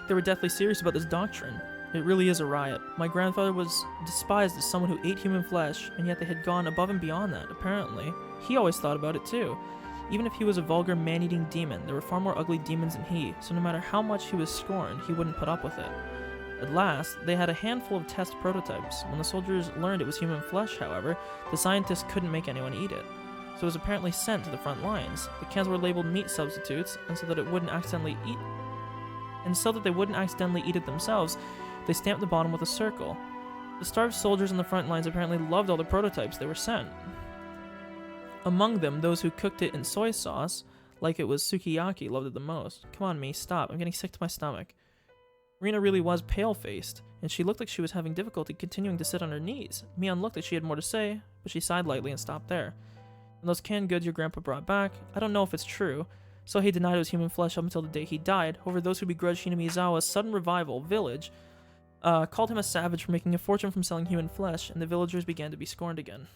They were deathly serious about this doctrine. It really is a riot. My grandfather was despised as someone who ate human flesh, and yet they had gone above and beyond that, apparently. He always thought about it too. Even if he was a vulgar man-eating demon, there were far more ugly demons than he, so no matter how much he was scorned, he wouldn't put up with it. At last, they had a handful of test prototypes. When the soldiers learned it was human flesh, however, the scientists couldn't make anyone eat it. So it was apparently sent to the front lines. The cans were labeled meat substitutes, and so that they wouldn't accidentally eat it themselves, they stamped the bottom with a circle. The starved soldiers on the front lines apparently loved all the prototypes they were sent. Among them, those who cooked it in soy sauce, like it was sukiyaki, loved it the most. Come on, me, stop. I'm getting sick to my stomach. Rena really was pale-faced, and she looked like she was having difficulty continuing to sit on her knees. Mion looked like she had more to say, but she sighed lightly and stopped there. And those canned goods your grandpa brought back, I don't know if it's true. So he denied it was human flesh up until the day he died. However, those who begrudged Hinamizawa's sudden revival village called him a savage for making a fortune from selling human flesh, and the villagers began to be scorned again.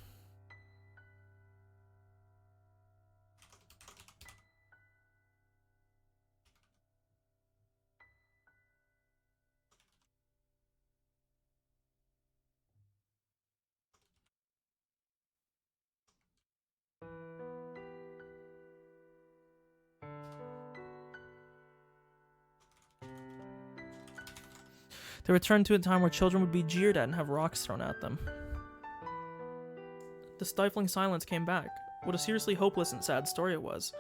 They returned to a time where children would be jeered at and have rocks thrown at them. The stifling silence came back. What a seriously hopeless and sad story it was.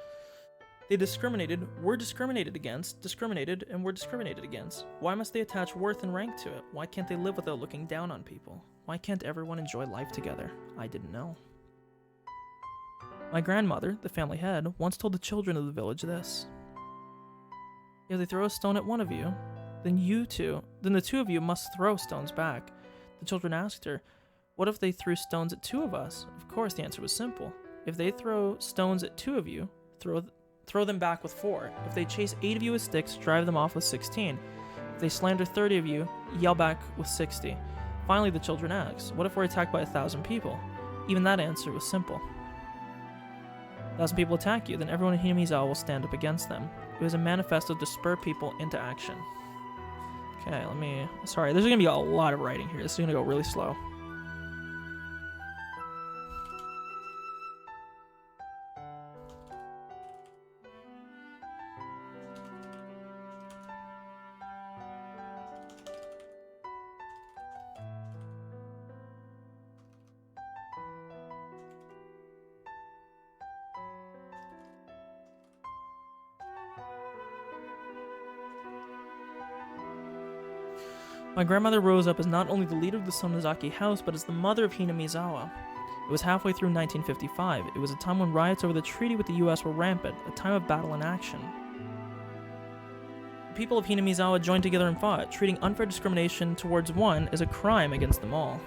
They discriminated, were discriminated against, discriminated, and were discriminated against. Why must they attach worth and rank to it? Why can't they live without looking down on people? Why can't everyone enjoy life together? I didn't know. My grandmother, the family head, once told the children of the village this. If they throw a stone at one of you, then the two of you must throw stones back. The children asked her, what if they threw stones at two of us? Of course, the answer was simple. If they throw stones at two of you, throw them back with 4. If they chase 8 of you with sticks, drive them off with 16. If they slander 30 of you, yell back with 60. Finally, the children asked, what if we're attacked by 1,000 people? Even that answer was simple. 1,000 people attack you, then everyone in Hinamizawa will stand up against them. It was a manifesto to spur people into action. Okay, sorry, there's gonna be a lot of writing here. This is gonna go really slow. My grandmother rose up as not only the leader of the Sonozaki house, but as the mother of Hinamizawa. It was halfway through 1955. It was a time when riots over the treaty with the US were rampant, a time of battle and action. The people of Hinamizawa joined together and fought, treating unfair discrimination towards one as a crime against them all.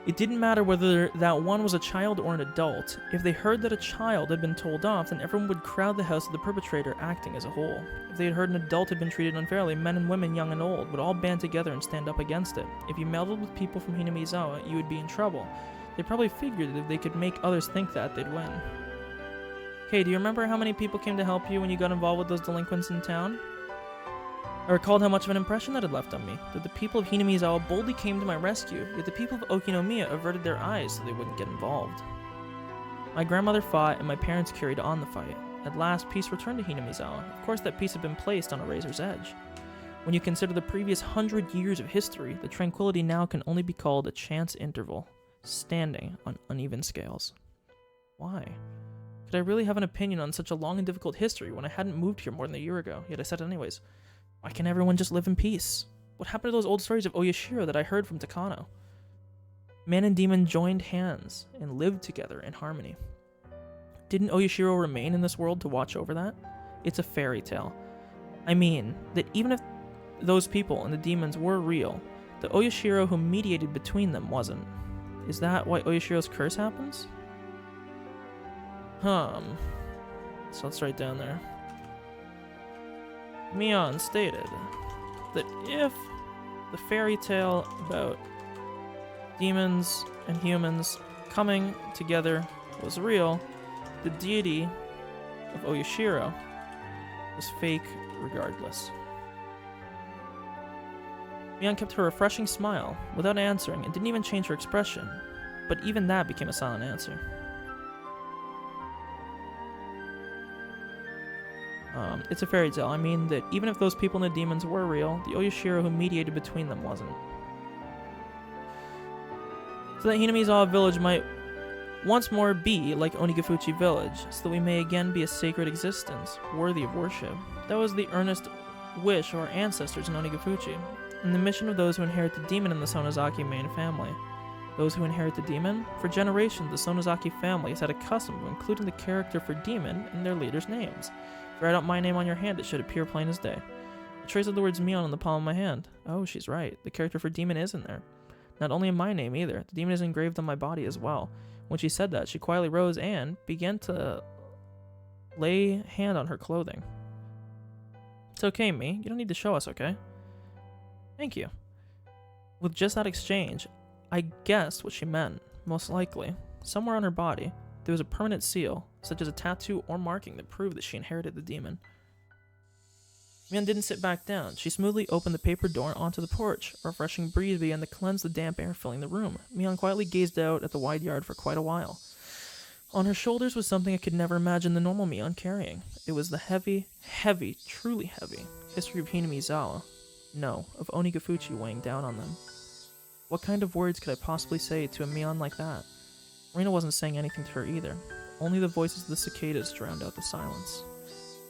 It didn't matter whether that one was a child or an adult. If they heard that a child had been told off, then everyone would crowd the house of the perpetrator, acting as a whole. If they had heard an adult had been treated unfairly, men and women, young and old, would all band together and stand up against it. If you meddled with people from Hinamizawa, you would be in trouble. They probably figured that if they could make others think that, they'd win. Okay, do you remember how many people came to help you when you got involved with those delinquents in town? I recalled how much of an impression that had left on me, that the people of Hinamizawa boldly came to my rescue, yet the people of Okinomiya averted their eyes so they wouldn't get involved. My grandmother fought, and my parents carried on the fight. At last, peace returned to Hinamizawa. Of course, that peace had been placed on a razor's edge. When you consider the previous 100 years of history, the tranquility now can only be called a chance interval, standing on uneven scales. Why? Could I really have an opinion on such a long and difficult history when I hadn't moved here more than a year ago, yet I said it anyways? Why can't everyone just live in peace? What happened to those old stories of Oyashiro that I heard from Takano? Man and demon joined hands and lived together in harmony. Didn't Oyashiro remain in this world to watch over that? It's a fairy tale. I mean, that even if those people and the demons were real, the Oyashiro who mediated between them wasn't. Is that why Oyashiro's curse happens? So let's write down there. Mion stated that if the fairy tale about demons and humans coming together was real, the deity of Oyashiro was fake regardless. Mion kept her refreshing smile without answering and didn't even change her expression, but even that became a silent answer. It's a fairy tale. I mean that even if those people and the demons were real, the Oyashiro who mediated between them wasn't. So that Hinamizawa village might once more be like Onigafuchi village, so that we may again be a sacred existence, worthy of worship. That was the earnest wish of our ancestors in Onigafuchi, and the mission of those who inherit the demon in the Sonozaki main family. Those who inherit the demon? For generations, the Sonozaki family has had a custom of including the character for demon in their leaders' names. If you write out my name on your hand, it should appear plain as day. A trace of the words Mion on the palm of my hand. Oh, she's right. The character for demon is in there. Not only in my name either. The demon is engraved on my body as well. When she said that, she quietly rose and began to lay hand on her clothing. It's okay, Mi. You don't need to show us, okay? Thank you. With just that exchange, I guessed what she meant. Most likely, somewhere on her body, there was a permanent seal, such as a tattoo or marking that proved that she inherited the demon. Mion didn't sit back down. She smoothly opened the paper door onto the porch. A refreshing breeze began to cleanse the damp air filling the room. Mion quietly gazed out at the wide yard for quite a while. On her shoulders was something I could never imagine the normal Mion carrying. It was the heavy, truly heavy history of Hinamizawa. No, of Onigafuchi weighing down on them. What kind of words could I possibly say to a Mion like that? Rena wasn't saying anything to her either. Only the voices of the cicadas drowned out the silence.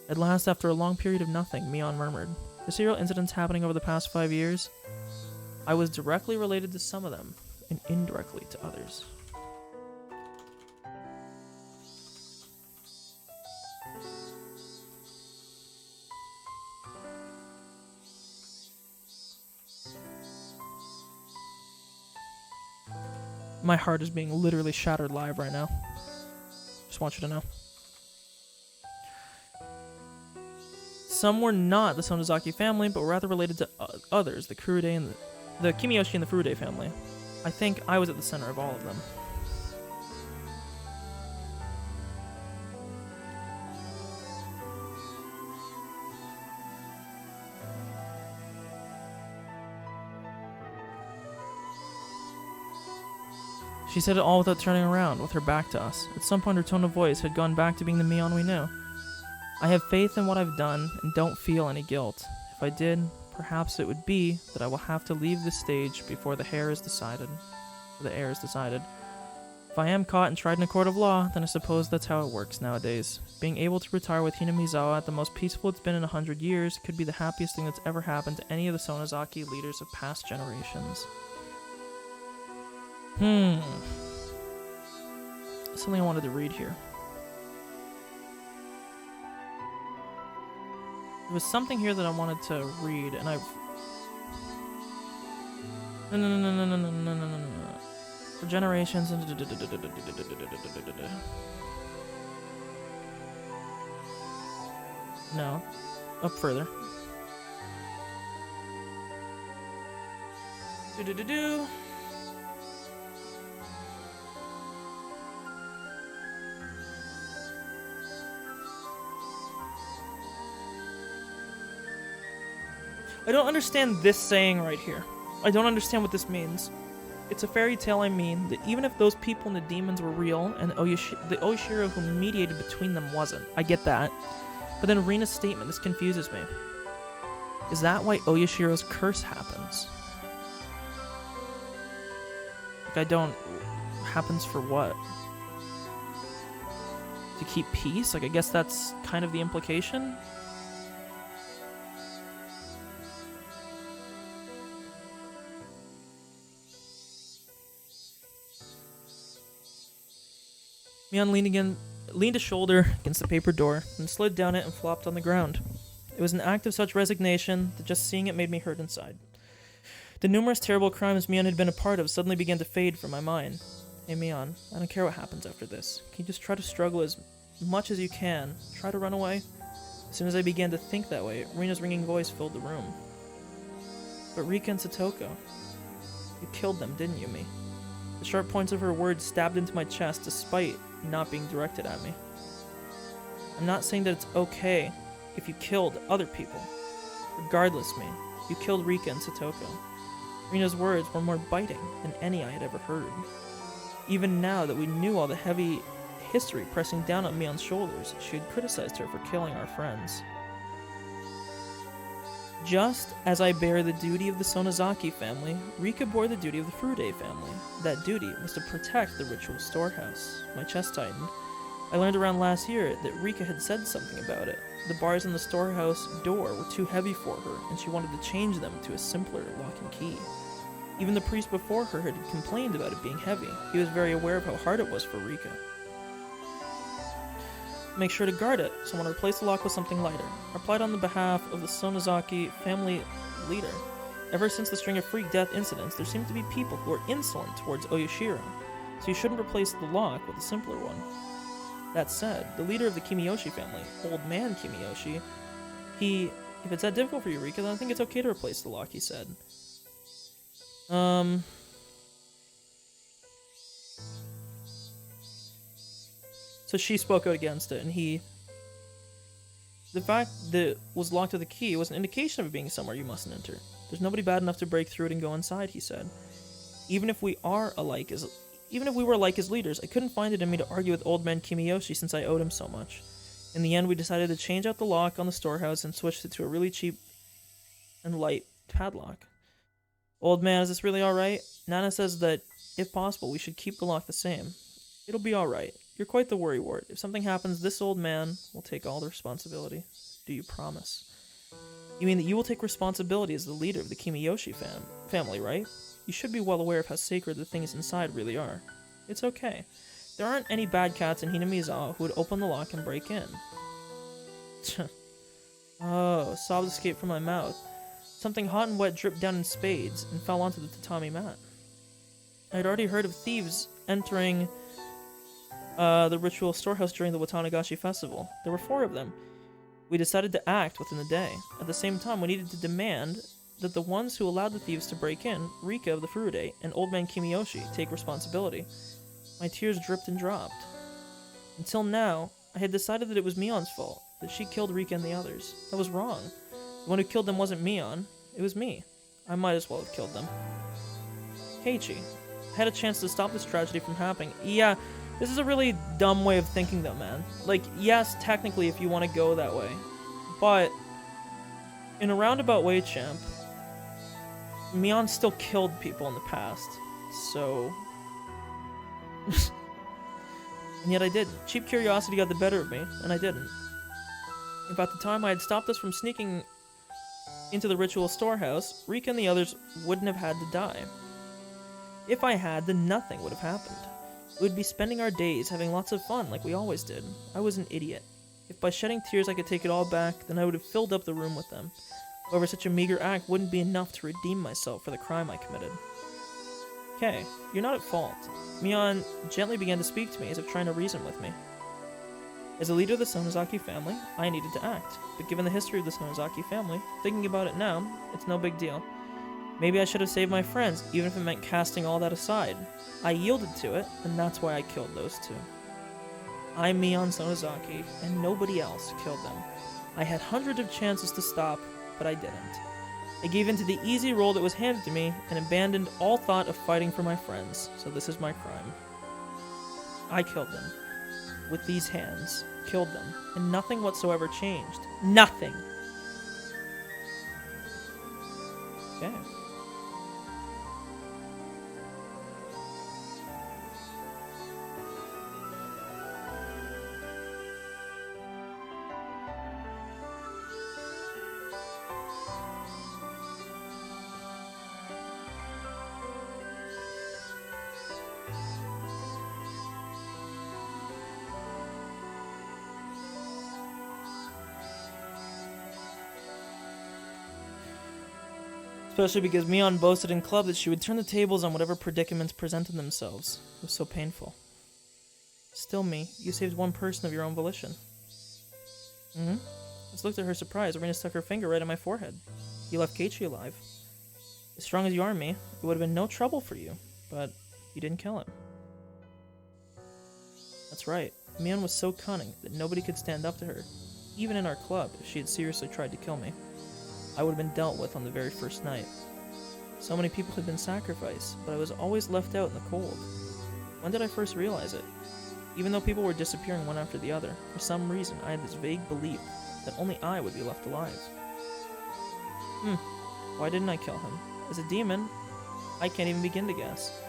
At last, after a long period of nothing, Mion murmured, "The serial incidents happening over the past 5 years? I was directly related to some of them, and indirectly to others." My heart is being literally shattered live right now. Just want you to know. Some were not the Sonozaki family, but were rather related to others, the Kurude and the Kimiyoshi and the Furude family. I think I was at the center of all of them. She said it all without turning around, with her back to us. At some point her tone of voice had gone back to being the Mion we knew. I have faith in what I've done, and don't feel any guilt. If I did, perhaps it would be that I will have to leave this stage before the heir is decided. If I am caught and tried in a court of law, then I suppose that's how it works nowadays. Being able to retire with Hinamizawa at the most peaceful it's been in 100 years could be the happiest thing that's ever happened to any of the Sonozaki leaders of past generations. Something I wanted to read here. There was something here that I wanted to read, and I've... No. For generations. No. Up further. Do. I don't understand this saying right here. I don't understand what this means. It's a fairy tale, I mean, that even if those people and the demons were real, and the Oyashiro who mediated between them wasn't. I get that. But then Rina's statement, this confuses me. Is that why Oyashiro's curse happens? Like, I don't... Happens for what? To keep peace? Like, I guess that's kind of the implication? Mion leaned a shoulder against the paper door, and slid down it and flopped on the ground. It was an act of such resignation that just seeing it made me hurt inside. The numerous terrible crimes Mion had been a part of suddenly began to fade from my mind. Hey Mion, I don't care what happens after this. Can you just try to struggle as much as you can? Try to run away? As soon as I began to think that way, Rina's ringing voice filled the room. But Rika and Satoko, you killed them, didn't you, Mi? The sharp points of her words stabbed into my chest despite not being directed at me. I'm not saying that it's okay if you killed other people. Regardless, Mi, you killed Rika and Satoko. Rina's words were more biting than any I had ever heard. Even now that we knew all the heavy history pressing down on Mion's shoulders, she had criticized her for killing our friends. Just as I bear the duty of the Sonozaki family, Rika bore the duty of the Furude family. That duty was to protect the ritual storehouse. My chest tightened. I learned around last year that Rika had said something about it. The bars in the storehouse door were too heavy for her, and she wanted to change them to a simpler lock and key. Even the priest before her had complained about it being heavy. He was very aware of how hard it was for Rika. Make sure to guard it, so I want to replace the lock with something lighter. I replied on the behalf of the Sonozaki family leader. Ever since the string of freak death incidents, there seem to be people who are insolent towards Oyashiro, so you shouldn't replace the lock with a simpler one. That said, the leader of the Kimiyoshi family, Old Man Kimiyoshi, if it's that difficult for you, Rika, then I think it's okay to replace the lock, he said. So she spoke out against it, and the fact that it was locked with a key was an indication of it being somewhere you mustn't enter. There's nobody bad enough to break through it and go inside, he said. Even if we were alike as leaders, I couldn't find it in me to argue with Old Man Kimiyoshi since I owed him so much. In the end, we decided to change out the lock on the storehouse and switched it to a really cheap and light padlock. Old man, is this really alright? Nana says that, if possible, we should keep the lock the same. It'll be alright. You're quite the worrywart. If something happens, this old man will take all the responsibility. Do you promise? You mean that you will take responsibility as the leader of the Kimiyoshi family, right? You should be well aware of how sacred the things inside really are. It's okay. There aren't any bad cats in Hinamizawa who would open the lock and break in. Oh, sobs escaped from my mouth. Something hot and wet dripped down in spades and fell onto the tatami mat. I had already heard of thieves entering the ritual storehouse during the Watangashi festival. There were 4 of them. We decided to act within the day. At the same time, we needed to demand that the ones who allowed the thieves to break in, Rika of the Furude and Old Man Kimiyoshi, take responsibility. My tears dripped and dropped. Until now, I had decided that it was Mion's fault, that she killed Rika and the others. That was wrong. The one who killed them wasn't Mion, it was me. I might as well have killed them. Keiichi, I had a chance to stop this tragedy from happening. Yeah, this is a really dumb way of thinking though, man. Like, yes, technically if you want to go that way. But, in a roundabout way, champ, Mion still killed people in the past. So... and yet I did. Cheap curiosity got the better of me, and I didn't. If at the time I had stopped us from sneaking into the ritual storehouse, Rika and the others wouldn't have had to die. If I had, then nothing would have happened. We would be spending our days having lots of fun like we always did. I was an idiot. If by shedding tears I could take it all back, then I would have filled up the room with them. However, such a meager act wouldn't be enough to redeem myself for the crime I committed. Okay, you're not at fault. Mion gently began to speak to me as if trying to reason with me. As a leader of the Sonozaki family, I needed to act, but given the history of the Sonozaki family, thinking about it now, it's no big deal. Maybe I should have saved my friends, even if it meant casting all that aside. I yielded to it, and that's why I killed those two. I'm Mion Sonozaki, and nobody else killed them. I had hundreds of chances to stop, but I didn't. I gave in to the easy role that was handed to me, and abandoned all thought of fighting for my friends, so this is my crime. I killed them. With these hands. Killed them. And nothing whatsoever changed. Nothing! Okay. Especially because Mion boasted in club that she would turn the tables on whatever predicaments presented themselves. It was so painful. Still, me, you saved one person of your own volition. Let's look at her surprise. Arena stuck her finger right on my forehead. You left Keiichi alive. As strong as you are, me, it would have been no trouble for you, but you didn't kill him. That's right. Mion was so cunning that nobody could stand up to her, even in our club, if she had seriously tried to kill me. I would have been dealt with on the very first night. So many people had been sacrificed, but I was always left out in the cold. When did I first realize it? Even though people were disappearing one after the other, for some reason I had this vague belief that only I would be left alive. Why didn't I kill him? As a demon, I can't even begin to guess.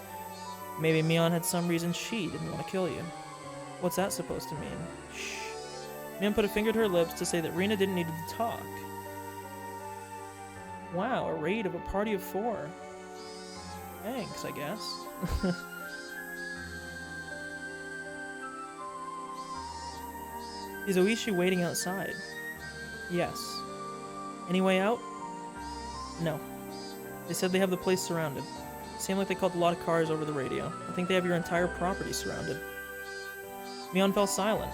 Maybe Mion had some reason she didn't want to kill you. What's that supposed to mean? Shh. Mion put a finger to her lips to say that Rina didn't need to talk. Wow, a raid of a party of 4. Thanks, I guess. Is Oishi waiting outside? Yes. Any way out? No. They said they have the place surrounded. It seemed like they called a lot of cars over the radio. I think they have your entire property surrounded. Mion fell silent.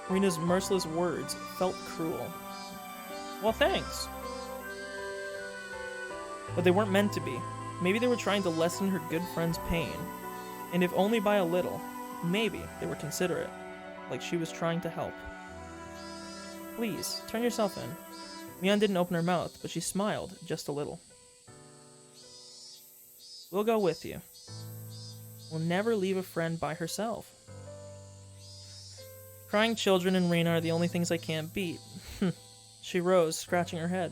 Rina's merciless words felt cruel. Well, thanks. But they weren't meant to be. Maybe they were trying to lessen her good friend's pain. And if only by a little, maybe they were considerate. Like she was trying to help. Please, turn yourself in. Mion didn't open her mouth, but she smiled just a little. We'll go with you. We'll never leave a friend by herself. Crying children and Rina are the only things I can't beat. She rose, scratching her head.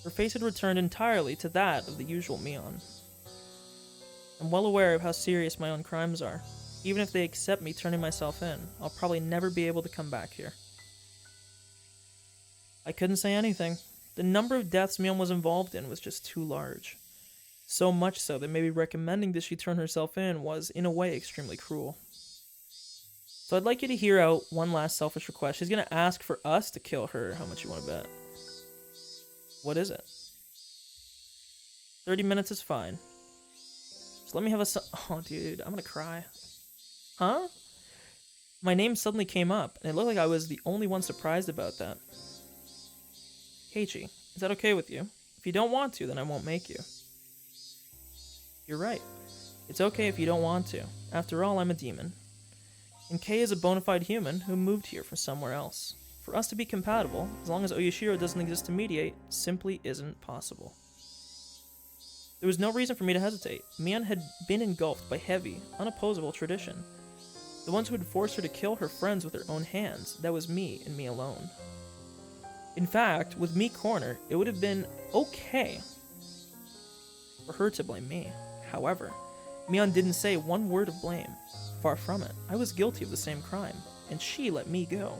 Her face had returned entirely to that of the usual Mion. I'm well aware of how serious my own crimes are. Even if they accept me turning myself in, I'll probably never be able to come back here. I couldn't say anything. The number of deaths Mion was involved in was just too large. So much so that maybe recommending that she turn herself in was, in a way, extremely cruel. So I'd like you to hear out one last selfish request. She's going to ask for us to kill her. How much you want to bet? What is it? 30 minutes is fine. Just let me have a... Oh, dude, I'm going to cry. Huh? My name suddenly came up, and it looked like I was the only one surprised about that. Keiichi, is that okay with you? If you don't want to, then I won't make you. You're right. It's okay if you don't want to. After all, I'm a demon. And Kei is a bona fide human who moved here from somewhere else. For us to be compatible, as long as Oyashiro doesn't exist to mediate, simply isn't possible. There was no reason for me to hesitate. Mion had been engulfed by heavy, unopposable tradition. The ones who had forced her to kill her friends with their own hands, that was me and me alone. In fact, with me cornered, it would have been okay for her to blame me. However, Mion didn't say one word of blame. Far from it. I was guilty of the same crime, and she let me go.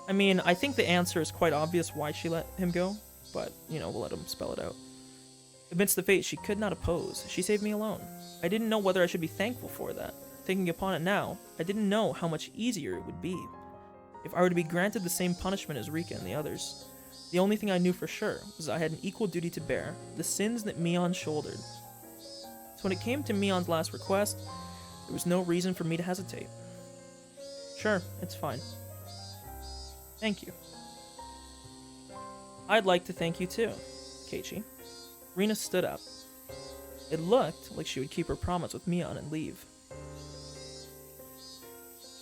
I mean, I think the answer is quite obvious why she let him go, but, we'll let him spell it out. Amidst the fate she could not oppose, she saved me alone. I didn't know whether I should be thankful for that. Thinking upon it now, I didn't know how much easier it would be if I were to be granted the same punishment as Rika and the others. The only thing I knew for sure was I had an equal duty to bear, the sins that Mion shouldered. So when it came to Mion's last request, there was no reason for me to hesitate. Sure, it's fine. Thank you. I'd like to thank you too, Keiichi. Rina stood up. It looked like she would keep her promise with Mion and leave.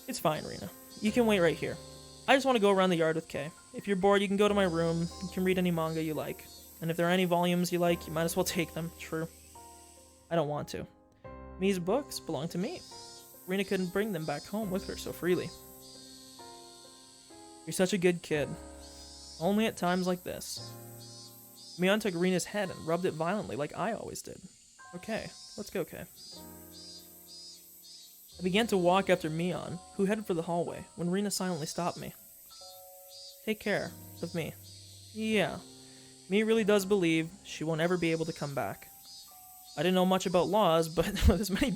It's fine, Rina. You can wait right here. I just want to go around the yard with Kei. If you're bored, you can go to my room. You can read any manga you like. And if there are any volumes you like, you might as well take them. True. I don't want to. Mi's books belong to me. Rina couldn't bring them back home with her so freely. You're such a good kid. Only at times like this. Mion took Rina's head and rubbed it violently like I always did. Okay, let's go, Kei. I began to walk after Mion, who headed for the hallway, when Rina silently stopped me. Take care of me. Yeah, Mi really does believe she won't ever be able to come back. I didn't know much about laws, but with as many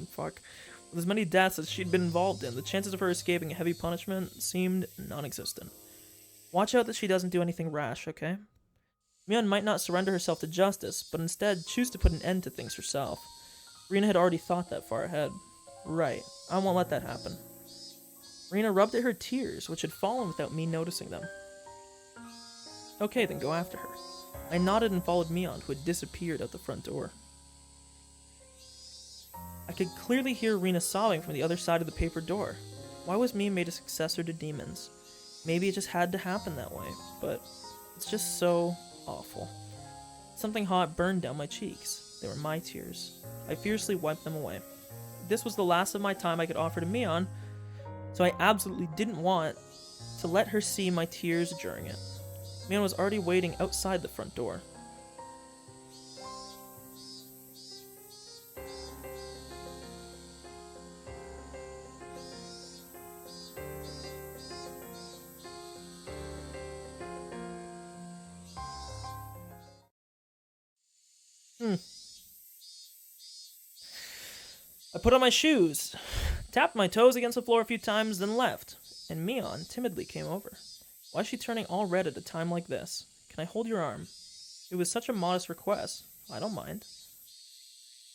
fuck. With as many deaths as she'd been involved in, the chances of her escaping a heavy punishment seemed non-existent. Watch out that she doesn't do anything rash, okay? Mion might not surrender herself to justice, but instead choose to put an end to things herself. Rina had already thought that far ahead. Right, I won't let that happen. Rina rubbed at her tears, which had fallen without me noticing them. Okay, then go after her. I nodded and followed Mion, who had disappeared out the front door. I could clearly hear Rina sobbing from the other side of the paper door. Why was Mi made a successor to demons? Maybe it just had to happen that way, but it's just so awful. Something hot burned down my cheeks. They were my tears. I fiercely wiped them away. This was the last of my time I could offer to Mion, so I absolutely didn't want to let her see my tears during it. Mion was already waiting outside the front door. I put on my shoes, tapped my toes against the floor a few times, then left, and Mion timidly came over. Why is she turning all red at a time like this? Can I hold your arm? It was such a modest request. I don't mind.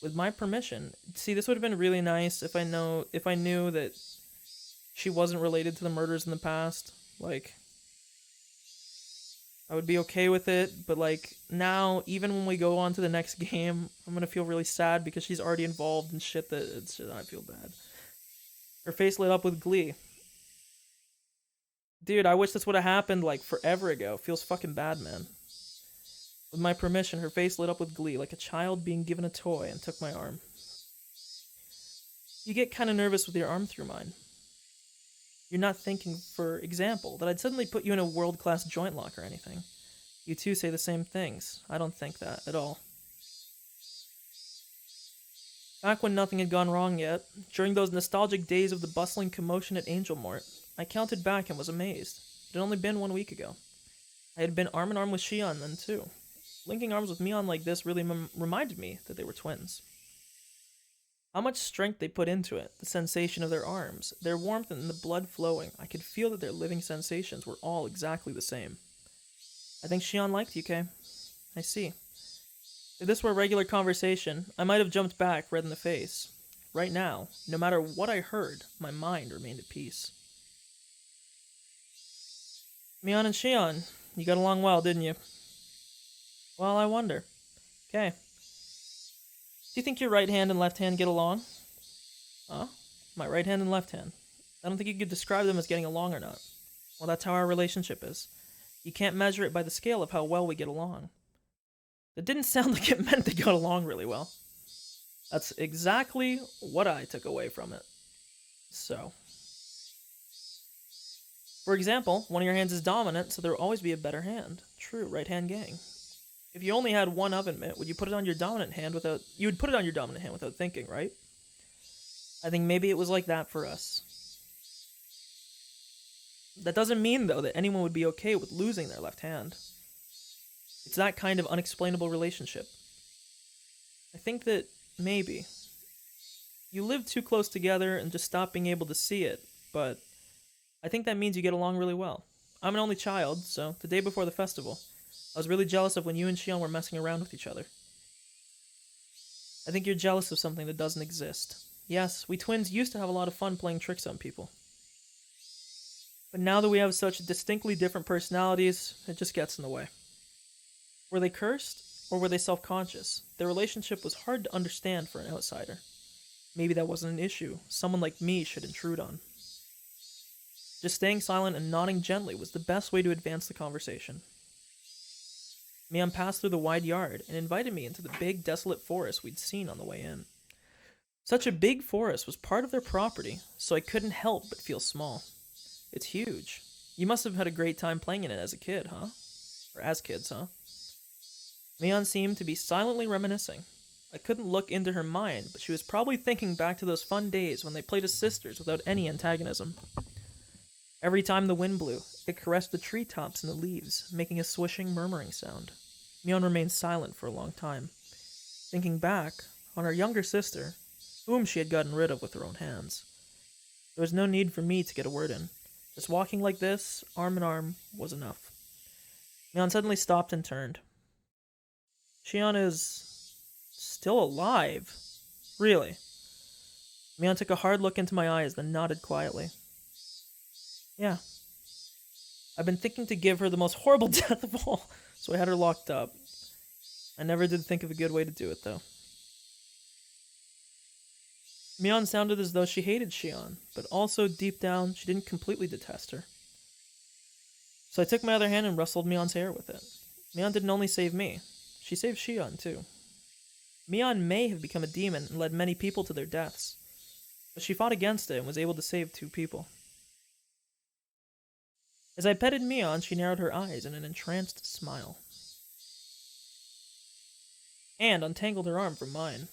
With my permission. See, this would have been really nice if I knew that she wasn't related to the murders in the past. Like, I would be okay with it, but like, now, even when we go on to the next game, I'm gonna feel really sad because she's already involved in shit that I feel bad. Her face lit up with glee. Dude, I wish this would have happened like forever ago. Feels fucking bad, man. With my permission, her face lit up with glee, like a child being given a toy, and took my arm. You get kinda nervous with your arm through mine. You're not thinking, for example, that I'd suddenly put you in a world-class joint lock or anything. You two say the same things. I don't think that at all. Back when nothing had gone wrong yet, during those nostalgic days of the bustling commotion at Angel Mort, I counted back and was amazed. It had only been 1 week ago. I had been arm in arm with Shion then too. Linking arms with Mion like this really reminded me that they were twins. How much strength they put into it, the sensation of their arms, their warmth and the blood flowing. I could feel that their living sensations were all exactly the same. I think Shion liked you, Kei. I see. If this were a regular conversation, I might have jumped back, red in the face. Right now, no matter what I heard, my mind remained at peace. Mion and Shion, you got along well, didn't you? Well, I wonder. Okay. Do you think your right hand and left hand get along? Huh? My right hand and left hand. I don't think you could describe them as getting along or not. Well, that's how our relationship is. You can't measure it by the scale of how well we get along. That didn't sound like it meant they got along really well. That's exactly what I took away from it. So. For example, one of your hands is dominant, so there will always be a better hand. True, right hand gang. If you only had one oven mitt, would you put it on your dominant hand without... You would put it on your dominant hand without thinking, right? I think maybe it was like that for us. That doesn't mean, though, that anyone would be okay with losing their left hand. It's that kind of unexplainable relationship. I think that maybe you live too close together and just stop being able to see it, but I think that means you get along really well. I'm an only child, so the day before the festival, I was really jealous of when you and Shion were messing around with each other. I think you're jealous of something that doesn't exist. Yes, we twins used to have a lot of fun playing tricks on people. But now that we have such distinctly different personalities, it just gets in the way. Were they cursed, or were they self-conscious? Their relationship was hard to understand for an outsider. Maybe that wasn't an issue someone like me should intrude on. Just staying silent and nodding gently was the best way to advance the conversation. Mion passed through the wide yard and invited me into the big, desolate forest we'd seen on the way in. Such a big forest was part of their property, so I couldn't help but feel small. It's huge. You must have had a great time playing in it as a kid, huh? Or as kids, huh? Mion seemed to be silently reminiscing. I couldn't look into her mind, but she was probably thinking back to those fun days when they played as sisters without any antagonism. Every time the wind blew, it caressed the treetops and the leaves, making a swishing, murmuring sound. Mion remained silent for a long time, thinking back on her younger sister, whom she had gotten rid of with her own hands. There was no need for me to get a word in. Just walking like this, arm in arm, was enough. Mion suddenly stopped and turned. Shion is still alive? Really? Mion took a hard look into my eyes, then nodded quietly. Yeah. I've been thinking to give her the most horrible death of all, so I had her locked up. I never did think of a good way to do it, though. Mion sounded as though she hated Shion, but also, deep down, she didn't completely detest her. So I took my other hand and rustled Mion's hair with it. Mion didn't only save me, she saved Shion, too. Mion may have become a demon and led many people to their deaths, but she fought against it and was able to save 2 people. As I petted Mion, she narrowed her eyes in an entranced smile, and untangled her arm from mine.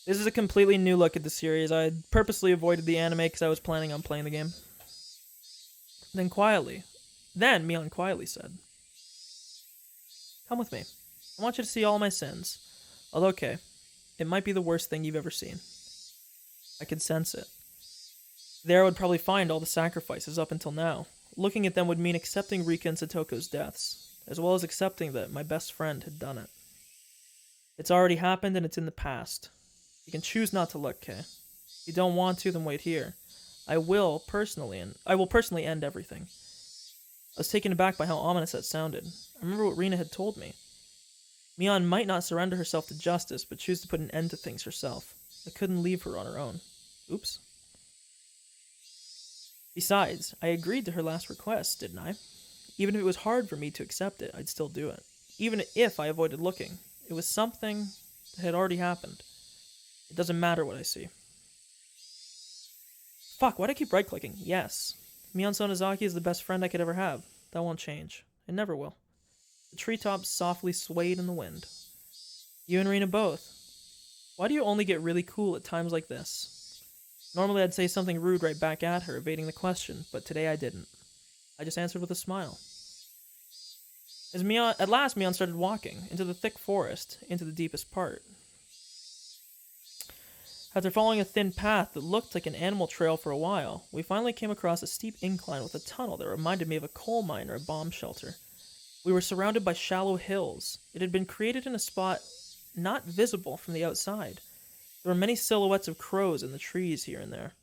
This is a completely new look at the series. I purposely avoided the anime because I was planning on playing the game. Then Mion quietly said, "Come with me. I want you to see all my sins. Although, okay, it might be the worst thing you've ever seen." I could sense it. There I would probably find all the sacrifices up until now. Looking at them would mean accepting Rika and Satoko's deaths, as well as accepting that my best friend had done it. It's already happened and it's in the past. You can choose not to look, Kay. If you don't want to, then wait here. I will personally end everything. I was taken aback by how ominous that sounded. I remember what Rina had told me. Mion might not surrender herself to justice, but choose to put an end to things herself. I couldn't leave her on her own. Oops. Besides, I agreed to her last request, didn't I? Even if it was hard for me to accept it, I'd still do it. Even if I avoided looking. It was something that had already happened. It doesn't matter what I see. Fuck, why'd I keep right-clicking? Yes. Mion Sonozaki is the best friend I could ever have. That won't change. It never will. The treetops softly swayed in the wind. You and Rina both. Why do you only get really cool at times like this? Normally I'd say something rude right back at her, evading the question, but today I didn't. I just answered with a smile. At last Mion started walking, into the thick forest, into the deepest part. After following a thin path that looked like an animal trail for a while, we finally came across a steep incline with a tunnel that reminded me of a coal mine or a bomb shelter. We were surrounded by shallow hills. It had been created in a spot not visible from the outside. There were many silhouettes of crows in the trees here and there.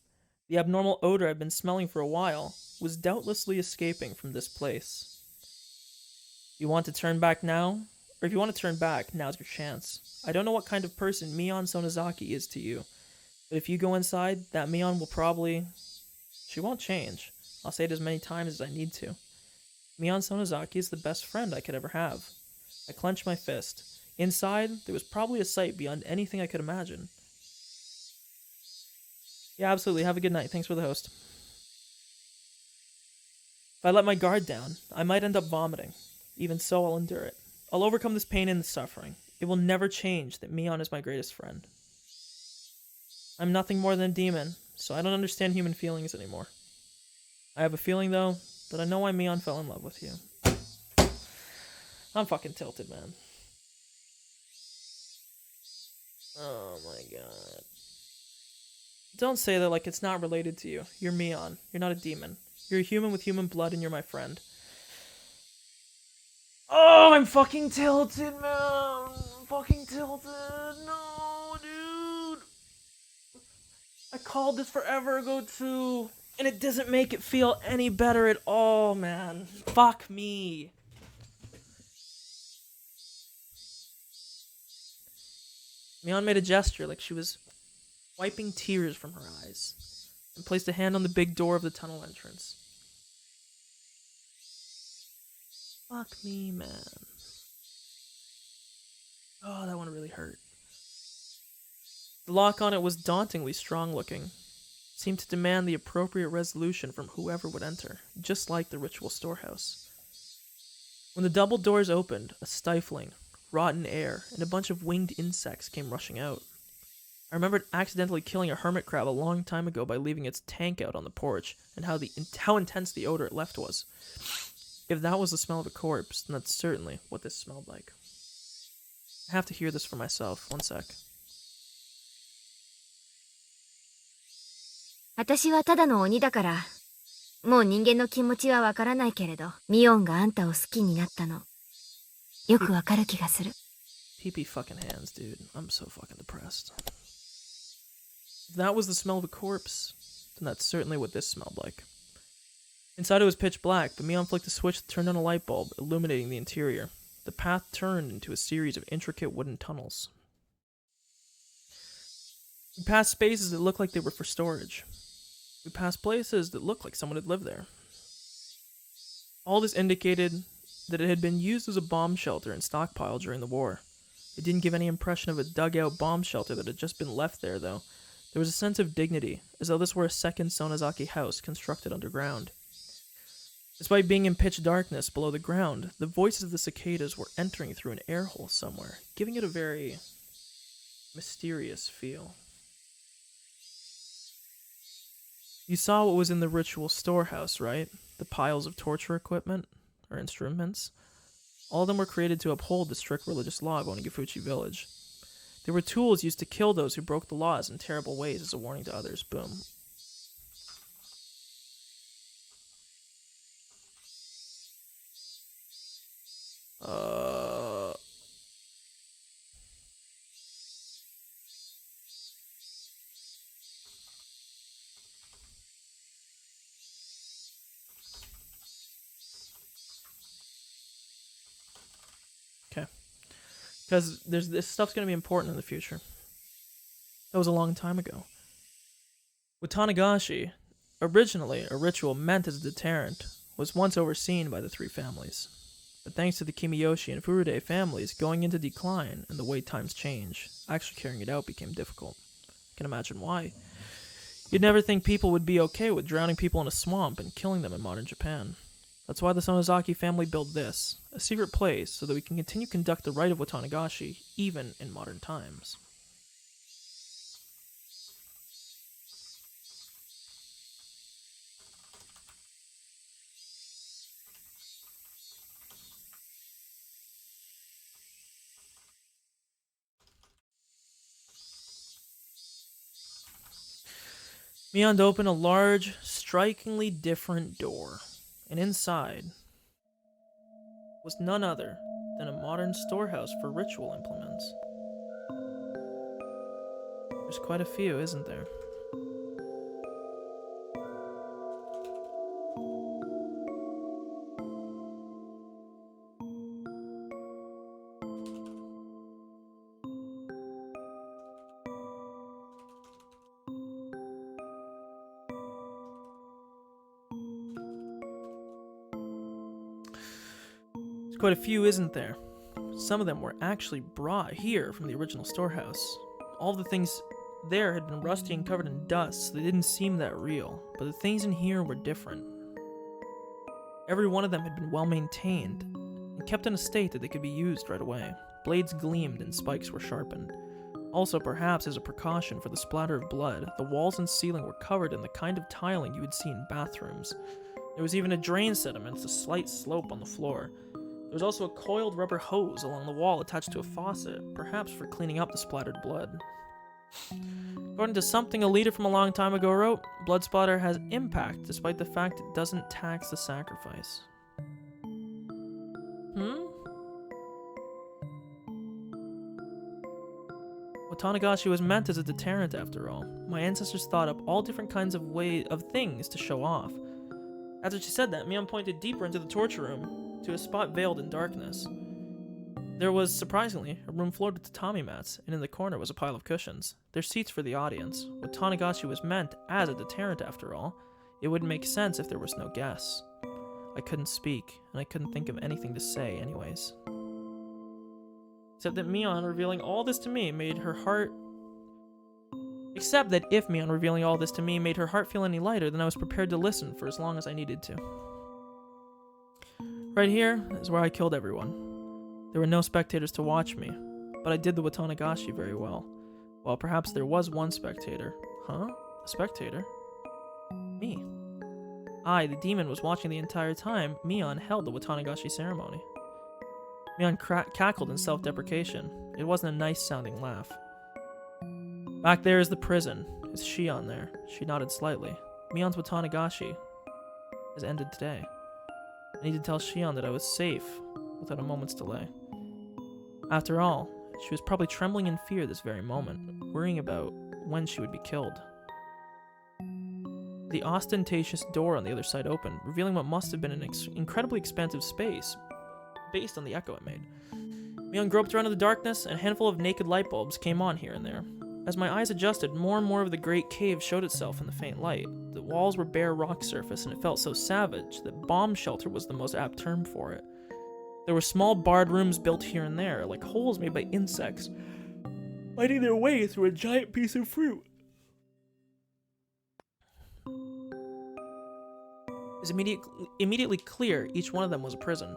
The abnormal odor I'd been smelling for a while was doubtlessly escaping from this place. You want to turn back now? Or if you want to turn back, now's your chance. I don't know what kind of person Mion Sonozaki is to you, but if you go inside, that Mion will probably... She won't change. I'll say it as many times as I need to. Mion Sonozaki is the best friend I could ever have. I clenched my fist. Inside, there was probably a sight beyond anything I could imagine. Yeah, absolutely. Have a good night. Thanks for the host. If I let my guard down, I might end up vomiting. Even so, I'll endure it. I'll overcome this pain and the suffering. It will never change that Mion is my greatest friend. I'm nothing more than a demon, so I don't understand human feelings anymore. I have a feeling, though, that I know why Mion fell in love with you. I'm fucking tilted, man. Oh my god. Don't say that like it's not related to you. You're Mion. You're not a demon. You're a human with human blood and you're my friend. Oh, I'm fucking tilted, man. fucking tilted. No, dude. I called this forever ago too, and it doesn't make it feel any better at all, man. Fuck me. Mion made a gesture like she was wiping tears from her eyes and placed a hand on the big door of the tunnel entrance. Fuck me, man. Oh, that one really hurt. The lock on it was dauntingly strong-looking. It seemed to demand the appropriate resolution from whoever would enter, just like the ritual storehouse. When the double doors opened, a stifling, rotten air and a bunch of winged insects came rushing out. I remembered accidentally killing a hermit crab a long time ago by leaving its tank out on the porch, and how intense the odor it left was. If that was the smell of a corpse, then that's certainly what this smelled like. I have to hear this for myself. One sec. 私はただの鬼だから、もう人間の気持ちはわからないけれど、ミオンがあんたを好きになったの、よくわかる気がする。PP fucking hands, dude. I'm so fucking depressed. If that was the smell of a corpse, then that's certainly what this smelled like. Inside it was pitch black, but Mion flicked a switch that turned on a light bulb, illuminating the interior. The path turned into a series of intricate wooden tunnels. We passed spaces that looked like they were for storage. We passed places that looked like someone had lived there. All this indicated that it had been used as a bomb shelter and stockpile during the war. It didn't give any impression of a dugout bomb shelter that had just been left there, though. There was a sense of dignity, as though this were a second Sonozaki house constructed underground. Despite being in pitch darkness below the ground, the voices of the cicadas were entering through an air hole somewhere, giving it a very mysterious feel. You saw what was in the ritual storehouse, right? The piles of torture equipment, or instruments. All of them were created to uphold the strict religious law of Onigifuchi village. They were tools used to kill those who broke the laws in terrible ways as a warning to others. Boom. Okay. Because this stuff's going to be important in the future. That was a long time ago. Watangashi, originally a ritual meant as a deterrent, was once overseen by the three families. But thanks to the Kimiyoshi and Furude families going into decline and the way times change, actually carrying it out became difficult. I can imagine why. You'd never think people would be okay with drowning people in a swamp and killing them in modern Japan. That's why the Sonozaki family built this, a secret place so that we can continue to conduct the rite of Watangashi even in modern times. Mion opened a large, strikingly different door, and inside was none other than a modern storehouse for ritual implements. There's quite a few, isn't there? Quite a few, isn't there? Some of them were actually brought here from the original storehouse. All the things there had been rusty and covered in dust, so they didn't seem that real, but the things in here were different. Every one of them had been well maintained, and kept in a state that they could be used right away. Blades gleamed and spikes were sharpened. Also, perhaps as a precaution for the splatter of blood, the walls and ceiling were covered in the kind of tiling you would see in bathrooms. There was even a drain set amidst a slight slope on the floor. There was also a coiled rubber hose along the wall attached to a faucet, perhaps for cleaning up the splattered blood. According to something a leader from a long time ago wrote, blood splatter has impact despite the fact it doesn't tax the sacrifice. Watangashi was meant as a deterrent after all. My ancestors thought up all different kinds of things to show off. After she said that, Mion pointed deeper into the torture room, to a spot veiled in darkness. There was, surprisingly, a room floored with tatami mats, and in the corner was a pile of cushions. They're seats for the audience. Watangashi was meant as a deterrent after all. It wouldn't make sense if there was no guests. I couldn't speak, and I couldn't think of anything to say anyways. Except that if Mion revealing all this to me made her heart feel any lighter, then I was prepared to listen for as long as I needed to. Right here is where I killed everyone. There were no spectators to watch me, but I did the Watangashi very well. Well, perhaps there was one spectator. Huh? A spectator? Me. I, the demon, was watching the entire time Mion held the Watangashi ceremony. Mion cackled in self-deprecation. It wasn't a nice-sounding laugh. Back there is the prison. Is Shion there? She nodded slightly. Mion's Watangashi has ended today. I need to tell Shion that I was safe without a moment's delay. After all, she was probably trembling in fear this very moment, worrying about when she would be killed. The ostentatious door on the other side opened, revealing what must have been an incredibly expansive space, based on the echo it made. Mion groped around in the darkness, and a handful of naked light bulbs came on here and there. As my eyes adjusted, more and more of the great cave showed itself in the faint light. The walls were bare rock surface, and it felt so savage that bomb shelter was the most apt term for it. There were small barred rooms built here and there, like holes made by insects, fighting their way through a giant piece of fruit. It was immediately clear each one of them was a prison.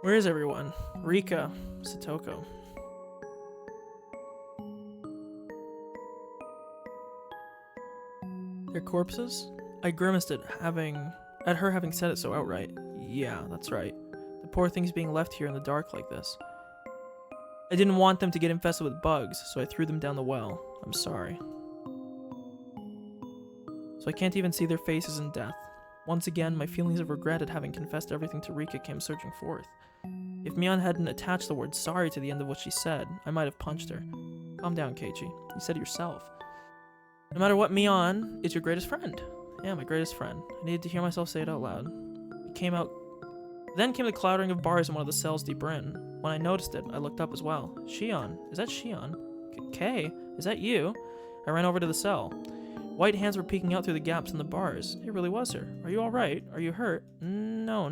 Where is everyone? Rika, Satoko. Their corpses? I grimaced at her having said it so outright. Yeah, that's right. The poor things being left here in the dark like this. I didn't want them to get infested with bugs, so I threw them down the well. I'm sorry. So I can't even see their faces in death. Once again, my feelings of regret at having confessed everything to Rika came surging forth. If Mion hadn't attached the word sorry to the end of what she said, I might have punched her. Calm down, Keiichi. You said it yourself. No matter what, Mion is your greatest friend. Yeah, my greatest friend. I needed to hear myself say it out loud. Then came the clattering of bars in one of the cells deeper in. When I noticed it, I looked up as well. Shion. Is that Shion? Kei, is that you? I ran over to the cell. White hands were peeking out through the gaps in the bars. It really was her. Are you alright? Are you hurt? No.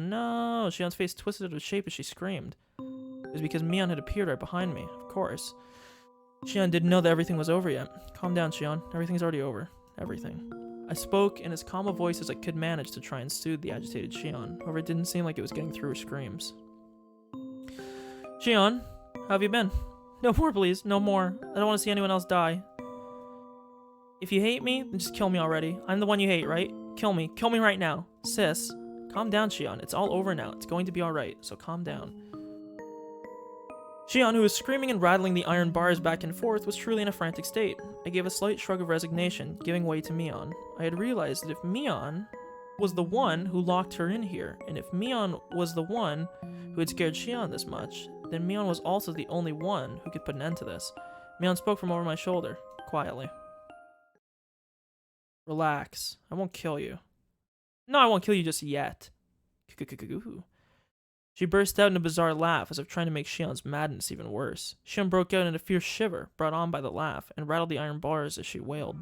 Shion's face twisted out of shape as she screamed. It was because Mion had appeared right behind me, of course. Shion didn't know that everything was over yet. Calm down, Shion. Everything's already over. Everything. I spoke in as calm a voice as I could manage to try and soothe the agitated Shion. However, it didn't seem like it was getting through her screams. Shion, how have you been? No more, please. No more. I don't want to see anyone else die. If you hate me, then just kill me already. I'm the one you hate, right? Kill me. Kill me right now. Sis. Calm down, Shion. It's all over now. It's going to be alright, so calm down. Shion, who was screaming and rattling the iron bars back and forth, was truly in a frantic state. I gave a slight shrug of resignation, giving way to Mion. I had realized that if Mion was the one who locked her in here, and if Mion was the one who had scared Shion this much, then Mion was also the only one who could put an end to this. Mion spoke from over my shoulder, quietly. Relax. I won't kill you. No, I won't kill you just yet. She burst out in a bizarre laugh, as if trying to make Shion's madness even worse. Shion broke out in a fierce shiver, brought on by the laugh, and rattled the iron bars as she wailed.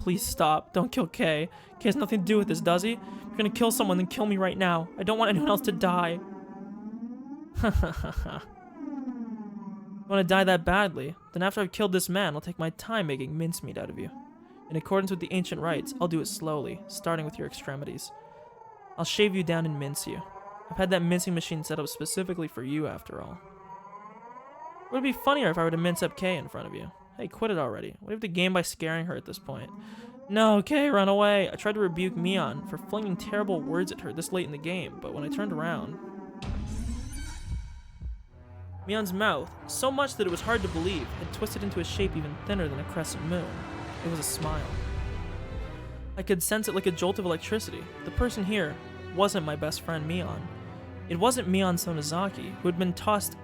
Please stop. Don't kill Kei. Kei has nothing to do with this, does he? If you're gonna kill someone, then kill me right now. I don't want anyone else to die. Ha ha ha ha. You want to die that badly? Then after I've killed this man, I'll take my time making mincemeat out of you. In accordance with the ancient rites, I'll do it slowly, starting with your extremities. I'll shave you down and mince you. I've had that mincing machine set up specifically for you, after all. Would it be funnier if I were to mince up Kei in front of you? Hey, quit it already. What do you have to gain by scaring her at this point? No, Kay, run away. I tried to rebuke Mion for flinging terrible words at her this late in the game, but when I turned around, Mion's mouth, so much that it was hard to believe, had twisted into a shape even thinner than a crescent moon. It was a smile. I could sense it like a jolt of electricity. The person here wasn't my best friend Mion. It wasn't Mion Sonozaki, who had been tossed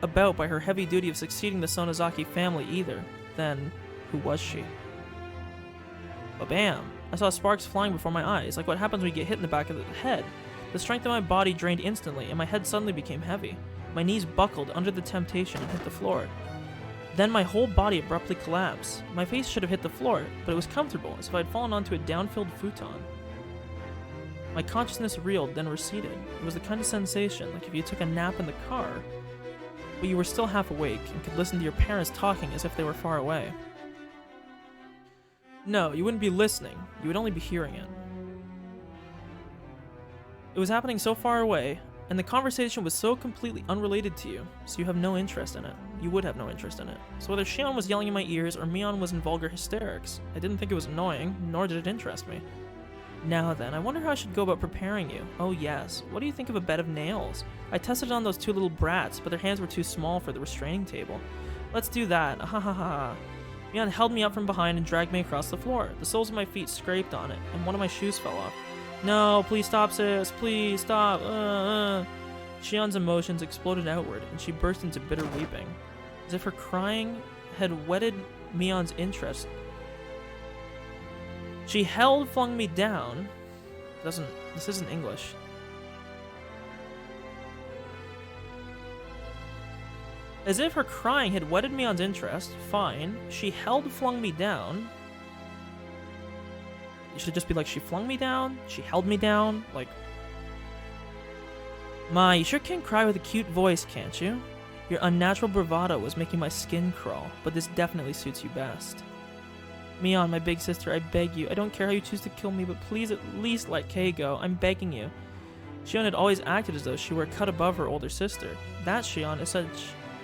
about by her heavy duty of succeeding the Sonozaki family either. Then, who was she? Ba-bam! I saw sparks flying before my eyes, like what happens when you get hit in the back of the head. The strength of my body drained instantly, and my head suddenly became heavy. My knees buckled under the temptation and hit the floor. Then my whole body abruptly collapsed. My face should have hit the floor, but it was comfortable, as if I had fallen onto a down-filled futon. My consciousness reeled, then receded. It was the kind of sensation like if you took a nap in the car, but you were still half awake and could listen to your parents talking as if they were far away. No, you wouldn't be listening. You would only be hearing it. It was happening so far away, and the conversation was so completely unrelated to you, so you have no interest in it. You would have no interest in it. So whether Shion was yelling in my ears or Mion was in vulgar hysterics, I didn't think it was annoying, nor did it interest me. Now then, I wonder how I should go about preparing you. Oh yes, what do you think of a bed of nails? I tested it on those two little brats, but their hands were too small for the restraining table. Let's do that, ha ha ha. Mion held me up from behind and dragged me across the floor. The soles of my feet scraped on it, and one of my shoes fell off. No, please stop, sis, please stop. Shion's emotions exploded outward, and she burst into bitter weeping, as if her crying had whetted Mion's interest. She flung me down. This isn't English. As if her crying had whetted Mion's interest, fine. She flung me down. It should just be like, she flung me down, she held me down, like... Ma, you sure can cry with a cute voice, can't you? Your unnatural bravado was making my skin crawl, but this definitely suits you best. Mion, my big sister, I beg you. I don't care how you choose to kill me, but please at least let Kay go. I'm begging you. Shion had always acted as though she were a cut above her older sister. That Shion is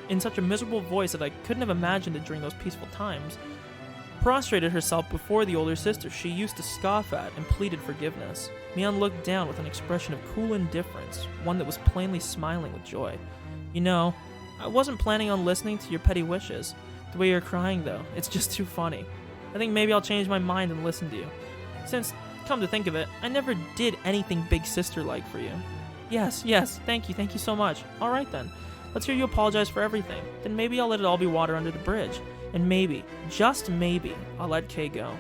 in such a miserable voice that I couldn't have imagined it during those peaceful times. Prostrated herself before the older sister she used to scoff at and pleaded forgiveness. Mion looked down with an expression of cool indifference, one that was plainly smiling with joy. You know, I wasn't planning on listening to your petty wishes. The way you're crying, though, it's just too funny. I think maybe I'll change my mind and listen to you. Since, come to think of it, I never did anything big sister-like for you. Yes, thank you so much. Alright then, let's hear you apologize for everything. Then maybe I'll let it all be water under the bridge. And maybe, just maybe, I'll let Kay go.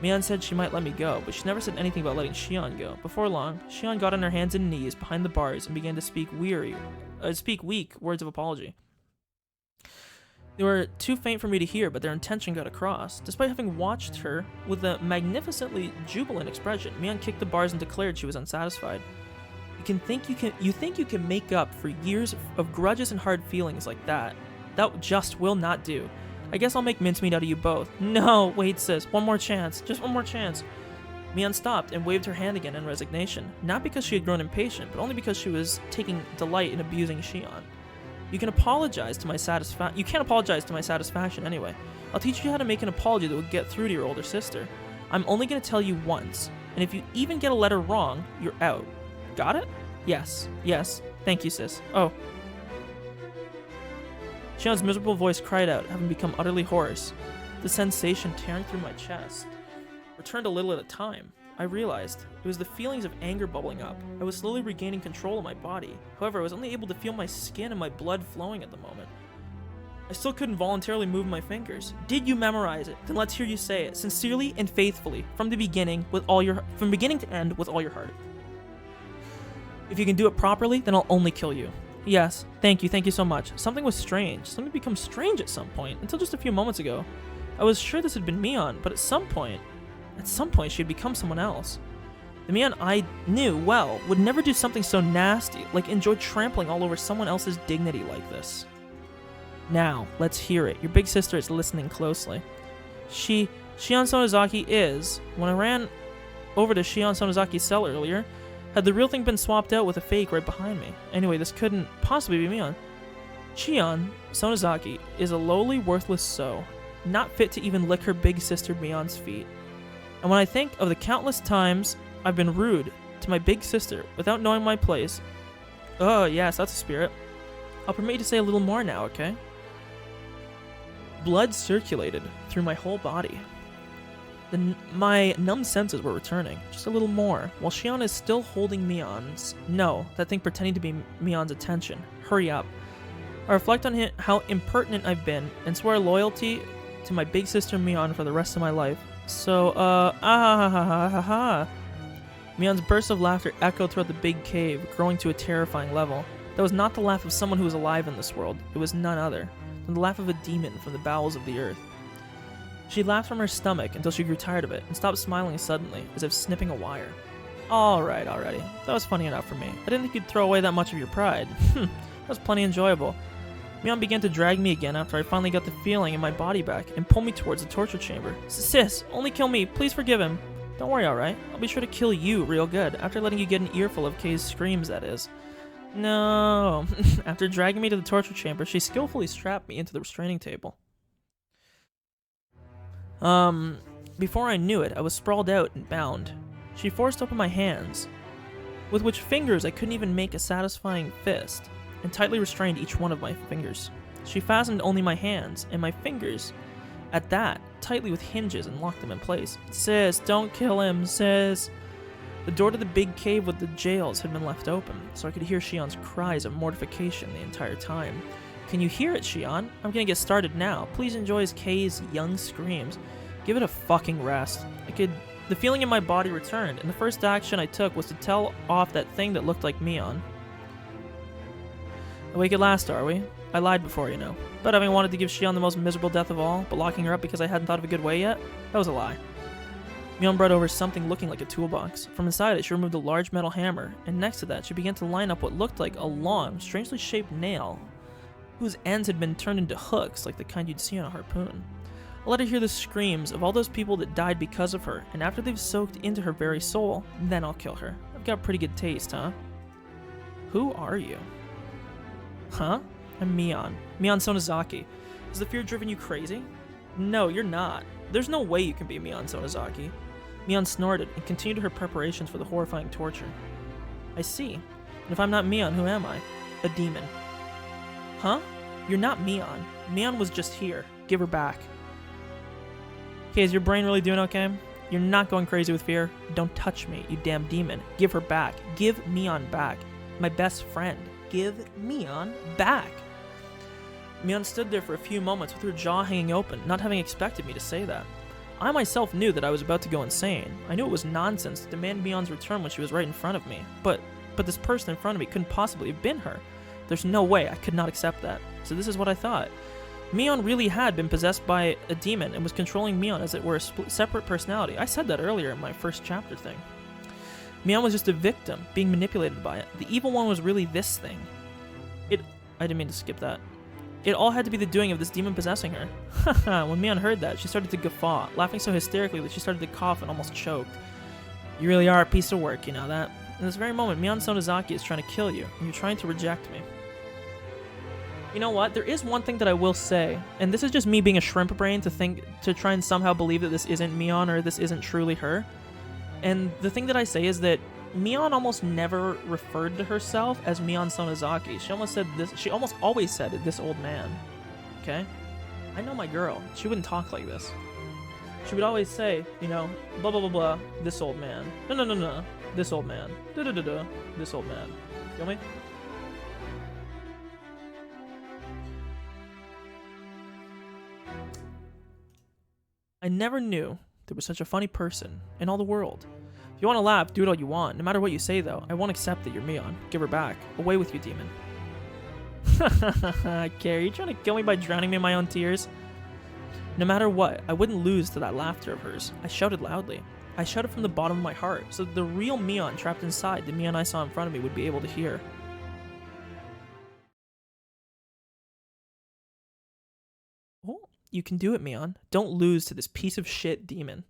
Mion said she might let me go, but she never said anything about letting Shion go. Before long, Shion got on her hands and knees behind the bars and began to speak weak words of apology. They were too faint for me to hear, but their intention got across. Despite having watched her with a magnificently jubilant expression, Mion kicked the bars and declared she was unsatisfied. You think you can make up for years of grudges and hard feelings like that? That just will not do. I guess I'll make mincemeat out of you both. No, wait sis, one more chance, just one more chance. Mion stopped and waved her hand again in resignation, not because she had grown impatient, but only because she was taking delight in abusing Shion. You can apologize to my satisfaction. You can't apologize to my satisfaction anyway. I'll teach you how to make an apology that will get through to your older sister. I'm only going to tell you once, and if you even get a letter wrong, you're out. Got it? Yes. Thank you, sis. Oh. Shion's miserable voice cried out, having become utterly hoarse. The sensation tearing through my chest returned a little at a time. I realized it was the feelings of anger bubbling up. I was slowly regaining control of my body. However, I was only able to feel my skin and my blood flowing at the moment. I still couldn't voluntarily move my fingers. Did you memorize it? Then let's hear you say it, sincerely and faithfully, from beginning to end, with all your heart. If you can do it properly, then I'll only kill you. Yes, thank you so much. Something was strange. Something became strange at some point, until just a few moments ago. I was sure this had been Mion, but at some point she had become someone else. The Mion I knew well would never do something so nasty, like enjoy trampling all over someone else's dignity like this. Now, let's hear it. Your big sister is listening closely. Shion Sonozaki is, when I ran over to Shion Sonozaki's cell earlier, had the real thing been swapped out with a fake right behind me. Anyway, this couldn't possibly be Mion. Shion Sonozaki is a lowly, worthless soul, not fit to even lick her big sister Mion's feet. And when I think of the countless times I've been rude to my big sister without knowing my place, oh yes, that's a spirit, I'll permit you to say a little more now, okay? Blood circulated through my whole body. My numb senses were returning, just a little more, while Shion is still holding that thing pretending to be Mion's attention. Hurry up. I reflect on how impertinent I've been, and swear loyalty to my big sister Mion for the rest of my life. So, Mion's burst of laughter echoed throughout the big cave, growing to a terrifying level. That was not the laugh of someone who was alive in this world. It was none other than the laugh of a demon from the bowels of the earth. She laughed from her stomach until she grew tired of it and stopped smiling suddenly, as if snipping a wire. Alright, already. That was funny enough for me. I didn't think you'd throw away that much of your pride. That was plenty enjoyable. Mion began to drag me again after I finally got the feeling in my body back and pulled me towards the torture chamber. Sis, only kill me. Please forgive him. Don't worry, alright? I'll be sure to kill you real good, after letting you get an earful of Kay's screams, that is. No. After dragging me to the torture chamber, she skillfully strapped me into the restraining table. Before I knew it, I was sprawled out and bound. She forced open my hands, with which fingers I couldn't even make a satisfying fist, and tightly restrained each one of my fingers. She fastened only my hands, and my fingers, at that, tightly with hinges and locked them in place. Sis, don't kill him, sis. The door to the big cave with the jails had been left open, so I could hear Shion's cries of mortification the entire time. Can you hear it, Shion? I'm gonna get started now. Please enjoy Kay's young screams. Give it a fucking rest. The feeling in my body returned, and the first action I took was to tell off that thing that looked like Mion. Awake at last, are we? I lied before, you know. But having wanted to give Shion the most miserable death of all, but locking her up because I hadn't thought of a good way yet, that was a lie. Mion brought over something looking like a toolbox. From inside it, she removed a large metal hammer, and next to that, she began to line up what looked like a long, strangely shaped nail, whose ends had been turned into hooks like the kind you'd see on a harpoon. I let her hear the screams of all those people that died because of her, and after they've soaked into her very soul, then I'll kill her. I've got pretty good taste, huh? Who are you? Huh? I'm Mion. Mion Sonozaki. Has the fear driven you crazy? No, you're not. There's no way you can be Mion Sonozaki. Mion snorted and continued her preparations for the horrifying torture. I see. And if I'm not Mion, who am I? A demon. Huh? You're not Mion. Mion was just here. Give her back. Okay, is your brain really doing okay? You're not going crazy with fear? Don't touch me, you damn demon. Give her back. Give Mion back. My best friend. Give Mion back. Mion stood there for a few moments with her jaw hanging open, not having expected me to say that. I myself knew that I was about to go insane. I knew it was nonsense to demand Mion's return when she was right in front of me. But this person in front of me couldn't possibly have been her. There's no way I could not accept that. So this is what I thought. Mion really had been possessed by a demon and was controlling Mion as it were a separate personality. I said that earlier in my first chapter thing. Mion was just a victim, being manipulated by it. The evil one was really this thing. I didn't mean to skip that. It all had to be the doing of this demon possessing her. When Mion heard that, she started to guffaw, laughing so hysterically that she started to cough and almost choked. You really are a piece of work, you know that? In this very moment, Mion Sonozaki is trying to kill you, and you're trying to reject me. You know what? There is one thing that I will say, and this is just me being a shrimp brain to try and somehow believe that this isn't Mion or this isn't truly her. And the thing that I say is that Mion almost never referred to herself as Mion Sonozaki. She almost always said this old man. Okay? I know my girl. She wouldn't talk like this. She would always say, you know, blah blah blah blah, this old man. No, this old man. Da-da-da-da, this old man. Feel me? I never knew there was such a funny person in all the world. If you want to laugh, do it all you want. No matter what you say, though, I won't accept that you're Mion. Give her back. Away with you, demon. Carrie, you trying to kill me by drowning me in my own tears? No matter what, I wouldn't lose to that laughter of hers. I shouted loudly. I shouted from the bottom of my heart, so that the real Mion trapped inside the Mion I saw in front of me would be able to hear. Oh, you can do it, Mion. Don't lose to this piece of shit demon.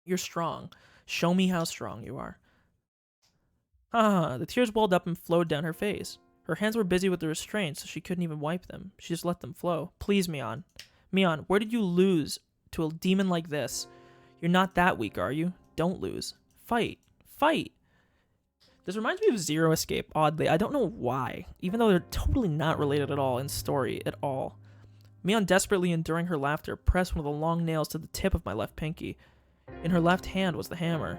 You're strong. Show me how strong you are. The tears welled up and flowed down her face. Her hands were busy with the restraints, so she couldn't even wipe them. She just let them flow. Please, Mion. Mion, where did you lose to a demon like this? You're not that weak, are you? Don't lose. Fight. Fight. This reminds me of Zero Escape, oddly. I don't know why, even though they're totally not related at all in story at all. Mion, desperately enduring her laughter, pressed one of the long nails to the tip of my left pinky. In her left hand was the hammer.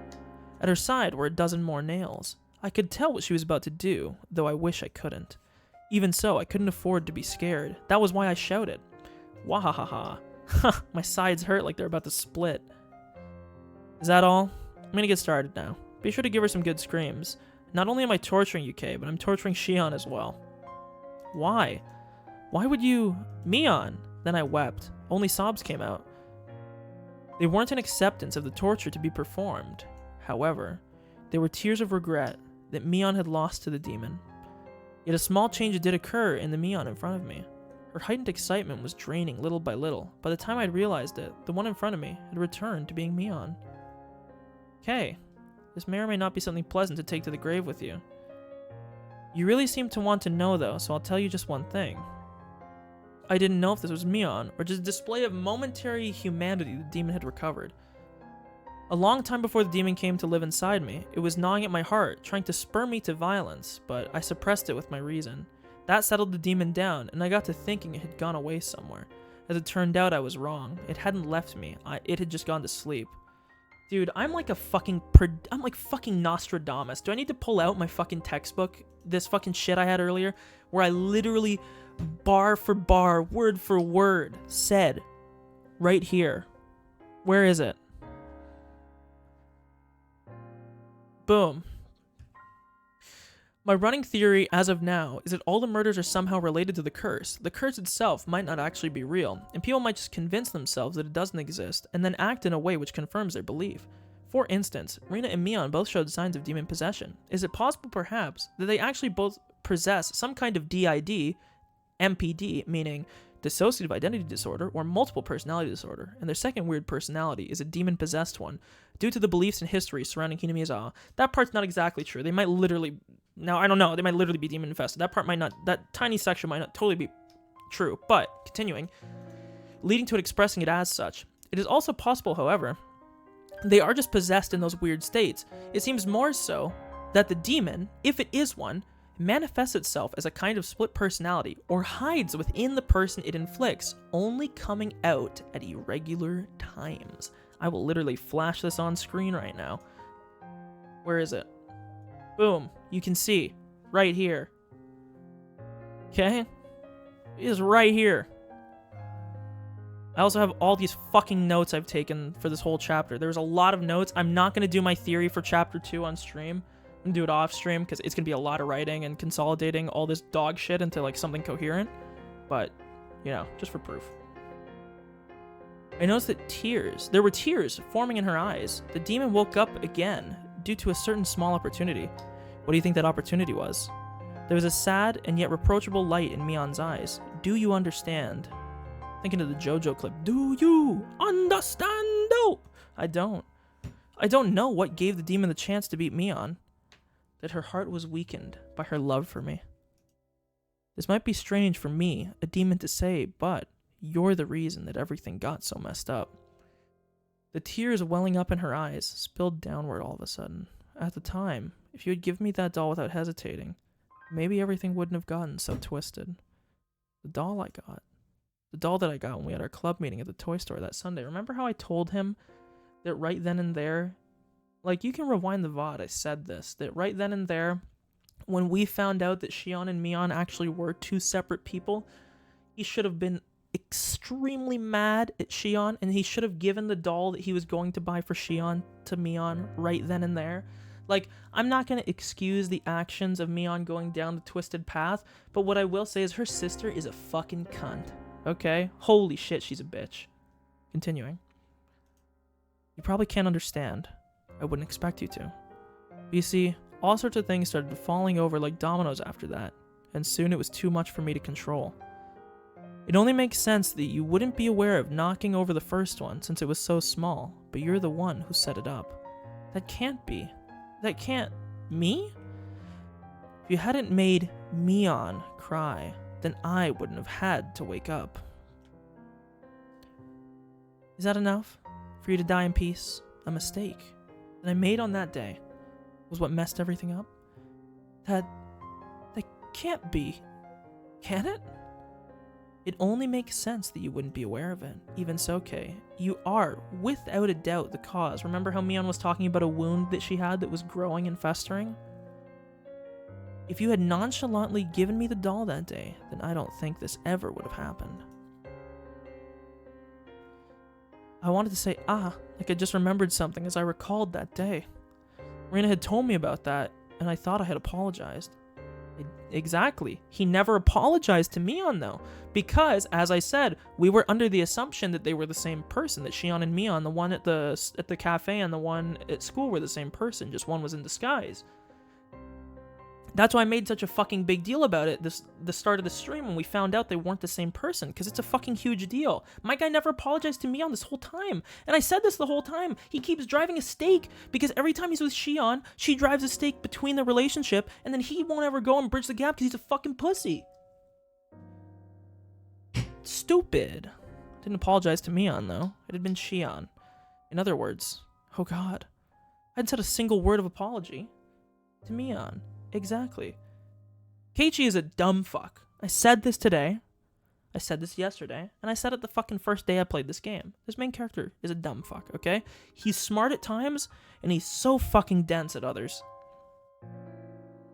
At her side were a dozen more nails. I could tell what she was about to do, though I wish I couldn't. Even so, I couldn't afford to be scared. That was why I shouted. Wahahaha. Ha! My sides hurt like they're about to split. Is that all? I'm gonna get started now. Be sure to give her some good screams. Not only am I torturing you, Kay, but I'm torturing Shion as well. Why? Why would you... Mion? Then I wept. Only sobs came out. They weren't an acceptance of the torture to be performed. However, they were tears of regret that Mion had lost to the demon. Yet a small change did occur in the Mion in front of me. Her heightened excitement was draining little by little. By the time I'd realized it, the one in front of me had returned to being Mion. Kay, this may or may not be something pleasant to take to the grave with you. You really seem to want to know, though, so I'll tell you just one thing. I didn't know if this was Mion, or just a display of momentary humanity the demon had recovered. A long time before the demon came to live inside me, it was gnawing at my heart, trying to spur me to violence, but I suppressed it with my reason. That settled the demon down, and I got to thinking it had gone away somewhere. As it turned out, I was wrong. It hadn't left me. It had just gone to sleep. Dude, I'm like fucking Nostradamus. Do I need to pull out my fucking textbook, this fucking shit I had earlier, where I literally, bar for bar, word for word, said, right here. Where is it? Boom. My running theory as of now is that all the murders are somehow related to the curse. The curse itself might not actually be real, and people might just convince themselves that it doesn't exist, and then act in a way which confirms their belief. For instance, Rina and Mion both showed signs of demon possession. Is it possible, perhaps, that they actually both possess some kind of DID, MPD, meaning dissociative identity disorder, or multiple personality disorder, and their second weird personality is a demon-possessed one, due to the beliefs and history surrounding Hinamiyazawa? That part's not exactly true. They might literally... Now, I don't know. They might literally be demon-infested. That part might not... That tiny section might not totally be true. But, continuing, leading to it expressing it as such. It is also possible, however, they are just possessed in those weird states. It seems more so that the demon, if it is one, manifests itself as a kind of split personality, or hides within the person it inflicts, only coming out at irregular times. I will literally flash this on screen right now. Where is it? Boom. You can see. Right here. Okay? It is right here. I also have all these fucking notes I've taken for this whole chapter. There's a lot of notes. I'm not going to do my theory for chapter 2 on stream. I'm going to do it off stream because it's going to be a lot of writing and consolidating all this dog shit into like something coherent. But, you know, just for proof. I noticed that there were tears forming in her eyes. The demon woke up again due to a certain small opportunity. What do you think that opportunity was? There was a sad and yet reproachable light in Mion's eyes. Do you understand? Thinking of the JoJo clip. Do you understand? I don't. I don't know what gave the demon the chance to beat Mion. That her heart was weakened by her love for me. This might be strange for me, a demon, to say, but you're the reason that everything got so messed up. The tears welling up in her eyes spilled downward all of a sudden. At the time, if you had given me that doll without hesitating, maybe everything wouldn't have gotten so twisted. The doll that I got when we had our club meeting at the toy store that Sunday. Remember how I told him that right then and there, like, you can rewind the VOD, I said this, that right then and there, when we found out that Shion and Mion actually were two separate people, he should have been extremely mad at Shion, and he should have given the doll that he was going to buy for Shion to Mion right then and there. Like, I'm not going to excuse the actions of Mion going down the twisted path, but what I will say is her sister is a fucking cunt. Okay? Holy shit, she's a bitch. Continuing. You probably can't understand. I wouldn't expect you to. But you see, all sorts of things started falling over like dominoes after that, and soon it was too much for me to control. It only makes sense that you wouldn't be aware of knocking over the first one since it was so small, but you're the one who set it up. That can't be. That can't... Me? If you hadn't made Mion cry, then I wouldn't have had to wake up. Is that enough? For you to die in peace, a mistake that I made on that day was what messed everything up? That can't be, can it? It only makes sense that you wouldn't be aware of it. Even so, Kay, you are, without a doubt, the cause. Remember how Mion was talking about a wound that she had that was growing and festering? If you had nonchalantly given me the doll that day, then I don't think this ever would have happened. I wanted to say, like I just remembered something as I recalled that day. Marina had told me about that, and I thought I had apologized. Exactly. He never apologized to Mion, though, because, as I said, we were under the assumption that they were the same person, that Shion and Mion, the one at the cafe and the one at school, were the same person, just one was in disguise. That's why I made such a fucking big deal about it the start of the stream when we found out they weren't the same person, because it's a fucking huge deal. My guy never apologized to Mion this whole time, and I said this the whole time. He keeps driving a stake, because every time he's with Shion, she drives a stake between the relationship, and then he won't ever go and bridge the gap because he's a fucking pussy. Stupid. Didn't apologize to Mion, though. It had been Shion. In other words, oh god, I hadn't said a single word of apology to Mion. Exactly. Keiichi is a dumb fuck. I said this today. I said this yesterday. And I said it the fucking first day I played this game. This main character is a dumb fuck, okay? He's smart at times, and he's so fucking dense at others.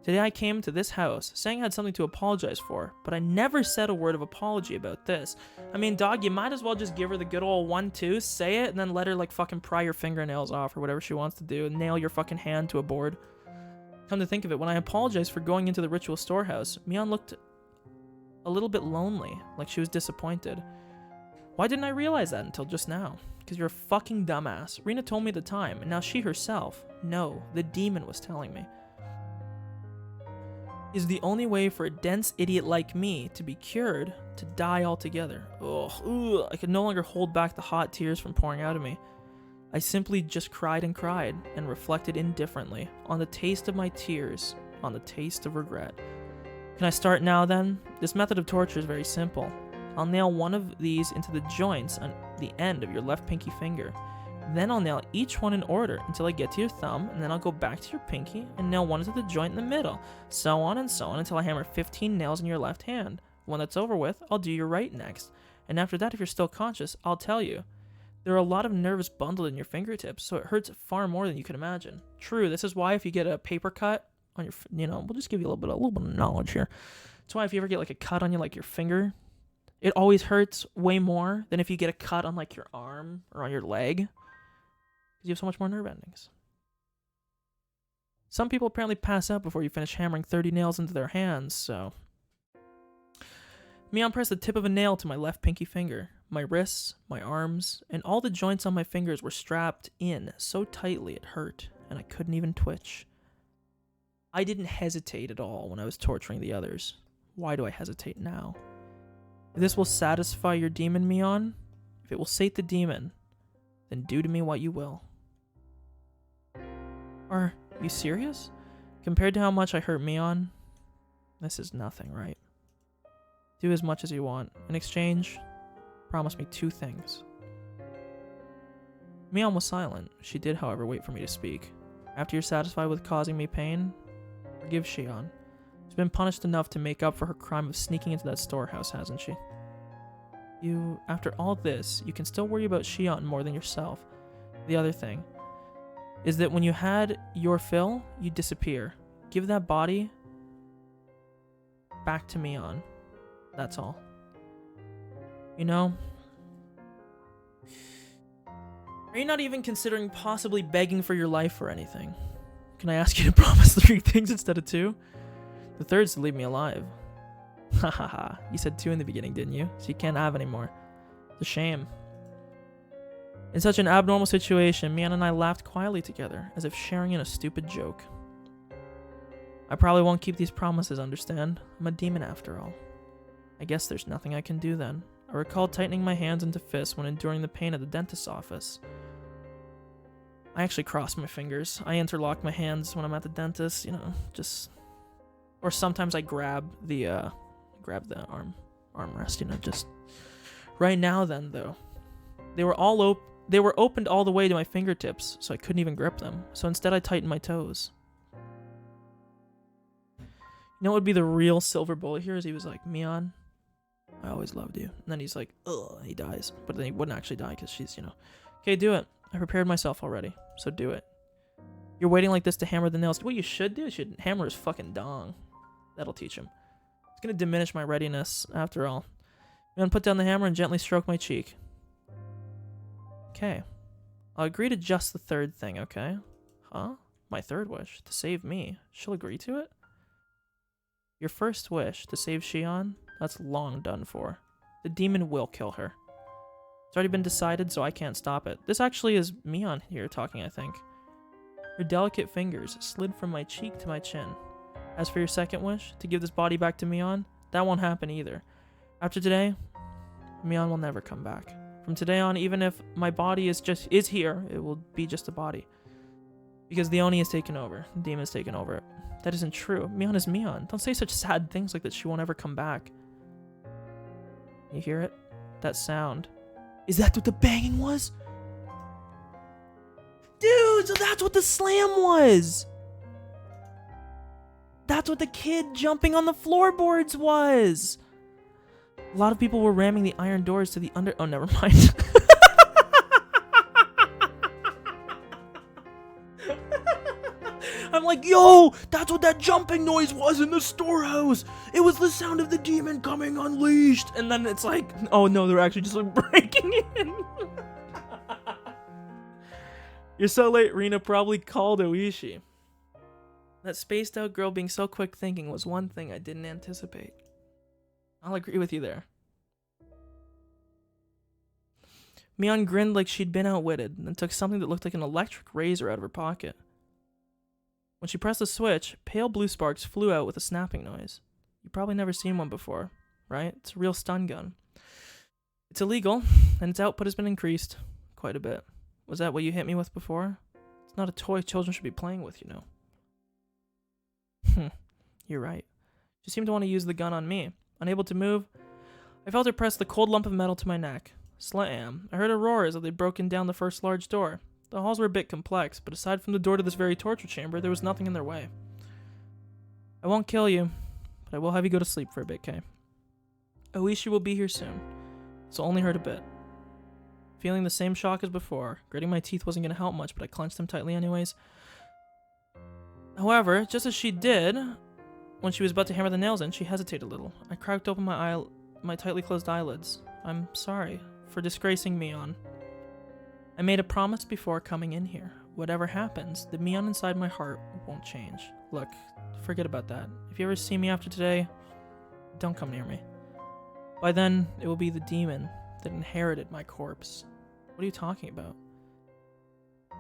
Today I came to this house saying I had something to apologize for, but I never said a word of apology about this. I mean, dog, you might as well just give her the good old 1-2, say it, and then let her like fucking pry your fingernails off or whatever she wants to do, and nail your fucking hand to a board. Come to think of it, when I apologized for going into the ritual storehouse, Mion looked a little bit lonely, like she was disappointed. Why didn't I realize that until just now? Because you're a fucking dumbass. Rina told me at the time, and now she herself, no, the demon was telling me, is the only way for a dense idiot like me to be cured, to die altogether. Ugh, I could no longer hold back the hot tears from pouring out of me. I simply just cried and reflected indifferently on the taste of my tears, on the taste of regret. Can I start now then? This method of torture is very simple. I'll nail one of these into the joints on the end of your left pinky finger. Then I'll nail each one in order until I get to your thumb, and then I'll go back to your pinky and nail one into the joint in the middle, so on until I hammer 15 nails in your left hand. When that's over with, I'll do your right next. And after that, if you're still conscious, I'll tell you. There are a lot of nerves bundled in your fingertips, so it hurts far more than you can imagine. True, this is why if you get a paper cut on your, we'll just give you a little bit of knowledge here. That's why if you ever get like a cut on your finger, it always hurts way more than if you get a cut on like your arm or on your leg, because you have so much more nerve endings. Some people apparently pass out before you finish hammering 30 nails into their hands, so... Mion pressed the tip of a nail to my left pinky finger. My wrists, my arms, and all the joints on my fingers were strapped in so tightly it hurt, and I couldn't even twitch. I didn't hesitate at all when I was torturing the others. Why do I hesitate now? If this will satisfy your demon, Mion, if it will sate the demon, then do to me what you will. Are you serious? Compared to how much I hurt Mion, this is nothing, right? Do as much as you want. In exchange, promise me 2 things. Mion was silent. She did, however, wait for me to speak. After you're satisfied with causing me pain, forgive Shion. She's been punished enough to make up for her crime of sneaking into that storehouse, hasn't she? After all this, you can still worry about Shion more than yourself. The other thing is that when you had your fill, you disappear. Give that body back to Mion. That's all. Are you not even considering possibly begging for your life or anything? Can I ask you to promise 3 things instead of 2? The third's to leave me alive. Hahaha, you said 2 in the beginning, didn't you? So you can't have any more. It's a shame. In such an abnormal situation, Mion and I laughed quietly together, as if sharing in a stupid joke. I probably won't keep these promises, understand? I'm a demon after all. I guess there's nothing I can do then. I recall tightening my hands into fists when enduring the pain at the dentist's office. I actually cross my fingers. I interlock my hands when I'm at the dentist, or sometimes I grab the armrest, just... Right now then, though, they were all They were opened all the way to my fingertips, so I couldn't even grip them. So instead I tightened my toes. You know what would be the real silver bullet here is he was like, Mion, I always loved you. And then he's like, ugh, and he dies. But then he wouldn't actually die because she's, you know. Okay, do it. I prepared myself already, so do it. You're waiting like this to hammer the nails. What you should do, you should hammer his fucking dong. That'll teach him. It's gonna diminish my readiness, after all. I'm gonna put down the hammer and gently stroke my cheek. Okay. I'll agree to just the third thing, okay? Huh? My third wish, to save me. She'll agree to it? Your first wish, to save Shion? That's long done for. The demon will kill her. It's already been decided, so I can't stop it. This actually is Mion here talking, I think. Her delicate fingers slid from my cheek to my chin. As for your second wish, to give this body back to Mion, that won't happen either. After today, Mion will never come back. From today on, even if my body is here, it will be just a body. Because the Oni has taken over. The demon has taken over it. That isn't true. Mion is Mion. Don't say such sad things like that she won't ever come back. You hear it? That sound. Is that what the banging was? Dude, so that's what the slam was! That's what the kid jumping on the floorboards was! A lot of people were ramming the iron doors to the under... Oh, never mind. I'm like, yo, that's what that jumping noise was in the storehouse. It was the sound of the demon coming unleashed. And then it's like, oh no, they're actually just like breaking in. You're so late, Rina probably called Oishi. That spaced out girl being so quick thinking was one thing I didn't anticipate. I'll agree with you there. Mion grinned like she'd been outwitted and took something that looked like an electric razor out of her pocket. When she pressed the switch, pale blue sparks flew out with a snapping noise. You've probably never seen one before, right? It's a real stun gun. It's illegal, and its output has been increased quite a bit. Was that what you hit me with before? It's not a toy children should be playing with, you know. You're right. She seemed to want to use the gun on me. Unable to move, I felt her press the cold lump of metal to my neck. Slam. I heard a roar as if they'd broken down the first large door. The halls were a bit complex, but aside from the door to this very torture chamber, there was nothing in their way. I won't kill you, but I will have you go to sleep for a bit, Kay. Oishi will be here soon. This'll only hurt a bit. Feeling the same shock as before, gritting my teeth wasn't going to help much, but I clenched them tightly anyways. However, just as she did, when she was about to hammer the nails in, she hesitated a little. I cracked open my tightly closed eyelids. I'm sorry for disgracing Mion. I made a promise before coming in here. Whatever happens, the Mion inside my heart won't change. Look, forget about that. If you ever see me after today, don't come near me. By then, it will be the demon that inherited my corpse. What are you talking about?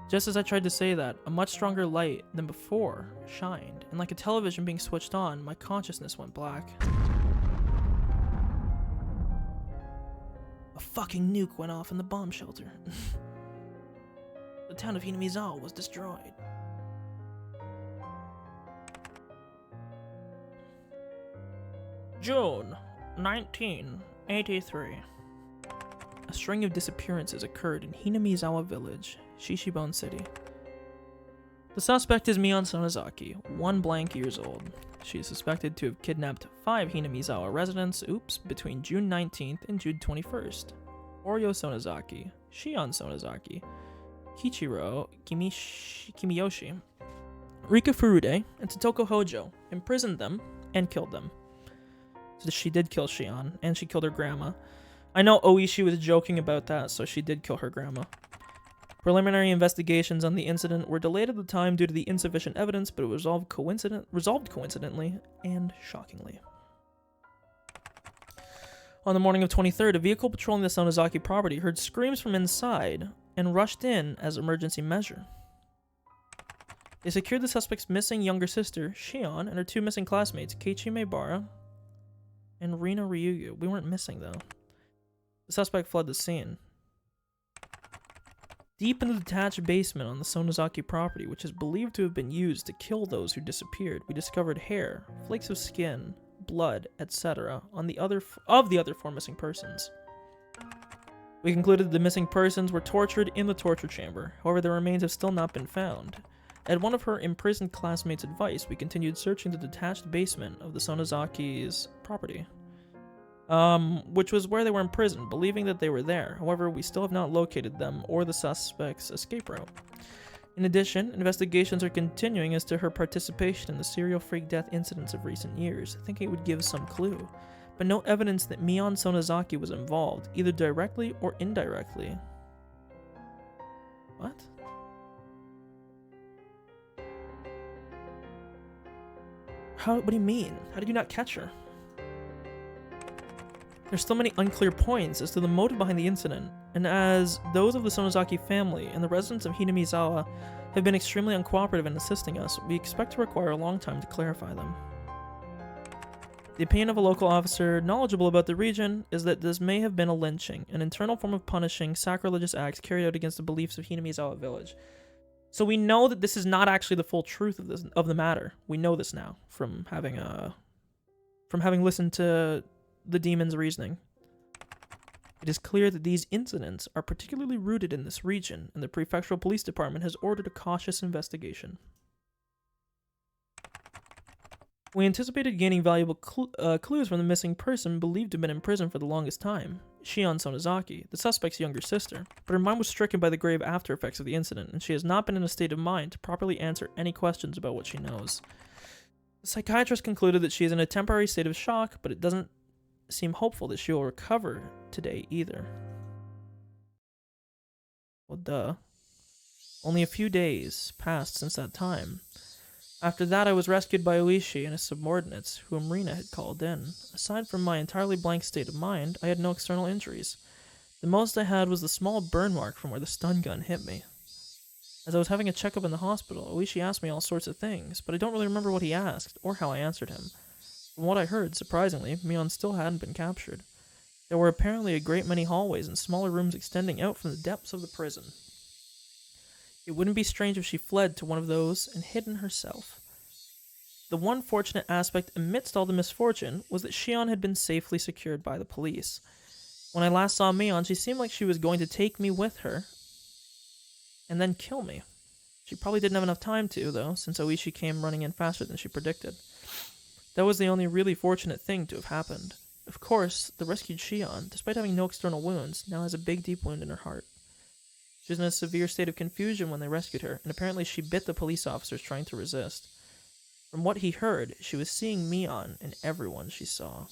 Just as I tried to say that, a much stronger light than before shined, and like a television being switched on, my consciousness went black. A fucking nuke went off in the bomb shelter. The town of Hinamizawa was destroyed. June 1983. A string of disappearances occurred in Hinamizawa village, Shishibone City. The suspect is Mion Sonozaki, 1 blank years old. She is suspected to have kidnapped 5 Hinamizawa residents, between June 19th and June 21st. Oryo Sonozaki, Shion Sonozaki, Kichiro Kimiyoshi, Rika Furude, and Totoko Hojo, imprisoned them and killed them. So she did kill Shion, and she killed her grandma. I know Oishi was joking about that, so she did kill her grandma. Preliminary investigations on the incident were delayed at the time due to the insufficient evidence, but it was resolved coincidentally and shockingly. On the morning of 23rd, a vehicle patrolling the Sonozaki property heard screams from inside and rushed in as emergency measure. They secured the suspect's missing younger sister, Shion, and her 2 missing classmates, Keiichi Maebara and Rina Ryugu. We weren't missing, though. The suspect fled the scene. Deep in the detached basement on the Sonozaki property, which is believed to have been used to kill those who disappeared, we discovered hair, flakes of skin, blood, etc. on the other 4 missing persons. We concluded that the missing persons were tortured in the torture chamber. However, their remains have still not been found. At one of her imprisoned classmates' advice, we continued searching the detached basement of the Sonozaki's property, which was where they were imprisoned, believing that they were there. However, we still have not located them or the suspect's escape route. In addition, investigations are continuing as to her participation in the serial freak death incidents of recent years, thinking it would give some clue, but no evidence that Mion Sonozaki was involved, either directly or indirectly. What? What do you mean? How did you not catch her? There's still many unclear points as to the motive behind the incident, and as those of the Sonozaki family and the residents of Hinamizawa have been extremely uncooperative in assisting us, we expect to require a long time to clarify them. The opinion of a local officer knowledgeable about the region is that this may have been a lynching, an internal form of punishing sacrilegious acts carried out against the beliefs of Hinamizawa village. So we know that this is not actually the full truth of the matter. We know this now from having listened to the demon's reasoning. It is clear that these incidents are particularly rooted in this region, and the prefectural police department has ordered a cautious investigation. We anticipated gaining valuable clues from the missing person believed to have been in prison for the longest time, Shion Sonozaki, the suspect's younger sister, but her mind was stricken by the grave after effects of the incident, and she has not been in a state of mind to properly answer any questions about what she knows. The psychiatrist concluded that she is in a temporary state of shock, but it doesn't seem hopeful that she will recover today either. Well, duh. Only a few days passed since that time. After that, I was rescued by Oishi and his subordinates, whom Rina had called in. Aside from my entirely blank state of mind, I had no external injuries. The most I had was the small burn mark from where the stun gun hit me. As I was having a checkup in the hospital, Oishi asked me all sorts of things, but I don't really remember what he asked, or how I answered him. From what I heard, surprisingly, Mion still hadn't been captured. There were apparently a great many hallways and smaller rooms extending out from the depths of the prison. It wouldn't be strange if she fled to one of those and hidden herself. The one fortunate aspect amidst all the misfortune was that Shion had been safely secured by the police. When I last saw Mion, she seemed like she was going to take me with her and then kill me. She probably didn't have enough time to, though, since Oishi came running in faster than she predicted. That was the only really fortunate thing to have happened. Of course, the rescued Shion, despite having no external wounds, now has a big deep wound in her heart. She was in a severe state of confusion when they rescued her, and apparently she bit the police officers trying to resist. From what he heard, she was seeing Mion in everyone she saw.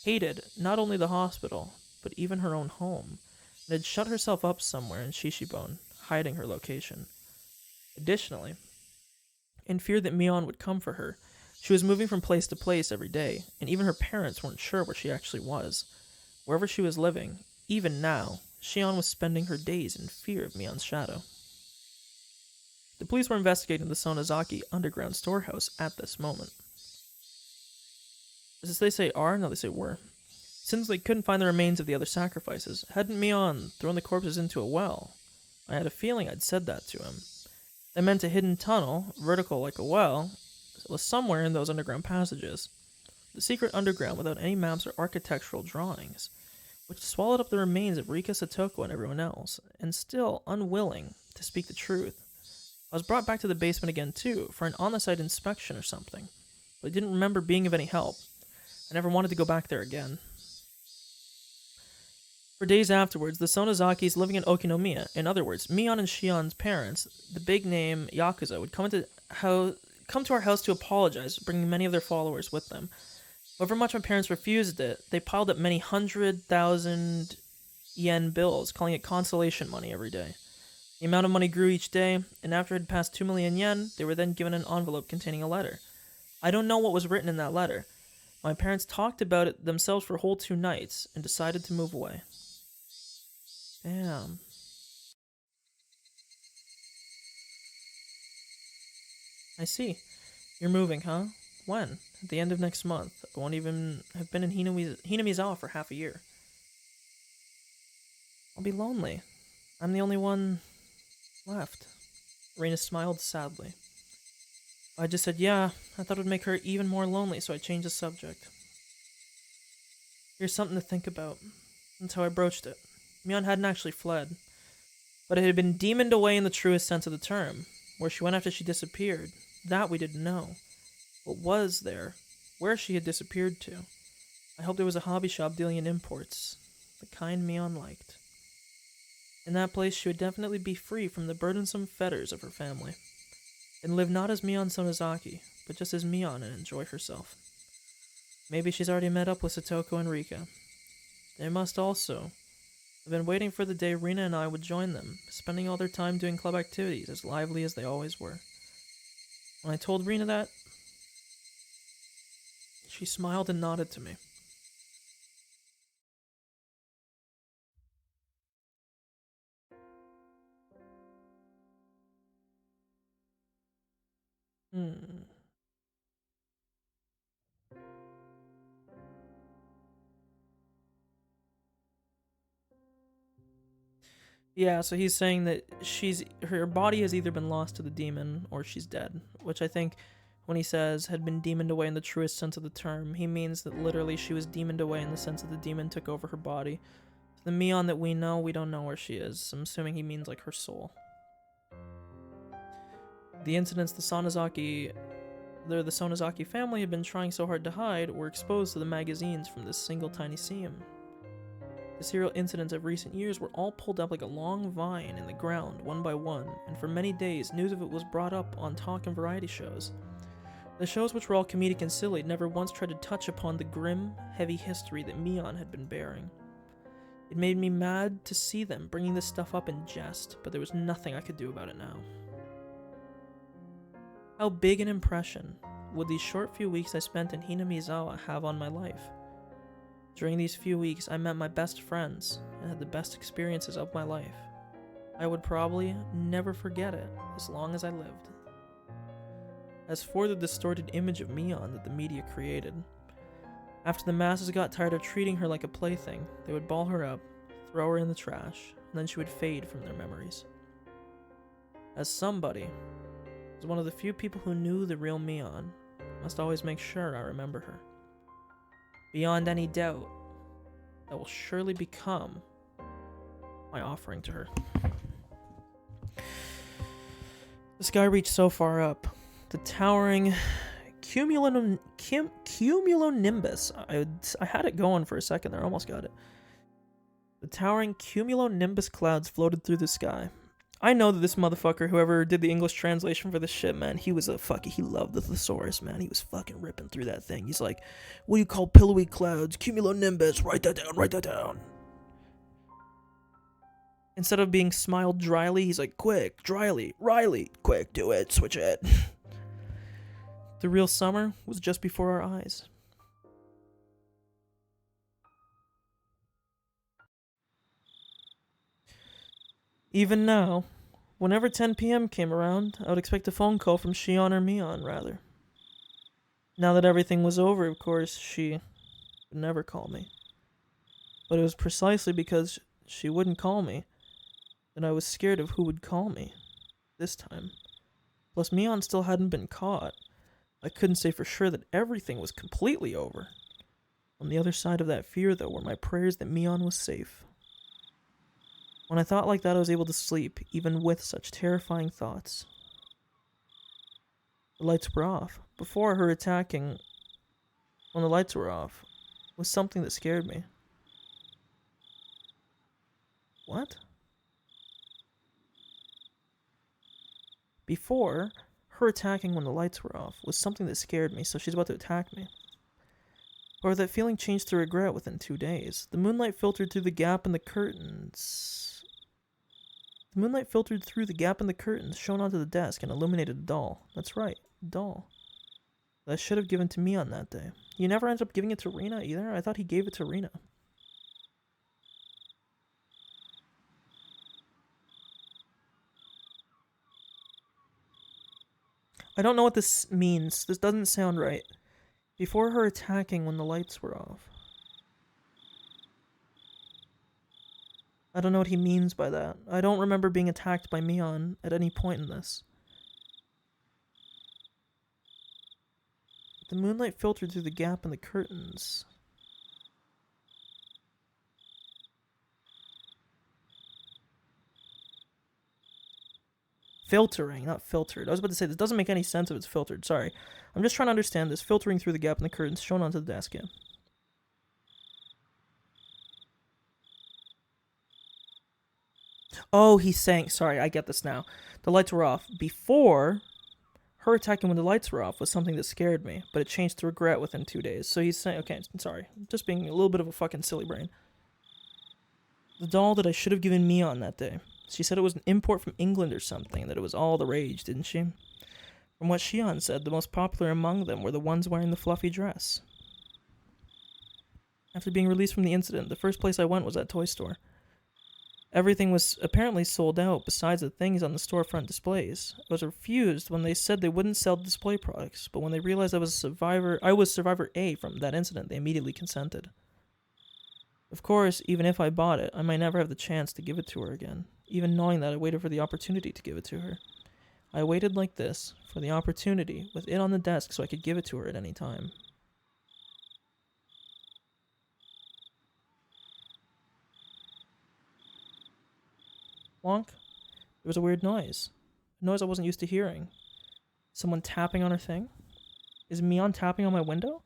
Hated not only the hospital, but even her own home, and had shut herself up somewhere in Shishibone, hiding her location. Additionally, in fear that Mion would come for her, she was moving from place to place every day, and even her parents weren't sure where she actually was. Wherever she was living, even now, Shion was spending her days in fear of Mion's shadow. The police were investigating the Sonozaki underground storehouse at this moment. Does they say are? No, they say were. Since they couldn't find the remains of the other sacrifices, hadn't Mion thrown the corpses into a well? I had a feeling I'd said that to him. That meant a hidden tunnel, vertical like a well, was somewhere in those underground passages. The secret underground without any maps or architectural drawings, which swallowed up the remains of Rika Satoko and everyone else, and still unwilling to speak the truth. I was brought back to the basement again too, for an on-the-site inspection or something, but I didn't remember being of any help. I never wanted to go back there again. For days afterwards, the Sonozakis living in Okinomiya, in other words, Mion and Shion's parents, the big-name Yakuza, would come to our house to apologize, bringing many of their followers with them. However much my parents refused it, they piled up many 100,000 yen bills, calling it consolation money every day. The amount of money grew each day, and after it had passed 2 million yen, they were then given an envelope containing a letter. I don't know what was written in that letter. My parents talked about it themselves for a whole 2 nights, and decided to move away. Damn. I see. You're moving, huh? When? At the end of next month. I won't even have been in Hinamizawa for half a year. I'll be lonely. I'm the only one left. Reina smiled sadly. I just said, yeah, I thought it would make her even more lonely, so I changed the subject. Here's something to think about. That's how I broached it. Mion hadn't actually fled, but it had been demoned away in the truest sense of the term. Where she went after she disappeared, that we didn't know. What was there? Where she had disappeared to? I hoped it was a hobby shop dealing in imports, the kind Mion liked. In that place, she would definitely be free from the burdensome fetters of her family, and live not as Mion Sonozaki, but just as Mion and enjoy herself. Maybe she's already met up with Satoko and Rika. They must also have been waiting for the day Rina and I would join them, spending all their time doing club activities as lively as they always were. When I told Rina that, she smiled and nodded to me. Yeah, so he's saying that her body has either been lost to the demon or she's dead, which I think when he says had been demoned away in the truest sense of the term, he means that literally she was demoned away in the sense that the demon took over her body. The Mion that we know, we don't know where she is. I'm assuming he means like her soul. The incidents the Sonozaki family had been trying so hard to hide were exposed to the magazines from this single tiny seam. The serial incidents of recent years were all pulled up like a long vine in the ground, one by one, and for many days news of it was brought up on talk and variety shows. The shows, which were all comedic and silly, never once tried to touch upon the grim, heavy history that Mion had been bearing. It made me mad to see them bringing this stuff up in jest, but there was nothing I could do about it now. How big an impression would these short few weeks I spent in Hinamizawa have on my life? During these few weeks, I met my best friends and had the best experiences of my life. I would probably never forget it as long as I lived. As for the distorted image of Mion that the media created, after the masses got tired of treating her like a plaything, they would ball her up, throw her in the trash, and then she would fade from their memories. As somebody, as one of the few people who knew the real Mion, I must always make sure I remember her. Beyond any doubt, that will surely become my offering to her. The sky reached so far up. The towering cumulonimbus. I had it going for a second there, almost got it. The towering cumulonimbus clouds floated through the sky. I know that this motherfucker, whoever did the English translation for this shit, man, he loved the thesaurus, man. He was fucking ripping through that thing. He's like, what do you call pillowy clouds? Cumulonimbus, write that down. Instead of being smiled dryly, he's like, quick, dryly, Riley, quick, do it, switch it. The real summer was just before our eyes. Even now, whenever 10 p.m. came around, I would expect a phone call from Shion or Mion, rather. Now that everything was over, of course, she would never call me. But it was precisely because she wouldn't call me that I was scared of who would call me this time. Plus, Mion still hadn't been caught. I couldn't say for sure that everything was completely over. On the other side of that fear, though, were my prayers that Mion was safe. When I thought like that, I was able to sleep, even with such terrifying thoughts. The lights were off. Before her attacking, when the lights were off, was something that scared me. What? Before, her attacking when the lights were off was something that scared me, so she's about to attack me. Or that feeling changed to regret within 2 days. The moonlight filtered through the gap in the curtains. The moonlight filtered through the gap in the curtains, shone onto the desk, and illuminated a doll. That's right, a doll. That I should have given to me on that day. You never ended up giving it to Rina either? I thought he gave it to Rina. I don't know what this means. This doesn't sound right. Before her attacking when the lights were off. I don't know what he means by that. I don't remember being attacked by Mion at any point in this. The moonlight filtered through the gap in the curtains. Filtering, not filtered. I was about to say, this doesn't make any sense if it's filtered. Sorry. I'm just trying to understand this. Filtering through the gap in the curtains shown onto the desk, yeah. Oh, he's saying... Sorry, I get this now. The lights were off. Before, her attacking when the lights were off was something that scared me, but it changed to regret within 2 days. So he's saying... Okay, sorry. Just being a little bit of a fucking silly brain. The doll that I should have given Mion that day. She said it was an import from England or something, that it was all the rage, didn't she? From what Shion said, the most popular among them were the ones wearing the fluffy dress. After being released from the incident, the first place I went was that toy store. Everything was apparently sold out besides the things on the storefront displays. I was refused when they said they wouldn't sell display products, but when they realized I was Survivor A from that incident, they immediately consented. Of course, even if I bought it, I might never have the chance to give it to her again, even knowing that I waited for the opportunity to give it to her. I waited like this, for the opportunity, with it on the desk so I could give it to her at any time. Wonk. There was a weird noise. A noise I wasn't used to hearing. Someone tapping on her thing? Is Mion tapping on my window?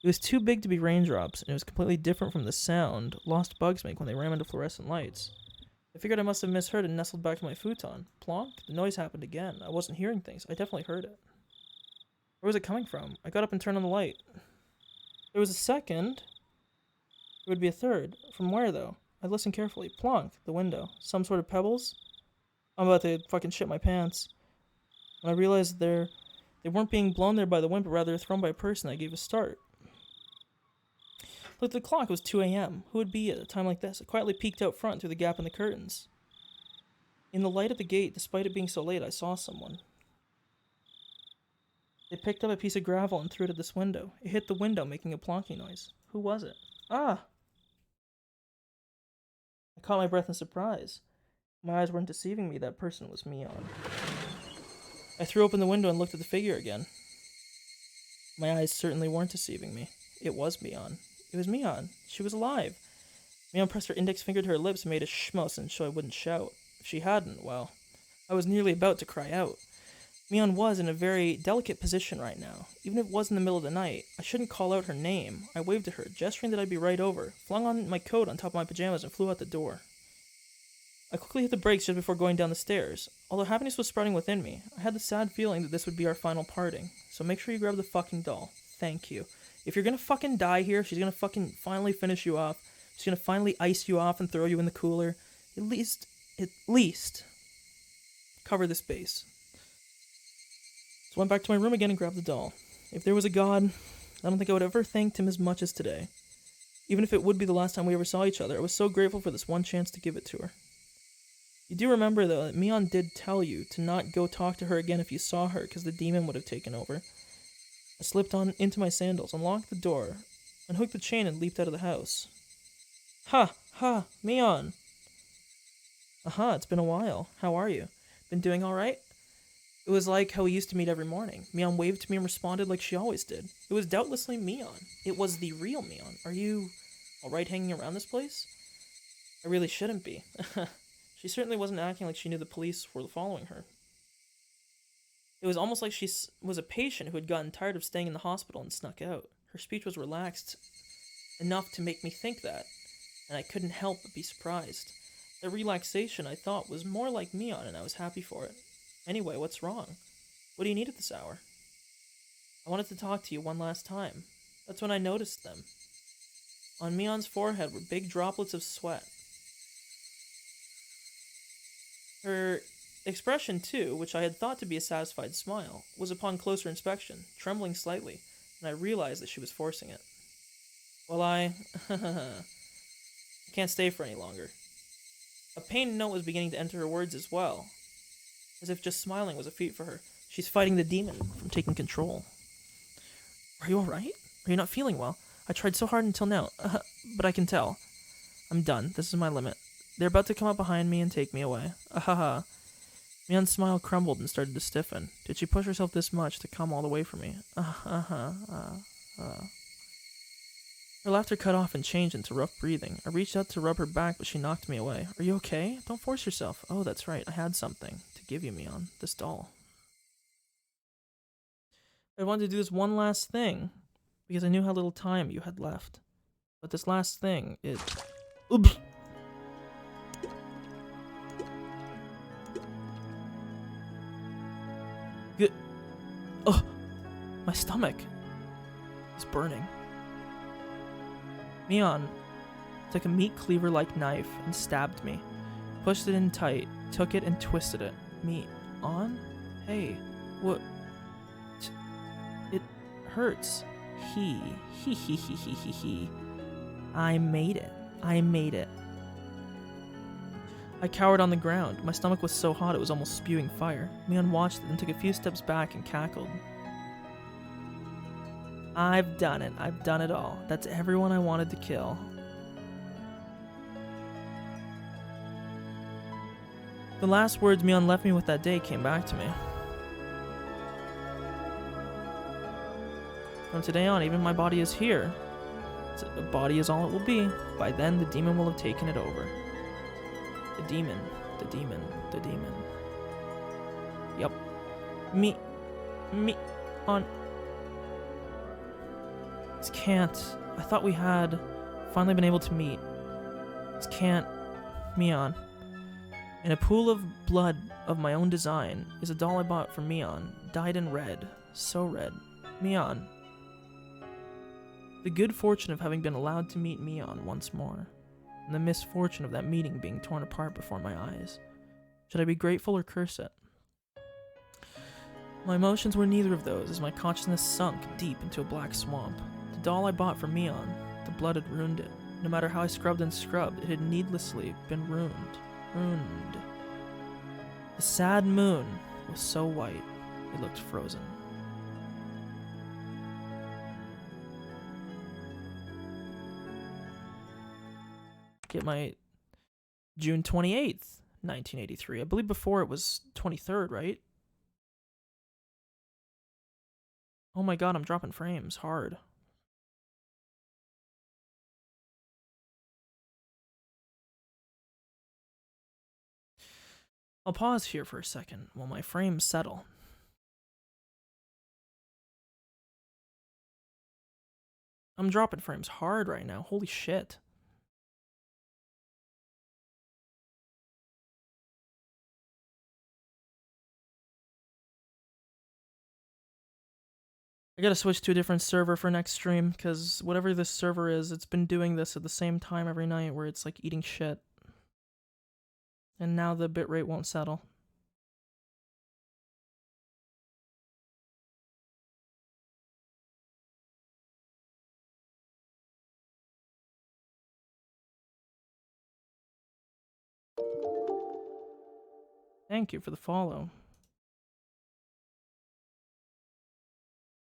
It was too big to be raindrops, and it was completely different from the sound lost bugs make when they ram into fluorescent lights. I figured I must have misheard and nestled back to my futon. Plonk? The noise happened again. I wasn't hearing things. I definitely heard it. Where was it coming from? I got up and turned on the light. There was a second. There would be a third. From where, though? I listened carefully. Plonk. The window. Some sort of pebbles? I'm about to fucking shit my pants. When I realized they weren't being blown there by the wind, but rather thrown by a person, I gave a start. Looked at the clock. It was 2 a.m. Who would be at a time like this? I quietly peeked out front through the gap in the curtains. In the light at the gate, despite it being so late, I saw someone. They picked up a piece of gravel and threw it at this window. It hit the window, making a plonking noise. Who was it? Ah! I caught my breath in surprise. My eyes weren't deceiving me. That person was Mion. I threw open the window and looked at the figure again. My eyes certainly weren't deceiving me. It was Mion. It was Mion. She was alive. Mion pressed her index finger to her lips and made a shh motion so I wouldn't shout. If she hadn't, well, I was nearly about to cry out. Mion was in a very delicate position right now. Even if it was in the middle of the night, I shouldn't call out her name. I waved to her, gesturing that I'd be right over, flung on my coat on top of my pajamas, and flew out the door. I quickly hit the brakes just before going down the stairs. Although happiness was spreading within me, I had the sad feeling that this would be our final parting. So make sure you grab the fucking doll. Thank you. If you're gonna fucking die here, she's gonna fucking finally finish you off. She's gonna finally ice you off and throw you in the cooler. At least, cover this base. So I went back to my room again and grabbed the doll. If there was a god, I don't think I would ever thanked him as much as today. Even if it would be the last time we ever saw each other, I was so grateful for this one chance to give it to her. You do remember, though, that Mion did tell you to not go talk to her again if you saw her, because the demon would have taken over. I slipped on into my sandals, unlocked the door, unhooked the chain, and leaped out of the house. Ha! Ha! Mion! Aha, it's been a while. How are you? Been doing alright? It was like how we used to meet every morning. Mion waved to me and responded like she always did. It was doubtlessly Mion. It was the real Mion. Are you alright hanging around this place? I really shouldn't be. She certainly wasn't acting like she knew the police were following her. It was almost like she was a patient who had gotten tired of staying in the hospital and snuck out. Her speech was relaxed enough to make me think that, and I couldn't help but be surprised. The relaxation, I thought, was more like Mion, and I was happy for it. Anyway, what's wrong? What do you need at this hour? I wanted to talk to you one last time. That's when I noticed them. On Mion's forehead were big droplets of sweat. Her expression, too, which I had thought to be a satisfied smile, was upon closer inspection, trembling slightly, and I realized that she was forcing it. Well, I can't stay for any longer. A pained note was beginning to enter her words as well, as if just smiling was a feat for her. She's fighting the demon from taking control. Are you alright? Are you not feeling well? I tried so hard until now, but I can tell. I'm done. This is my limit. They're about to come up behind me and take me away. Ahaha. Mion's smile crumbled and started to stiffen. Did she push herself this much to come all the way from me? I Her laughter cut off and changed into rough breathing. I reached out to rub her back, but she knocked me away. Are you okay? Don't force yourself. Oh, that's right. I had something to give you, Mion. This doll. I wanted to do this one last thing, because I knew how little time you had left. But this last thing, it... Oops! Good. Oh! My stomach is burning. Mion took a meat cleaver-like knife and stabbed me. Pushed it in tight, took it and twisted it. Me on? Hey, what? It hurts. He. I made it. I made it. I cowered on the ground. My stomach was so hot it was almost spewing fire. Mion watched it and took a few steps back and cackled. I've done it. I've done it all. That's everyone I wanted to kill. The last words Mion left me with that day came back to me. From today on, even my body is here. So the body is all it will be. By then, the demon will have taken it over. The demon. The demon. The demon. Yup. Me. On. This can't. I thought we had finally been able to meet. This can't. Mion. In a pool of blood of my own design is a doll I bought from Mion, dyed in red. So red. Mion. The good fortune of having been allowed to meet Mion once more, and the misfortune of that meeting being torn apart before my eyes. Should I be grateful or curse it? My emotions were neither of those, as my consciousness sunk deep into a black swamp. The doll I bought from Mion, the blood had ruined it. No matter how I scrubbed and scrubbed, it had needlessly been ruined. Ruined. The sad moon was so white, it looked frozen. Get my June 28th, 1983. I believe before it was 23rd, right? Oh my god, I'm dropping frames hard. I'll pause here for a second while my frames settle. I'm dropping frames hard right now. Holy shit. I gotta switch to a different server for next stream, because whatever this server is, it's been doing this at the same time every night where it's like eating shit. And now the bitrate won't settle. Thank you for the follow.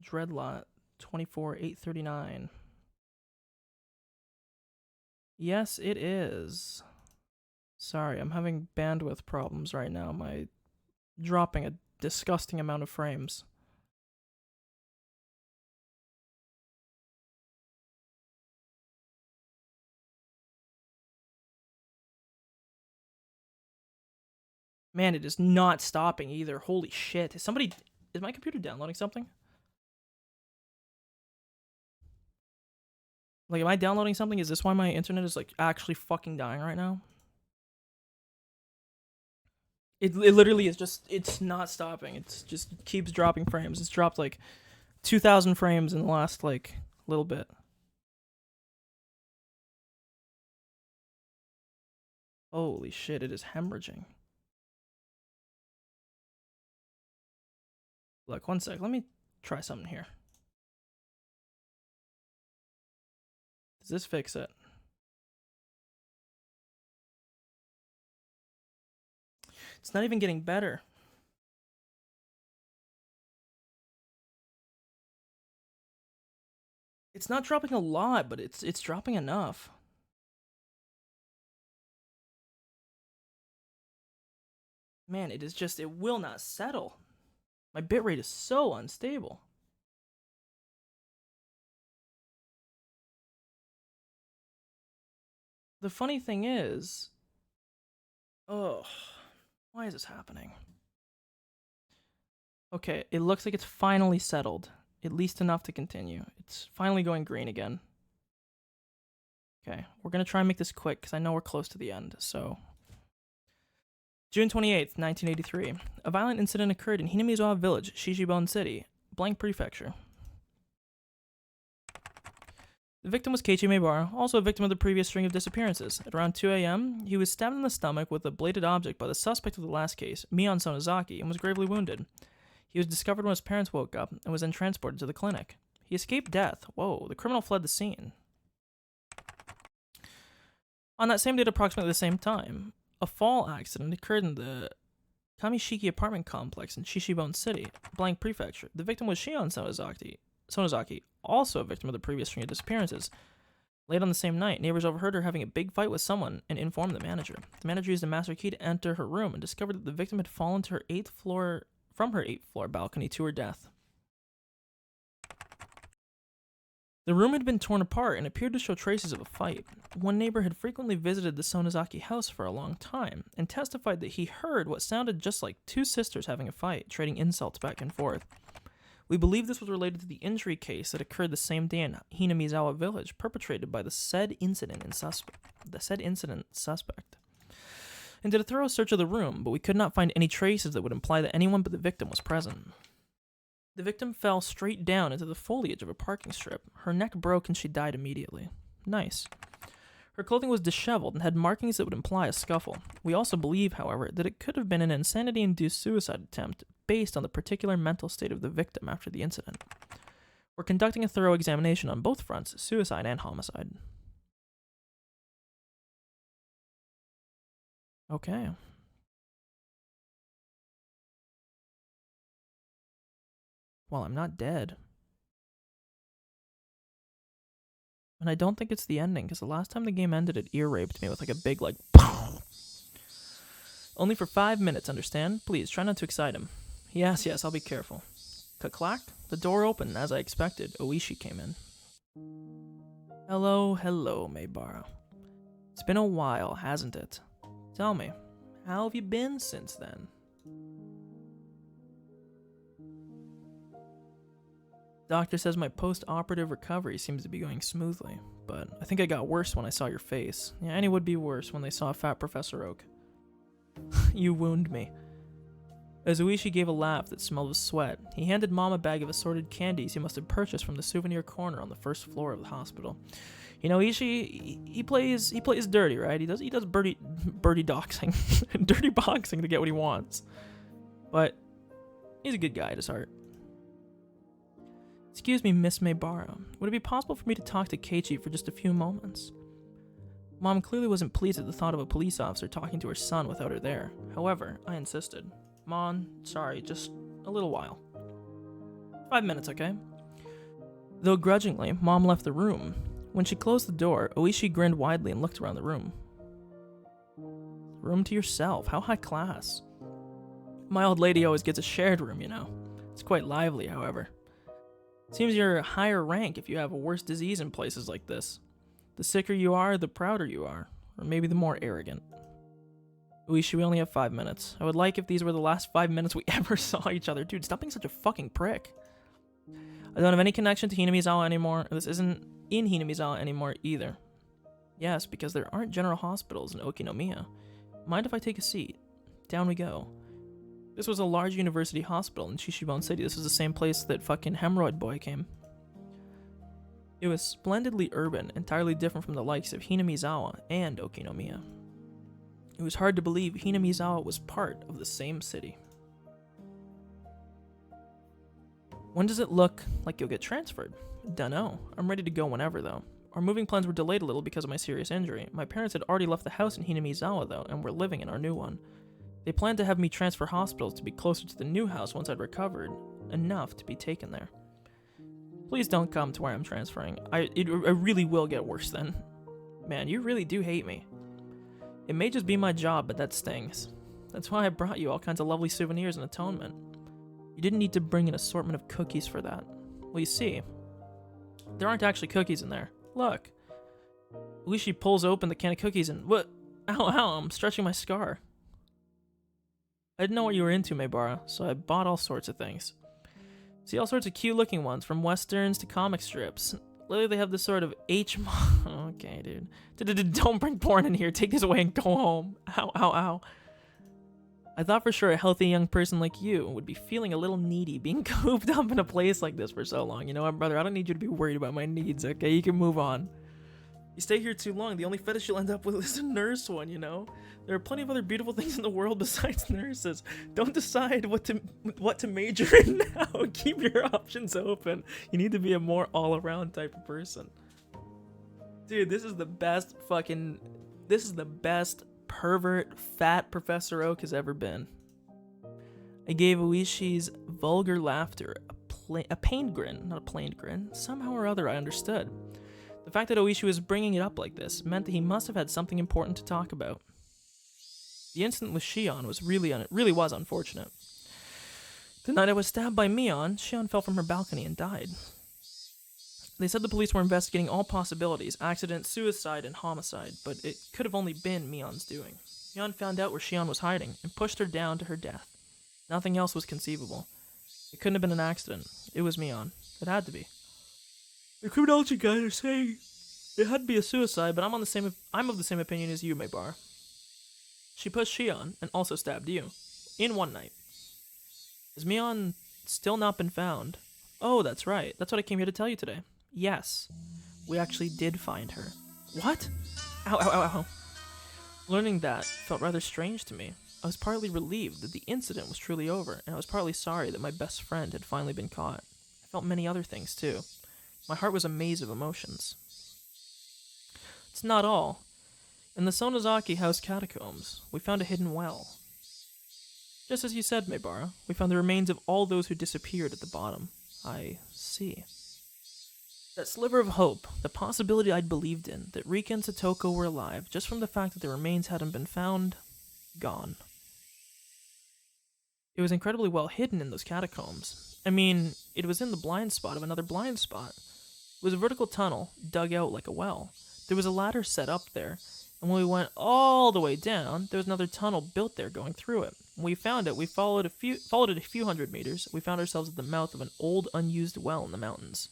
Dreadlot 24839. Yes, it is. Sorry, I'm having bandwidth problems right now. My dropping a disgusting amount of frames. Man, it is not stopping either. Holy shit. Is my computer downloading something? Like, am I downloading something? Is this why my internet is, like, actually fucking dying right now? It literally is just, it's not stopping. It's just keeps dropping frames. It's dropped, like, 2,000 frames in the last, like, little bit. Holy shit, it is hemorrhaging. Look, one sec. Let me try something here. Does this fix it? It's not even getting better. It's not dropping a lot, but it's dropping enough. Man, it is just, it will not settle. My bitrate is so unstable. The funny thing is... Oh, why is this happening? Okay, it looks like it's finally settled. At least enough to continue. It's finally going green again. Okay, we're going to try and make this quick because I know we're close to the end, so... June 28th, 1983. A violent incident occurred in Hinamizawa Village, Shishibon City, blank prefecture. The victim was Keiichi Maebara, also a victim of the previous string of disappearances. At around 2 a.m., he was stabbed in the stomach with a bladed object by the suspect of the last case, Mion Sonozaki, and was gravely wounded. He was discovered when his parents woke up and was then transported to the clinic. He escaped death. Whoa, the criminal fled the scene. On that same date, approximately the same time, a fall accident occurred in the Kamishiki apartment complex in Shishibon City, blank prefecture. The victim was Shion Sonozaki, also a victim of the previous string of disappearances. Late on the same night, neighbors overheard her having a big fight with someone and informed the manager. The manager used a master key to enter her room and discovered that the victim had fallen to her from her 8th floor balcony to her death. The room had been torn apart and appeared to show traces of a fight. One neighbor had frequently visited the Sonozaki house for a long time and testified that he heard what sounded just like two sisters having a fight, trading insults back and forth. We believe this was related to the injury case that occurred the same day in Hinamizawa Village, perpetrated by the said incident suspect. And did a thorough search of the room, but we could not find any traces that would imply that anyone but the victim was present. The victim fell straight down into the foliage of a parking strip. Her neck broke and she died immediately. Nice. Her clothing was disheveled and had markings that would imply a scuffle. We also believe, however, that it could have been an insanity-induced suicide attempt based on the particular mental state of the victim after the incident. We're conducting a thorough examination on both fronts, suicide and homicide. Okay. Well, I'm not dead. And I don't think it's the ending, because the last time the game ended, it ear-raped me with like a big, like, Only for 5 minutes, understand? Please, try not to excite him. Yes, I'll be careful. Click-clack? The door opened, as I expected. Oishi came in. Hello, Maebara. It's been a while, hasn't it? Tell me, how have you been since then? Doctor says my post-operative recovery seems to be going smoothly, but I think I got worse when I saw your face. Yeah, and it would be worse when they saw Fat Professor Oak. You wound me. As Oishi gave a laugh that smelled of sweat, he handed Mom a bag of assorted candies he must have purchased from the souvenir corner on the first floor of the hospital. You know, he plays dirty, right? He does birdie doxing, dirty boxing to get what he wants. But he's a good guy at his heart. Excuse me, Miss Maebara. Would it be possible for me to talk to Keiichi for just a few moments? Mom clearly wasn't pleased at the thought of a police officer talking to her son without her there. However, I insisted. Mom, sorry, just a little while. 5 minutes, okay? Though grudgingly, Mom left the room. When she closed the door, Oishi grinned widely and looked around the room. Room to yourself, how high class. My old lady always gets a shared room, you know. It's quite lively, however. Seems you're a higher rank if you have a worse disease in places like this. The sicker you are, the prouder you are. Or maybe the more arrogant. Oishi, we only have 5 minutes. I would like if these were the last 5 minutes we ever saw each other. Dude, stop being such a fucking prick. I don't have any connection to Hinamizawa anymore. This isn't in Hinamizawa anymore either. Yes, because there aren't general hospitals in Okinomiya. Mind if I take a seat? Down we go. This was a large university hospital in Shishibon City. This was the same place that fucking Hemorrhoid Boy came. It was splendidly urban, entirely different from the likes of Hinamizawa and Okinomiya. It was hard to believe Hinamizawa was part of the same city. When does it look like you'll get transferred? Dunno. I'm ready to go whenever, though. Our moving plans were delayed a little because of my serious injury. My parents had already left the house in Hinamizawa, though, and were living in our new one. They planned to have me transfer hospitals to be closer to the new house once I'd recovered enough to be taken there. Please don't come to where I'm transferring. I really will get worse then. Man, you really do hate me. It may just be my job, but that stings. That's why I brought you all kinds of lovely souvenirs in atonement. You didn't need to bring an assortment of cookies for that. Well, you see, there aren't actually cookies in there. Look. Uishi pulls open the can of cookies and what? Ow, ow, I'm stretching my scar. I didn't know what you were into, Maybara, so I bought all sorts of things. See all sorts of cute looking ones, from westerns to comic strips. Lately they have this sort of Okay, dude. Don't bring porn in here. Take this away and go home. Ow, ow, ow. I thought for sure a healthy young person like you would be feeling a little needy being cooped up in a place like this for so long. You know what, brother? I don't need you to be worried about my needs, okay? You can move on. You stay here too long, the only fetish you'll end up with is a nurse one, you know? There are plenty of other beautiful things in the world besides nurses. Don't decide what to major in now. Keep your options open. You need to be a more all-around type of person. Dude, this is the best pervert fat Professor Oak has ever been. I gave Uishi's vulgar laughter a pained grin, not a plain grin. Somehow or other I understood. The fact that Oishi was bringing it up like this meant that he must have had something important to talk about. The incident with Shion was really was unfortunate. The night I was stabbed by Mion, Shion fell from her balcony and died. They said the police were investigating all possibilities, accident, suicide, and homicide, but it could have only been Mion's doing. Mion found out where Shion was hiding and pushed her down to her death. Nothing else was conceivable. It couldn't have been an accident. It was Mion. It had to be. The criminology guys are saying it had to be a suicide, but I'm of the same opinion as you, Maybar. She pushed Shion and also stabbed you in one night. Has Mion still not been found? Oh, that's right. That's what I came here to tell you today. Yes, we actually did find her. What? Ow, ow, ow, ow. Learning that felt rather strange to me. I was partly relieved that the incident was truly over, and I was partly sorry that my best friend had finally been caught. I felt many other things, too. My heart was a maze of emotions. It's not all. In the Sonozaki House catacombs, we found a hidden well. Just as you said, Maybara, we found the remains of all those who disappeared at the bottom. I see. That sliver of hope, the possibility I'd believed in, that Rika and Satoko were alive, just from the fact that their remains hadn't been found, gone. It was incredibly well hidden in those catacombs. I mean, it was in the blind spot of another blind spot. It was a vertical tunnel, dug out like a well. There was a ladder set up there, and when we went all the way down, there was another tunnel built there going through it. When we found it, we followed it a few hundred meters. We found ourselves at the mouth of an old, unused well in the mountains.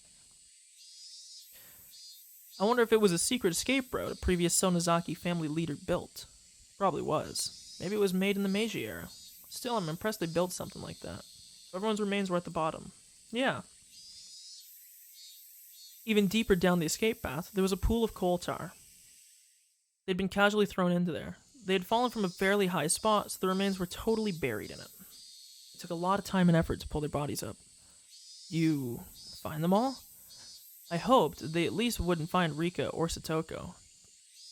I wonder if it was a secret escape route a previous Sonozaki family leader built. Probably was. Maybe it was made in the Meiji era. Still, I'm impressed they built something like that. Everyone's remains were at the bottom. Yeah. Even deeper down the escape path, there was a pool of coal tar. They'd been casually thrown into there. They had fallen from a fairly high spot, so the remains were totally buried in it. It took a lot of time and effort to pull their bodies up. You find them all? I hoped they at least wouldn't find Rika or Satoko.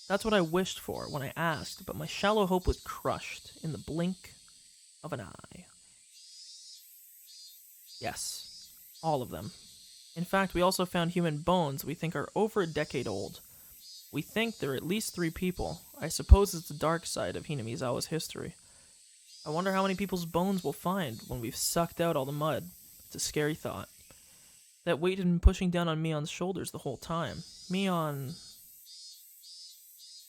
That's what I wished for when I asked, but my shallow hope was crushed in the blink of an eye. Yes, all of them. In fact, we also found human bones we think are over a decade old. We think there are at least 3 people. I suppose it's the dark side of Hinamizawa's history. I wonder how many people's bones we'll find when we've sucked out all the mud. It's a scary thought. That weight had been pushing down on Mion's shoulders the whole time. Mion...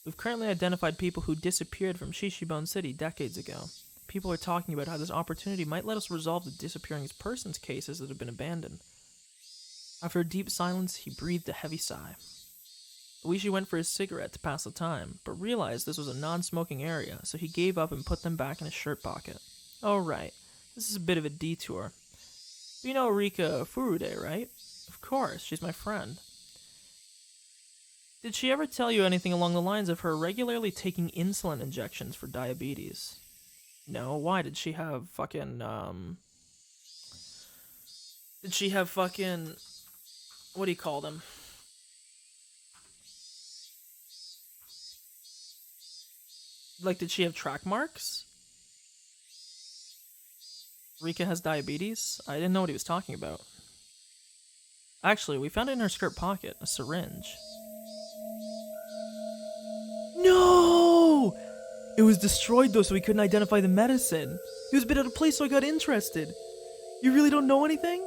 We've currently identified people who disappeared from Shishibone City decades ago. People are talking about how this opportunity might let us resolve the disappearing persons cases that have been abandoned. After a deep silence, he breathed a heavy sigh. Uishi went for his cigarette to pass the time, but realized this was a non-smoking area, so he gave up and put them back in his shirt pocket. Oh right, this is a bit of a detour. You know Rika Furude, right? Of course, she's my friend. Did she ever tell you anything along the lines of her regularly taking insulin injections for diabetes? No, why? Did she have fucking, what do you call them? Like, did she have track marks? Rika has diabetes? I didn't know what he was talking about. Actually, we found it in her skirt pocket, a syringe. No! It was destroyed though, so we couldn't identify the medicine. It was a bit out of place, so I got interested. You really don't know anything?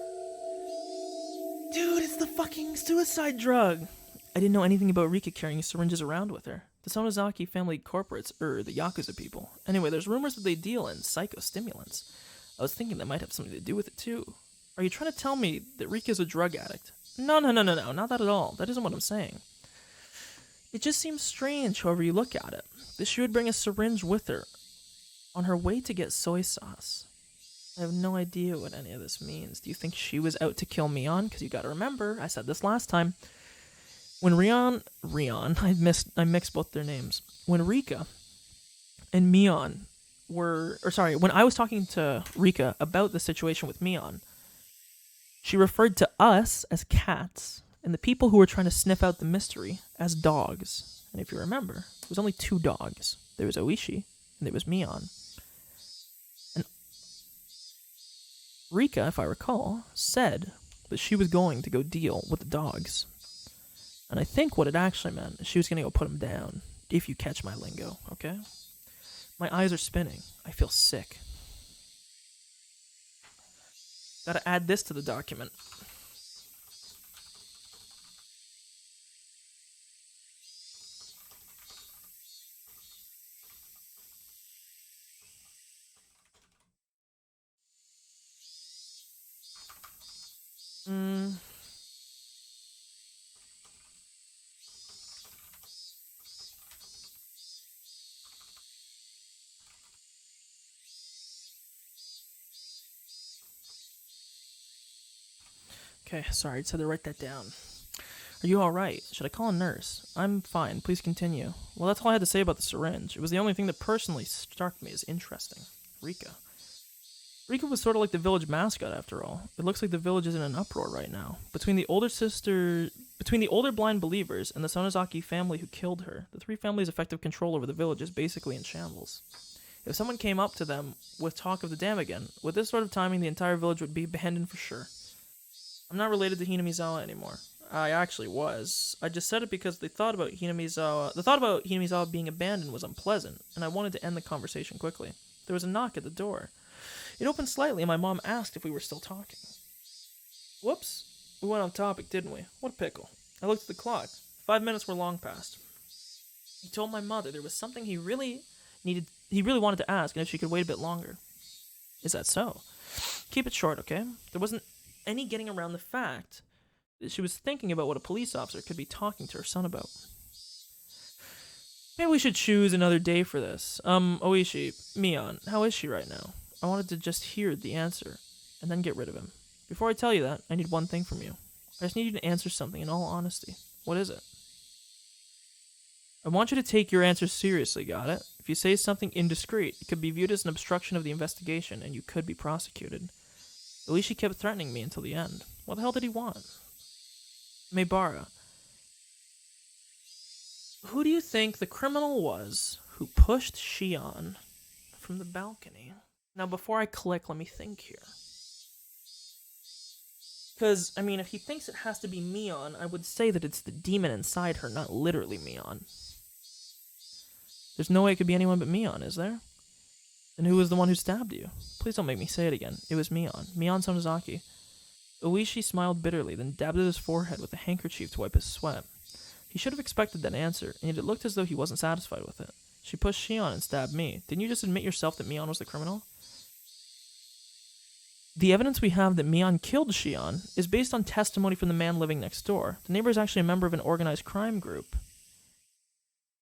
Dude, it's the fucking suicide drug. I didn't know anything about Rika carrying syringes around with her. The Sonozaki family corporates, the Yakuza people. Anyway, there's rumors that they deal in psychostimulants. I was thinking that might have something to do with it too. Are you trying to tell me that Rika's a drug addict? No, not that at all. That isn't what I'm saying. It just seems strange however you look at it, that she would bring a syringe with her on her way to get soy sauce. I have no idea what any of this means. Do you think she was out to kill Mion? Because you gotta remember, I said this last time, when Rion, I mixed both their names. When Rika and Mion when I was talking to Rika about the situation with Mion, she referred to us as cats, and the people who were trying to sniff out the mystery as dogs. And if you remember, there was only 2 dogs. There was Oishi, and there was Mion. And Rika, if I recall, said that she was going to go deal with the dogs. And I think what it actually meant is she was going to go put them down, if you catch my lingo, okay? My eyes are spinning. I feel sick. Gotta add this to the document. Okay, sorry, I just had to write that down. Are you alright? Should I call a nurse? I'm fine, please continue. Well, that's all I had to say about the syringe. It was the only thing that personally struck me as interesting. Rika. Rika was sort of like the village mascot, after all. It looks like the village is in an uproar right now. Between the older blind believers and the Sonozaki family who killed her, the 3 families' effective control over the village is basically in shambles. If someone came up to them with talk of the dam again, with this sort of timing, the entire village would be abandoned for sure. I'm not related to Hinamizawa anymore. I actually was. I just said it because the thought about Hinamizawa being abandoned was unpleasant, and I wanted to end the conversation quickly. There was a knock at the door. It opened slightly, and my mom asked if we were still talking. Whoops. We went off topic, didn't we? What a pickle. I looked at the clock. 5 minutes were long past. He told my mother there was something he really wanted to ask, and if she could wait a bit longer. Is that so? Keep it short, okay? There wasn't any getting around the fact that she was thinking about what a police officer could be talking to her son about. Maybe we should choose another day for this. Oishi, Mion, how is she right now? I wanted to just hear the answer, and then get rid of him. Before I tell you that, I need one thing from you. I just need you to answer something in all honesty. What is it? I want you to take your answer seriously, got it? If you say something indiscreet, it could be viewed as an obstruction of the investigation, and you could be prosecuted. Oishi kept threatening me until the end. What the hell did he want? Maebara, who do you think the criminal was who pushed Shion from the balcony? Now, before I click, let me think here. Because, I mean, if he thinks it has to be Mion, I would say that it's the demon inside her, not literally Mion. There's no way it could be anyone but Mion, is there? Then who was the one who stabbed you? Please don't make me say it again. It was Mion. Mion Sonozaki. Oishi smiled bitterly, then dabbed at his forehead with a handkerchief to wipe his sweat. He should have expected that answer, and yet it looked as though he wasn't satisfied with it. She pushed Shion and stabbed me. Didn't you just admit yourself that Mion was the criminal? The evidence we have that Mion killed Shion is based on testimony from the man living next door. The neighbor is actually a member of an organized crime group.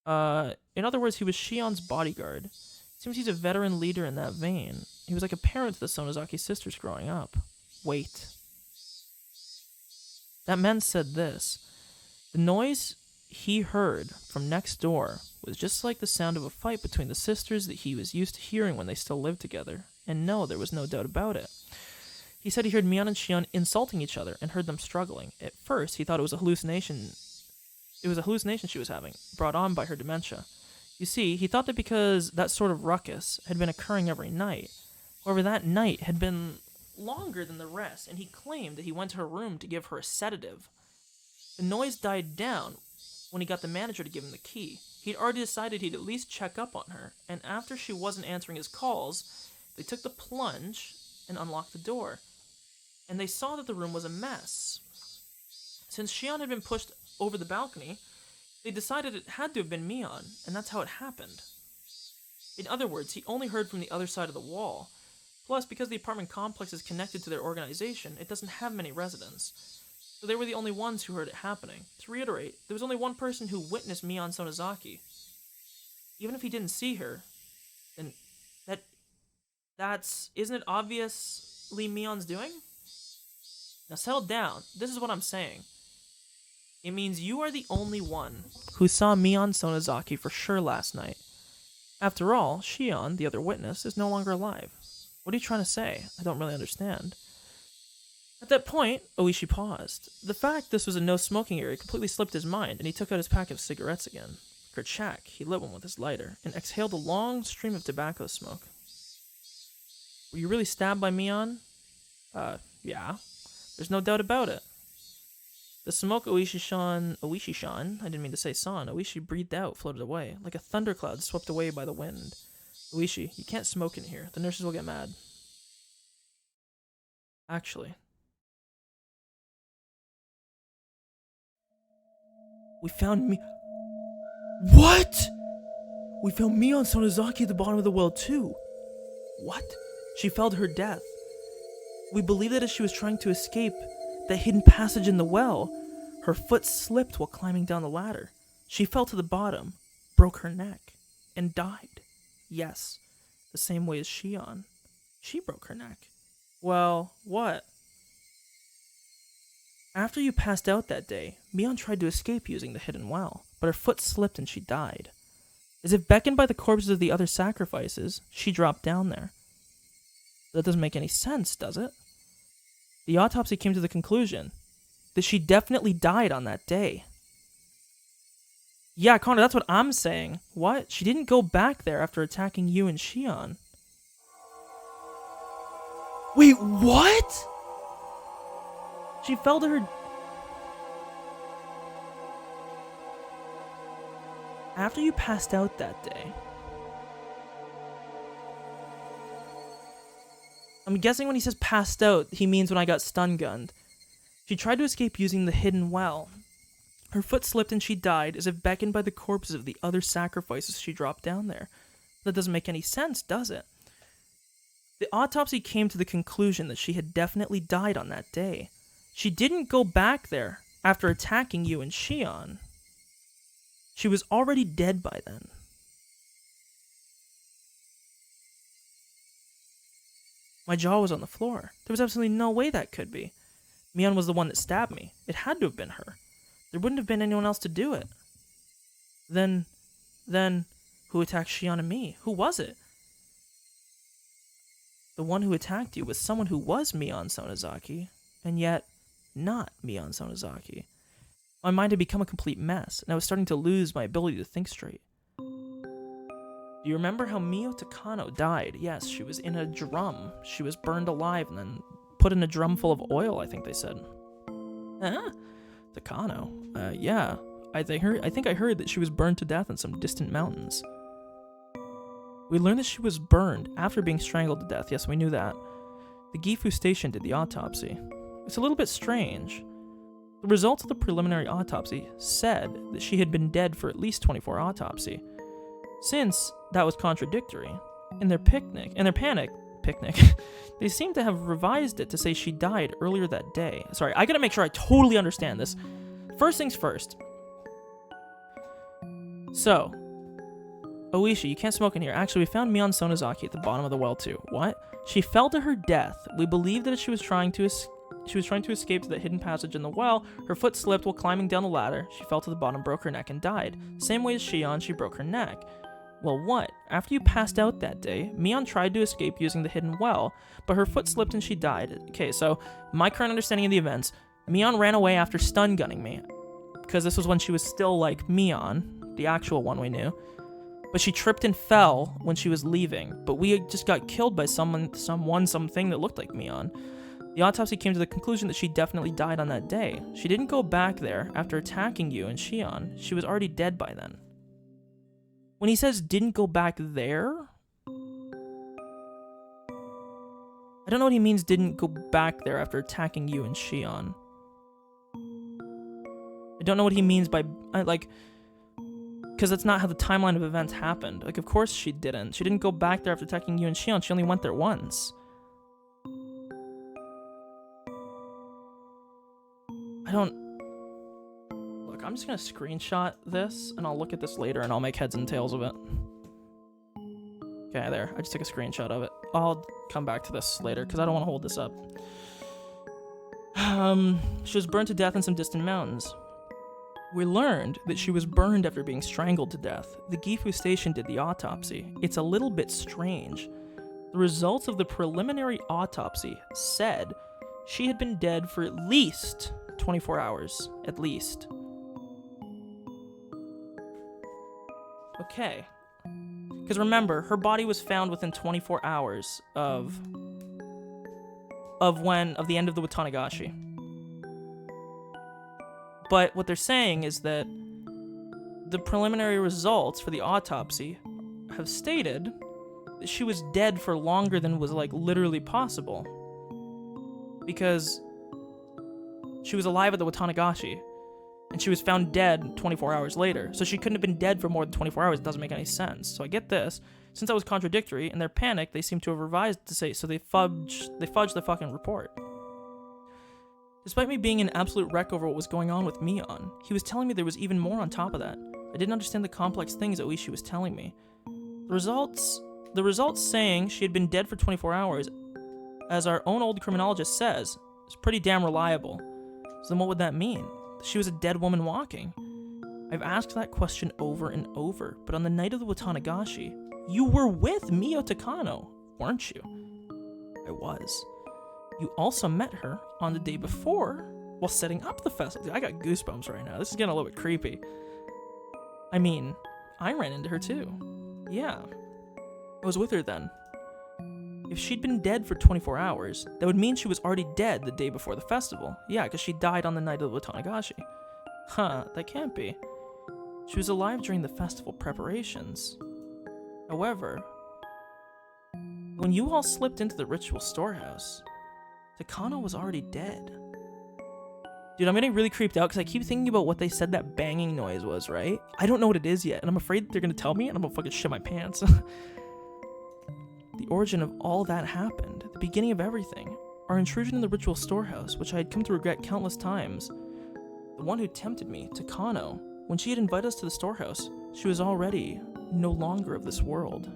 In other words, he was Shion's bodyguard. Seems he's a veteran leader in that vein. He was like a parent to the Sonozaki sisters growing up. Wait. That man said this. The noise he heard from next door was just like the sound of a fight between the sisters that he was used to hearing when they still lived together. And no, there was no doubt about it. He said he heard Mion and Shion insulting each other and heard them struggling. At first, he thought it was a hallucination. It was a hallucination she was having, brought on by her dementia. You see, he thought that because that sort of ruckus had been occurring every night. However, that night had been longer than the rest, and he claimed that he went to her room to give her a sedative. The noise died down when he got the manager to give him the key. He'd already decided he'd at least check up on her, and after she wasn't answering his calls, they took the plunge and unlocked the door. And they saw that the room was a mess. Since Shion had been pushed over the balcony, they decided it had to have been Mion, and that's how it happened. In other words, he only heard from the other side of the wall. Plus, because the apartment complex is connected to their organization, it doesn't have many residents. So they were the only ones who heard it happening. To reiterate, there was only one person who witnessed Mion Sonozaki. Even if he didn't see her, then isn't it obviously Mion's doing? Now settle down. This is what I'm saying. It means you are the only one who saw Mion Sonozaki for sure last night. After all, Shion, the other witness, is no longer alive. What are you trying to say? I don't really understand. At that point, Oishi paused. The fact this was a no-smoking area completely slipped his mind, and he took out his pack of cigarettes again. Kerchak, he lit one with his lighter, and exhaled a long stream of tobacco smoke. Were you really stabbed by Mion? Yeah. There's no doubt about it. The smoke Oishi-shan, I didn't mean to say san, Oishi breathed out, floated away, like a thundercloud swept away by the wind. Oishi, you can't smoke in here. The nurses will get mad. Actually. We found What?! We found Mion Sonozaki at the bottom of the well too. What? She fell to her death. We believe that as she was trying to escape that hidden passage in the well, her foot slipped while climbing down the ladder. She fell to the bottom, broke her neck, and died. Yes, the same way as Shion. She broke her neck. Well, what? After you passed out that day, Mion tried to escape using the hidden well, but her foot slipped and she died. As if beckoned by the corpses of the other sacrifices, she dropped down there. That doesn't make any sense, does it? The autopsy came to the conclusion that she definitely died on that day. Yeah, Connor, that's what I'm saying. What? She didn't go back there after attacking you and Shion. Wait, what? She fell to her... After you passed out that day... I'm guessing when he says passed out, he means when I got stun-gunned. She tried to escape using the hidden well. Her foot slipped and she died, as if beckoned by the corpses of the other sacrifices she dropped down there. That doesn't make any sense, does it? The autopsy came to the conclusion that she had definitely died on that day. She didn't go back there after attacking you and Shion. She was already dead by then. My jaw was on the floor. There was absolutely no way that could be. Mion was the one that stabbed me. It had to have been her. There wouldn't have been anyone else to do it. Then, who attacked Shion and me? Who was it? The one who attacked you was someone who was Mion Sonozaki, and yet not Mion Sonozaki. My mind had become a complete mess, and I was starting to lose my ability to think straight. Do you remember how Mio Takano died? Yes, she was in a drum. She was burned alive and then put in a drum full of oil, I think they said. Huh? Takano? Yeah. I think I heard that she was burned to death in some distant mountains. We learned that she was burned after being strangled to death. Yes, we knew that. The Gifu station did the autopsy. It's a little bit strange. The results of the preliminary autopsy said that she had been dead for at least 24 autopsy. Since that was contradictory, in their panic, they seem to have revised it to say she died earlier that day. Sorry, I gotta make sure I totally understand this. First things first. So, Oishi, you can't smoke in here. Actually, we found Mion Sonozaki at the bottom of the well too. What? She fell to her death. We believe that she was trying to escape to the hidden passage in the well. Her foot slipped while climbing down the ladder. She fell to the bottom, broke her neck, and died. Same way as Shion, she broke her neck. Well, what? After you passed out that day, Mion tried to escape using the hidden well, but her foot slipped and she died. Okay, so my current understanding of the events, Mion ran away after stun gunning me, because this was when she was still like Mion, the actual one we knew. But she tripped and fell when she was leaving, but we just got killed by something that looked like Mion. The autopsy came to the conclusion that she definitely died on that day. She didn't go back there after attacking you and Shion. She was already dead by then. When he says didn't go back there, I don't know what he means didn't go back there after attacking you and Shion. I don't know what he means by, like, because that's not how the timeline of events happened. Like, of course she didn't. She didn't go back there after attacking you and Shion. She only went there once. I don't... Look, I'm just going to screenshot this, and I'll look at this later, and I'll make heads and tails of it. Okay, there. I just took a screenshot of it. I'll come back to this later, because I don't want to hold this up. She was burned to death in some distant mountains. We learned that she was burned after being strangled to death. The Gifu station did the autopsy. It's a little bit strange. The results of the preliminary autopsy said she had been dead for at least 24 hours. At least. Okay. Because remember, her body was found within 24 hours of the end of the Watangashi. But what they're saying is that the preliminary results for the autopsy have stated that she was dead for longer than was, like, literally possible. Because she was alive at the Watangashi, and she was found dead 24 hours later. So she couldn't have been dead for more than 24 hours. It doesn't make any sense. So I get this. Since that was contradictory, in their panic, they seem to have revised to say, so they fudged the fucking report. Despite me being an absolute wreck over what was going on with Mion, he was telling me there was even more on top of that. I didn't understand the complex things that Oishi was telling me. The results saying she had been dead for 24 hours, as our own old criminologist says, is pretty damn reliable. So then what would that mean? She was a dead woman walking. I've asked that question over and over, but on the night of the Watangashi, you were with Mio Takano, weren't you? I was. You also met her on the day before while setting up the festival. I got goosebumps right now. This is getting a little bit creepy. I mean, I ran into her too. Yeah. I was with her then. If she'd been dead for 24 hours, that would mean she was already dead the day before the festival. Yeah, because she died on the night of the Watangashi. Huh, that can't be. She was alive during the festival preparations. However, when you all slipped into the ritual storehouse, Takano was already dead. Dude, I'm getting really creeped out because I keep thinking about what they said that banging noise was, right? I don't know what it is yet, and I'm afraid they're going to tell me, and I'm going to fucking shit my pants. The origin of all that happened, the beginning of everything, our intrusion in the ritual storehouse, which I had come to regret countless times. The one who tempted me, Takano, when she had invited us to the storehouse, she was already no longer of this world.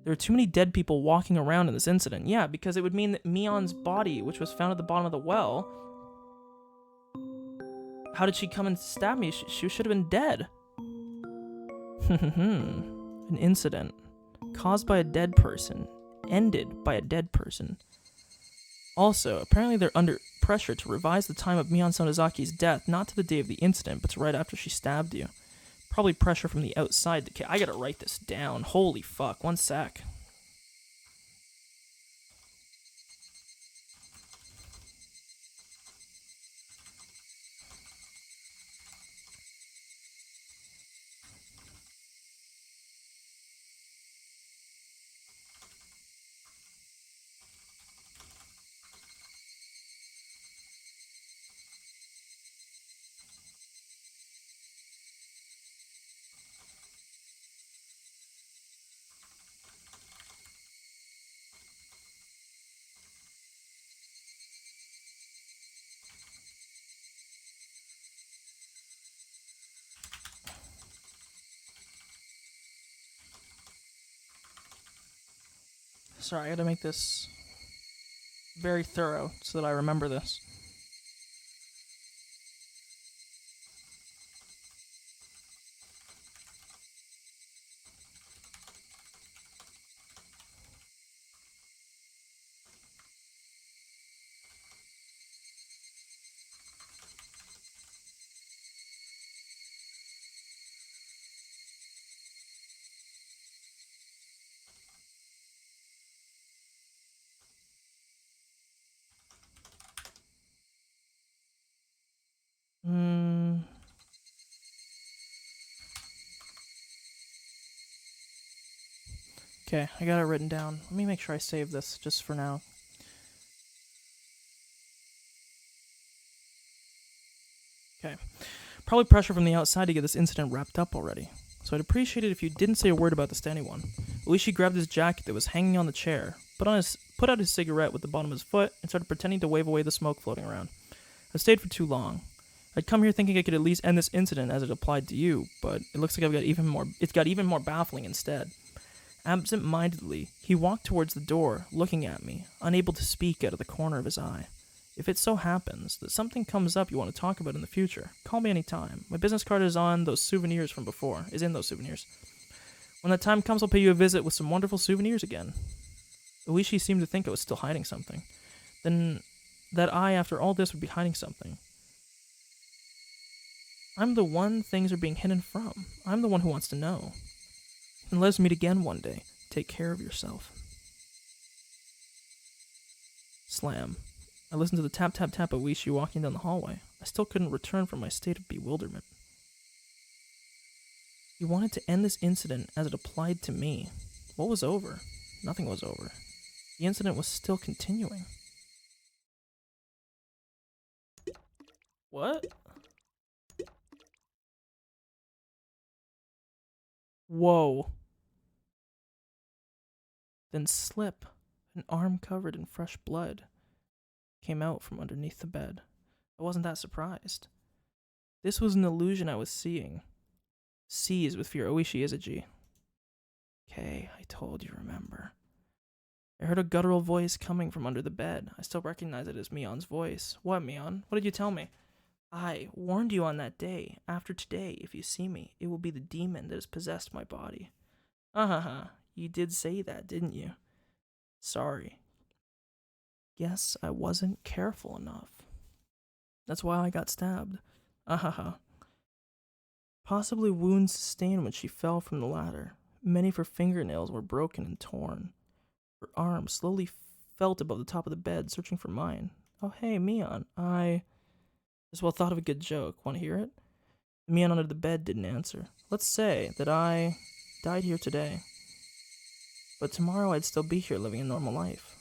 There are too many dead people walking around in this incident. Yeah, because it would mean that Mion's body, which was found at the bottom of the well, how did she come and stab me? She should have been dead. An incident caused by a dead person, ended by a dead person. Also, apparently they're under pressure to revise the time of Mion Sonozaki's death, not to the day of the incident, but to right after she stabbed you. Probably pressure from the outside. I gotta write this down. Holy fuck. One sec. Sorry, I gotta make this very thorough so that I remember this. Okay, I got it written down. Let me make sure I save this just for now. Probably pressure from the outside to get this incident wrapped up already. So I'd appreciate it if you didn't say a word about this to anyone. Uishi grabbed his jacket that was hanging on the chair, put out his cigarette with the bottom of his foot, and started pretending to wave away the smoke floating around. I stayed for too long. I'd come here thinking I could at least end this incident as it applied to you, but it looks like it's got even more baffling instead. Absent-mindedly, he walked towards the door, looking at me, unable to speak out of the corner of his eye. If it so happens that something comes up you want to talk about in the future, call me anytime. My business card is in those souvenirs from before. When that time comes, I'll pay you a visit with some wonderful souvenirs again. Uishi seemed to think I was still hiding something. Then, that I, after all this, would be hiding something. I'm the one things are being hidden from. I'm the one who wants to know. And let's meet again one day. Take care of yourself. Slam. I listened to the tap-tap-tap of Uishi walking down the hallway. I still couldn't return from my state of bewilderment. He wanted to end this incident as it applied to me. What was over? Nothing was over. The incident was still continuing. What? Whoa. Then slip, an arm covered in fresh blood, came out from underneath the bed. I wasn't that surprised. This was an illusion I was seeing. Seized with fear, Oishi Izuji. Okay, I told you, remember. I heard a guttural voice coming from under the bed. I still recognize it as Mion's voice. What, Mion? What did you tell me? I warned you on that day. After today, if you see me, it will be the demon that has possessed my body. You did say that, didn't you? Sorry. Guess I wasn't careful enough. That's why I got stabbed. Possibly wounds sustained when she fell from the ladder. Many of her fingernails were broken and torn. Her arm slowly felt above the top of the bed, searching for mine. Oh, hey, Mion, I just well thought of a good joke. Want to hear it? The Mion under the bed didn't answer. Let's say that I died here today, but tomorrow I'd still be here living a normal life.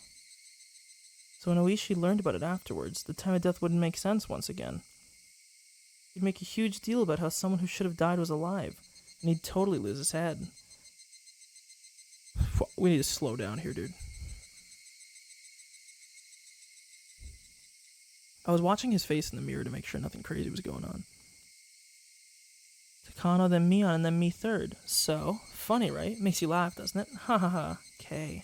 So when Oishi learned about it afterwards, the time of death wouldn't make sense once again. He'd make a huge deal about how someone who should have died was alive, and he'd totally lose his head. We need to slow down here, dude. I was watching his face in the mirror to make sure nothing crazy was going on. Takano, then Mion, and then me third. So, funny, right? Makes you laugh, doesn't it? Ha ha ha. Okay.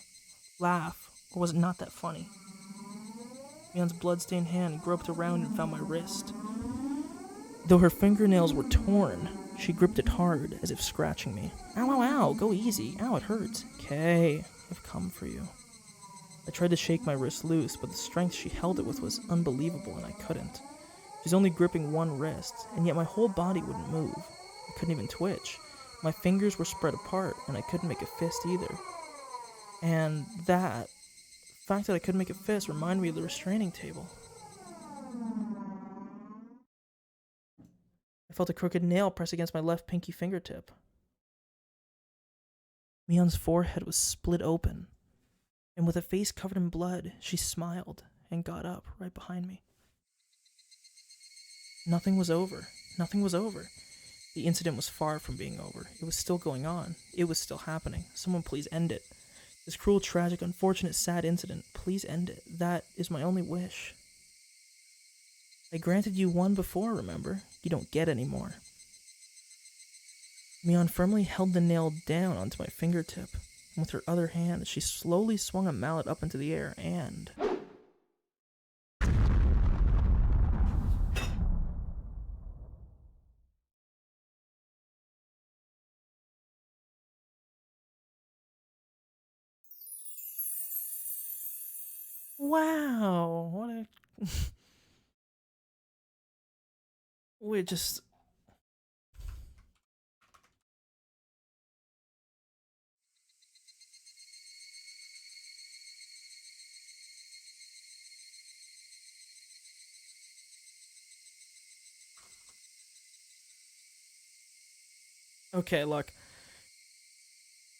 Laugh. Or was it not that funny? Mion's bloodstained hand groped around and found my wrist. Though her fingernails were torn, she gripped it hard, as if scratching me. Ow, ow, ow, go easy. Ow, it hurts. Okay, I've come for you. I tried to shake my wrist loose, but the strength she held it with was unbelievable, and I couldn't. She's only gripping one wrist, and yet my whole body wouldn't move. I couldn't even twitch. My fingers were spread apart, and I couldn't make a fist either. And the fact that I couldn't make a fist reminded me of the restraining table. I felt a crooked nail press against my left pinky fingertip. Mion's forehead was split open, and with a face covered in blood, she smiled and got up right behind me. Nothing was over. Nothing was over. The incident was far from being over. It was still going on. It was still happening. Someone please end it. This cruel, tragic, unfortunate, sad incident, please end it. That is my only wish. I granted you one before, remember? You don't get any more. Mion firmly held the nail down onto my fingertip, and with her other hand, she slowly swung a mallet up into the air and... Wow, what a... We just... Okay, look.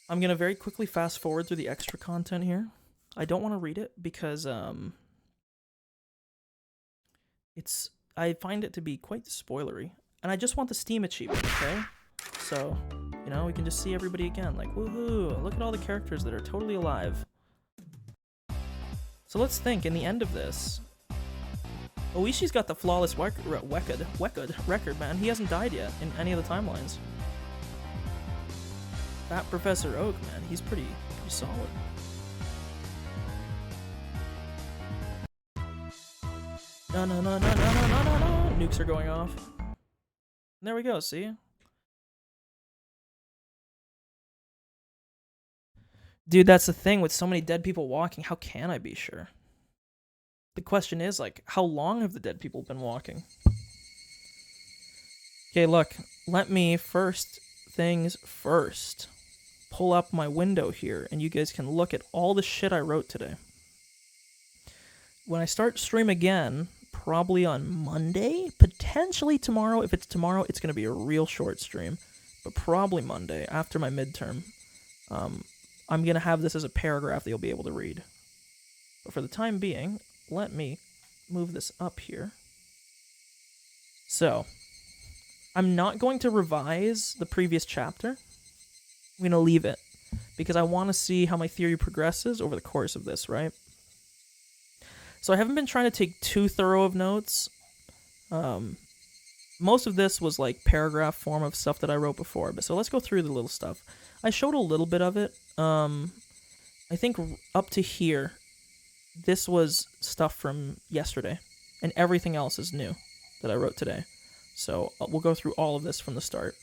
I'm gonna very quickly fast forward through the extra content here. I don't want to read it because I find it to be quite spoilery. And I just want the Steam achievement, okay? So, you know, we can just see everybody again. Like, woohoo, look at all the characters that are totally alive. So let's think, in the end of this, Oishi's got the flawless record, man. He hasn't died yet in any of the timelines. That Professor Oak, man, he's pretty solid. No. Nukes are going off. And there we go, see? Dude, that's the thing with so many dead people walking. How can I be sure? The question is, like, how long have the dead people been walking? Okay, look. Let me, first things first, pull up my window here, and you guys can look at all the shit I wrote today. When I start stream again, probably on Monday, potentially tomorrow. If it's tomorrow, it's going to be a real short stream, but probably Monday, after my midterm. I'm going to have this as a paragraph that you'll be able to read. But for the time being, let me move this up here. So, I'm not going to revise the previous chapter. I'm going to leave it, because I want to see how my theory progresses over the course of this, right? So I haven't been trying to take too thorough of notes. Most of this was like paragraph form of stuff that I wrote before, but so let's go through the little stuff. I showed a little bit of it. I think up to here, this was stuff from yesterday, and everything else is new that I wrote today. So we'll go through all of this from the start.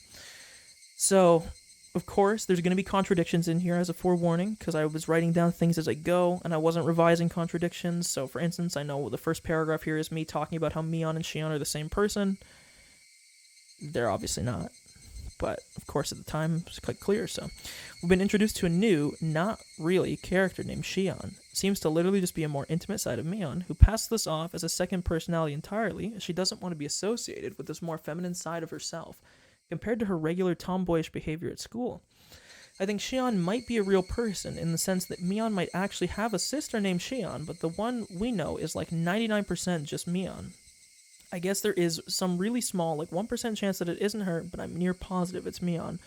So, of course, there's going to be contradictions in here as a forewarning, because I was writing down things as I go, and I wasn't revising contradictions. So, for instance, I know the first paragraph here is me talking about how Mion and Shion are the same person. They're obviously not. But, of course, at the time, it's quite clear, so. We've been introduced to a new, not really, character named Shion. Seems to literally just be a more intimate side of Mion, who passed this off as a second personality entirely, as she doesn't want to be associated with this more feminine side of herself, compared to her regular tomboyish behavior at school. I think Shion might be a real person, in the sense that Mion might actually have a sister named Shion, but the one we know is like 99% just Mion. I guess there is some really small, like 1% chance that it isn't her, but I'm near positive it's Mion.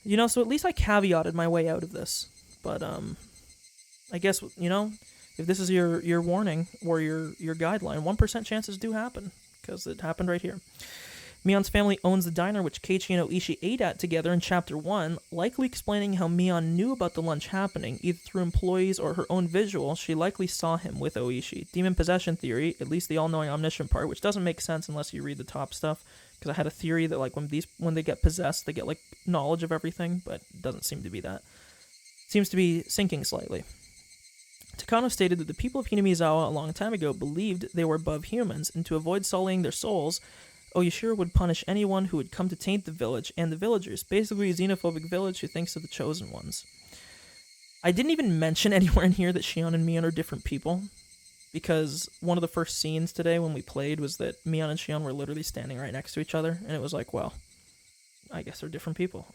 You know, so at least I caveated my way out of this. But, I guess, you know, if this is your warning, or your guideline, 1% chances do happen, because it happened right here. Mion's family owns the diner which Keiichi and Oishi ate at together in Chapter 1, likely explaining how Mion knew about the lunch happening, either through employees or her own visual. She likely saw him with Oishi. Demon possession theory, at least the all-knowing omniscient part, which doesn't make sense unless you read the top stuff, because I had a theory that like when they get possessed, they get like knowledge of everything, but it doesn't seem to be that. It seems to be sinking slightly. Takano stated that the people of Hinamizawa a long time ago believed they were above humans, and to avoid sullying their souls, Oyashiro would punish anyone who would come to taint the village and the villagers, basically a xenophobic village who thinks of the chosen ones. I didn't even mention anywhere in here that Shion and Mion are different people, because one of the first scenes today when we played was that Mion and Shion were literally standing right next to each other, and it was like, well, I guess they're different people.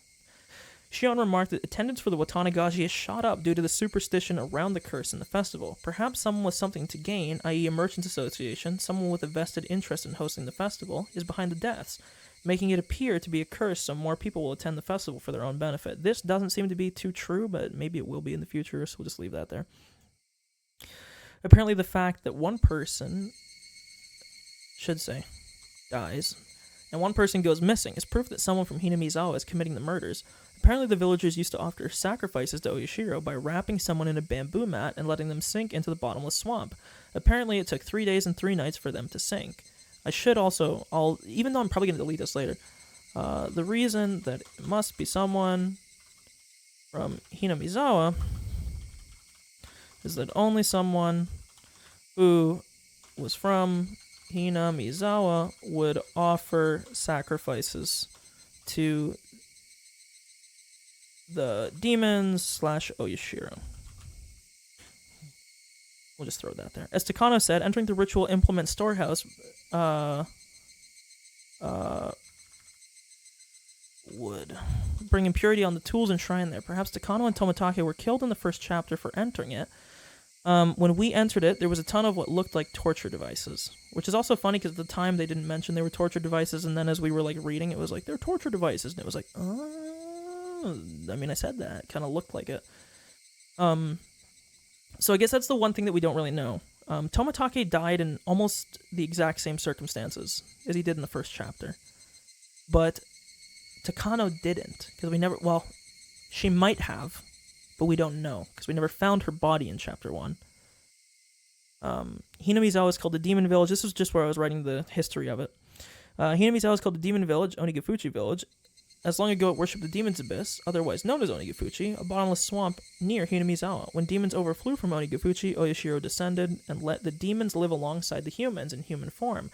Shion remarked that attendance for the Watangashi has shot up due to the superstition around the curse in the festival. Perhaps someone with something to gain, i.e. a merchants association, someone with a vested interest in hosting the festival, is behind the deaths, making it appear to be a curse so more people will attend the festival for their own benefit. This doesn't seem to be too true, but maybe it will be in the future, so we'll just leave that there. Apparently the fact that one person, dies, and one person goes missing is proof that someone from Hinamizawa is committing the murders. Apparently the villagers used to offer sacrifices to Oyashiro by wrapping someone in a bamboo mat and letting them sink into the bottomless swamp. Apparently it took 3 days and 3 nights for them to sink. I should also, even though I'm probably going to delete this later, the reason that it must be someone from Hinamizawa is that only someone who was from Hinamizawa would offer sacrifices to the demons / Oyashiro. We'll just throw that there. As Takano said, entering the ritual implement storehouse would bring impurity on the tools and shrine there. Perhaps Takano and Tomitake were killed in the first chapter for entering it, When we entered it, there was a ton of what looked like torture devices, which is also funny because at the time they didn't mention they were torture devices, and then as we were like reading, it was like, they're torture devices, and it was like, oh, I mean, I said that. It kind of looked like it. So I guess that's the one thing that we don't really know. Tomatake died in almost the exact same circumstances as he did in the first chapter. But Takano didn't, because we never, well, she might have, but we don't know, because we never found her body in chapter 1. Hinamizawa is called the Demon Village. This was just where I was writing the history of it. Hinamizawa is called the Demon Village, Onigafuchi Village. As long ago it worshipped the Demon's Abyss, otherwise known as Onigafuchi, a bottomless swamp near Hinamizawa. When demons overflew from Onigafuchi, Oyashiro descended and let the demons live alongside the humans in human form.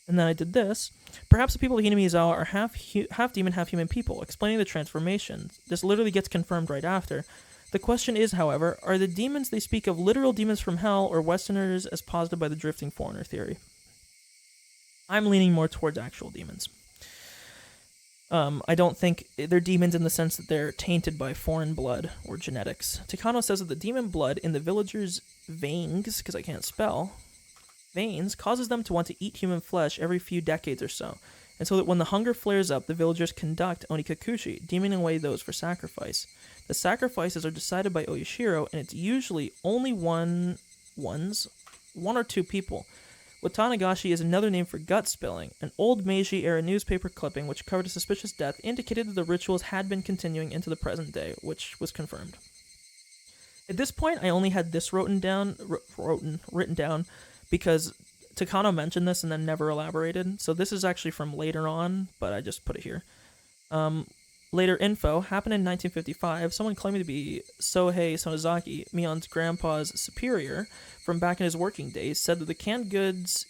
And then I did this. Perhaps the people of Hinamizawa are half demon, half human people, explaining the transformation. This literally gets confirmed right after. The question is, however, are the demons they speak of literal demons from hell or Westerners as posited by the drifting foreigner theory? I'm leaning more towards actual demons. I don't think they're demons in the sense that they're tainted by foreign blood or genetics. Takano says that the demon blood in the villagers' veins, because I can't spell, veins, causes them to want to eat human flesh every few decades or so, and so that when the hunger flares up, the villagers conduct onikakushi, demoning away those for sacrifice. The sacrifices are decided by Oyashiro, and it's usually only one or two people. Watangashi is another name for gut spilling. An old Meiji-era newspaper clipping which covered a suspicious death indicated that the rituals had been continuing into the present day, which was confirmed. At this point, I only had this written down because Takano mentioned this and then never elaborated, so this is actually from later on, but I just put it here. Later info happened in 1955. Someone claiming to be Sohei Sonozaki, Mion's grandpa's superior from back in his working days, said that the canned goods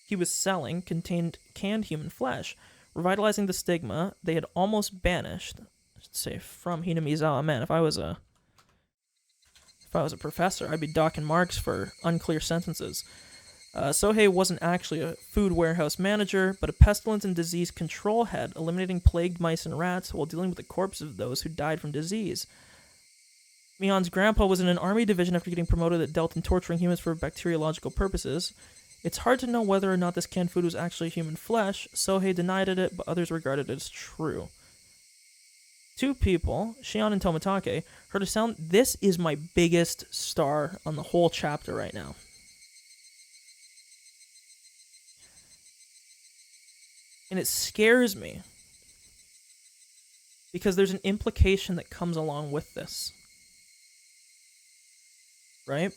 he was selling contained canned human flesh, revitalizing the stigma they had almost banished. I should say from Hinamizawa. Man, if I was a professor, I'd be docking marks for unclear sentences. Sohei wasn't actually a food warehouse manager, but a pestilence and disease control head, eliminating plagued mice and rats while dealing with the corpses of those who died from disease. Mion's grandpa was in an army division after getting promoted that dealt in torturing humans for bacteriological purposes. It's hard to know whether or not this canned food was actually human flesh. Sohei denied it, but others regarded it as true. Two people, Shion and Tomatake, heard a sound. This is my biggest star on the whole chapter right now. And it scares me because there's an implication that comes along with this. Right?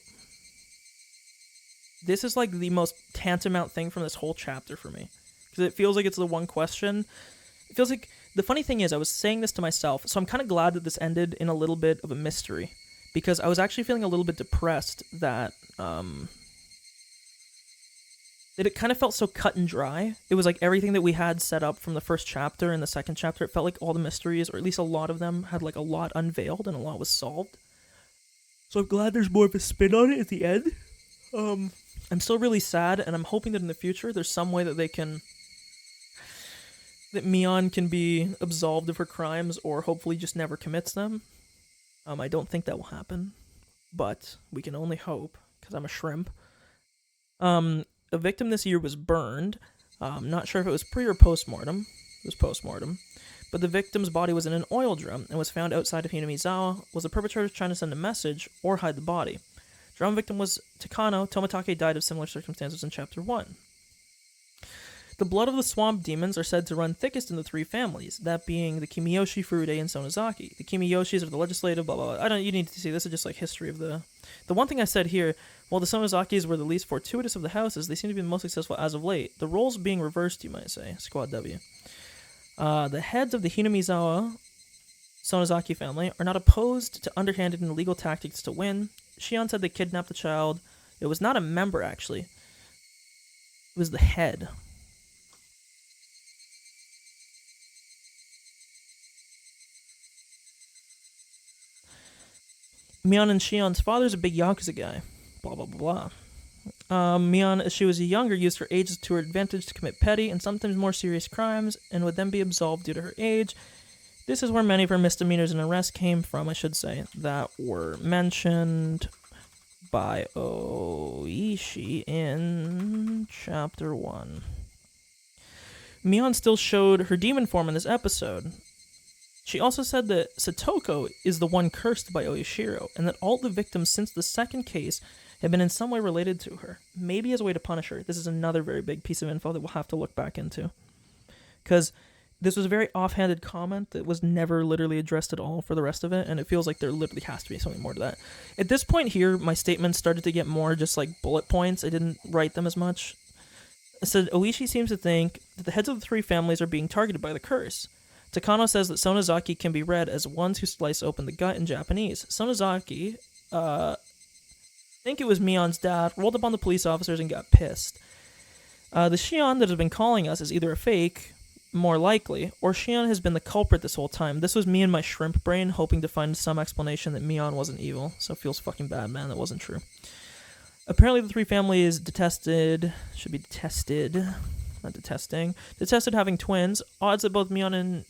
This is like the most tantamount thing from this whole chapter for me. Because it feels like it's the one question. It feels like, the funny thing is, I was saying this to myself, so I'm kind of glad that this ended in a little bit of a mystery. Because I was actually feeling a little bit depressed that it kind of felt so cut and dry. It was like everything that we had set up from the first chapter and the second chapter, it felt like all the mysteries, or at least a lot of them, had like a lot unveiled and a lot was solved. So I'm glad there's more of a spin on it at the end. I'm still really sad, and I'm hoping that in the future there's some way that that Mion can be absolved of her crimes, or hopefully just never commits them. I don't think that will happen, but we can only hope, because I'm a shrimp. A victim this year was burned. Not sure if it was pre or post-mortem. It was post-mortem. But the victim's body was in an oil drum and was found outside of Hinamizawa. Was the perpetrator trying to send a message or hide the body? Drum victim was Takano. Tomatake died of similar circumstances in Chapter 1. The blood of the swamp demons are said to run thickest in the three families, that being the Kimiyoshi, Furude, and Sonozaki. The Kimiyoshis are the legislative, blah, blah, blah. You need to see, this is just like history of the one thing I said here, while the Sonozakis were the least fortuitous of the houses, they seem to be the most successful as of late. The roles being reversed, you might say. Squad W. The heads of the Hinamizawa Sonozaki family are not opposed to underhanded and illegal tactics to win. Shion said they kidnapped the child. It was not a member, actually. It was the head. Mion and Shion's father's a big Yakuza guy. Blah, blah, blah, blah. Mion, as she was younger, used her age to her advantage to commit petty and sometimes more serious crimes, and would then be absolved due to her age. This is where many of her misdemeanors and arrests came from, I should say, that were mentioned by Oishi in Chapter 1. Mion still showed her demon form in this episode. She also said that Satoko is the one cursed by Oyashiro, and that all the victims since the second case have been in some way related to her, maybe as a way to punish her. This is another very big piece of info that we'll have to look back into. Because this was a very offhanded comment that was never literally addressed at all for the rest of it, and it feels like there literally has to be something more to that. At this point here, my statements started to get more just like bullet points. I didn't write them as much. I said, Oishi seems to think that the heads of the three families are being targeted by the curse. Takano says that Sonozaki can be read as ones who slice open the gut in Japanese. Sonozaki, I think it was Mion's dad, rolled up on the police officers and got pissed. The Shion that has been calling us is either a fake, more likely, or Shion has been the culprit this whole time. This was me and my shrimp brain hoping to find some explanation that Mion wasn't evil, so it feels fucking bad, man, that wasn't true. Apparently the three families detested having twins, odd that both Mion and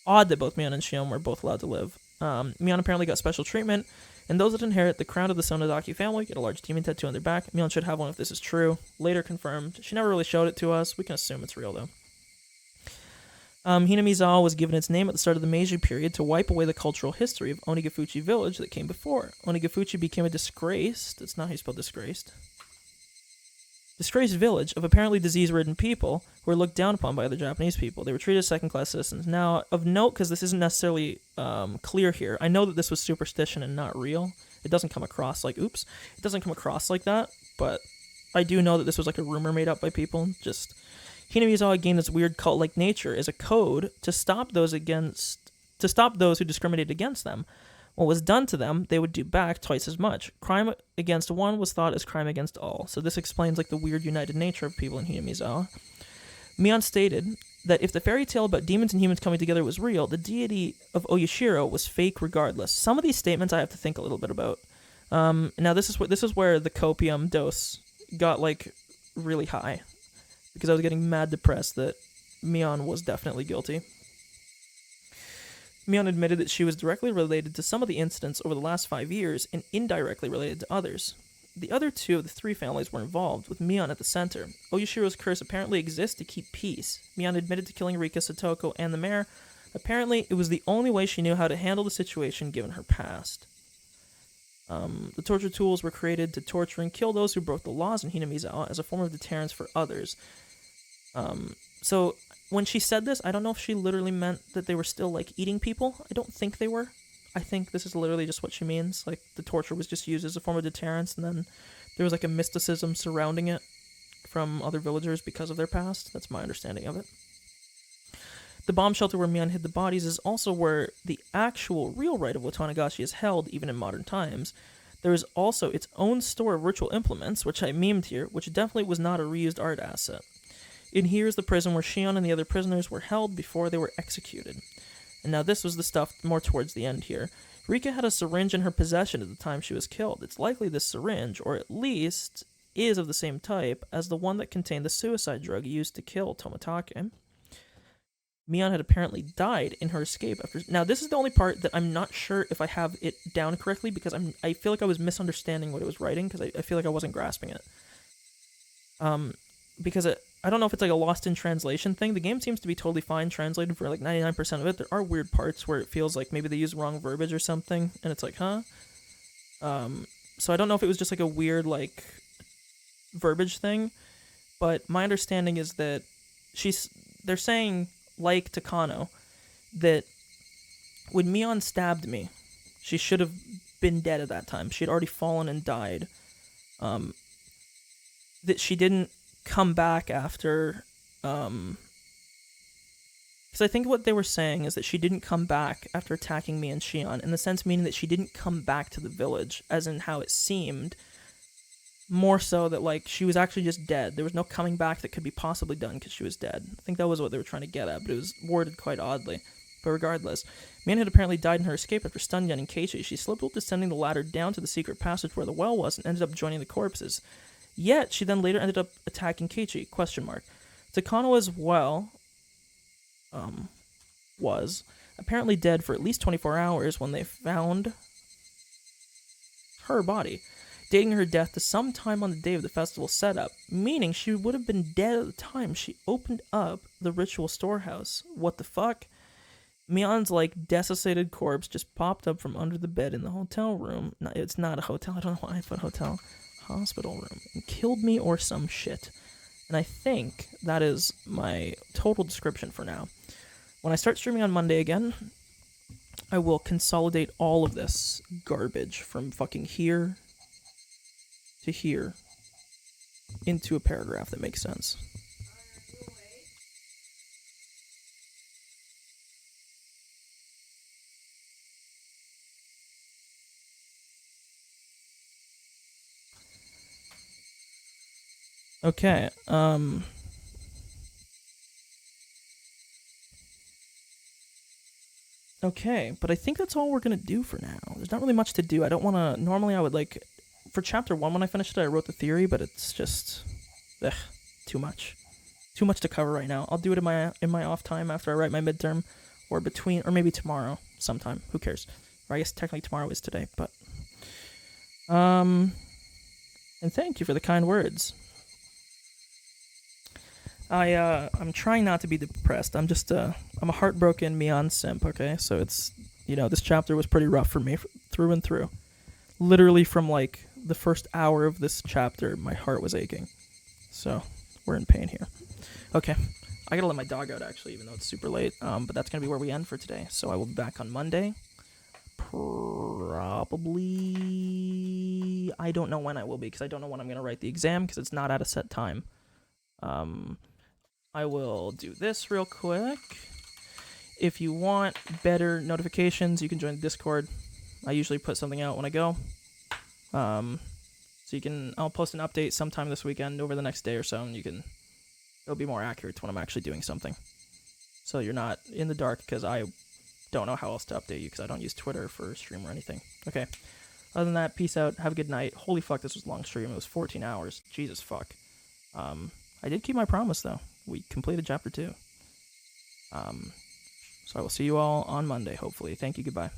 Shion were both allowed to live. Mion apparently got special treatment, and those that inherit the crown of the Sonozaki family get a large demon tattoo on their back. Mion should have one if this is true. Later confirmed. She never really showed it to us. We can assume it's real, though. Hinamizawa was given its name at the start of the Meiji period to wipe away the cultural history of Onigafuchi village that came before. Onigafuchi became a disgraced village of apparently disease-ridden people who were looked down upon by other Japanese people. They were treated as second-class citizens. Now, of note, because this isn't necessarily clear here, I know that this was superstition and not real. It doesn't come across like that, but I do know that this was like a rumor made up by people. Just Hinamizawa gained this weird cult-like nature as a code to stop those who discriminated against them. What was done to them, they would do back twice as much. Crime against one was thought as crime against all. So this explains like the weird united nature of people in Hinamizawa. Mion stated that if the fairy tale about demons and humans coming together was real, the deity of Oyashiro was fake regardless. Some of these statements I have to think a little bit about. Now this is where the copium dose got like really high, because I was getting mad depressed that Mion was definitely guilty. Mion admitted that she was directly related to some of the incidents over the last 5 years and indirectly related to others. The other two of the three families were involved, with Mion at the center. Oyashiro's curse apparently exists to keep peace. Mion admitted to killing Rika, Satoko, and the mayor. Apparently, it was the only way she knew how to handle the situation given her past. The torture tools were created to torture and kill those who broke the laws in Hinamizawa as a form of deterrence for others. So when she said this, I don't know if she literally meant that they were still like eating people. I don't think they were. I think this is literally just what she means. Like the torture was just used as a form of deterrence, and then there was like a mysticism surrounding it from other villagers because of their past. That's my understanding of it. The bomb shelter where Mion hid the bodies is also where the actual real rite of Watangashi is held, even in modern times. There is also its own store of ritual implements, which I memed here, which definitely was not a reused art asset. In here is the prison where Shion and the other prisoners were held before they were executed. And now this was the stuff more towards the end here. Rika had a syringe in her possession at the time she was killed. It's likely this syringe, or at least is of the same type as the one that contained the suicide drug used to kill Tomitake. Mion had apparently died in her escape after... Now, this is the only part that I'm not sure if I have it down correctly, because I feel like I was misunderstanding what it was writing, because I feel like I wasn't grasping it. Because I don't know if it's like a lost in translation thing. The game seems to be totally fine translated for like 99% of it. There are weird parts where it feels like maybe they use wrong verbiage or something, and it's like, huh? So I don't know if it was just like a weird like verbiage thing, but my understanding is that they're saying, like Takano, that when Mion stabbed me, she should have been dead at that time. She had already fallen and died. That she didn't come back after, because I think what they were saying is that she didn't come back after attacking me and Shion, in the sense meaning that she didn't come back to the village, as in how it seemed, more so that like she was actually just dead. There was no coming back that could be possibly done because she was dead. I think that was what they were trying to get at, but it was worded quite oddly. But regardless, Mion had apparently died in her escape after stun-gunning Keiichi. She slipped while descending the ladder down to the secret passage where the well was and ended up joining the corpses. Yet, she then later ended up attacking Keiichi, ? Takano as well. was apparently dead for at least 24 hours when they found her body, dating her death to sometime on the day of the festival setup, meaning she would have been dead at the time she opened up the ritual storehouse. What the fuck? Mion's like desiccated corpse just popped up from under the bed in the hotel room. No, it's not a hotel. I don't know why I put hotel. Hospital room. And killed me or some shit. And I think that is my total description for now. When I start streaming on Monday again, I will consolidate all of this garbage from fucking here to here into a paragraph that makes sense. Okay, okay, but I think that's all we're gonna do for now. There's not really much to do. I don't wanna... Normally I would like... For chapter 1 when I finished it, I wrote the theory, but it's just... Ugh, too much. Too much to cover right now. I'll do it in my off time after I write my midterm, or between... Or maybe tomorrow sometime. Who cares? Or I guess technically tomorrow is today, but... And thank you for the kind words. I'm trying not to be depressed. I'm a heartbroken Mion simp, okay? So it's, this chapter was pretty rough for me through and through. Literally from, like, the first hour of this chapter, my heart was aching. So, we're in pain here. Okay, I gotta let my dog out, actually, even though it's super late. But that's gonna be where we end for today. So I will be back on Monday. Probably... I don't know when I will be, because I don't know when I'm gonna write the exam, because it's not at a set time. I will do this real quick. If you want better notifications, you can join the Discord. I usually put something out when I go. So I'll post an update sometime this weekend over the next day or so, and it'll be more accurate to when I'm actually doing something. So you're not in the dark, because I don't know how else to update you, because I don't use Twitter for stream or anything. Okay. Other than that, peace out. Have a good night. Holy fuck, this was a long stream. It was 14 hours. Jesus fuck. I did keep my promise, though. We completed chapter 2. So I will see you all on Monday, hopefully. Thank you, goodbye.